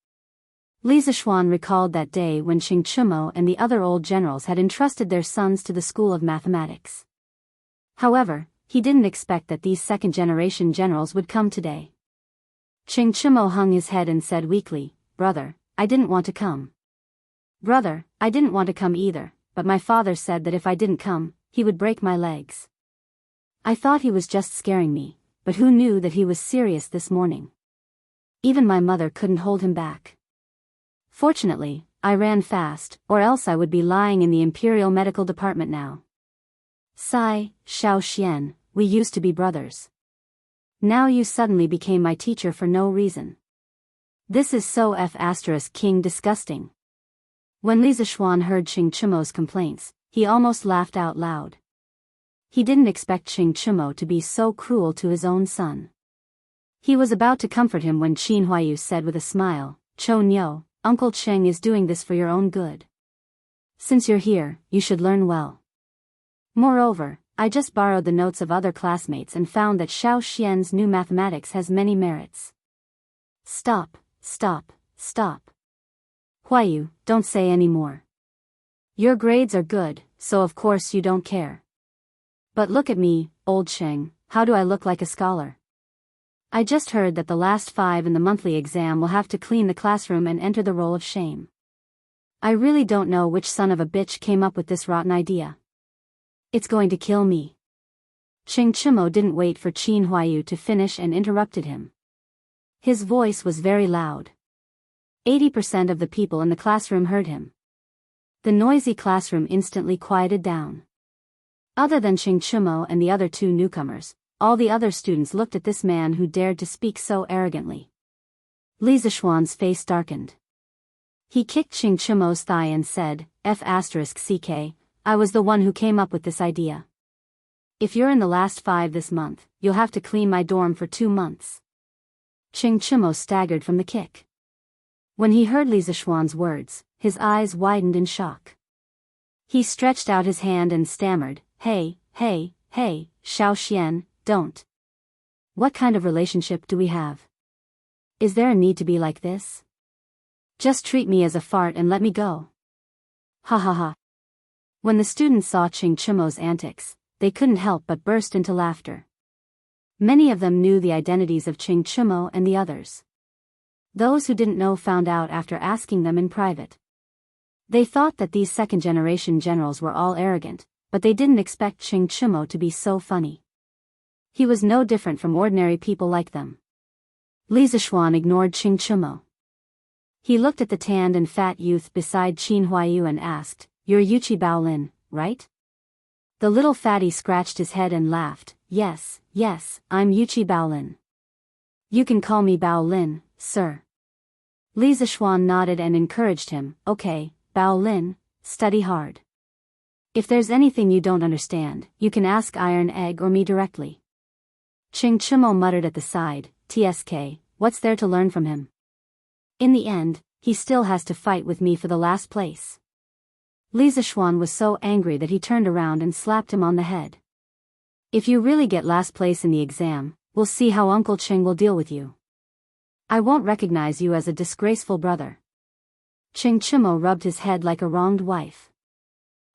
Lisa Schwann recalled that day when Ching Chumo and the other old generals had entrusted their sons to the School of Mathematics. However, he didn't expect that these second-generation generals would come today. Ching Chumo hung his head and said weakly, "Brother, I didn't want to come." "Brother, I didn't want to come either, but my father said that if I didn't come, he would break my legs. I thought he was just scaring me, but who knew that he was serious this morning? Even my mother couldn't hold him back. Fortunately, I ran fast, or else I would be lying in the Imperial Medical Department now. Sai, Xiao Xian, we used to be brothers. Now you suddenly became my teacher for no reason. This is so King disgusting." When Lisa Schwann heard Ching Chumo's complaints, he almost laughed out loud. He didn't expect Ching Chumo to be so cruel to his own son. He was about to comfort him when Qin Huayu said with a smile, "Chonyo, Uncle Cheng is doing this for your own good. Since you're here, you should learn well. Moreover, I just borrowed the notes of other classmates and found that Xiao Xian's new mathematics has many merits." Stop, stop, stop. Huayu, don't say any more. Your grades are good, so of course you don't care. But look at me, old Cheng, how do I look like a scholar? I just heard that the last 5 in the monthly exam will have to clean the classroom and enter the roll of shame. I really don't know which son of a bitch came up with this rotten idea. It's going to kill me. Ching Chumo didn't wait for Qin Huayu to finish and interrupted him. His voice was very loud. 80% of the people in the classroom heard him. The noisy classroom instantly quieted down. Other than Ching Chumo and the other two newcomers, all the other students looked at this man who dared to speak so arrogantly. Lisa Schwann's face darkened. He kicked Ching Chumo's thigh and said, "F***ck, I was the one who came up with this idea. If you're in the last 5 this month, you'll have to clean my dorm for 2 months." Ching Chumo staggered from the kick. When he heard Lisa Schwann's words, his eyes widened in shock. He stretched out his hand and stammered, Hey, Xiao Xian, don't. What kind of relationship do we have? Is there a need to be like this? Just treat me as a fart and let me go. Ha ha ha. When the students saw Ching Chumo's antics, they couldn't help but burst into laughter. Many of them knew the identities of Ching Chumo and the others. Those who didn't know found out after asking them in private. They thought that these second-generation generals were all arrogant, but they didn't expect Ching Chumo to be so funny. He was no different from ordinary people like them. Lisa Schwann ignored Ching Chumo. He looked at the tanned and fat youth beside Qin Huayu and asked, "You're Yuchi Baolin, right?" The little fatty scratched his head and laughed, Yes, I'm Yuchi Baolin. You can call me Baolin, sir." Lisa Schwann nodded and encouraged him, "Okay, Baolin, study hard. If there's anything you don't understand, you can ask Iron Egg or me directly." Ching Chumo muttered at the side, "TSK, what's there to learn from him?" In the end, he still has to fight with me for the last place. Li Zishuan was so angry that he turned around and slapped him on the head. If you really get last place in the exam, we'll see how Uncle Ching will deal with you. I won't recognize you as a disgraceful brother. Ching Chimo rubbed his head like a wronged wife.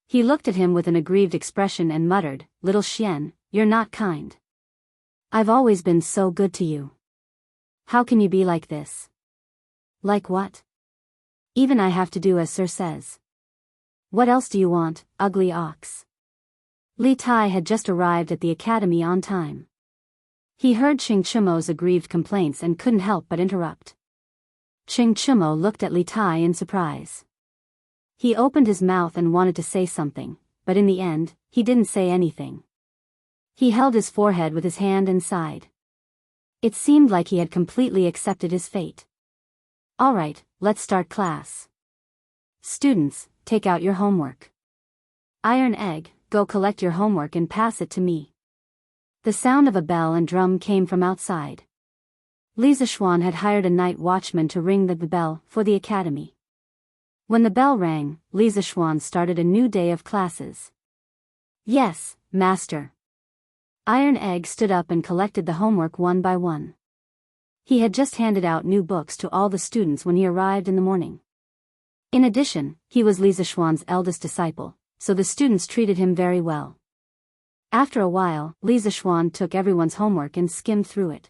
He looked at him with an aggrieved expression and muttered, "Little Xian, you're not kind. I've always been so good to you. How can you be like this?" "Like what? Even I have to do as Sir says." "What else do you want, ugly ox?" Li Tai had just arrived at the academy on time. He heard Ching Chimo's aggrieved complaints and couldn't help but interrupt. Ching Chimo looked at Li Tai in surprise. He opened his mouth and wanted to say something, but in the end, he didn't say anything. He held his forehead with his hand and sighed. It seemed like he had completely accepted his fate. "All right, let's start class. Students, take out your homework. Iron Egg, go collect your homework and pass it to me." The sound of a bell and drum came from outside. Li Zishuan had hired a night watchman to ring the bell for the academy. When the bell rang, Li Zishuan started a new day of classes. "Yes, master." Iron Egg stood up and collected the homework one by one. He had just handed out new books to all the students when he arrived in the morning. In addition, he was Li Zishuan's eldest disciple, so the students treated him very well. After a while, Li Zishuan took everyone's homework and skimmed through it.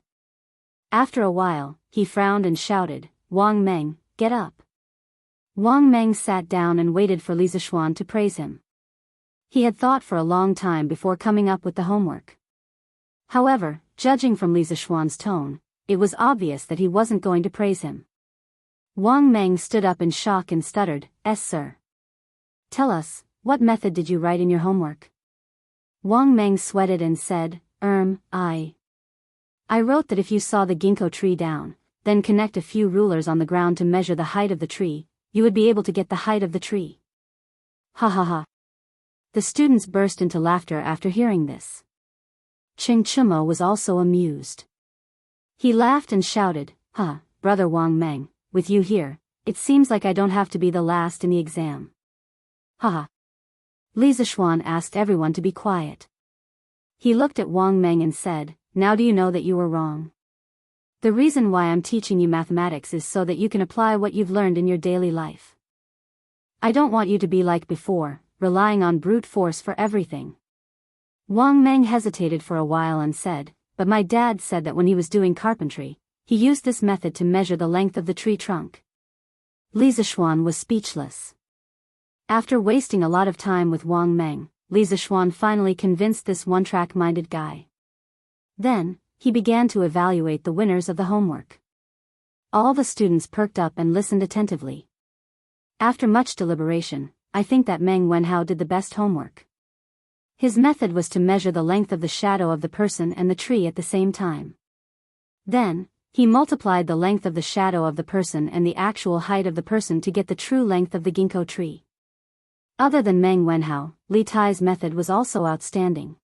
After a while, he frowned and shouted, "Wang Meng, get up." Wang Meng sat down and waited for Li Zishuan to praise him. He had thought for a long time before coming up with the homework. However, judging from Li Zishuan's tone, it was obvious that he wasn't going to praise him. Wang Meng stood up in shock and stuttered, "Yes, sir." "Tell us, what method did you write in your homework?" Wang Meng sweated and said, I wrote that if you saw the ginkgo tree down, then connect a few rulers on the ground to measure the height of the tree, you would be able to get the height of the tree." Ha ha ha. The students burst into laughter after hearing this. Ching Chimo was also amused. He laughed and shouted, Brother Wang Meng, with you here, it seems like I don't have to be the last in the exam." Ha. Li Zishuan asked everyone to be quiet. He looked at Wang Meng and said, "Now do you know that you were wrong? The reason why I'm teaching you mathematics is so that you can apply what you've learned in your daily life. I don't want you to be like before, relying on brute force for everything." Wang Meng hesitated for a while and said, "But my dad said that when he was doing carpentry, he used this method to measure the length of the tree trunk." Li Zishuan was speechless. After wasting a lot of time with Wang Meng, Li Zishuan finally convinced this one-track-minded guy. Then, he began to evaluate the winners of the homework. All the students perked up and listened attentively. After much deliberation, I think that Meng Wenhao did the best homework. His method was to measure the length of the shadow of the person and the tree at the same time. Then, he multiplied the length of the shadow of the person and the actual height of the person to get the true length of the ginkgo tree. Other than Meng Wenhao, Li Tai's method was also outstanding.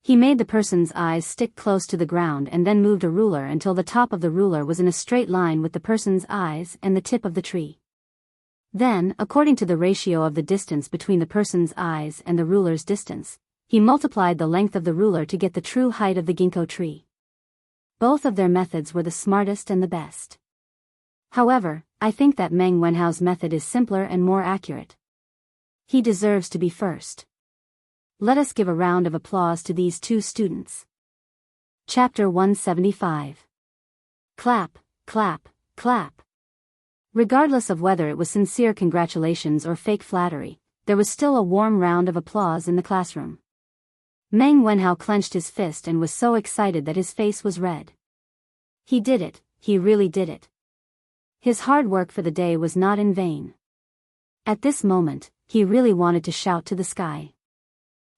He made the person's eyes stick close to the ground and then moved a ruler until the top of the ruler was in a straight line with the person's eyes and the tip of the tree. Then, according to the ratio of the distance between the person's eyes and the ruler's distance, he multiplied the length of the ruler to get the true height of the ginkgo tree. Both of their methods were the smartest and the best. However, I think that Meng Wenhao's method is simpler and more accurate. He deserves to be first. Let us give a round of applause to these two students. Chapter 175. Clap, clap, clap. Regardless of whether it was sincere congratulations or fake flattery, there was still a warm round of applause in the classroom. Meng Wenhao clenched his fist and was so excited that his face was red. He did it, he really did it. His hard work for the day was not in vain. At this moment, he really wanted to shout to the sky.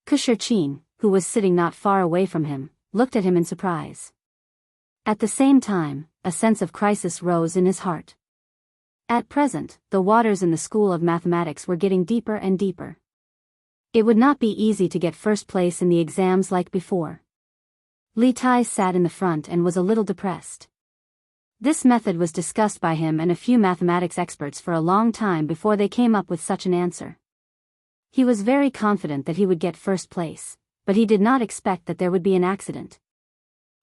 Kushirchin, who was sitting not far away from him, looked at him in surprise. At the same time, a sense of crisis rose in his heart. At present, the waters in the School of Mathematics were getting deeper and deeper. It would not be easy to get first place in the exams like before. Li Tai sat in the front and was a little depressed. This method was discussed by him and a few mathematics experts for a long time before they came up with such an answer. He was very confident that he would get first place, but he did not expect that there would be an accident.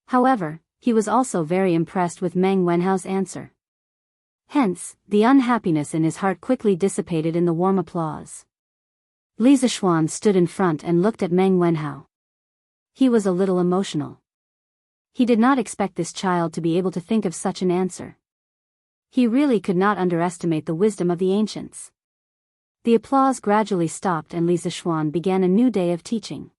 However, he was also very impressed with Meng Wenhao's answer. Hence, the unhappiness in his heart quickly dissipated in the warm applause. Li Zishuan stood in front and looked at Meng Wenhao. He was a little emotional. He did not expect this child to be able to think of such an answer. He really could not underestimate the wisdom of the ancients. The applause gradually stopped and Li Zishuan began a new day of teaching.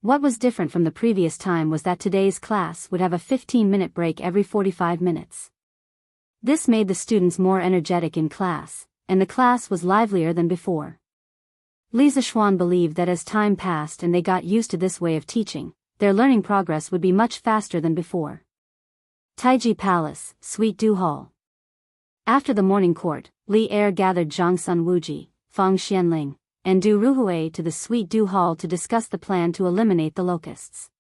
What was different from the previous time was that today's class would have a 15-minute break every 45 minutes. This made the students more energetic in class, and the class was livelier than before. Li Zishuan believed that as time passed and they got used to this way of teaching, their learning progress would be much faster than before. Taiji Palace, Sweet Dew Hall. After the morning court, Li Er gathered Zhang Sun Wuji, Feng Xianling, and Du Ruhui to the Sweet Dew Hall to discuss the plan to eliminate the locusts.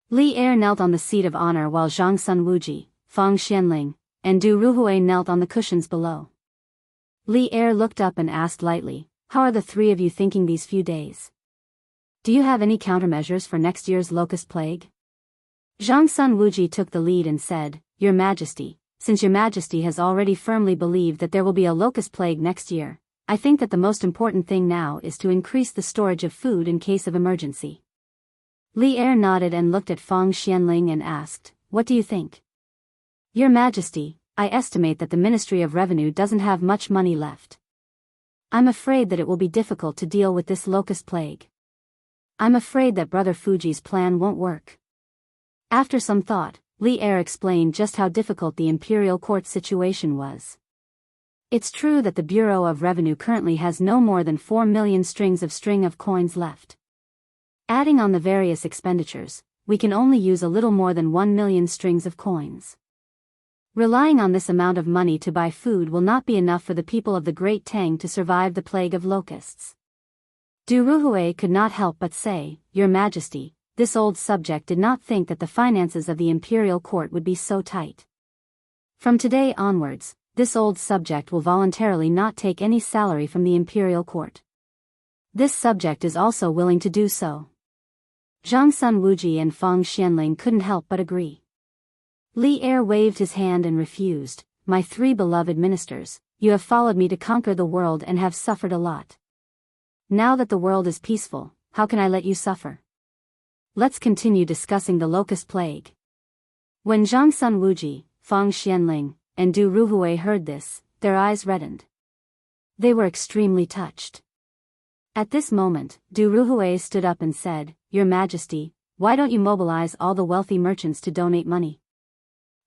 Li Er knelt on the seat of honor while Zhang Sun Wuji, Feng Xianling, and Du Ruhui knelt on the cushions below. Li Er looked up and asked lightly, "How are the three of you thinking these few days? Do you have any countermeasures for next year's locust plague?" Zhang Sun Wuji took the lead and said, "Your Majesty, since Your Majesty has already firmly believed that there will be a locust plague next year, I think that the most important thing now is to increase the storage of food in case of emergency." Li Er nodded and looked at Feng Xianling and asked, "What do you think?" "Your Majesty, I estimate that the Ministry of Revenue doesn't have much money left. I'm afraid that it will be difficult to deal with this locust plague. I'm afraid that Brother Fuji's plan won't work." After some thought, Li Er explained just how difficult the imperial court situation was. It's true that the Bureau of Revenue currently has no more than 4 million strings of coins left. Adding on the various expenditures, we can only use a little more than 1 million strings of coins. Relying on this amount of money to buy food will not be enough for the people of the Great Tang to survive the plague of locusts. Du Ruhui could not help but say, "Your Majesty, this old subject did not think that the finances of the imperial court would be so tight. From today onwards, this old subject will voluntarily not take any salary from the imperial court. This subject is also willing to do so." Zhang Sun Wuji and Feng Xianling couldn't help but agree. Li Er waved his hand and refused, "My three beloved ministers, you have followed me to conquer the world and have suffered a lot. Now that the world is peaceful, how can I let you suffer? Let's continue discussing the locust plague." When Zhang Sun Wuji, Feng Xianling, and Du Ruhui heard this, their eyes reddened. They were extremely touched. At this moment, Du Ruhui stood up and said, "Your Majesty, why don't you mobilize all the wealthy merchants to donate money?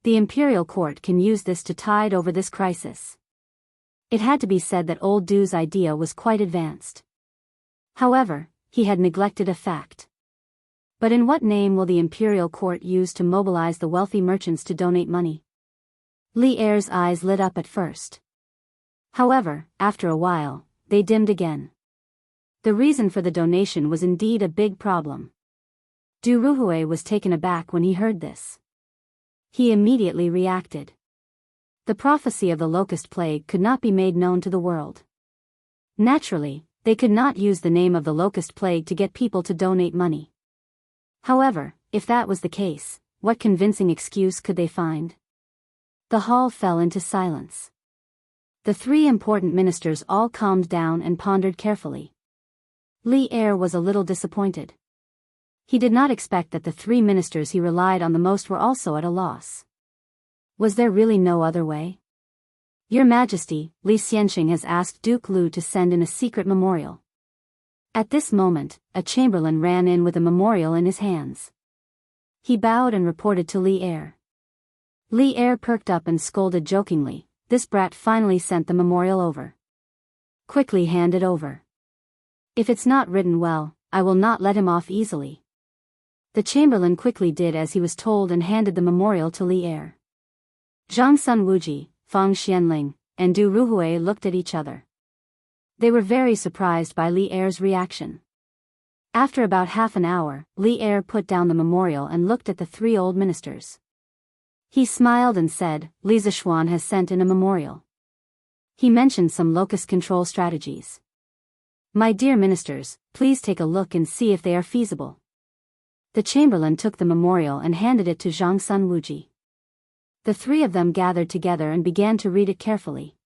The imperial court can use this to tide over this crisis." It had to be said that old Du's idea was quite advanced. However, he had neglected a fact. But in what name will the imperial court use to mobilize the wealthy merchants to donate money? Li Er's eyes lit up at first. However, after a while, they dimmed again. The reason for the donation was indeed a big problem. Du Ruhui was taken aback when he heard this. He immediately reacted. The prophecy of the locust plague could not be made known to the world. Naturally, they could not use the name of the locust plague to get people to donate money. However, if that was the case, what convincing excuse could they find? The hall fell into silence. The three important ministers all calmed down and pondered carefully. Li Er was a little disappointed. He did not expect that the three ministers he relied on the most were also at a loss. Was there really no other way? "Your Majesty, Li Xianxing has asked Duke Lu to send in a secret memorial." At this moment, a chamberlain ran in with a memorial in his hands. He bowed and reported to Li Er. Li Er perked up and scolded jokingly, "This brat finally sent the memorial over. Quickly hand it over. If it's not written well, I will not let him off easily." The chamberlain quickly did as he was told and handed the memorial to Li Er. Zhang Sun Wuji, Feng Xianling, and Du Ruhui looked at each other. They were very surprised by Li Er's reaction. After about half an hour, Li Er put down the memorial and looked at the three old ministers. He smiled and said, Li Zishuan has sent in a memorial. He mentioned some locust control strategies. My dear ministers, please take a look and see if they are feasible. The chamberlain took the memorial and handed it to Zhang Sun Wuji. The three of them gathered together and began to read it carefully.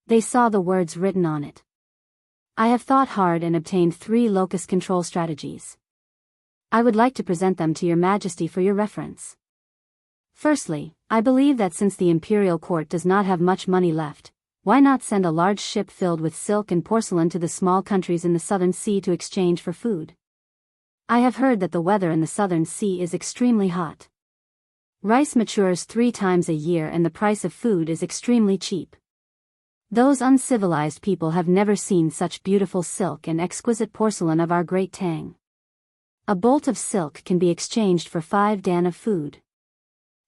They saw the words written on it. I have thought hard and obtained 3 locust control strategies. I would like to present them to your majesty for your reference. Firstly, I believe that since the imperial court does not have much money left, why not send a large ship filled with silk and porcelain to the small countries in the southern sea to exchange for food? I have heard that the weather in the southern sea is extremely hot. Rice matures 3 times a year and the price of food is extremely cheap. Those uncivilized people have never seen such beautiful silk and exquisite porcelain of our great Tang. A bolt of silk can be exchanged for 5 dan of food.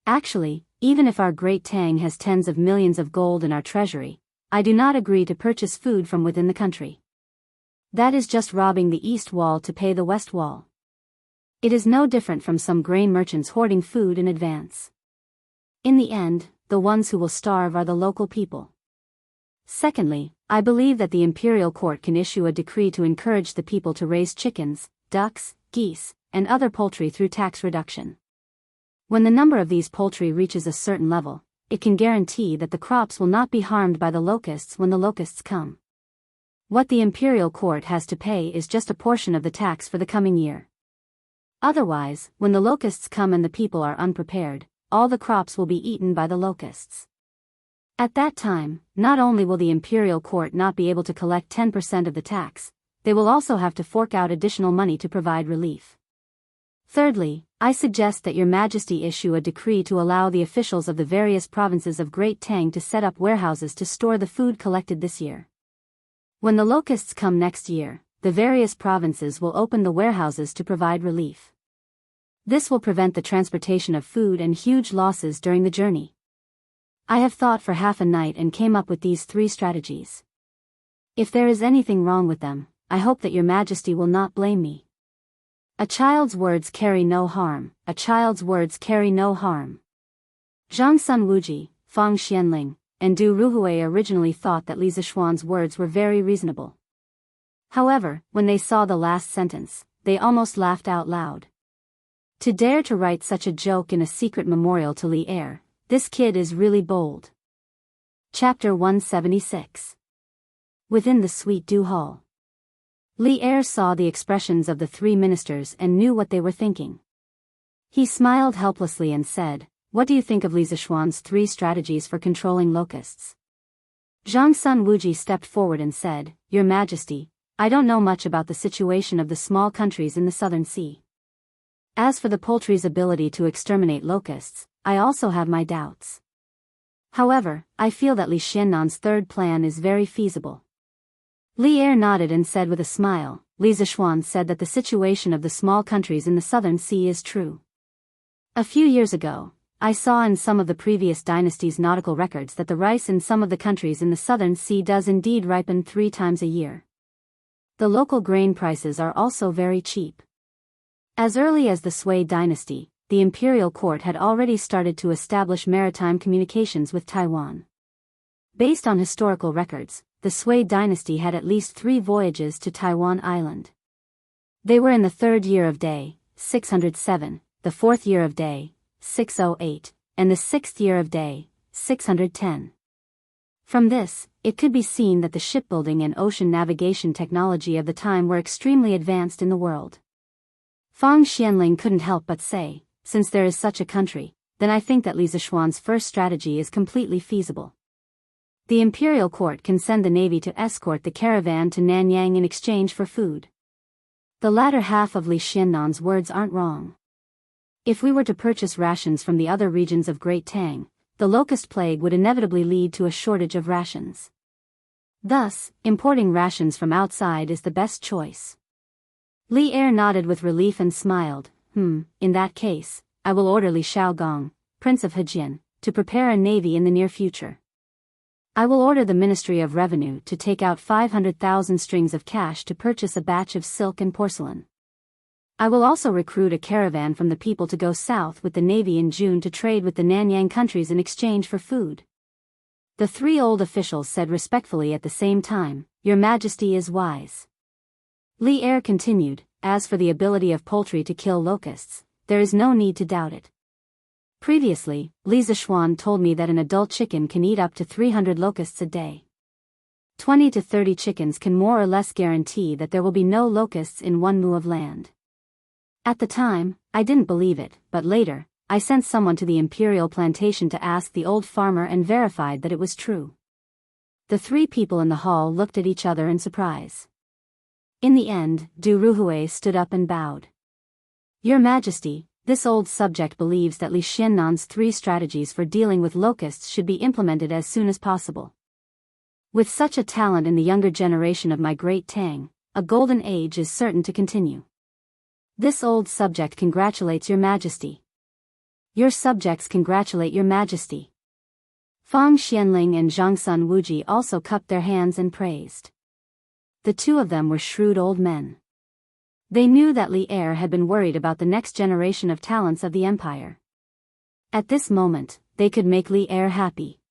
Actually, even if our great Tang has tens of millions of gold in our treasury, I do not agree to purchase food from within the country. That is just robbing the east wall to pay the west wall. It is no different from some grain merchants hoarding food in advance. In the end, the ones who will starve are the local people. Secondly, I believe that the imperial court can issue a decree to encourage the people to raise chickens, ducks, geese, and other poultry through tax reduction. When the number of these poultry reaches a certain level, it can guarantee that the crops will not be harmed by the locusts when the locusts come. What the imperial court has to pay is just a portion of the tax for the coming year. Otherwise, when the locusts come and the people are unprepared, all the crops will be eaten by the locusts. At that time, not only will the imperial court not be able to collect 10% of the tax, they will also have to fork out additional money to provide relief. Thirdly, I suggest that your majesty issue a decree to allow the officials of the various provinces of Great Tang to set up warehouses to store the food collected this year. When the locusts come next year, the various provinces will open the warehouses to provide relief. This will prevent the transportation of food and huge losses during the journey. I have thought for half a night and came up with these 3 strategies. If there is anything wrong with them, I hope that your majesty will not blame me. A child's words carry no harm, a child's words carry no harm. Zhang Sun Wuji, Fang Xianling, and Du Ruhui originally thought that Li Zishuan's words were very reasonable. However, when they saw the last sentence, they almost laughed out loud. To dare to write such a joke in a secret memorial to Li Er, this kid is really bold. Chapter 176. Within the Sweet Dew Hall. Li Er saw the expressions of the 3 ministers and knew what they were thinking. He smiled helplessly and said, What do you think of Li Zishuan's 3 strategies for controlling locusts? Zhang Sun Wuji stepped forward and said, Your Majesty, I don't know much about the situation of the small countries in the southern sea. As for the poultry's ability to exterminate locusts, I also have my doubts. However, I feel that Li Xiannan's 3rd plan is very feasible. Li Er nodded and said with a smile, Li Zishuan said that the situation of the small countries in the southern sea is true. A few years ago, I saw in some of the previous dynasties' nautical records that the rice in some of the countries in the southern sea does indeed ripen 3 times a year. The local grain prices are also very cheap. As early as the Sui dynasty, the imperial court had already started to establish maritime communications with Taiwan. Based on historical records, the Sui dynasty had at least 3 voyages to Taiwan Island. They were in the 3rd year of Day, 607, the 4th year of Day, 608, and the 6th year of Day, 610. From this, it could be seen that the shipbuilding and ocean navigation technology of the time were extremely advanced in the world. Fang Xianling couldn't help but say, Since there is such a country, then I think that Li Zishuan's first strategy is completely feasible. The imperial court can send the navy to escort the caravan to Nanyang in exchange for food. The latter half of Li Xiannan's words aren't wrong. If we were to purchase rations from the other regions of Great Tang, the locust plague would inevitably lead to a shortage of rations. Thus, importing rations from outside is the best choice. Li Er nodded with relief and smiled. In that case, I will order Li Shaogong, Prince of Hejian, to prepare a navy in the near future. I will order the Ministry of Revenue to take out 500,000 strings of cash to purchase a batch of silk and porcelain. I will also recruit a caravan from the people to go south with the navy in June to trade with the Nanyang countries in exchange for food. The three old officials said respectfully at the same time, "Your Majesty is wise." Li Er continued, "As for the ability of poultry to kill locusts, there is no need to doubt it. Previously, Li Zishuan told me that an adult chicken can eat up to 300 locusts a day. 20 to 30 chickens can more or less guarantee that there will be no locusts in 1 mu of land." At the time, I didn't believe it, but later, I sent someone to the imperial plantation to ask the old farmer and verified that it was true. The three people in the hall looked at each other in surprise. In the end, Du Ruhui stood up and bowed. "Your Majesty, this old subject believes that Li Xiannan's 3 strategies for dealing with locusts should be implemented as soon as possible. With such a talent in the younger generation of my great Tang, a golden age is certain to continue. This old subject congratulates Your Majesty." "Your subjects congratulate Your Majesty." Fang Xianling and Zhangsun Wuji also cupped their hands and praised. The two of them were shrewd old men. They knew that Li Er had been worried about the next generation of talents of the empire. At this moment, they could make Li Er happy.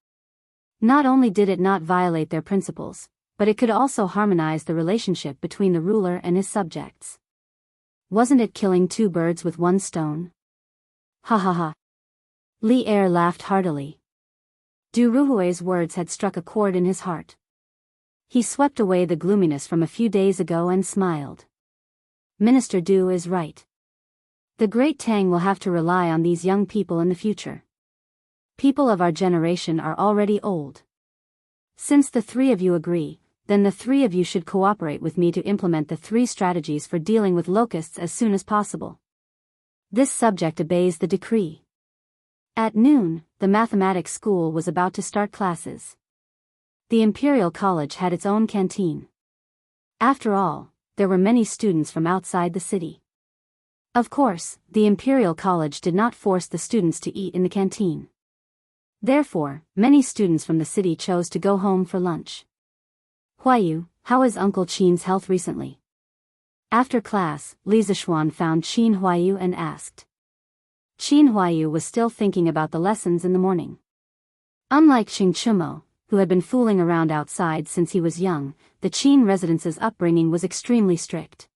Not only did it not violate their principles, but it could also harmonize the relationship between the ruler and his subjects. Wasn't it killing 2 birds with 1 stone? Ha ha ha. Li Er laughed heartily. Du Ruhui's words had struck a chord in his heart. He swept away the gloominess from a few days ago and smiled. Minister Du is right. The great Tang will have to rely on these young people in the future. People of our generation are already old. Since the 3 of you agree, then the 3 of you should cooperate with me to implement the 3 strategies for dealing with locusts as soon as possible. This subject obeys the decree. At noon, the mathematics school was about to start classes. The Imperial College had its own canteen. After all, there were many students from outside the city. Of course, the Imperial College did not force the students to eat in the canteen. Therefore, many students from the city chose to go home for lunch. "Huayu, how is Uncle Qin's health recently?" After class, Li Zishuan found Qin Huayu and asked. Qin Huayu was still thinking about the lessons in the morning. Unlike Qing Chumo, who had been fooling around outside since he was young, the Qin residence's upbringing was extremely strict.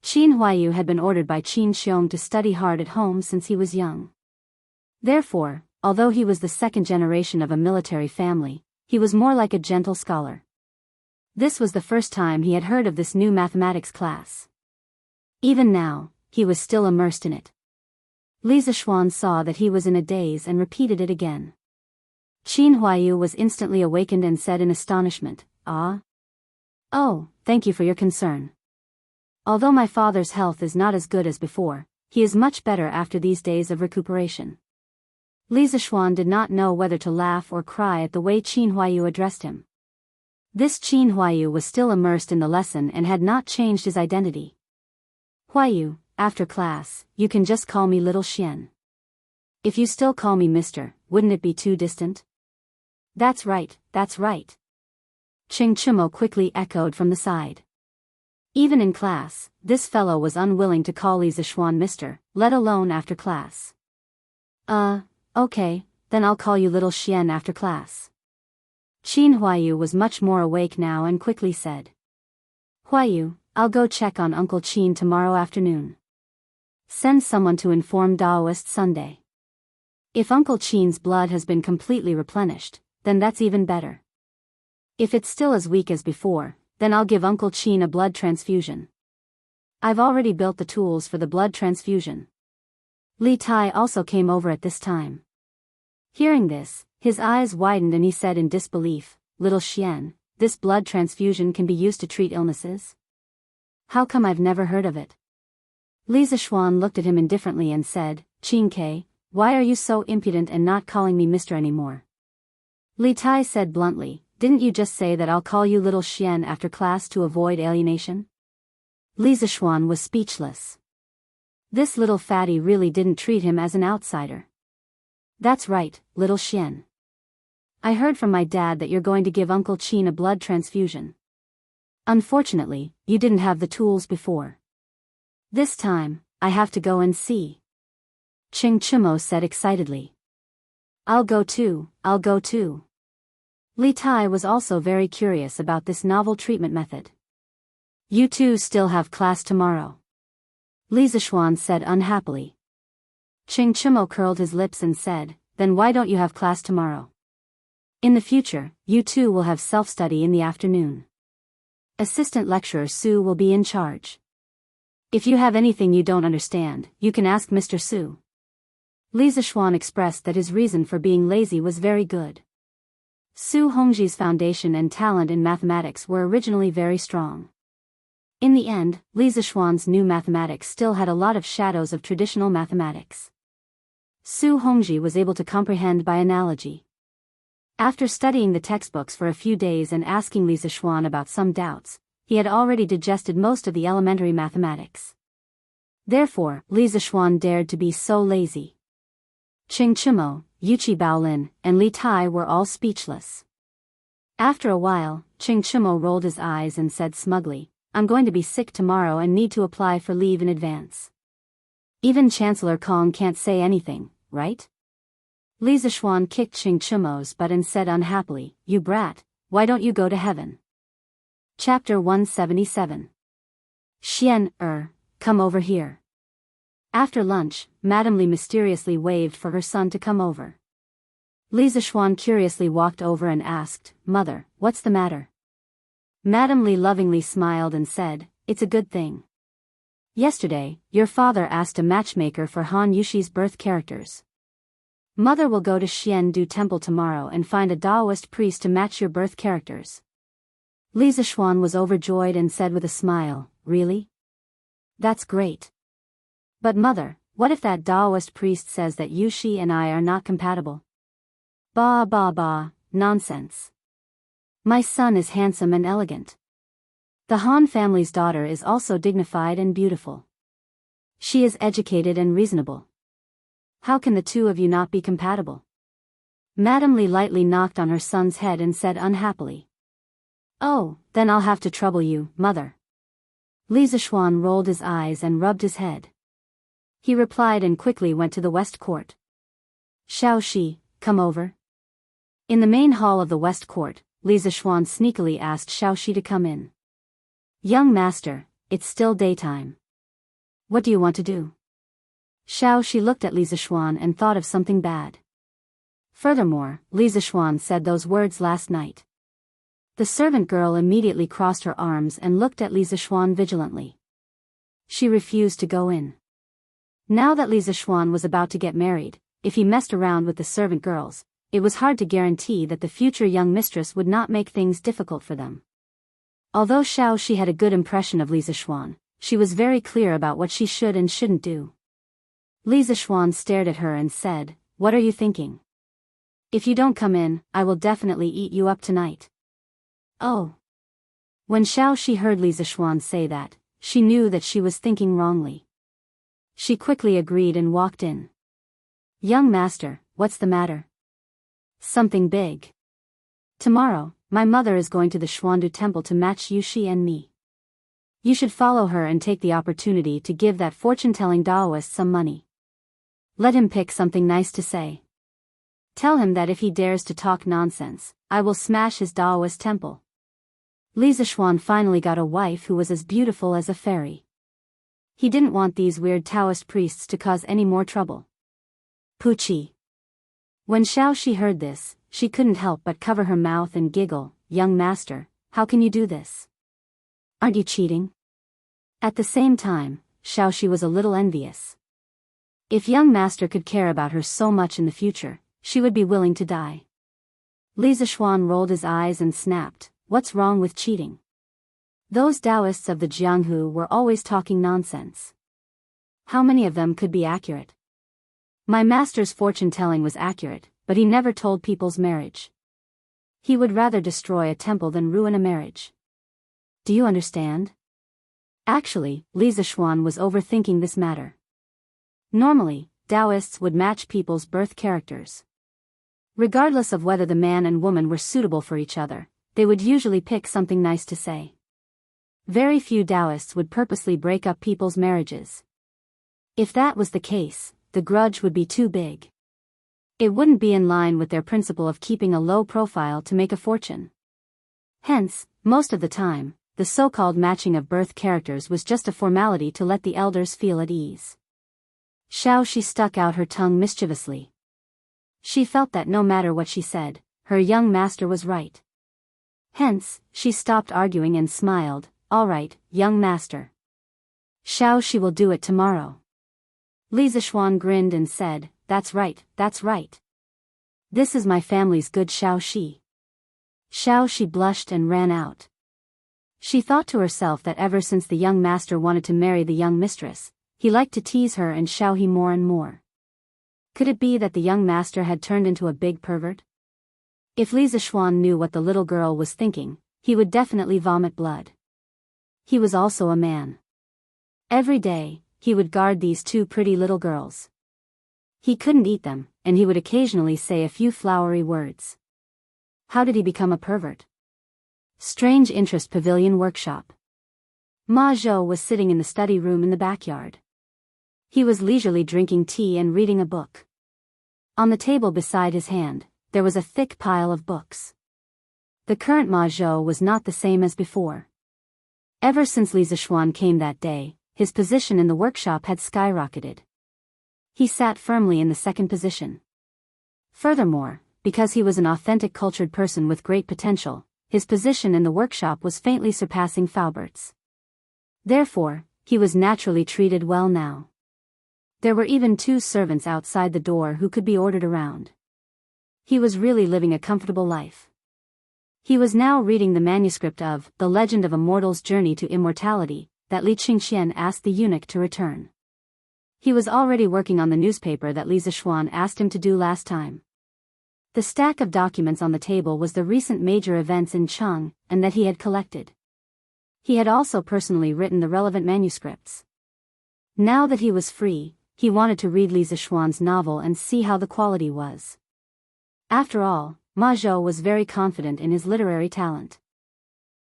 Qin Huayu had been ordered by Qin Xiong to study hard at home since he was young. Therefore, although he was the 2nd generation of a military family, he was more like a gentle scholar. This was the first time he had heard of this new mathematics class. Even now, he was still immersed in it. Li Zishuan saw that he was in a daze and repeated it again. Qin Huayu was instantly awakened and said in astonishment, "Ah? Oh, thank you for your concern. Although my father's health is not as good as before, he is much better after these days of recuperation." Li Zishuan did not know whether to laugh or cry at the way Qin Huayu addressed him. This Qin Huayu was still immersed in the lesson and had not changed his identity. "Huayu, after class, you can just call me Little Xian. If you still call me Mister, wouldn't it be too distant?" That's right, that's right." Qing Chumo quickly echoed from the side. Even in class, this fellow was unwilling to call Li Zishuan Mister, let alone after class. Okay, then I'll call you Little Xian after class." Qin Huayu was much more awake now and quickly said. "Huayu, I'll go check on Uncle Qin tomorrow afternoon. Send someone to inform Daoist Sunday. If Uncle Qin's blood has been completely replenished, then that's even better. If it's still as weak as before, then I'll give Uncle Qin a blood transfusion. I've already built the tools for the blood transfusion." Li Tai also came over at this time. Hearing this, his eyes widened and he said in disbelief, "Little Xian, this blood transfusion can be used to treat illnesses? How come I've never heard of it?" Li Zishuan looked at him indifferently and said, "Qin Ke, why are you so impudent and not calling me Mister anymore?" Li Tai said bluntly, "Didn't you just say that I'll call you Little Xian after class to avoid alienation?" Li Zishuan was speechless. This little fatty really didn't treat him as an outsider. "That's right, Little Xian. I heard from my dad that you're going to give Uncle Qin a blood transfusion. Unfortunately, you didn't have the tools before. This time, I have to go and see. Ching Chimo said excitedly. I'll go too, I'll go too. Li Tai was also very curious about this novel treatment method. You two still have class tomorrow. Li Zishuan said unhappily. Ching Chimo curled his lips and said, then why don't you have class tomorrow? In the future, you two will have self-study in the afternoon. Assistant lecturer Su will be in charge. If you have anything you don't understand, you can ask Mr. Su. Li Zishuan expressed that his reason for being lazy was very good. Su Hongji's foundation and talent in mathematics were originally very strong. In the end, Li Zishuan's new mathematics still had a lot of shadows of traditional mathematics. Su Hongji was able to comprehend by analogy. After studying the textbooks for a few days and asking Li Zishuan about some doubts, he had already digested most of the elementary mathematics. Therefore, Li Zishuan dared to be so lazy. Ching Chimo, Yuchi Baolin, and Li Tai were all speechless. After a while, Ching Chimo rolled his eyes and said smugly, I'm going to be sick tomorrow and need to apply for leave in advance. Even Chancellor Kong can't say anything, right? Li Zishuan kicked Ching Chimo's butt and said unhappily, you brat, why don't you go to heaven? Chapter 177. Xian, come over here. After lunch, Madame Li mysteriously waved for her son to come over. Li Zishuan curiously walked over and asked, Mother, what's the matter? Madame Li lovingly smiled and said, it's a good thing. Yesterday, your father asked a matchmaker for Han Yushi's birth characters. Mother will go to Xiandu Temple tomorrow and find a Taoist priest to match your birth characters. Li Zishuan was overjoyed and said with a smile, really? That's great. But mother, what if that Taoist priest says that Yushi and I are not compatible? Bah, nonsense. My son is handsome and elegant. The Han family's daughter is also dignified and beautiful. She is educated and reasonable. How can the two of you not be compatible? Madame Li lightly knocked on her son's head and said unhappily. Oh, then I'll have to trouble you, mother. Li Zishuan rolled his eyes and rubbed his head. He replied and quickly went to the West Court. Xiaoxi, come over. In the main hall of the West Court, Li Zishuan sneakily asked Xiaoxi to come in. Young master, it's still daytime. What do you want to do? Xiaoxi looked at Li Zishuan and thought of something bad. Furthermore, Li Zishuan said those words last night. The servant girl immediately crossed her arms and looked at Li Zishuan vigilantly. She refused to go in. Now that Li Zishuan was about to get married, if he messed around with the servant girls, it was hard to guarantee that the future young mistress would not make things difficult for them. Although Xiaoxi had a good impression of Li Zishuan, she was very clear about what she should and shouldn't do. Li Zishuan stared at her and said, What are you thinking? If you don't come in, I will definitely eat you up tonight. Oh. When Xiaoxi heard Li Zishuan say that, she knew that she was thinking wrongly. She quickly agreed and walked in. Young master, what's the matter? Something big. Tomorrow, my mother is going to the Xuandu Temple to match Yushi and me. You should follow her and take the opportunity to give that fortune-telling Taoist some money. Let him pick something nice to say. Tell him that if he dares to talk nonsense, I will smash his Taoist temple. Li Zishuan finally got a wife who was as beautiful as a fairy. He didn't want these weird Taoist priests to cause any more trouble. Puchi. When Xiaoxi heard this, she couldn't help but cover her mouth and giggle, Young master, how can you do this? Aren't you cheating? At the same time, Xiaoxi was a little envious. If young master could care about her so much in the future, she would be willing to die. Li Zishuan rolled his eyes and snapped, What's wrong with cheating? Those Taoists of the Jianghu were always talking nonsense. How many of them could be accurate? My master's fortune-telling was accurate, but he never told people's marriage. He would rather destroy a temple than ruin a marriage. Do you understand? Actually, Li Zishuan was overthinking this matter. Normally, Taoists would match people's birth characters. Regardless of whether the man and woman were suitable for each other, they would usually pick something nice to say. Very few Taoists would purposely break up people's marriages. If that was the case, the grudge would be too big. It wouldn't be in line with their principle of keeping a low profile to make a fortune. Hence, most of the time, the so-called matching of birth characters was just a formality to let the elders feel at ease. Xiaoxi stuck out her tongue mischievously. She felt that no matter what she said, her young master was right. Hence, she stopped arguing and smiled. All right, young master. Xiaoxi will do it tomorrow. Li Zishuan grinned and said, that's right, that's right. This is my family's good Xiaoxi. Xiaoxi blushed and ran out. She thought to herself that ever since the young master wanted to marry the young mistress, he liked to tease her and Xiaoxi more and more. Could it be that the young master had turned into a big pervert? If Li Zishuan knew what the little girl was thinking, he would definitely vomit blood. He was also a man. Every day, he would guard these two pretty little girls. He couldn't eat them, and he would occasionally say a few flowery words. How did he become a pervert? Strange Interest Pavilion Workshop. Ma Zhou was sitting in the study room in the backyard. He was leisurely drinking tea and reading a book. On the table beside his hand, there was a thick pile of books. The current Ma Zhou was not the same as before. Ever since Li Zishuan came that day, his position in the workshop had skyrocketed. He sat firmly in the second position. Furthermore, because he was an authentic cultured person with great potential, his position in the workshop was faintly surpassing Faubert's. Therefore, he was naturally treated well now. There were even 2 servants outside the door who could be ordered around. He was really living a comfortable life. He was now reading the manuscript of The Legend of a Mortal's Journey to Immortality, that Li Qingxian asked the eunuch to return. He was already working on the newspaper that Li Zishuan asked him to do last time. The stack of documents on the table was the recent major events in Cheng, and that he had collected. He had also personally written the relevant manuscripts. Now that he was free, he wanted to read Li Zishuan's novel and see how the quality was. After all, Ma Zhou was very confident in his literary talent.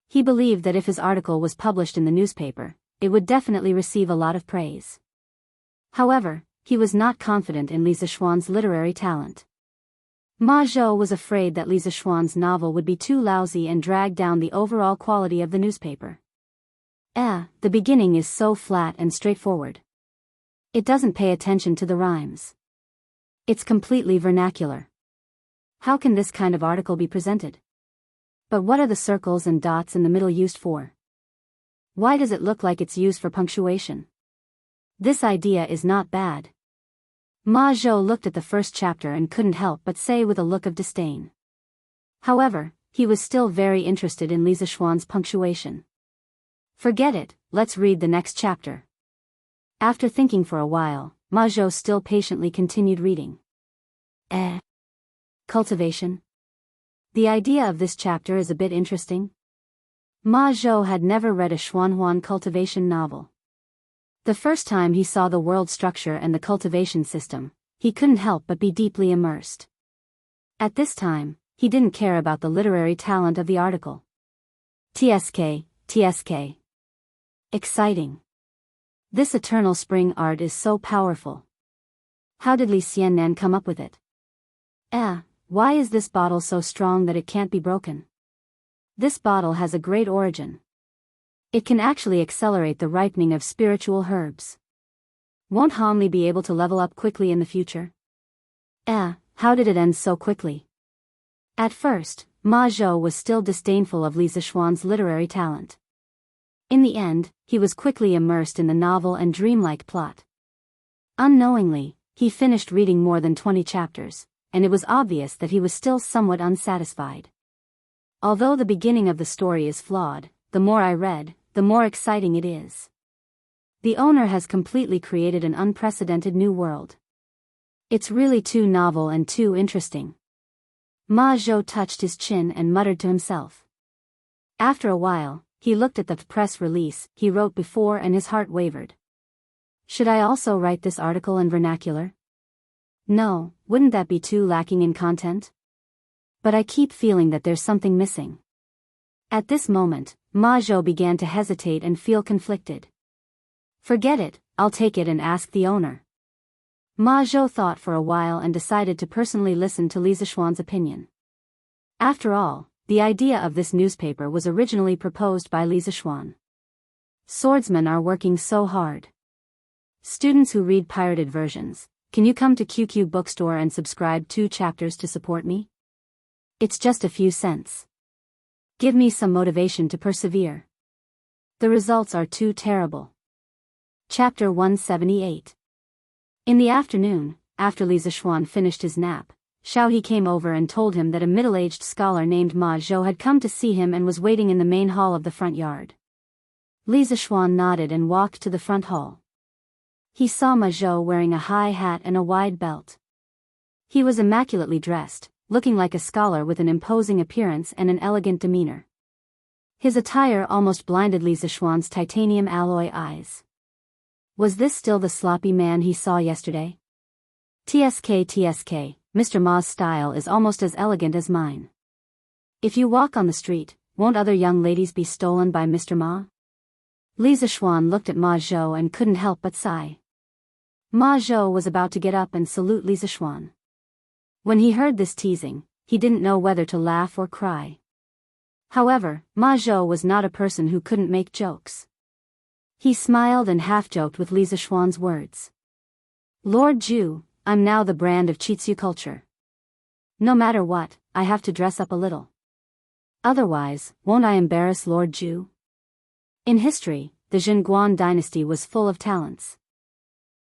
He believed that if his article was published in the newspaper, it would definitely receive a lot of praise. However, he was not confident in Li Zishuan's literary talent. Ma Zhou was afraid that Li Zishuan's novel would be too lousy and drag down the overall quality of the newspaper. The beginning is so flat and straightforward. It doesn't pay attention to the rhymes. It's completely vernacular. How can this kind of article be presented? But what are the circles and dots in the middle used for? Why does it look like it's used for punctuation? This idea is not bad. Ma Zhou looked at the first chapter and couldn't help but say with a look of disdain. However, he was still very interested in Li Zishuan's punctuation. Forget it, let's read the next chapter. After thinking for a while, Ma Zhou still patiently continued reading. Cultivation. The idea of this chapter is a bit interesting. Ma Zhou had never read a Xuanhuan cultivation novel. The first time he saw the world structure and the cultivation system, he couldn't help but be deeply immersed. At this time, he didn't care about the literary talent of the article. TSK. Exciting. This eternal spring art is so powerful. How did Li Xiannan come up with it? Why is this bottle so strong that it can't be broken? This bottle has a great origin. It can actually accelerate the ripening of spiritual herbs. Won't Hanli be able to level up quickly in the future? How did it end so quickly? At first, Ma Zhou was still disdainful of Li Zishuan's literary talent. In the end, he was quickly immersed in the novel and dreamlike plot. Unknowingly, he finished reading more than 20 chapters, and it was obvious that he was still somewhat unsatisfied. Although the beginning of the story is flawed, the more I read, the more exciting it is. The owner has completely created an unprecedented new world. It's really too novel and too interesting. Ma Zhou touched his chin and muttered to himself. After a while, he looked at the press release he wrote before and his heart wavered. Should I also write this article in vernacular? No, wouldn't that be too lacking in content? But I keep feeling that there's something missing. At this moment, Ma Zhou began to hesitate and feel conflicted. Forget it, I'll take it and ask the owner. Ma Zhou thought for a while and decided to personally listen to Li Zishuan's opinion. After all, the idea of this newspaper was originally proposed by Li Zishuan. Swordsmen are working so hard. Students who read pirated versions, can you come to QQ bookstore and subscribe 2 chapters to support me? It's just a few cents. Give me some motivation to persevere. The results are too terrible. Chapter 178. In the afternoon, after Li Zishuan finished his nap, Xiaohe came over and told him that a middle-aged scholar named Ma Zhou had come to see him and was waiting in the main hall of the front yard. Li Zishuan nodded and walked to the front hall. He saw Ma Zhou wearing a high hat and a wide belt. He was immaculately dressed, looking like a scholar with an imposing appearance and an elegant demeanor. His attire almost blinded Li Zishuan's titanium alloy eyes. Was this still the sloppy man he saw yesterday? TSK, Mr. Ma's style is almost as elegant as mine. If you walk on the street, won't other young ladies be stolen by Mr. Ma? Li Zishuan looked at Ma Zhou and couldn't help but sigh. Ma Zhou was about to get up and salute Li Zishuan. When he heard this teasing, he didn't know whether to laugh or cry. However, Ma Zhou was not a person who couldn't make jokes. He smiled and half-joked with Li Zishuan's words. Lord Zhu, I'm now the brand of Chitsu culture. No matter what, I have to dress up a little. Otherwise, won't I embarrass Lord Zhu? In history, the Zhenguan dynasty was full of talents.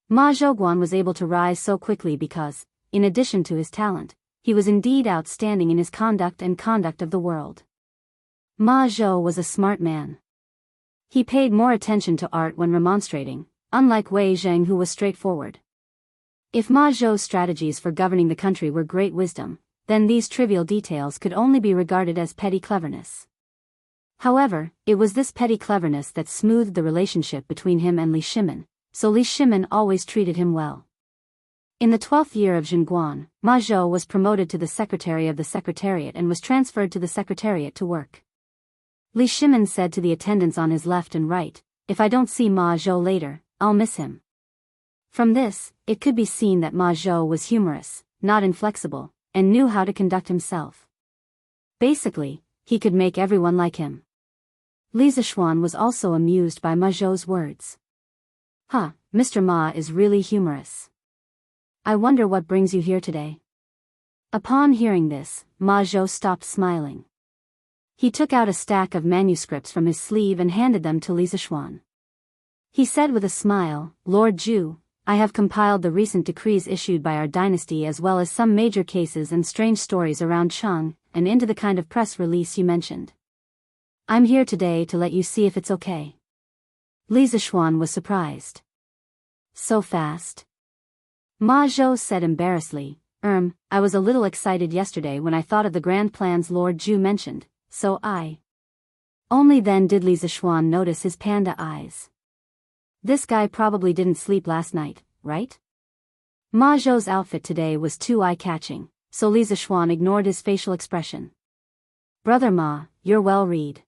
Ma Zhouguan was able to rise so quickly because, in addition to his talent, he was indeed outstanding in his conduct and conduct of the world. Ma Zhou was a smart man. He paid more attention to art when remonstrating, unlike Wei Zheng who was straightforward. If Ma Zhou's strategies for governing the country were great wisdom, then these trivial details could only be regarded as petty cleverness. However, it was this petty cleverness that smoothed the relationship between him and Li Shimin, so Li Shimin always treated him well. In the 12th year of Zhenguan, Ma Zhou was promoted to the secretary of the secretariat and was transferred to the secretariat to work. Li Shimin said to the attendants on his left and right, if I don't see Ma Zhou later, I'll miss him. From this, it could be seen that Ma Zhou was humorous, not inflexible, and knew how to conduct himself. Basically, he could make everyone like him. Li Zishuan was also amused by Ma Zhou's words. Mr. Ma is really humorous. I wonder what brings you here today. Upon hearing this, Ma Zhou stopped smiling. He took out a stack of manuscripts from his sleeve and handed them to Li Zishuan. He said with a smile, Lord Zhu, I have compiled the recent decrees issued by our dynasty as well as some major cases and strange stories around Cheng, and into the kind of press release you mentioned. I'm here today to let you see if it's okay. Li Zishuan was surprised. So fast? Ma Zhou said embarrassedly, I was a little excited yesterday when I thought of the grand plans Lord Zhu mentioned, so I. Only then did Li Zishuan notice his panda eyes. This guy probably didn't sleep last night, right? Ma Zhou's outfit today was too eye-catching, so Li Zishuan ignored his facial expression. Brother Ma, you're well-read.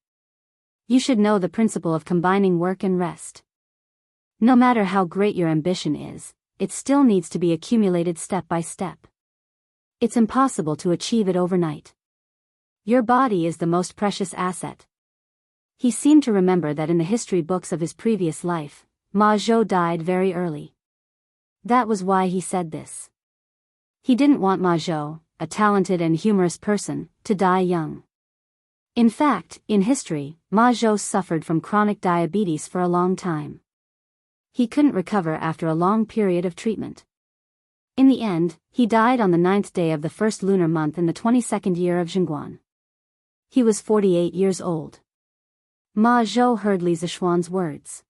You should know the principle of combining work and rest. No matter how great your ambition is, it still needs to be accumulated step by step. It's impossible to achieve it overnight. Your body is the most precious asset. He seemed to remember that in the history books of his previous life, Ma Zhou died very early. That was why he said this. He didn't want Ma Zhou, a talented and humorous person, to die young. In fact, in history, Ma Zhou suffered from chronic diabetes for a long time. He couldn't recover after a long period of treatment. In the end, he died on the 9th day of the first lunar month in the 22nd year of Zhenguan. He was 48 years old. Ma Zhou heard Li Zishuan's words.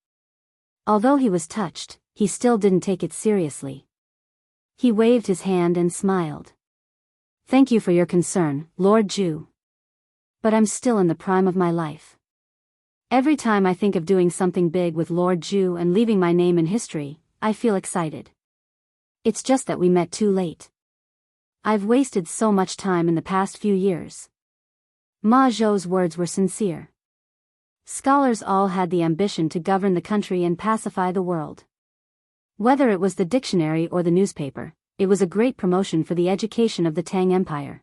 Although he was touched, he still didn't take it seriously. He waved his hand and smiled. Thank you for your concern, Lord Zhu. But I'm still in the prime of my life. Every time I think of doing something big with Lord Zhu and leaving my name in history, I feel excited. It's just that we met too late. I've wasted so much time in the past few years. Ma Zhou's words were sincere. Scholars all had the ambition to govern the country and pacify the world. Whether it was the dictionary or the newspaper, it was a great promotion for the education of the Tang Empire.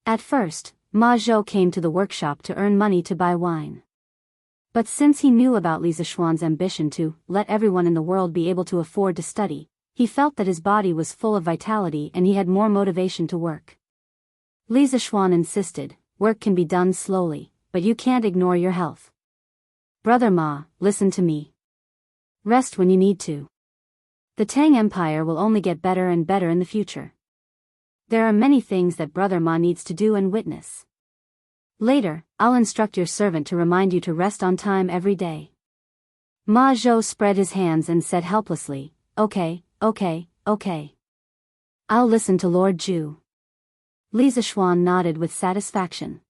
At first, Ma Zhou came to the workshop to earn money to buy wine. But since he knew about Li Zishuan's ambition to let everyone in the world be able to afford to study, he felt that his body was full of vitality and he had more motivation to work. Li Zishuan insisted, work can be done slowly, but you can't ignore your health. Brother Ma, listen to me. Rest when you need to. The Tang Empire will only get better and better in the future. There are many things that Brother Ma needs to do and witness. Later, I'll instruct your servant to remind you to rest on time every day. Ma Zhou spread his hands and said helplessly, Okay. I'll listen to Lord Zhu. Li Zishuan nodded with satisfaction.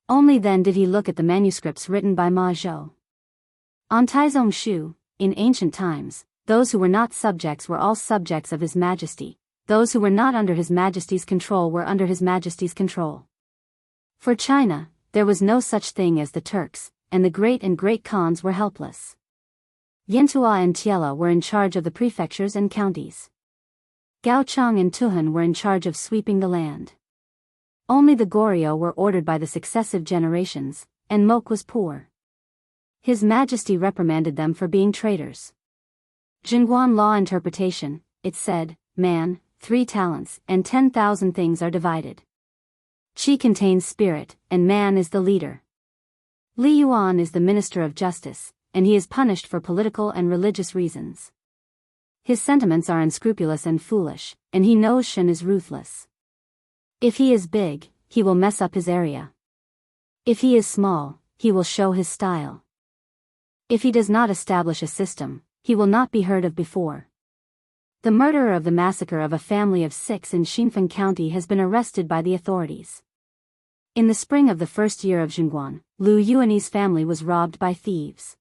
Only then did he look at the manuscripts written by Ma Zhou. On Taizong Shu, in ancient times, those who were not subjects were all subjects of His Majesty. Those who were not under His Majesty's control were under His Majesty's control. For China, there was no such thing as the Turks, and the great and great Khans were helpless. Yantua and Tiela were in charge of the prefectures and counties. Gaochang and Tuhun were in charge of sweeping the land. Only the Goryeo were ordered by the successive generations, and Mok was poor. His Majesty reprimanded them for being traitors. Jingguan law interpretation, it said, man, 3 talents, and 10,000 things are divided. Qi contains spirit, and man is the leader. Li Yuan is the minister of justice, and he is punished for political and religious reasons. His sentiments are unscrupulous and foolish, and he knows Shen is ruthless. If he is big, he will mess up his area. If he is small, he will show his style. If he does not establish a system, he will not be heard of before. The murderer of the massacre of a family of 6 in Xinfeng County has been arrested by the authorities. In the spring of the first year of Jingguan, Lu Yuanyi's family was robbed by thieves.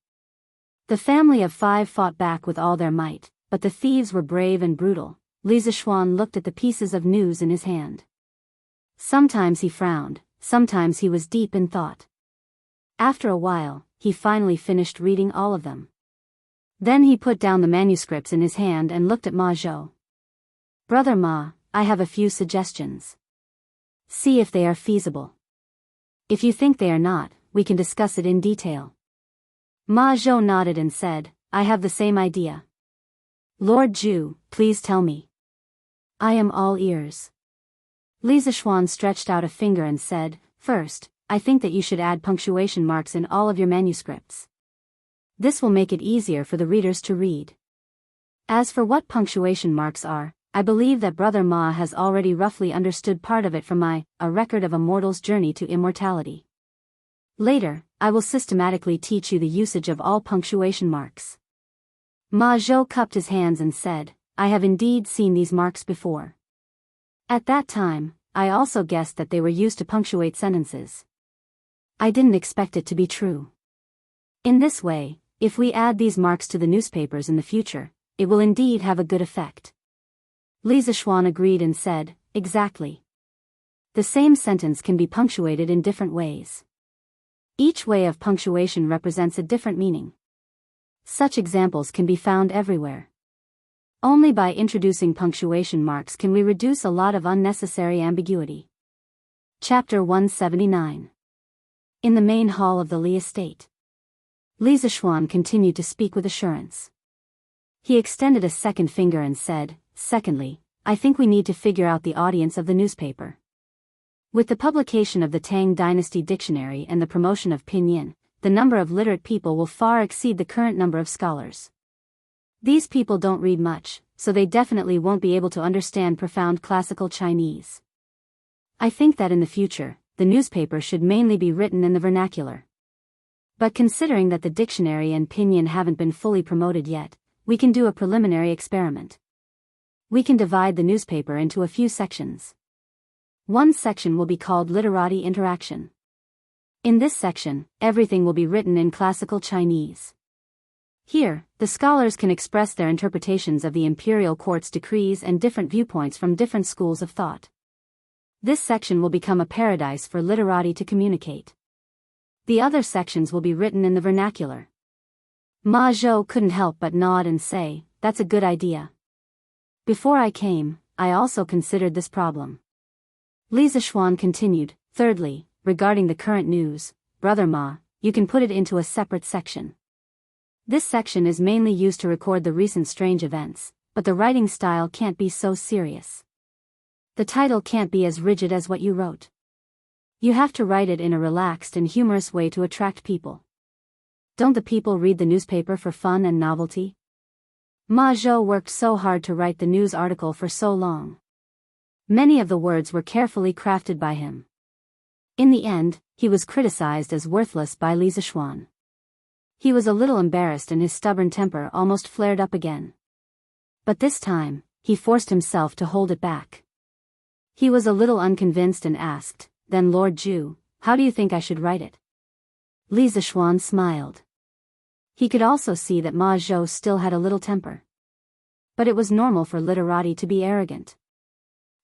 The family of 5 fought back with all their might, but the thieves were brave and brutal. Li Zishuan looked at the pieces of news in his hand. Sometimes he frowned, sometimes he was deep in thought. After a while, he finally finished reading all of them. Then he put down the manuscripts in his hand and looked at Ma Zhou. Brother Ma, I have a few suggestions. See if they are feasible. If you think they are not, we can discuss it in detail. Ma Zhou nodded and said, I have the same idea. Lord Zhu, please tell me. I am all ears. Li Zishuan stretched out a finger and said, First, I think that you should add punctuation marks in all of your manuscripts. This will make it easier for the readers to read. As for what punctuation marks are, I believe that Brother Ma has already roughly understood part of it from my A Record of a Mortal's Journey to Immortality. Later, I will systematically teach you the usage of all punctuation marks. Ma Zhou cupped his hands and said, I have indeed seen these marks before. At that time, I also guessed that they were used to punctuate sentences. I didn't expect it to be true. In this way, if we add these marks to the newspapers in the future, it will indeed have a good effect. Li Zishuan agreed and said, Exactly. The same sentence can be punctuated in different ways. Each way of punctuation represents a different meaning. Such examples can be found everywhere. Only by introducing punctuation marks can we reduce a lot of unnecessary ambiguity. Chapter 179. In the main hall of the Li estate. Li Zishuan continued to speak with assurance. He extended a second finger and said, Secondly, I think we need to figure out the audience of the newspaper. With the publication of the Tang Dynasty Dictionary and the promotion of Pinyin, the number of literate people will far exceed the current number of scholars. These people don't read much, so they definitely won't be able to understand profound classical Chinese. I think that in the future, the newspaper should mainly be written in the vernacular. But considering that the dictionary and Pinyin haven't been fully promoted yet, we can do a preliminary experiment. We can divide the newspaper into a few sections. One section will be called Literati Interaction. In this section, everything will be written in classical Chinese. Here, the scholars can express their interpretations of the imperial court's decrees and different viewpoints from different schools of thought. This section will become a paradise for literati to communicate. The other sections will be written in the vernacular. Ma Zhou couldn't help but nod and say, "That's a good idea. Before I came, I also considered this problem." Li Zishuan continued, "Thirdly, regarding the current news, Brother Ma, you can put it into a separate section. This section is mainly used to record the recent strange events, but the writing style can't be so serious. The title can't be as rigid as what you wrote. You have to write it in a relaxed and humorous way to attract people. Don't the people read the newspaper for fun and novelty?" Ma Zhou worked so hard to write the news article for so long. Many of the words were carefully crafted by him. In the end, he was criticized as worthless by Li Zishuan. He was a little embarrassed and his stubborn temper almost flared up again. But this time, he forced himself to hold it back. He was a little unconvinced and asked, "Then Lord Zhu, how do you think I should write it?" Li Zishuan smiled. He could also see that Ma Zhou still had a little temper. But it was normal for literati to be arrogant.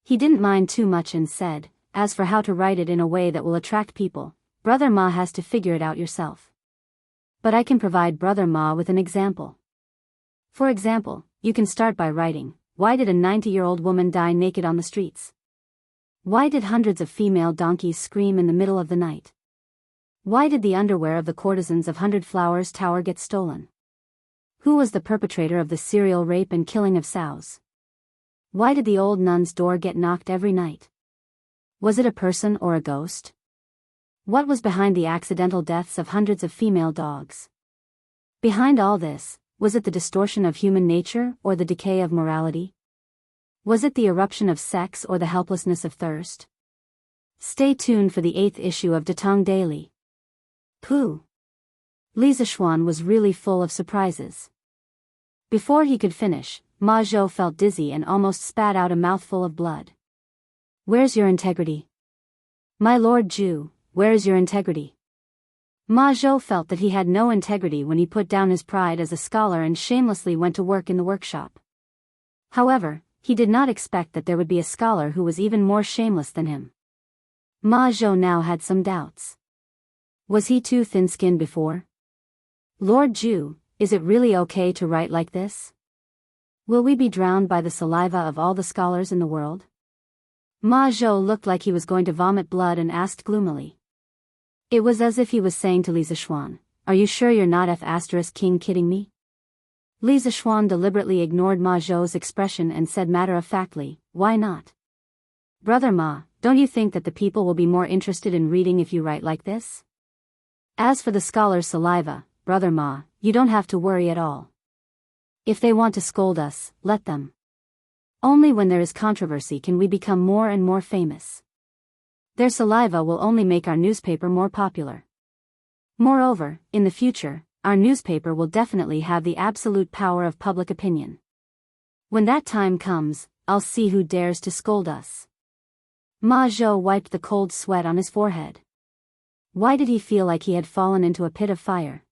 He didn't mind too much and said, "As for how to write it in a way that will attract people, Brother Ma has to figure it out yourself. But I can provide Brother Ma with an example. For example, you can start by writing, why did a 90-year-old woman die naked on the streets? Why did hundreds of female donkeys scream in the middle of the night? Why did the underwear of the courtesans of 100 Flowers Tower get stolen? Who was the perpetrator of the serial rape and killing of sows? Why did the old nun's door get knocked every night? Was it a person or a ghost? What was behind the accidental deaths of hundreds of female dogs? Behind all this, was it the distortion of human nature or the decay of morality? Was it the eruption of sex or the helplessness of thirst? Stay tuned for the 8th issue of Datong Daily. Pooh! Li Zishuan was really full of surprises. Before he could finish, Ma Zhou felt dizzy and almost spat out a mouthful of blood. "Where's your integrity? My Lord Zhu, where is your integrity?" Ma Zhou felt that he had no integrity when he put down his pride as a scholar and shamelessly went to work in the workshop. However, he did not expect that there would be a scholar who was even more shameless than him. Ma Zhou now had some doubts. Was he too thin-skinned before? "Lord Zhu, is it really okay to write like this? Will we be drowned by the saliva of all the scholars in the world?" Ma Zhou looked like he was going to vomit blood and asked gloomily. It was as if he was saying to Li Zishuan, "Are you sure you're not King kidding me?" Li Zishuan deliberately ignored Ma Zhou's expression and said matter-of-factly, "Why not? Brother Ma, don't you think that the people will be more interested in reading if you write like this? As for the scholar's saliva, Brother Ma, you don't have to worry at all. If they want to scold us, let them. Only when there is controversy can we become more and more famous. Their saliva will only make our newspaper more popular. Moreover, in the future, our newspaper will definitely have the absolute power of public opinion. When that time comes, I'll see who dares to scold us." Ma Zhou wiped the cold sweat on his forehead. Why did he feel like he had fallen into a pit of fire?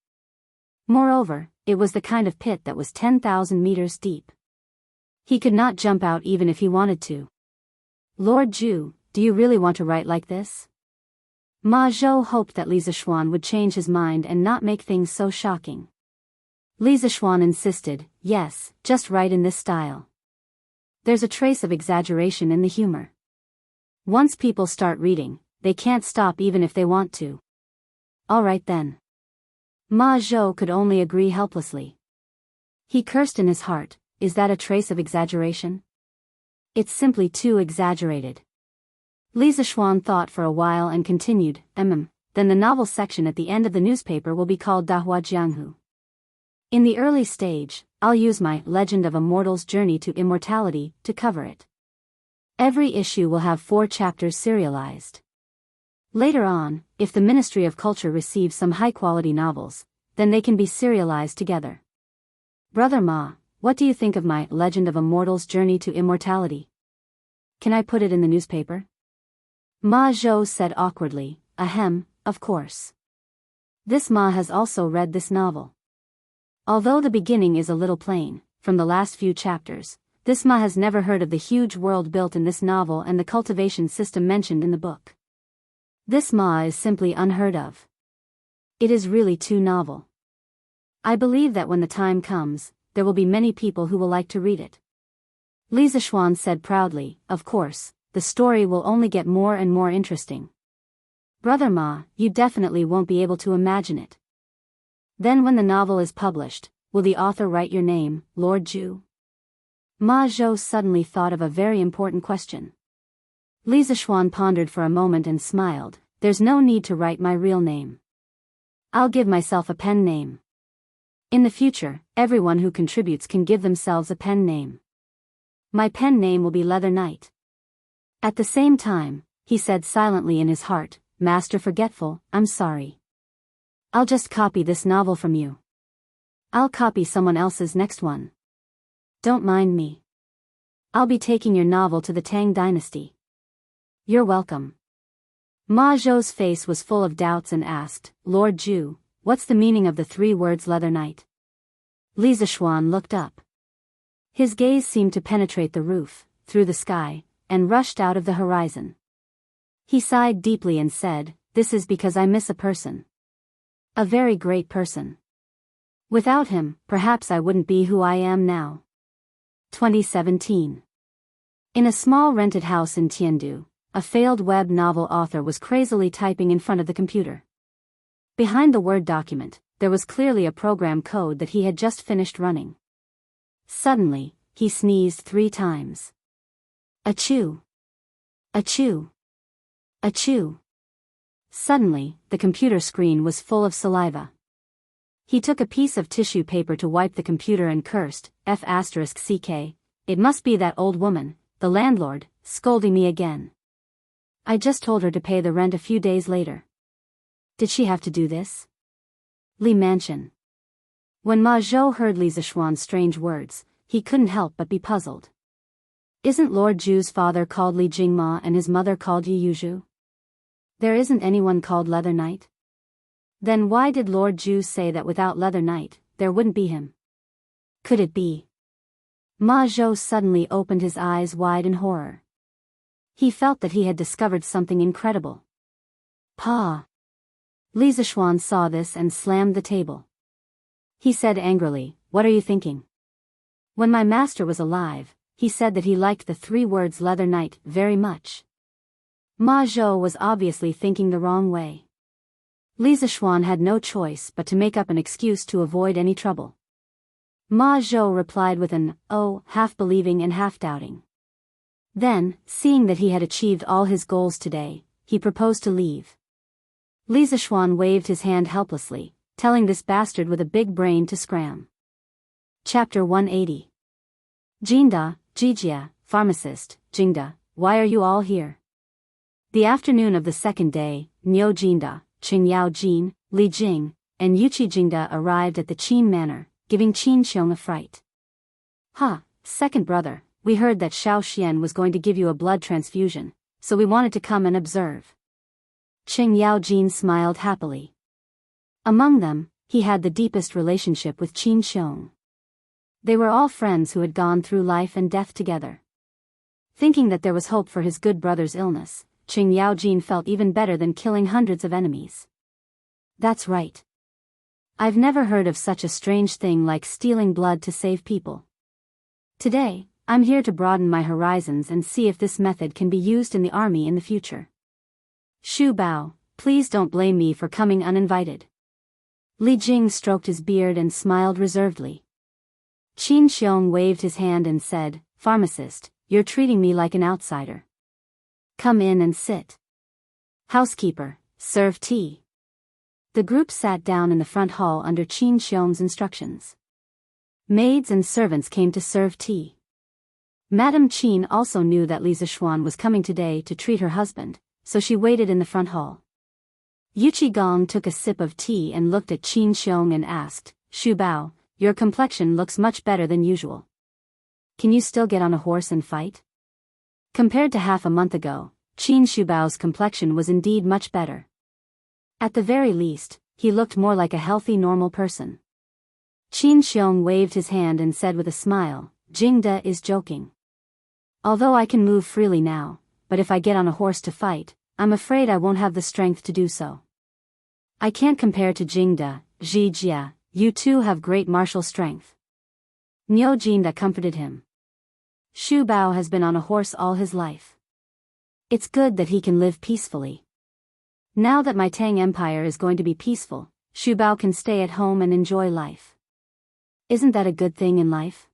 Moreover, it was the kind of pit that was 10,000 meters deep. He could not jump out even if he wanted to. "Lord Zhu, do you really want to write like this?" Ma Zhou hoped that Li Zishuan would change his mind and not make things so shocking. Li Zishuan insisted, "Yes, just write in this style. There's a trace of exaggeration in the humor. Once people start reading, they can't stop even if they want to." "All right then." Ma Zhou could only agree helplessly. He cursed in his heart, is that a trace of exaggeration? It's simply too exaggerated. Li Zishuan thought for a while and continued, then the novel section at the end of the newspaper will be called Dahua Jianghu. In the early stage, I'll use my Legend of a Mortal's Journey to Immortality to cover it. Every issue will have 4 chapters serialized. Later on, if the Ministry of Culture receives some high-quality novels, then they can be serialized together. Brother Ma, what do you think of my Legend of a Mortal's Journey to Immortality? Can I put it in the newspaper? Ma Zhou said awkwardly, ahem, of course. This Ma has also read this novel. Although the beginning is a little plain, from the last few chapters, this Ma has never heard of the huge world built in this novel and the cultivation system mentioned in the book. This Ma is simply unheard of. It is really too novel. I believe that when the time comes, there will be many people who will like to read it. Li Zishuan said proudly, of course, the story will only get more and more interesting. Brother Ma, you definitely won't be able to imagine it. Then when the novel is published, will the author write your name, Lord Zhu? Ma Zhou suddenly thought of a very important question. Li Zishuan pondered for a moment and smiled, there's no need to write my real name. I'll give myself a pen name. In the future, everyone who contributes can give themselves a pen name. My pen name will be Leather Knight. At the same time, he said silently in his heart, Master Forgetful, I'm sorry. I'll just copy this novel from you. I'll copy someone else's next one. Don't mind me. I'll be taking your novel to the Tang dynasty. You're welcome. Ma Zhou's face was full of doubts and asked, Lord Zhu, what's the meaning of the 3 words Leather Knight? Li Zishuan looked up. His gaze seemed to penetrate the roof, through the sky, and rushed out of the horizon. He sighed deeply and said, this is because I miss a person. A very great person. Without him, perhaps I wouldn't be who I am now. 2017. In a small rented house in Tiandu, a failed web novel author was crazily typing in front of the computer. Behind the Word document, there was clearly a program code that he had just finished running. Suddenly, he sneezed 3 times. Achoo! Achoo! Achoo! Suddenly, the computer screen was full of saliva. He took a piece of tissue paper to wipe the computer and cursed, F***ck, it must be that old woman, the landlord, scolding me again. I just told her to pay the rent a few days later. Did she have to do this? Li Mansion. When Ma Zhou heard Li Zishuan's strange words, he couldn't help but be puzzled. Isn't Lord Zhu's father called Li Jingma and his mother called Yi Yuzhu? There isn't anyone called Leather Knight? Then why did Lord Zhu say that without Leather Knight, there wouldn't be him? Could it be? Ma Zhou suddenly opened his eyes wide in horror. He felt that he had discovered something incredible. Pa! Li Zishuan saw this and slammed the table. He said angrily, what are you thinking? When my master was alive, he said that he liked the 3 words Leather Knight very much. Ma Zhou was obviously thinking the wrong way. Li Zishuan had no choice but to make up an excuse to avoid any trouble. Ma Zhou replied with an, oh, half believing and half doubting. Then, seeing that he had achieved all his goals today, he proposed to leave. Li Zishuan waved his hand helplessly, telling this bastard with a big brain to scram. Chapter 180. Jinda, Jijia, pharmacist, Jingda, why are you all here? The afternoon of the 2nd day, Niu Jinda, Qingyao Jin, Li Jing, and Yuqi Jingda arrived at the Qin manor, giving Qin Xiong a fright. Second brother, we heard that Xiao Xian was going to give you a blood transfusion, so we wanted to come and observe. Qingyao Jin smiled happily. Among them, he had the deepest relationship with Qin Xiong. They were all friends who had gone through life and death together. Thinking that there was hope for his good brother's illness, Qingyao Jin felt even better than killing hundreds of enemies. That's right. I've never heard of such a strange thing like stealing blood to save people. Today, I'm here to broaden my horizons and see if this method can be used in the army in the future. Shu Bao, please don't blame me for coming uninvited. Li Jing stroked his beard and smiled reservedly. Qin Xiong waved his hand and said, pharmacist, you're treating me like an outsider. Come in and sit. Housekeeper, serve tea. The group sat down in the front hall under Qin Xiong's instructions. Maids and servants came to serve tea. Madame Qin also knew that Li Zishuan was coming today to treat her husband, so she waited in the front hall. Yuqi Gong took a sip of tea and looked at Qin Xiong and asked, Shu Bao, your complexion looks much better than usual. Can you still get on a horse and fight? Compared to half a month ago, Qin Shu Bao's complexion was indeed much better. At the very least, he looked more like a healthy normal person. Qin Xiong waved his hand and said with a smile, Jingda is joking. Although I can move freely now, but if I get on a horse to fight, I'm afraid I won't have the strength to do so. I can't compare to Jingda, Jijia, you two have great martial strength. Niu Jinda comforted him. Shu Bao has been on a horse all his life. It's good that he can live peacefully. Now that my Tang Empire is going to be peaceful, Shu Bao can stay at home and enjoy life. Isn't that a good thing in life?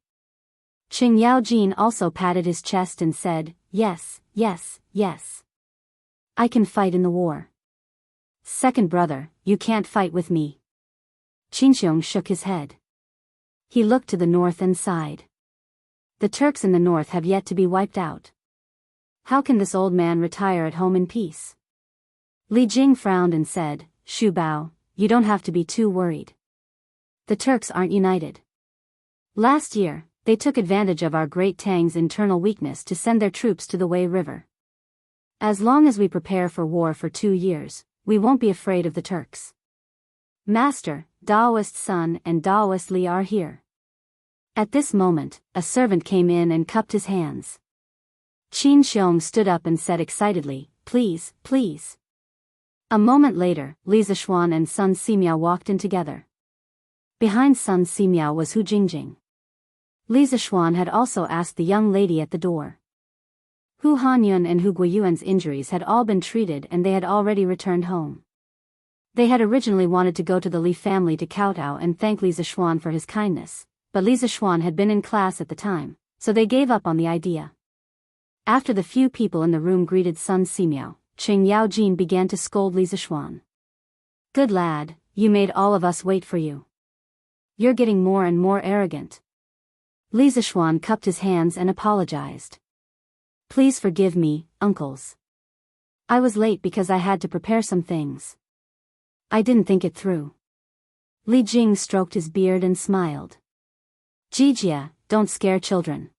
Qing Yao Jin also patted his chest and said, yes, yes, yes. I can fight in the war. Second brother, you can't fight with me. Qinxiong shook his head. He looked to the north and sighed. The Turks in the north have yet to be wiped out. How can this old man retire at home in peace? Li Jing frowned and said, Shu Bao, you don't have to be too worried. The Turks aren't united. Last year, they took advantage of our great Tang's internal weakness to send their troops to the Wei River. As long as we prepare for war for 2 years, we won't be afraid of the Turks. Master, Daoist Sun and Daoist Li are here. At this moment, a servant came in and cupped his hands. Qin Xiong stood up and said excitedly, please, please. A moment later, Li Zishuan and Sun Simiao walked in together. Behind Sun Simiao was Hu Jingjing. Li Zishuan had also asked the young lady at the door. Hu Hanyun and Hu Guiyuan's injuries had all been treated and they had already returned home. They had originally wanted to go to the Li family to kowtow and thank Li Zishuan for his kindness, but Li Zishuan had been in class at the time, so they gave up on the idea. After the few people in the room greeted Sun Simiao, Qing Yao Jin began to scold Li Zishuan. Good lad, you made all of us wait for you. You're getting more and more arrogant. Li Zishuan cupped his hands and apologized. Please forgive me, uncles. I was late because I had to prepare some things. I didn't think it through. Li Jing stroked his beard and smiled. Jijia, don't scare children.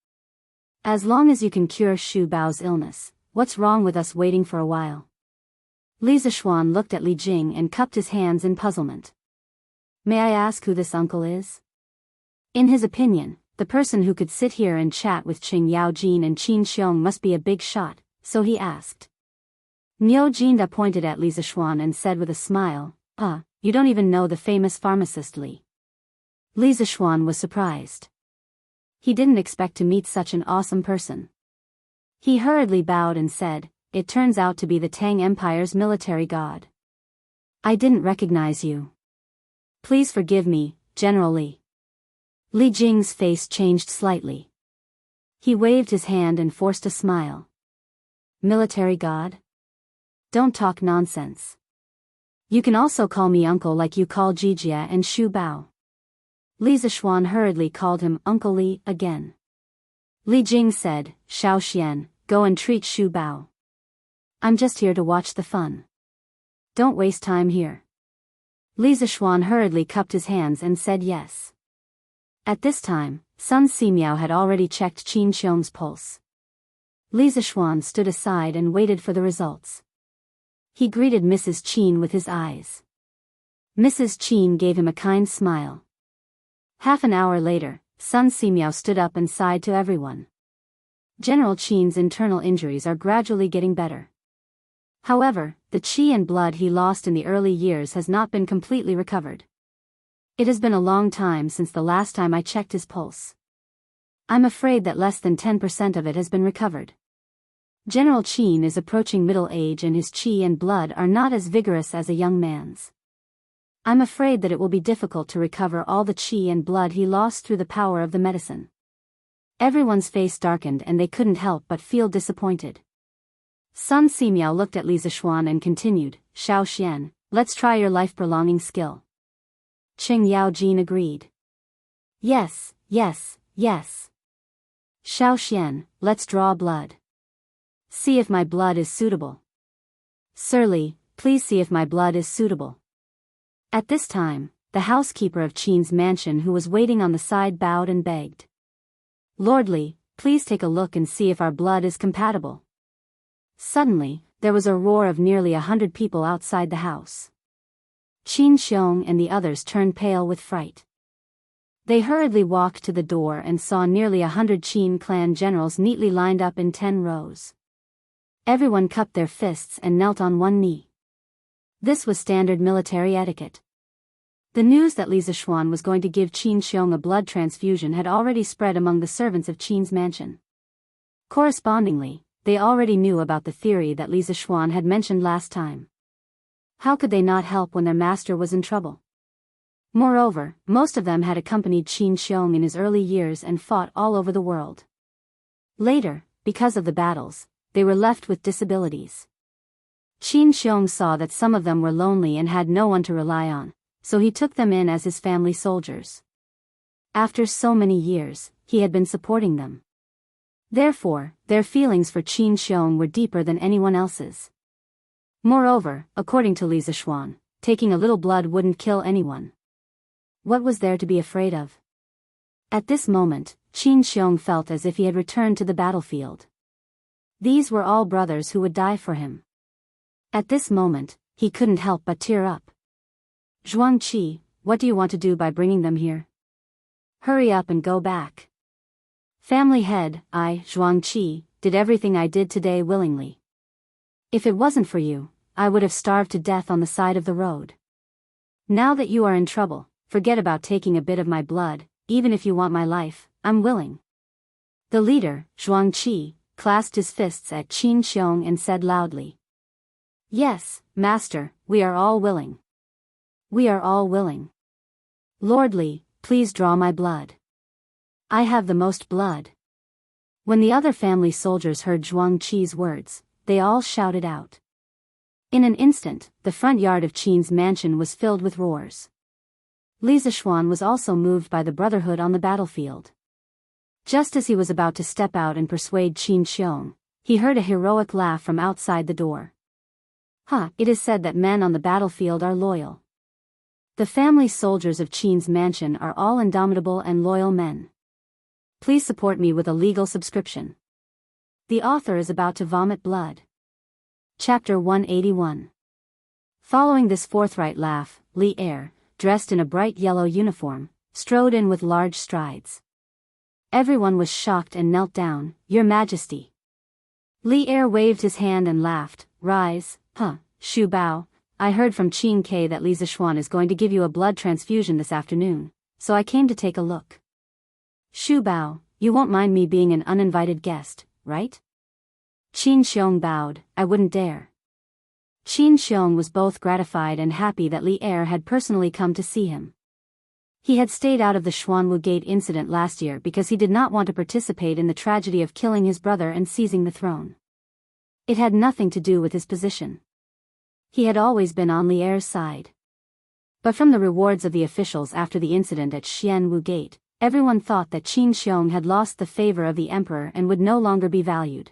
As long as you can cure Shu Bao's illness, what's wrong with us waiting for a while? Li Zishuan looked at Li Jing and cupped his hands in puzzlement. May I ask who this uncle is? In his opinion, the person who could sit here and chat with Qing Yao Jin and Qin Xiong must be a big shot, so he asked. Niu Jinda pointed at Li Zishuan and said with a smile, you don't even know the famous pharmacist Li. Li Zishuan was surprised. He didn't expect to meet such an awesome person. He hurriedly bowed and said, it turns out to be the Tang Empire's military god. I didn't recognize you. Please forgive me, General Li. Li Jing's face changed slightly. He waved his hand and forced a smile. Military god? Don't talk nonsense. You can also call me uncle like you call Jijia and Shu Bao. Li Zishuan hurriedly called him Uncle Li again. Li Jing said, Xiao Xian, go and treat Shu Bao. I'm just here to watch the fun. Don't waste time here. Li Zishuan hurriedly cupped his hands and said yes. At this time, Sun Simiao had already checked Qin Xiong's pulse. Li Zishuan stood aside and waited for the results. He greeted Mrs. Qin with his eyes. Mrs. Qin gave him a kind smile. Half an hour later, Sun Simiao stood up and sighed to everyone. General Qin's internal injuries are gradually getting better. However, the qi and blood he lost in the early years has not been completely recovered. It has been a long time since the last time I checked his pulse. I'm afraid that less than 10% of it has been recovered. General Qin is approaching middle age and his qi and blood are not as vigorous as a young man's. I'm afraid that it will be difficult to recover all the qi and blood he lost through the power of the medicine. Everyone's face darkened and they couldn't help but feel disappointed. Sun Simiao looked at Li Zishuan and continued, Xiao Xian, let's try your life-prolonging skill. Qing Yao Jin agreed. Yes, yes, yes. Xiao Xian, let's draw blood. See if my blood is suitable. Sir Li, please see if my blood is suitable. At this time, the housekeeper of Qin's mansion who was waiting on the side bowed and begged. Lord Li, please take a look and see if our blood is compatible. Suddenly, there was a roar of nearly 100 people outside the house. Qin Xiong and the others turned pale with fright. They hurriedly walked to the door and saw nearly 100 Qin clan generals neatly lined up in 10 rows. Everyone cupped their fists and knelt on one knee. This was standard military etiquette. The news that Li Zishuan was going to give Qin Xiong a blood transfusion had already spread among the servants of Qin's mansion. Correspondingly, they already knew about the theory that Li Zishuan had mentioned last time. How could they not help when their master was in trouble? Moreover, most of them had accompanied Qin Xiong in his early years and fought all over the world. Later, because of the battles, they were left with disabilities. Qin Xiong saw that some of them were lonely and had no one to rely on, so he took them in as his family soldiers. After so many years, he had been supporting them. Therefore, their feelings for Qin Xiong were deeper than anyone else's. Moreover, according to Li Zishuan, taking a little blood wouldn't kill anyone. What was there to be afraid of? At this moment, Qin Xiong felt as if he had returned to the battlefield. These were all brothers who would die for him. At this moment, he couldn't help but tear up. Zhuangqi, what do you want to do by bringing them here? Hurry up and go back. Family head, I, Zhuangqi, did everything I did today willingly. If it wasn't for you, I would have starved to death on the side of the road. Now that you are in trouble, forget about taking a bit of my blood, even if you want my life, I'm willing. The leader, Zhuangqi, clasped his fists at Qin Xiong and said loudly. Yes, master, we are all willing. We are all willing. Lord Li, please draw my blood. I have the most blood. When the other family soldiers heard Zhuangqi's words, they all shouted out. In an instant, the front yard of Qin's mansion was filled with roars. Li Zishuan was also moved by the brotherhood on the battlefield. Just as he was about to step out and persuade Qin Xiong, he heard a heroic laugh from outside the door. It is said that men on the battlefield are loyal. The family soldiers of Qin's mansion are all indomitable and loyal men. Please support me with a legal subscription. The author is about to vomit blood. Chapter 181. Following this forthright laugh, Li Er, dressed in a bright yellow uniform, strode in with large strides. Everyone was shocked and knelt down, Your Majesty. Li Er waved his hand and laughed, Rise, Shu Bao. I heard from Qin Ke that Li Zishuan is going to give you a blood transfusion this afternoon, so I came to take a look. Shu Bao, you won't mind me being an uninvited guest, right? Qin Xiong bowed, I wouldn't dare. Qin Xiong was both gratified and happy that Li Er had personally come to see him. He had stayed out of the Xuanwu Gate incident last year because he did not want to participate in the tragedy of killing his brother and seizing the throne. It had nothing to do with his position. He had always been on Li Er's side. But from the rewards of the officials after the incident at Xianwu Gate, everyone thought that Qin Xiong had lost the favor of the emperor and would no longer be valued.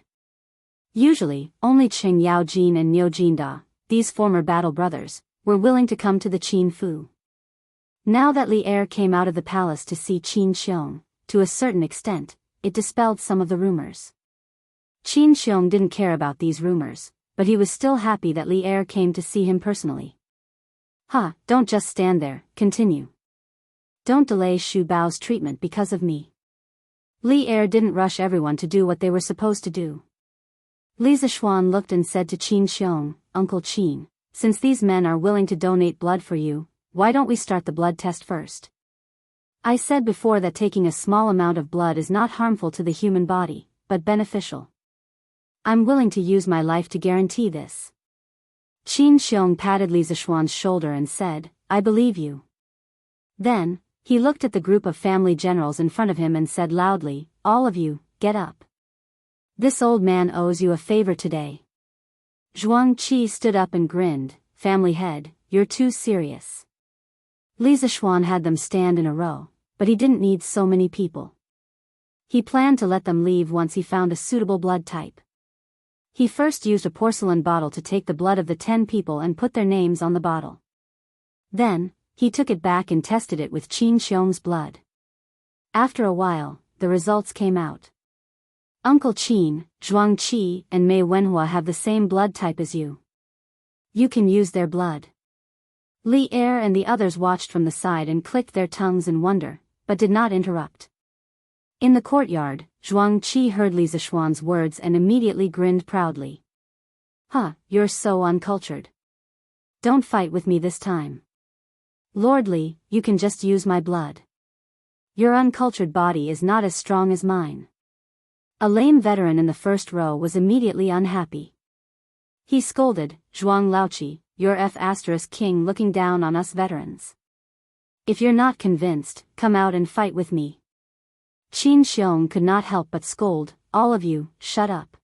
Usually, only Qing Yaojin and Niu Jinda, these former battle brothers, were willing to come to the Qin Fu. Now that Li Er came out of the palace to see Qin Xiong, to a certain extent, it dispelled some of the rumors. Qin Xiong didn't care about these rumors, but he was still happy that Li Er came to see him personally. Don't just stand there, continue. Don't delay Shu Bao's treatment because of me. Li Er didn't rush everyone to do what they were supposed to do. Li Zishuan looked and said to Qin Xiong, Uncle Qin, since these men are willing to donate blood for you, why don't we start the blood test first? I said before that taking a small amount of blood is not harmful to the human body, but beneficial. I'm willing to use my life to guarantee this. Qin Xiong patted Li Zishuan's shoulder and said, I believe you. Then, he looked at the group of family generals in front of him and said loudly, All of you, get up. This old man owes you a favor today. Zhuangqi stood up and grinned, Family head, you're too serious. Li Zishuan had them stand in a row, but he didn't need so many people. He planned to let them leave once he found a suitable blood type. He first used a porcelain bottle to take the blood of the 10 people and put their names on the bottle. Then, he took it back and tested it with Qin Xiong's blood. After a while, the results came out. Uncle Qin, Zhuangqi, and Mei Wenhua have the same blood type as you. You can use their blood. Li Er and the others watched from the side and clicked their tongues in wonder, but did not interrupt. In the courtyard, Zhuangqi heard Li Zishuan's words and immediately grinned proudly. You're so uncultured. Don't fight with me this time. Lord Li, you can just use my blood. Your uncultured body is not as strong as mine. A lame veteran in the first row was immediately unhappy. He scolded, Zhuang Laoqi, you're F*king looking down on us veterans. If you're not convinced, come out and fight with me. Qin Xiong could not help but scold, all of you, shut up.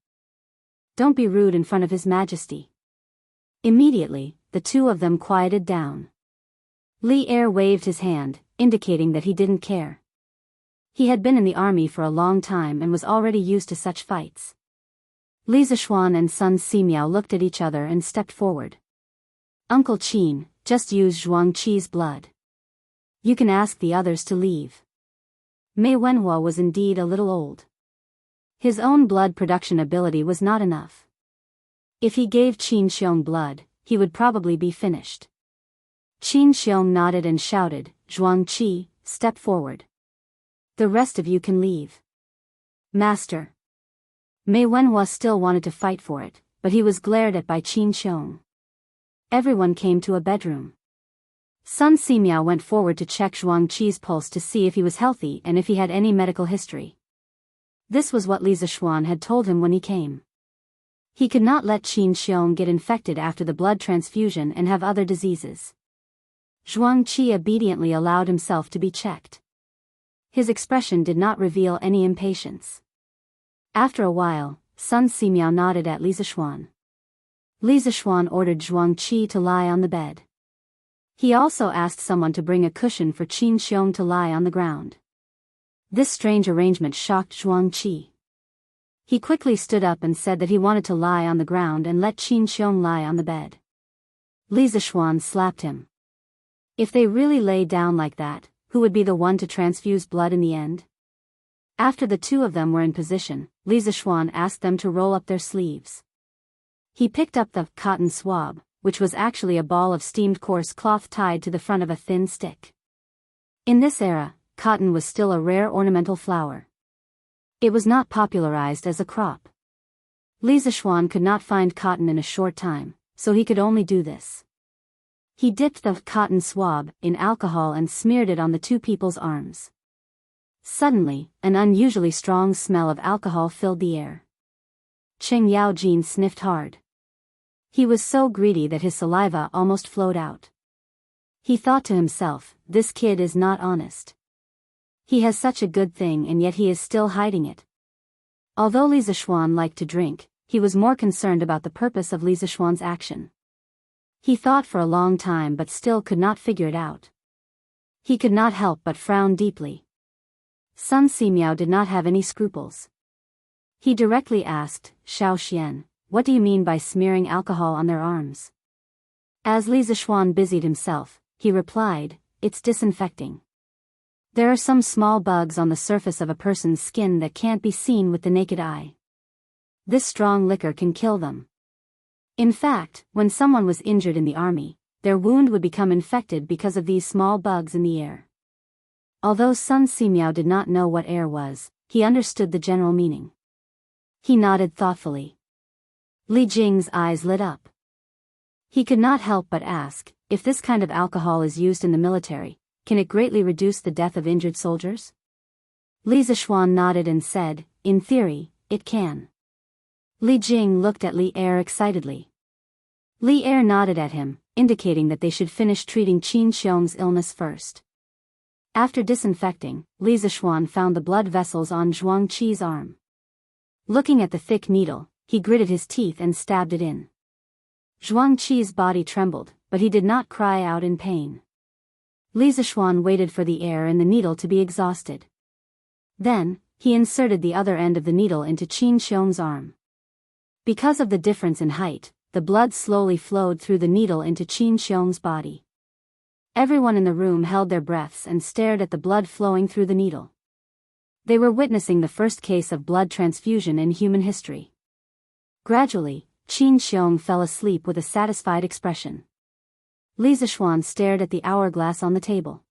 Don't be rude in front of His Majesty. Immediately, the two of them quieted down. Li Er waved his hand, indicating that he didn't care. He had been in the army for a long time and was already used to such fights. Li Zishuan and Sun Simiao looked at each other and stepped forward. Uncle Qin, just use Zhuang Qi's blood. You can ask the others to leave. Mei Wenhua was indeed a little old. His own blood production ability was not enough. If he gave Qin Xiong blood, he would probably be finished. Qin Xiong nodded and shouted, Zhuang Qi, step forward. The rest of you can leave. Master. Mei Wenhua still wanted to fight for it, but he was glared at by Qin Xiong. Everyone came to a bedroom. Sun Simiao went forward to check Zhuang Qi's pulse to see if he was healthy and if he had any medical history. This was what Li Zishuan had told him when he came. He could not let Qin Xiong get infected after the blood transfusion and have other diseases. Zhuang Qi obediently allowed himself to be checked. His expression did not reveal any impatience. After a while, Sun Simiao nodded at Li Zishuan. Li Zishuan ordered Zhuang Qi to lie on the bed. He also asked someone to bring a cushion for Qin Xiong to lie on the ground. This strange arrangement shocked Zhuang Qi. He quickly stood up and said that he wanted to lie on the ground and let Qin Xiong lie on the bed. Li Zishuan slapped him. If they really lay down like that, who would be the one to transfuse blood in the end? After the two of them were in position, Li Zishuan asked them to roll up their sleeves. He picked up the cotton swab, which was actually a ball of steamed coarse cloth tied to the front of a thin stick. In this era, cotton was still a rare ornamental flower. It was not popularized as a crop. Li Zishuan could not find cotton in a short time, so he could only do this. He dipped the cotton swab in alcohol and smeared it on the two people's arms. Suddenly, an unusually strong smell of alcohol filled the air. Cheng Yaojin sniffed hard. He was so greedy that his saliva almost flowed out. He thought to himself, this kid is not honest. He has such a good thing and yet he is still hiding it. Although Li Zishuan liked to drink, he was more concerned about the purpose of Li Zishuan's action. He thought for a long time but still could not figure it out. He could not help but frown deeply. Sun Simiao did not have any scruples. He directly asked, Xiao Xian, what do you mean by smearing alcohol on their arms? As Li Zishuan busied himself, he replied, it's disinfecting. There are some small bugs on the surface of a person's skin that can't be seen with the naked eye. This strong liquor can kill them. In fact, when someone was injured in the army, their wound would become infected because of these small bugs in the air. Although Sun Simiao did not know what air was, he understood the general meaning. He nodded thoughtfully. Li Jing's eyes lit up. He could not help but ask, if this kind of alcohol is used in the military, can it greatly reduce the death of injured soldiers? Li Zishuan nodded and said, in theory, it can. Li Jing looked at Li Er excitedly. Li Er nodded at him, indicating that they should finish treating Qin Xiong's illness first. After disinfecting, Li Zishuan found the blood vessels on Zhuang Qi's arm. Looking at the thick needle, he gritted his teeth and stabbed it in. Zhuang Qi's body trembled, but he did not cry out in pain. Li Zishuan waited for the air in the needle to be exhausted. Then, he inserted the other end of the needle into Qin Xiong's arm. Because of the difference in height, the blood slowly flowed through the needle into Qin Xiong's body. Everyone in the room held their breaths and stared at the blood flowing through the needle. They were witnessing the first case of blood transfusion in human history. Gradually, Qin Xiong fell asleep with a satisfied expression. Li Zishuan stared at the hourglass on the table.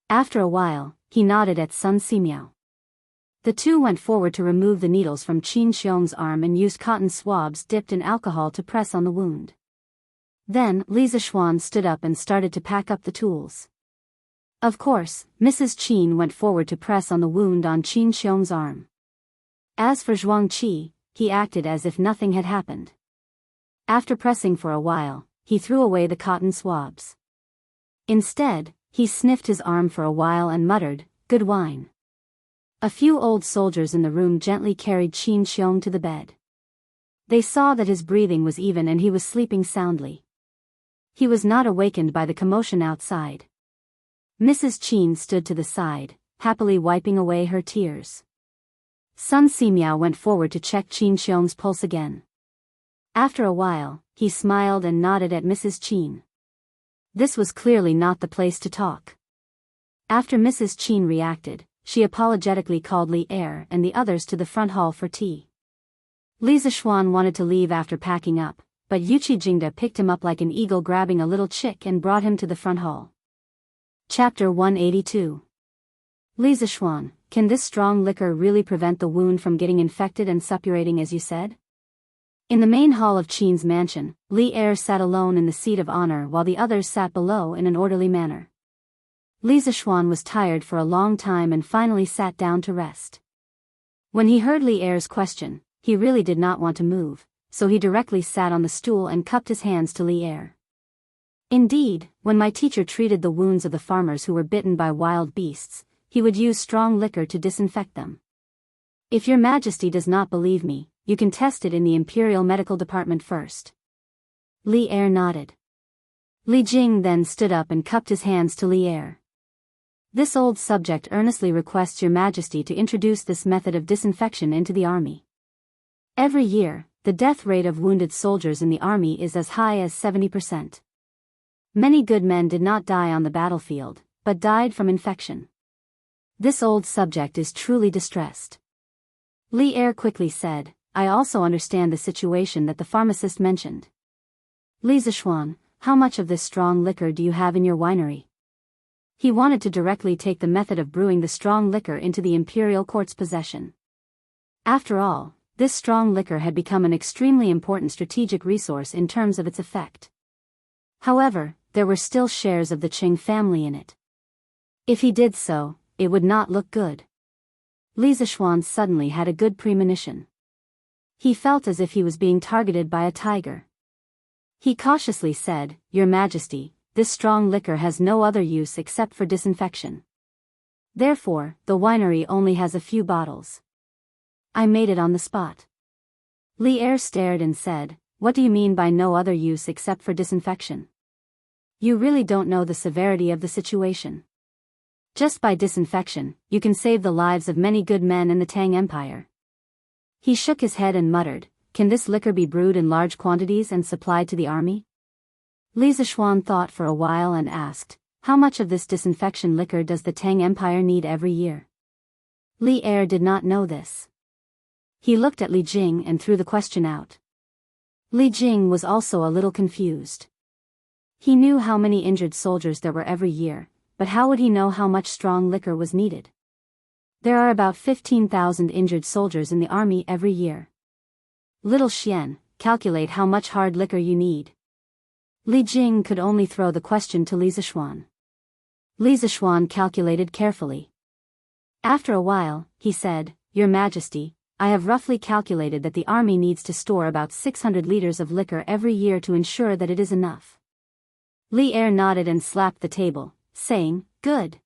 After a while, he nodded at Sun Simiao. The two went forward to remove the needles from Qin Xiong's arm and used cotton swabs dipped in alcohol to press on the wound. Then, Li Zixuan stood up and started to pack up the tools. Of course, Mrs. Qin went forward to press on the wound on Qin Xiong's arm. As for Zhuang Qi, he acted as if nothing had happened. After pressing for a while, he threw away the cotton swabs. Instead, he sniffed his arm for a while and muttered, "Good wine." A few old soldiers in the room gently carried Qin Xiong to the bed. They saw that his breathing was even and he was sleeping soundly. He was not awakened by the commotion outside. Mrs. Qin stood to the side, happily wiping away her tears. Sun Simiao went forward to check Qin Xiong's pulse again. After a while, he smiled and nodded at Mrs. Qin. This was clearly not the place to talk. After Mrs. Qin reacted, she apologetically called Li Er and the others to the front hall for tea. Li Zixuan wanted to leave after packing up, but Yuqi Jingda picked him up like an eagle grabbing a little chick and brought him to the front hall. Chapter 182. Li Zixuan, can this strong liquor really prevent the wound from getting infected and suppurating as you said? In the main hall of Qin's mansion, Li Er sat alone in the seat of honor while the others sat below in an orderly manner. Li Zixuan was tired for a long time and finally sat down to rest. When he heard Li Er's question, he really did not want to move, so he directly sat on the stool and cupped his hands to Li Er. Indeed, when my teacher treated the wounds of the farmers who were bitten by wild beasts, he would use strong liquor to disinfect them. If your Majesty does not believe me, you can test it in the Imperial Medical Department first. Li Er nodded. Li Jing then stood up and cupped his hands to Li Er. This old subject earnestly requests your Majesty to introduce this method of disinfection into the army. Every year, the death rate of wounded soldiers in the army is as high as 70%. Many good men did not die on the battlefield, but died from infection. This old subject is truly distressed. Li Er quickly said, I also understand the situation that the pharmacist mentioned. Li Zixuan, how much of this strong liquor do you have in your winery? He wanted to directly take the method of brewing the strong liquor into the imperial court's possession. After all, this strong liquor had become an extremely important strategic resource in terms of its effect. However, there were still shares of the Qing family in it. If he did so, it would not look good. Li Zixuan suddenly had a good premonition. He felt as if he was being targeted by a tiger. He cautiously said, Your Majesty, this strong liquor has no other use except for disinfection. Therefore, the winery only has a few bottles. I made it on the spot. Li Er stared and said, What do you mean by no other use except for disinfection? You really don't know the severity of the situation. Just by disinfection, you can save the lives of many good men in the Tang Empire. He shook his head and muttered, Can this liquor be brewed in large quantities and supplied to the army? Li Zixuan thought for a while and asked, How much of this disinfection liquor does the Tang Empire need every year? Li Er did not know this. He looked at Li Jing and threw the question out. Li Jing was also a little confused. He knew how many injured soldiers there were every year, but how would he know how much strong liquor was needed? There are about 15,000 injured soldiers in the army every year. Little Xian, calculate how much hard liquor you need. Li Jing could only throw the question to Li Zixuan. Li Zixuan calculated carefully. After a while, he said, Your Majesty, I have roughly calculated that the army needs to store about 600 liters of liquor every year to ensure that it is enough. Li Er nodded and slapped the table, saying, Good.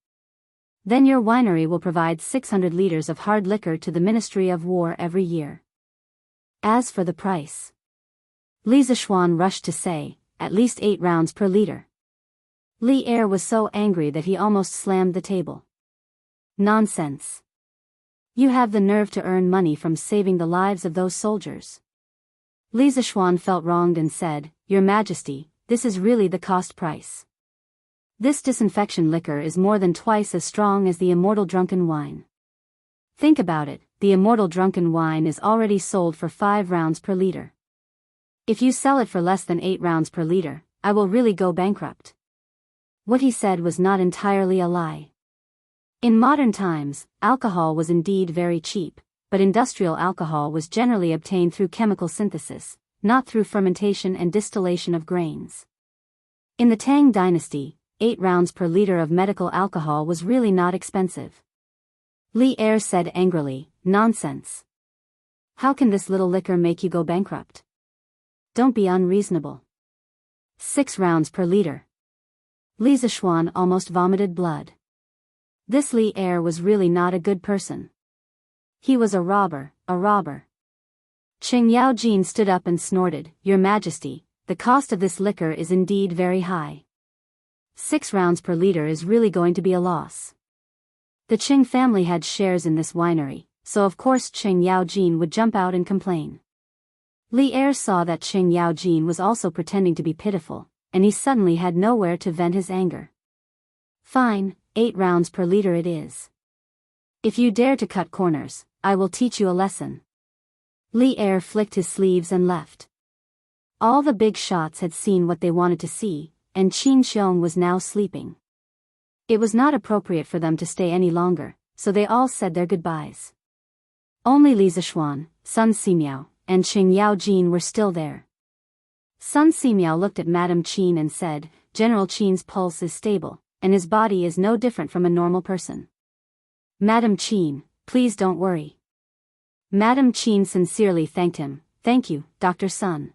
Then your winery will provide 600 liters of hard liquor to the Ministry of War every year. As for the price, Li Zixuan rushed to say, at least 8 rounds per liter. Li Er was so angry that he almost slammed the table. Nonsense. You have the nerve to earn money from saving the lives of those soldiers. Li Zixuan felt wronged and said, Your Majesty, this is really the cost price. This disinfection liquor is more than twice as strong as the immortal drunken wine. Think about it, the immortal drunken wine is already sold for 5 rounds per liter. If you sell it for less than 8 rounds per liter, I will really go bankrupt. What he said was not entirely a lie. In modern times, alcohol was indeed very cheap, but industrial alcohol was generally obtained through chemical synthesis, not through fermentation and distillation of grains. In the Tang dynasty, 8 rounds per liter of medical alcohol was really not expensive. Li Er said angrily, "Nonsense. How can this little liquor make you go bankrupt? Don't be unreasonable. 6 rounds per liter." Li Zishuan almost vomited blood. This Li Er was really not a good person. He was a robber, a robber. Qing Yaojin stood up and snorted, "Your Majesty, the cost of this liquor is indeed very high. 6 rounds per liter is really going to be a loss." The Qing family had shares in this winery, so of course Qing Yaojin would jump out and complain. Li Er saw that Qing Yaojin was also pretending to be pitiful, and he suddenly had nowhere to vent his anger. "Fine, 8 rounds per liter it is. If you dare to cut corners, I will teach you a lesson." Li Er flicked his sleeves and left. All the big shots had seen what they wanted to see, and Qin Xiong was now sleeping. It was not appropriate for them to stay any longer, so they all said their goodbyes. Only Li Zishuan, Sun Simiao, and Qing Yaojin were still there. Sun Simiao looked at Madame Qin and said, "General Qin's pulse is stable, and his body is no different from a normal person. Madame Qin, please don't worry." Madame Qin sincerely thanked him. "Thank you, Dr. Sun."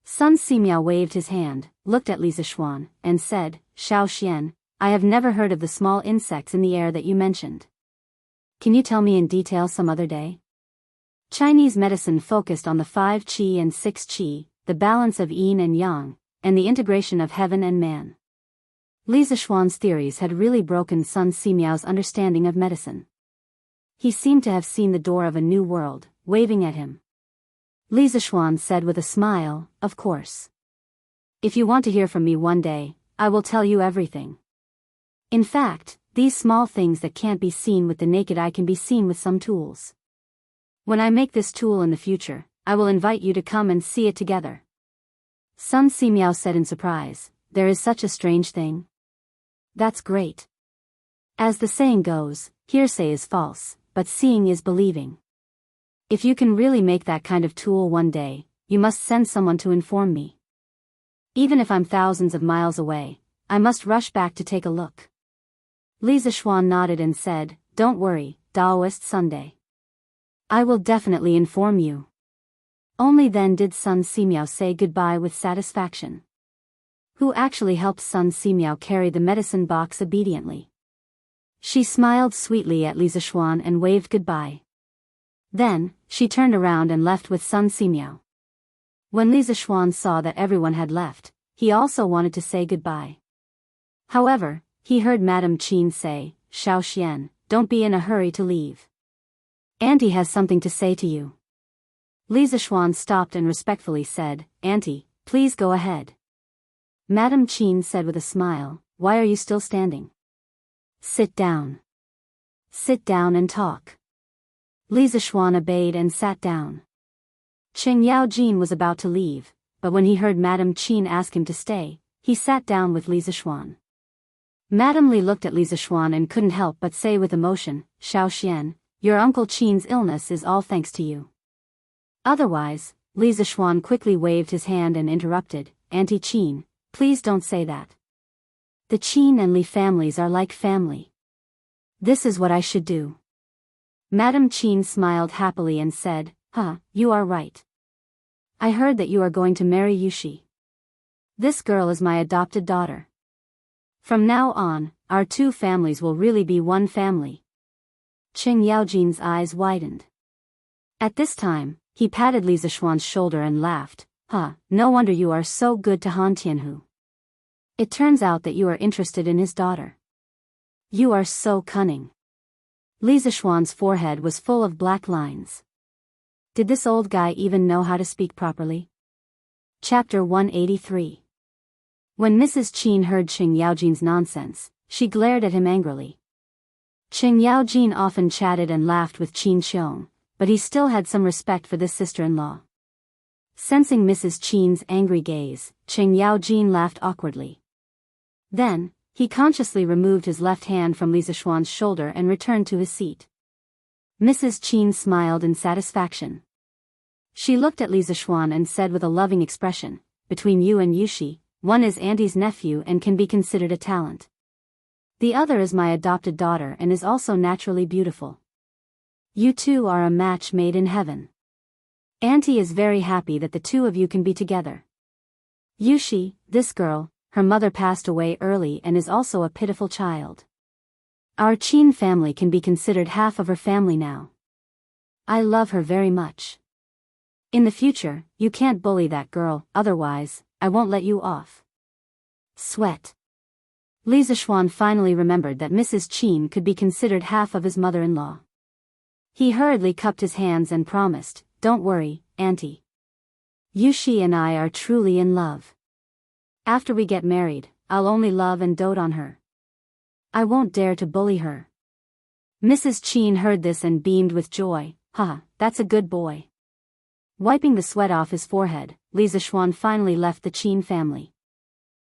Sun Simiao waved his hand, looked at Li Zishuan, and said, "Xiao Xian, I have never heard of the small insects in the air that you mentioned. Can you tell me in detail some other day?" Chinese medicine focused on the 5 qi and 6 qi, the balance of yin and yang, and the integration of heaven and man. Li Zishuan's theories had really broken Sun Simiao's understanding of medicine. He seemed to have seen the door of a new world, waving at him. Li Zishuan said with a smile, "Of course. If you want to hear from me one day, I will tell you everything. In fact, these small things that can't be seen with the naked eye can be seen with some tools. When I make this tool in the future, I will invite you to come and see it together." Sun Simiao said in surprise, "There is such a strange thing?" "That's great. As the saying goes, hearsay is false, but seeing is believing. If you can really make that kind of tool one day, you must send someone to inform me. Even if I'm thousands of miles away, I must rush back to take a look." Li Zishuan nodded and said, "Don't worry, Taoist Sunday. I will definitely inform you." Only then did Sun Simiao say goodbye with satisfaction. Who actually helped Sun Simiao carry the medicine box obediently? She smiled sweetly at Li Zishuan and waved goodbye. Then, she turned around and left with Sun Simiao. When Li Zishuan saw that everyone had left, he also wanted to say goodbye. However, he heard Madame Qin say, "Xiao Xian, don't be in a hurry to leave. Auntie has something to say to you." Li Zishuan stopped and respectfully said, "Auntie, please go ahead." Madame Qin said with a smile, "Why are you still standing? Sit down. Sit down and talk." Li Zishuan obeyed and sat down. Qing Yaojin was about to leave, but when he heard Madame Qin ask him to stay, he sat down with Li Zishuan. Madame Li looked at Li Zishuan and couldn't help but say with emotion, "Xiao Xian, your Uncle Qin's illness is all thanks to you." Otherwise, Li Zishuan quickly waved his hand and interrupted, "Auntie Qin, please don't say that. The Qin and Li families are like family. This is what I should do." Madame Qin smiled happily and said, You are right. I heard that you are going to marry Yushi. This girl is my adopted daughter. From now on, our 2 families will really be one family." Qing Yaojin's eyes widened. At this time, he patted Li Zishuan's shoulder and laughed, "No wonder you are so good to Han Tianhu. It turns out that you are interested in his daughter. You are so cunning." Li Zishuan's forehead was full of black lines. Did this old guy even know how to speak properly? Chapter 183. When Mrs. Qin heard Qing Yaojin's nonsense, she glared at him angrily. Qing Yaojin often chatted and laughed with Qin Xiong, but he still had some respect for this sister-in-law. Sensing Mrs. Qin's angry gaze, Qing Yaojin laughed awkwardly. Then, he consciously removed his left hand from Li Zishuan's shoulder and returned to his seat. Mrs. Qin smiled in satisfaction. She looked at Li Zishuan and said with a loving expression, "Between you and Yushi, one is Auntie's nephew and can be considered a talent. The other is my adopted daughter and is also naturally beautiful. You two are a match made in heaven. Auntie is very happy that the two of you can be together. Yushi, this girl, her mother passed away early and is also a pitiful child. Our Chin family can be considered half of her family now. I love her very much. In the future, you can't bully that girl, otherwise, I won't let you off. Sweat. Li Zixuan finally remembered that Mrs. Chin could be considered half of his mother-in-law. He hurriedly cupped his hands and promised, "Don't worry, Auntie. Yushi and I are truly in love. After we get married, I'll only love and dote on her. I won't dare to bully her." Mrs. Chin heard this and beamed with joy. "Haha, that's a good boy." Wiping the sweat off his forehead, Li Zixuan finally left the Chin family.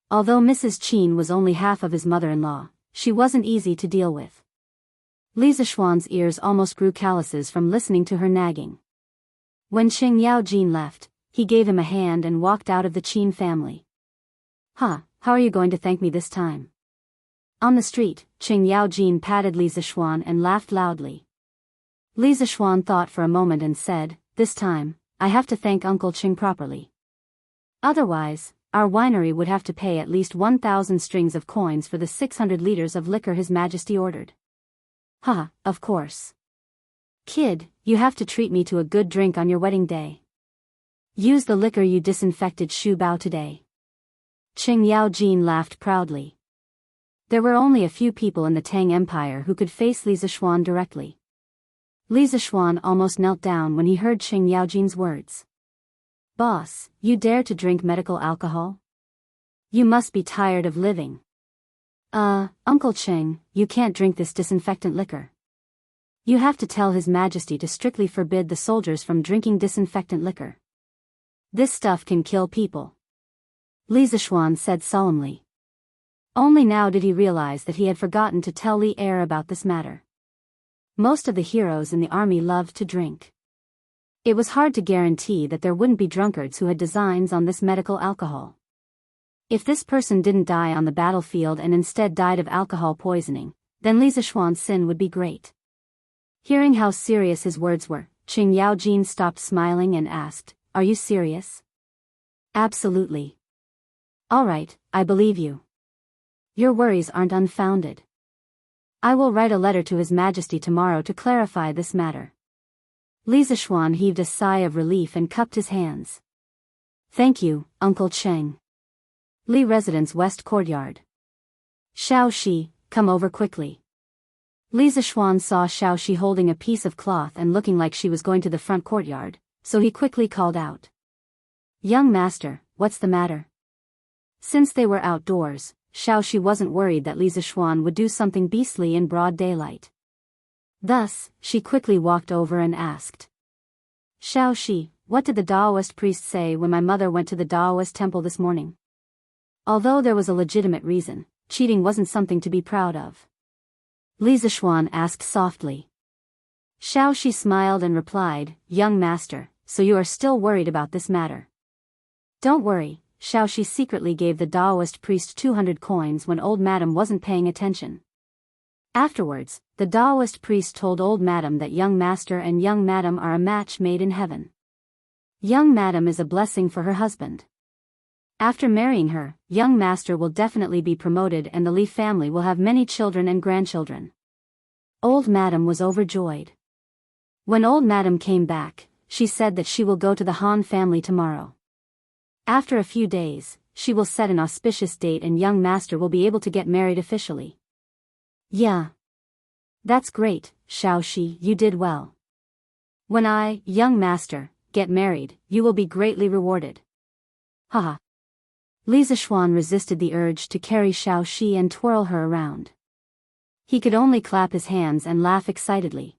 Although Mrs. Chin was only half of his mother-in-law, she wasn't easy to deal with. Li Zixuan's ears almost grew calluses from listening to her nagging. When Qing Yaojin left, he gave him a hand and walked out of the Chin family. How are you going to thank me this time?" On the street, Qing Yaojin patted Li Zixuan and laughed loudly. Li Zixuan thought for a moment and said, "This time, I have to thank Uncle Qing properly. Otherwise, our winery would have to pay at least 1,000 strings of coins for the 600 liters of liquor His Majesty ordered." Of course. Kid, you have to treat me to a good drink on your wedding day. Use the liquor you disinfected Shu Bao today. Qing Yaojin laughed proudly. There were only a few people in the Tang Empire who could face Li Zixuan directly. Li Zixuan almost knelt down when he heard Qing Yaojin's words. "Boss, you dare to drink medical alcohol? You must be tired of living." Uncle Qing, you can't drink this disinfectant liquor. You have to tell His Majesty to strictly forbid the soldiers from drinking disinfectant liquor. This stuff can kill people," Li Zixuan said solemnly. Only now did he realize that he had forgotten to tell Li Er about this matter. Most of the heroes in the army loved to drink. It was hard to guarantee that there wouldn't be drunkards who had designs on this medical alcohol. If this person didn't die on the battlefield and instead died of alcohol poisoning, then Li Zixuan's sin would be great. Hearing how serious his words were, Qing Yaojin stopped smiling and asked, "Are you serious?" "Absolutely." "All right, I believe you. Your worries aren't unfounded. I will write a letter to His Majesty tomorrow to clarify this matter." Li Zixuan heaved a sigh of relief and cupped his hands. "Thank you, Uncle Qing." Li Residence West Courtyard. "Xiao Shi, come over quickly." Li Zixuan saw Xiao Shi holding a piece of cloth and looking like she was going to the front courtyard, so he quickly called out. "Young master, what's the matter?" Since they were outdoors, Xiao Shi wasn't worried that Li Zixuan would do something beastly in broad daylight. Thus, she quickly walked over and asked. "Xiao Shi, what did the Taoist priest say when my mother went to the Taoist temple this morning?" Although there was a legitimate reason, cheating wasn't something to be proud of. Li Zixuan asked softly. Xiao Shi smiled and replied, "Young master, so you are still worried about this matter." "Don't worry," Xiao Shi secretly gave the Taoist priest 200 coins when old madam wasn't paying attention. Afterwards, the Taoist priest told old madam that young master and young madam are a match made in heaven. Young madam is a blessing for her husband. After marrying her, young master will definitely be promoted and the Li family will have many children and grandchildren. Old madam was overjoyed. When old madam came back, she said that she will go to the Han family tomorrow. After a few days, she will set an auspicious date and young master will be able to get married officially. Yeah. That's great, Xiao Shi, you did well. When I, young master, get married, you will be greatly rewarded. Haha. Li Zixuan resisted the urge to carry Xiao Shi and twirl her around. He could only clap his hands and laugh excitedly.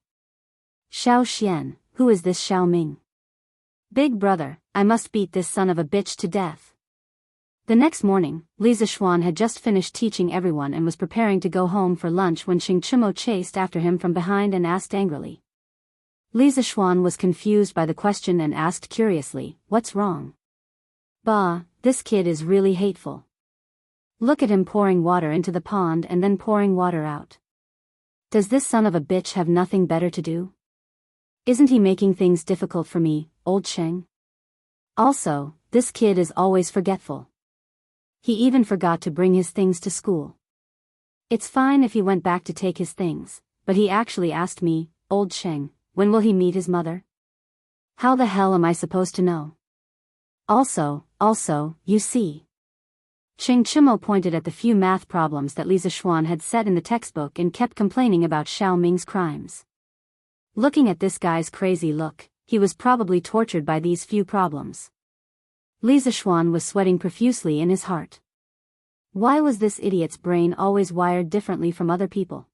Xiao Xian, who is this Xiao Ming? Big brother, I must beat this son of a bitch to death. The next morning, Li Zixuan had just finished teaching everyone and was preparing to go home for lunch when Xing Chimo chased after him from behind and asked angrily. Li Zixuan was confused by the question and asked curiously, "What's wrong?" "Bah, This kid is really hateful. Look at him pouring water into the pond and then pouring water out. Does this son of a bitch have nothing better to do? Isn't he making things difficult for me, old Cheng? Also, this kid is always forgetful. He even forgot to bring his things to school. It's fine if he went back to take his things, but he actually asked me, old Cheng, when will he meet his mother? How the hell am I supposed to know? Also, you see. Cheng Chimo pointed at the few math problems that Li Zixuan had set in the textbook and kept complaining about Xiao Ming's crimes. Looking at this guy's crazy look, he was probably tortured by these few problems. Li Zixuan was sweating profusely in his heart. Why was this idiot's brain always wired differently from other people?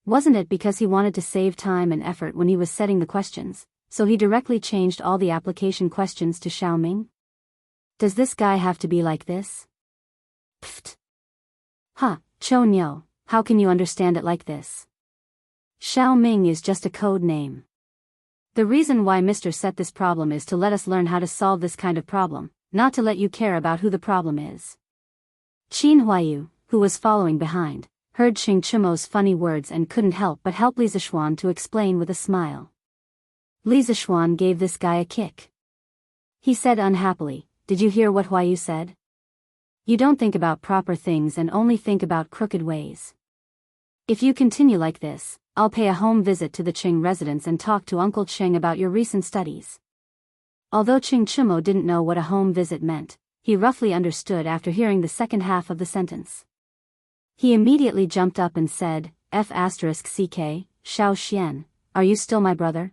Wasn't it because he wanted to save time and effort when he was setting the questions, so he directly changed all the application questions to Xiao Ming? Does this guy have to be like this? Pfft. Cho Nyo, how can you understand it like this? Xiao Ming is just a code name. The reason why Mr. set this problem is to let us learn how to solve this kind of problem, not to let you care about who the problem is. Qin Huayu, who was following behind, heard Cheng Chimo's funny words and couldn't help but help Li Zixuan to explain with a smile. Li Zixuan gave this guy a kick. He said unhappily, "Did you hear what Huayu said? You don't think about proper things and only think about crooked ways. If you continue like this, I'll pay a home visit to the Cheng residence and talk to Uncle Cheng about your recent studies." Although Cheng Chimo didn't know what a home visit meant, he roughly understood after hearing the second half of the sentence. He immediately jumped up and said, F***ck, Xiao Xian, are you still my brother?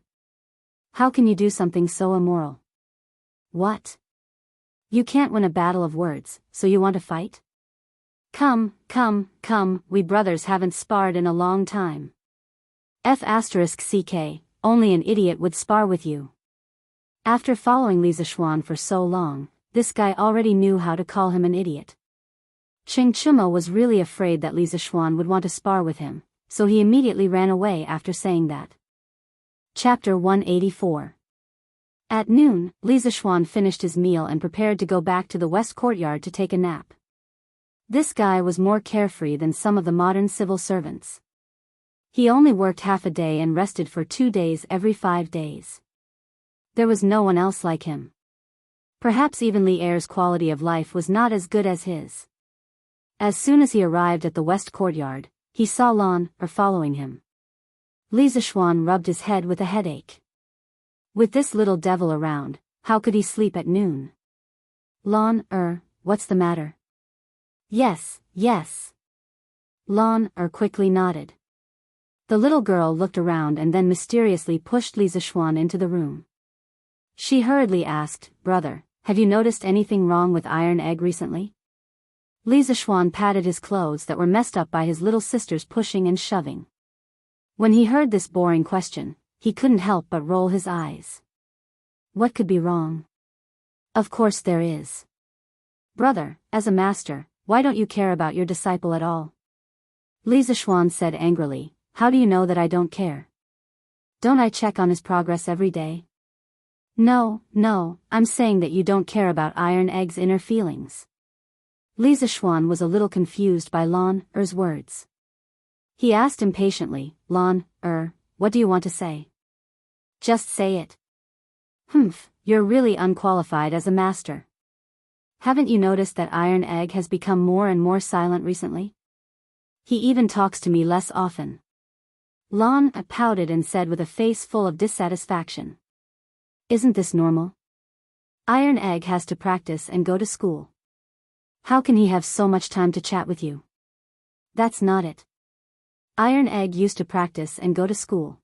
How can you do something so immoral? What? You can't win a battle of words, so you want to fight? Come, we brothers haven't sparred in a long time. F***ck, only an idiot would spar with you. After following Li Zixuan for so long, this guy already knew how to call him an idiot. Cheng Chimo was really afraid that Li Zixuan would want to spar with him, so he immediately ran away after saying that. Chapter 184. At noon, Li Zixuan finished his meal and prepared to go back to the west courtyard to take a nap. This guy was more carefree than some of the modern civil servants. He only worked half a day and rested for 2 days every 5 days. There was no one else like him. Perhaps even Li Er's quality of life was not as good as his. As soon as he arrived at the west courtyard, he saw Lan following him. Li Zixuan rubbed his head with a headache. With this little devil around, how could he sleep at noon? Lan what's the matter? Yes. Lan quickly nodded. The little girl looked around and then mysteriously pushed Li Zixuan into the room. She hurriedly asked, "Brother, have you noticed anything wrong with Iron Egg recently?" Li Zixuan patted his clothes that were messed up by his little sister's pushing and shoving. When he heard this boring question, he couldn't help but roll his eyes. What could be wrong? Of course there is. Brother, as a master, why don't you care about your disciple at all? Li Zixuan said angrily, "How do you know that I don't care? Don't I check on his progress every day?" No, I'm saying that you don't care about Iron Egg's inner feelings. Li Zixuan was a little confused by Lan Er's words. He asked impatiently, "Lan what do you want to say? Just say it." You're really unqualified as a master. Haven't you noticed that Iron Egg has become more and more silent recently? He even talks to me less often. Lan pouted and said with a face full of dissatisfaction. Isn't this normal? Iron Egg has to practice and go to school. How can he have so much time to chat with you? That's not it. Iron Egg used to practice and go to school.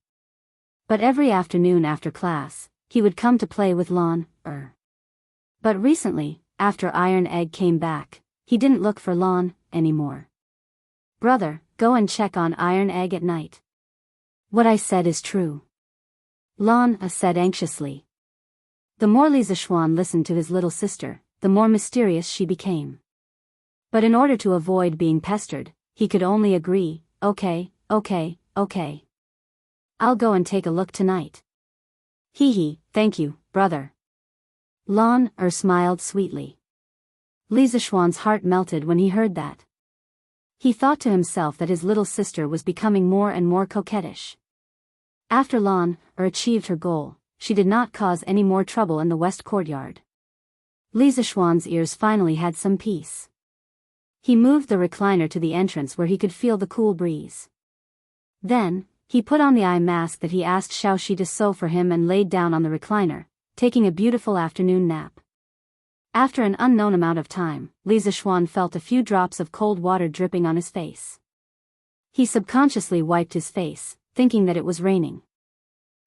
But every afternoon after class, he would come to play with Lan But recently, after Iron Egg came back, he didn't look for Lan anymore. Brother, go and check on Iron Egg at night. What I said is true. Lan said anxiously. The more Li Zixuan listened to his little sister, the more mysterious she became. But in order to avoid being pestered, he could only agree, Okay. I'll go and take a look tonight. Thank you, brother. Lan smiled sweetly. Lisa Schwann's heart melted when he heard that. He thought to himself that his little sister was becoming more and more coquettish. After Lan achieved her goal, she did not cause any more trouble in the west courtyard. Lisa Schwann's ears finally had some peace. He moved the recliner to the entrance where he could feel the cool breeze. Then, he put on the eye mask that he asked Xiaoxi to sew for him and laid down on the recliner, taking a beautiful afternoon nap. After an unknown amount of time, Lisa Schwann felt a few drops of cold water dripping on his face. He subconsciously wiped his face, thinking that it was raining.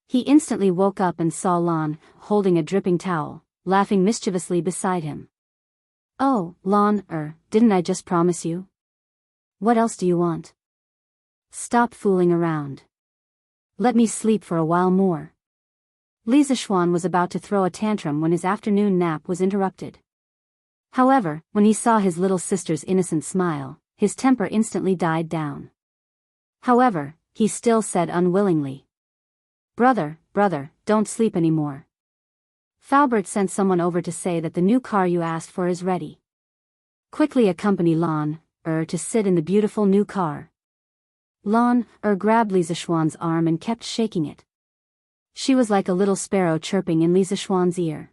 He instantly woke up and saw Lan, holding a dripping towel, laughing mischievously beside him. "Oh, Lan, didn't I just promise you? What else do you want? Stop fooling around. Let me sleep for a while more." Lisa Schwann was about to throw a tantrum when his afternoon nap was interrupted. However, when he saw his little sister's innocent smile, his temper instantly died down. However, he still said unwillingly, Brother, don't sleep anymore. Faubert sent someone over to say that the new car you asked for is ready. Quickly accompany Lan, to sit in the beautiful new car." Lan, grabbed Lisa Schwann's arm and kept shaking it. She was like a little sparrow chirping in Lisa Schwann's ear.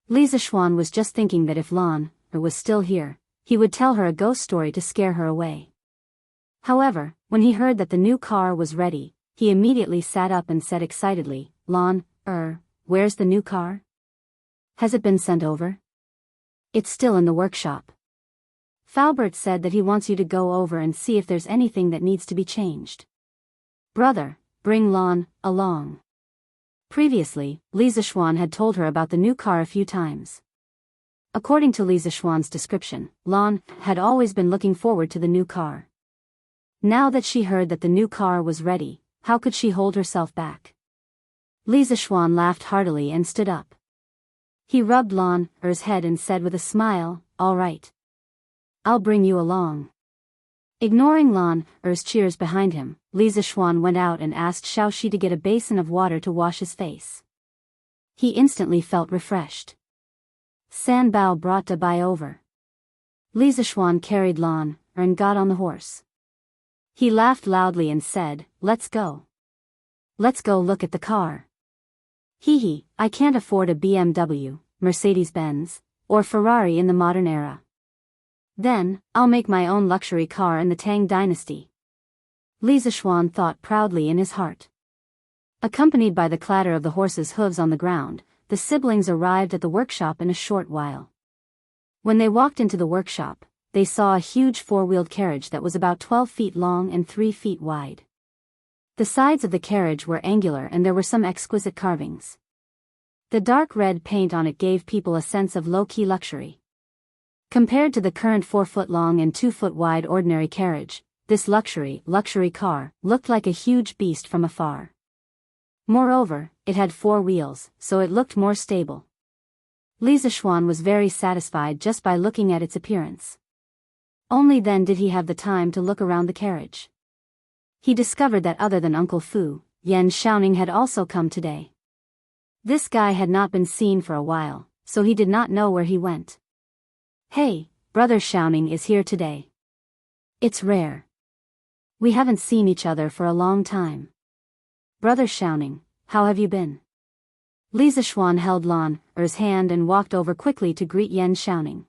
Lisa Schwann was just thinking that if Lan, was still here, he would tell her a ghost story to scare her away. However, when he heard that the new car was ready, he immediately sat up and said excitedly, "Lan, where's the new car? Has it been sent over?" "It's still in the workshop. Faubert said that he wants you to go over and see if there's anything that needs to be changed. Brother, bring Lan along." Previously, Lisa Schwann had told her about the new car a few times. According to Lisa Schwann's description, Lan had always been looking forward to the new car. Now that she heard that the new car was ready, how could she hold herself back? Lisa Schwann laughed heartily and stood up. He rubbed Lan's head and said with a smile, "All right. I'll bring you along." Ignoring Lan's cheers behind him, Lisa Schwann went out and asked Xiaoxi to get a basin of water to wash his face. He instantly felt refreshed. San Bao brought Dabai over. Lisa Schwann carried Lan and got on the horse. He laughed loudly and said, "Let's go. Let's go look at the car. Hee, I can't afford a BMW, Mercedes-Benz, or Ferrari in the modern era. Then, I'll make my own luxury car in the Tang dynasty." Lisa Schwann thought proudly in his heart. Accompanied by the clatter of the horse's hooves on the ground, the siblings arrived at the workshop in a short while. When they walked into the workshop, they saw a huge four-wheeled carriage that was about 12 feet long and 3 feet wide. The sides of the carriage were angular and there were some exquisite carvings. The dark red paint on it gave people a sense of low-key luxury. Compared to the current 4-foot-long and 2-foot-wide ordinary carriage, this luxury car looked like a huge beast from afar. Moreover, it had 4 wheels, so it looked more stable. Lisa Schwann was very satisfied just by looking at its appearance. Only then did he have the time to look around the carriage. He discovered that other than Uncle Fu, Yan Xiaoning had also come today. This guy had not been seen for a while, so he did not know where he went. "Hey, Brother Xiaoning is here today. It's rare. We haven't seen each other for a long time. Brother Xiaoning, how have you been?" Lisa Schwann held Lan's hand and walked over quickly to greet Yan Xiaoning.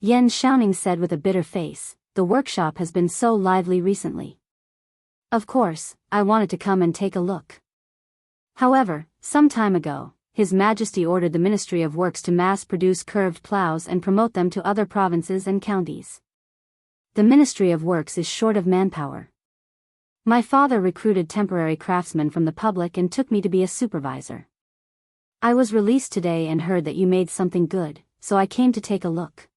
Yan Xiaoning said with a bitter face, "The workshop has been so lively recently. Of course, I wanted to come and take a look. However, some time ago, His Majesty ordered the Ministry of Works to mass-produce curved plows and promote them to other provinces and counties. The Ministry of Works is short of manpower. My father recruited temporary craftsmen from the public and took me to be a supervisor. I was released today and heard that you made something good, so I came to take a look."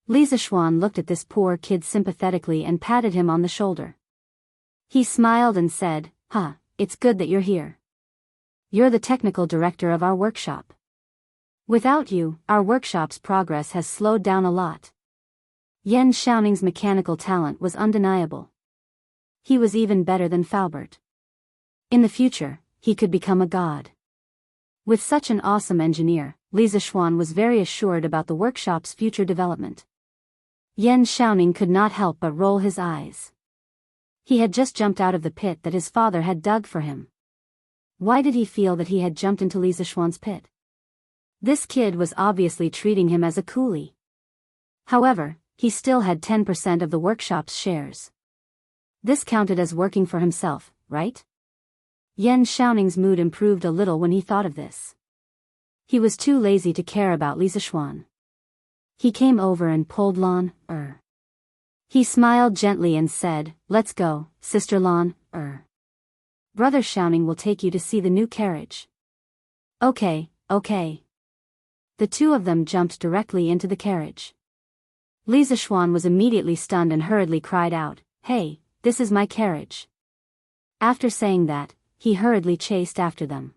Lisa Schwann looked at this poor kid sympathetically and patted him on the shoulder. He smiled and said, It's good that you're here. You're the technical director of our workshop. Without you, our workshop's progress has slowed down a lot." Yan Xiaoning's mechanical talent was undeniable. He was even better than Faubert. In the future, he could become a god. With such an awesome engineer, Lisa Schwan was very assured about the workshop's future development. Enchanting could not help but roll his eyes. He had just jumped out of the pit that his father had dug for him. Why did he feel that he had jumped into Lisa Schwan's pit? This kid was obviously treating him as a coolie. However, he still had 10% of the workshop's shares. This counted as working for himself, right? Enchanting's mood improved a little when he thought of this. He was too lazy to care about Lisa Schwan. He came over and pulled Lan. He smiled gently and said, "Let's go, Sister Lan. Brother Shouting will take you to see the new carriage." Okay. The two of them jumped directly into the carriage. Lisa Schwan was immediately stunned and hurriedly cried out, "Hey, this is my carriage." After saying that, he hurriedly chased after them.